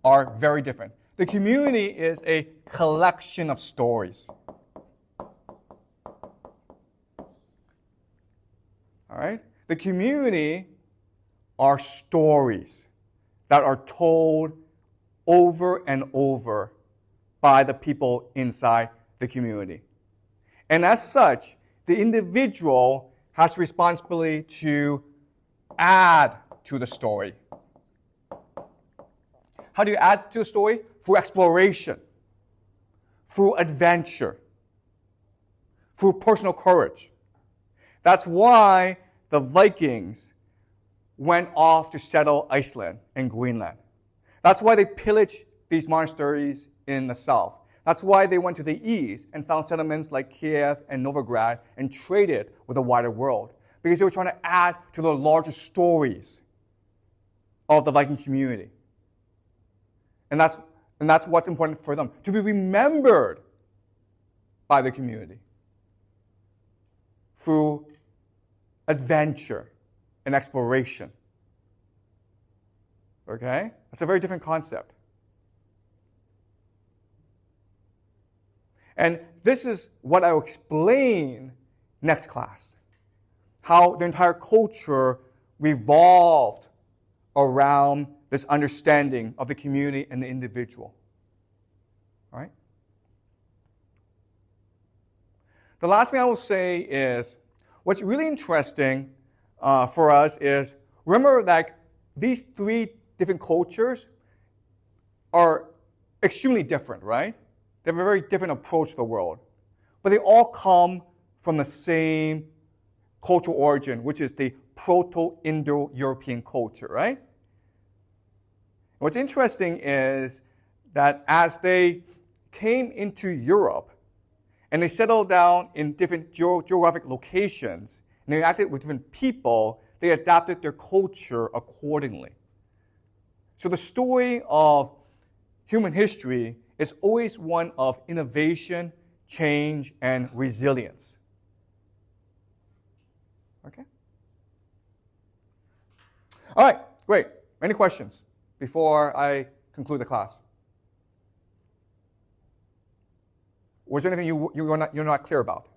are very different. The community is a collection of stories. All right? The community are stories that are told over and over by the people inside the community. And as such, the individual has responsibility to add to the story. How do you add to the story? Through exploration, through adventure, through personal courage. That's why the Vikings went off to settle Iceland and Greenland. That's why they pillaged these monasteries in the south. That's why they went to the east and found settlements like Kiev and Novograd and traded with the wider world. Because they were trying to add to the larger stories of the Viking community. And that's what's important for them, to be remembered by the community through adventure and exploration. Okay? That's a very different concept. And this is what I'll explain next class. How the entire culture revolved around this understanding of the community and the individual. All right? The last thing I will say is, what's really interesting for us is, remember that these three different cultures are extremely different, right? They have a very different approach to the world. But they all come from the same cultural origin, which is the Proto-Indo-European culture, right? What's interesting is that as they came into Europe and they settled down in different geographic locations and they interacted with different people, they adapted their culture accordingly. So the story of human history is always one of innovation, change, and resilience. Okay? All right, great. Any questions before I conclude the class? Was there anything you're not clear about?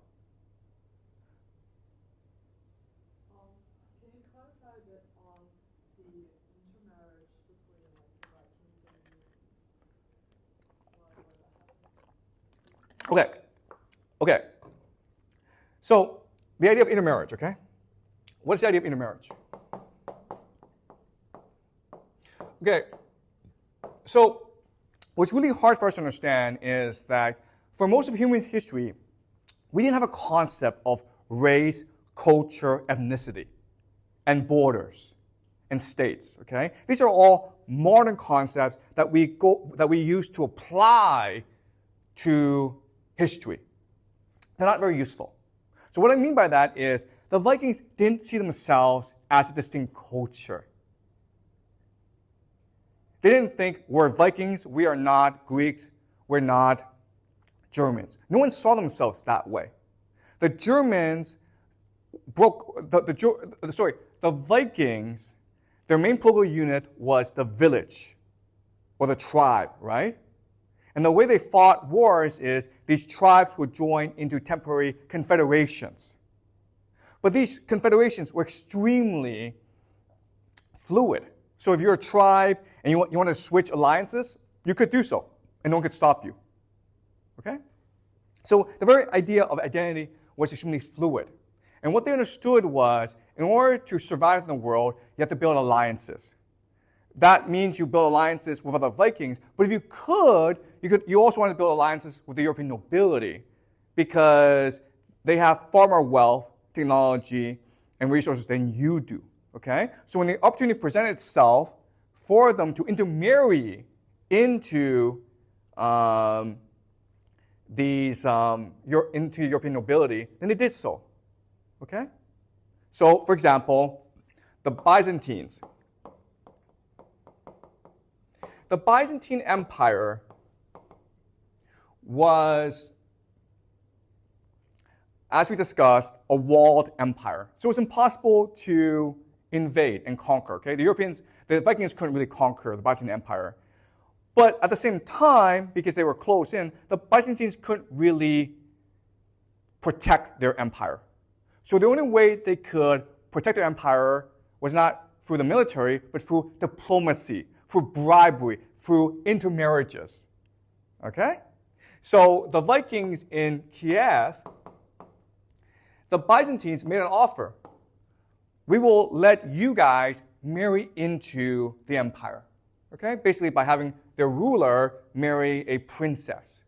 Can you clarify a bit on the intermarriage between the Vikings and the Humans? Why that happened? Okay. So, the idea of intermarriage, okay? What's the idea of intermarriage? Okay. So, what's really hard for us to understand is that for most of human history, we didn't have a concept of race, culture, ethnicity, and borders, and states, okay? These are all modern concepts that we use to apply to history. They're not very useful. So what I mean by that is the Vikings didn't see themselves as a distinct culture. They didn't think, we're Vikings, we are not Greeks, we're not Germans. No one saw themselves that way. The Germans the Vikings, their main political unit was the village or the tribe, right? And the way they fought wars is these tribes would join into temporary confederations. But these confederations were extremely fluid. So if you're a tribe and you want to switch alliances, you could do so, and no one could stop you. Okay? So the very idea of identity was extremely fluid. And what they understood was, in order to survive in the world, you have to build alliances. That means you build alliances with other Vikings, but if you also want to build alliances with the European nobility because they have far more wealth, technology, and resources than you do. Okay? So when the opportunity presented itself for them to intermarry into into European nobility, then they did so. Okay? So, for example, the Byzantines. The Byzantine Empire was, as we discussed, a walled empire. So it was impossible to invade and conquer. Okay? The The Vikings couldn't really conquer the Byzantine Empire. But at the same time, because they were close in, the Byzantines couldn't really protect their empire. So the only way they could protect their empire was not through the military, but through diplomacy, through bribery, through intermarriages. Okay? So the Vikings in Kiev, the Byzantines made an offer. We will let you guys marry into the empire. Okay? Basically by having their ruler marry a princess.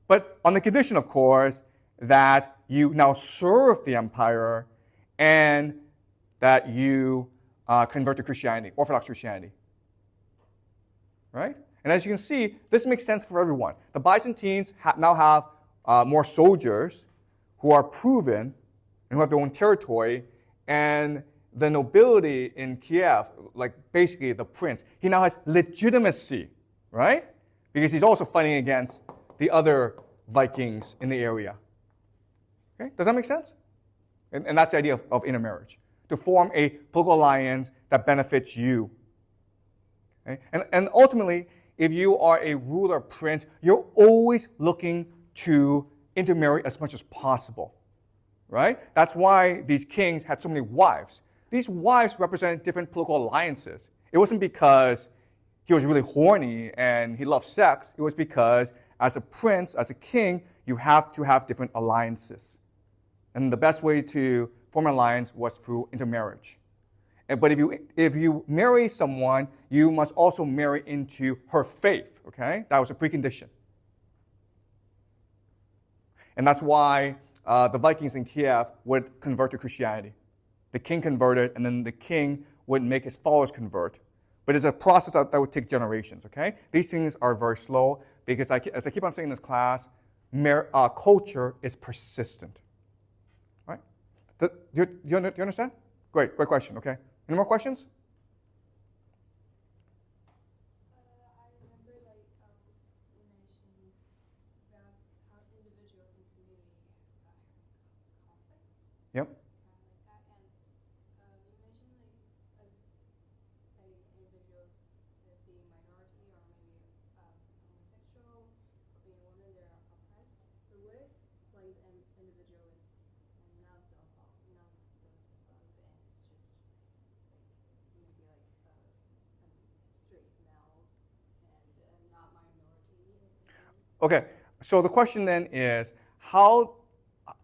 But on the condition, of course, that you now serve the empire and that you convert to Christianity, Orthodox Christianity. Right? And as you can see, this makes sense for everyone. The Byzantines now have more soldiers who are proven and who have their own territory, and the nobility in Kiev, like basically the prince, he now has legitimacy, right? Because he's also fighting against the other Vikings in the area. Okay? Does that make sense? And that's the idea of intermarriage, to form a political alliance that benefits you. Okay? And ultimately, if you are a ruler prince, you're always looking to intermarry as much as possible. Right? That's why these kings had so many wives. These wives represented different political alliances. It wasn't because he was really horny and he loved sex. It was because as a prince, as a king, you have to have different alliances. And the best way to form an alliance was through intermarriage. But if you marry someone, you must also marry into her faith. Okay? That was a precondition. And that's why the Vikings in Kiev would convert to Christianity. The king converted, and then the king would make his followers convert. But it's a process that would take generations, okay? These things are very slow because, as I keep on saying in this class, culture is persistent. Right? Do you understand? Great question, okay? Any more questions? I remember, you mentioned about how individuals in community have conflicts. Yep. Like that, and you mentioned an individual being minority or maybe homosexual or being a woman, they're oppressed. But what if an individual is none of those above, and it's just maybe straight male and not minority? Okay, so the question then is, how,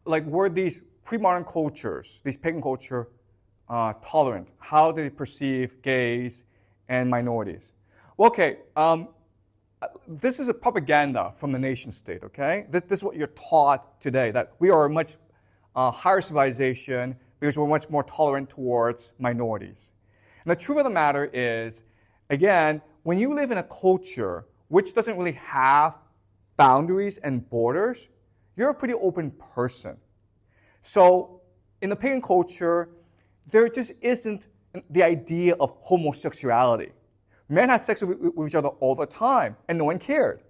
were these pre-modern cultures, these pagan culture, tolerant? How did they perceive gays and minorities? Well, okay, this is a propaganda from the nation state, okay? This is what you're taught today, that we are a much higher civilization because we're much more tolerant towards minorities. And the truth of the matter is, again, when you live in a culture which doesn't really have boundaries and borders, you're a pretty open person. So in the pagan culture, there just isn't the idea of homosexuality. Men had sex with each other all the time, and no one cared.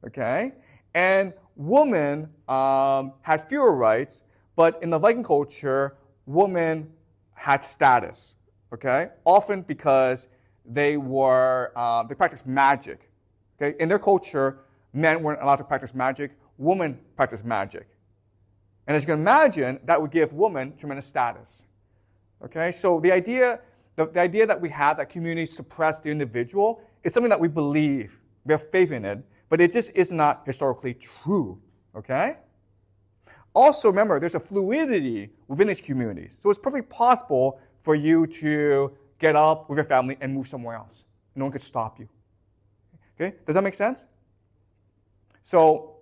Okay? And women had fewer rights, but in the Viking culture, women had status. Okay? Often because they practiced magic. Okay? In their culture, men weren't allowed to practice magic. Women practiced magic. And as you can imagine, that would give women tremendous status. Okay? So the idea that we have that communities suppress the individual is something that we believe. We have faith in it, but it just is not historically true. Okay? Also, remember, there's a fluidity within these communities. So it's perfectly possible for you to get up with your family and move somewhere else. No one could stop you. Okay? Does that make sense? So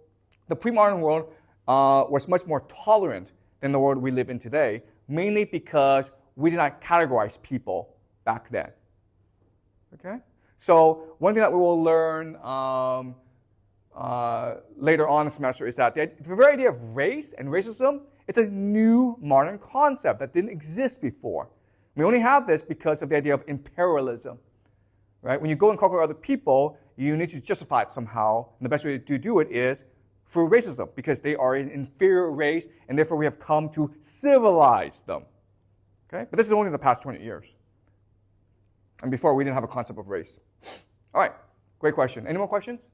the pre-modern world was much more tolerant than the world we live in today, mainly because we did not categorize people back then. Okay? So one thing that we will learn later on in the semester is that the very idea of race and racism, it's a new modern concept that didn't exist before. We only have this because of the idea of imperialism. Right? When you go and conquer other people, you need to justify it somehow. And the best way to do it is through racism, because they are an inferior race, and therefore we have come to civilize them. Okay? But this is only in the past 20 years. And before, we didn't have a concept of race. All right, great question. Any more questions?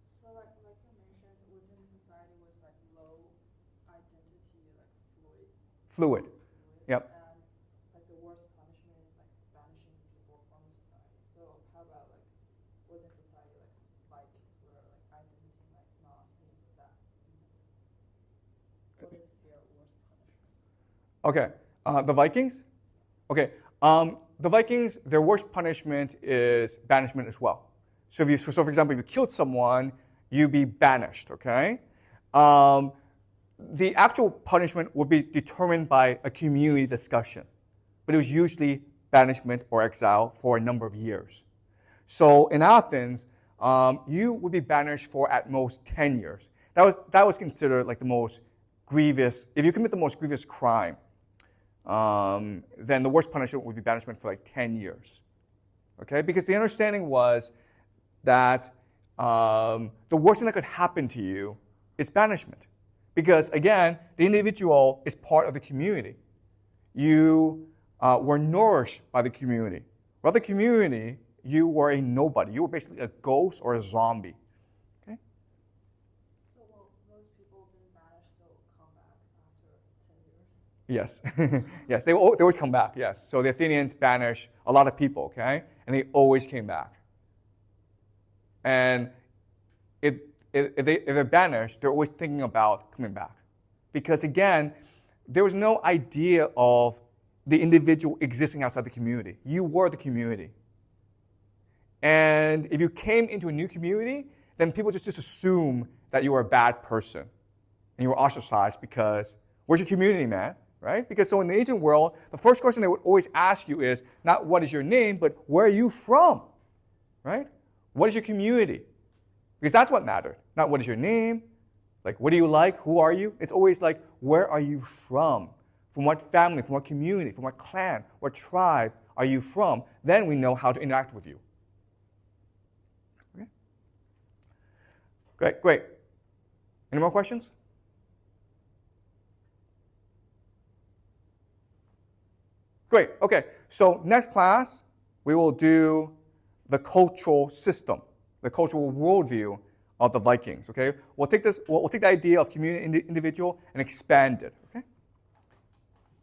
So like you mentioned, within society was like low identity, like Fluid. Yep. And like the worst punishment is like banishing people from society. So how about like within society, like Vikings, where like identity like not seen with that? What is their worst punishment? Okay, the Vikings? Okay, the Vikings, their worst punishment is banishment as well. So, for example, if you killed someone, you'd be banished, okay? The actual punishment would be determined by a community discussion, but it was usually banishment or exile for a number of years. So in Athens, you would be banished for at most 10 years. That was considered like the most grievous. If you commit the most grievous crime, then the worst punishment would be banishment for like 10 years. Okay? Because the understanding was that the worst thing that could happen to you is banishment. Because again, the individual is part of the community. You were nourished by the community. Without the community, you were a nobody. You were basically a ghost or a zombie. Okay? So will those people being banished still come back after 10 years? Yes. Yes, they always come back, yes. So the Athenians banished a lot of people, okay? And they always came back. And if they're banished, they're always thinking about coming back. Because again, there was no idea of the individual existing outside the community. You were the community. And if you came into a new community, then people just assume that you were a bad person. And you were ostracized because, where's your community, man? Right? Because so in the ancient world, the first question they would always ask you is not what is your name, but where are you from? Right? What is your community? Because that's what mattered. Not what is your name, like what do you like, who are you? It's always like, where are you from? From what family, from what community, from what clan, what tribe are you from? Then we know how to interact with you. Okay? Great. Any more questions? Great. Okay. So next class, we will do the cultural system, the cultural worldview of the Vikings. Okay. We'll take the idea of community individual and expand it. Okay.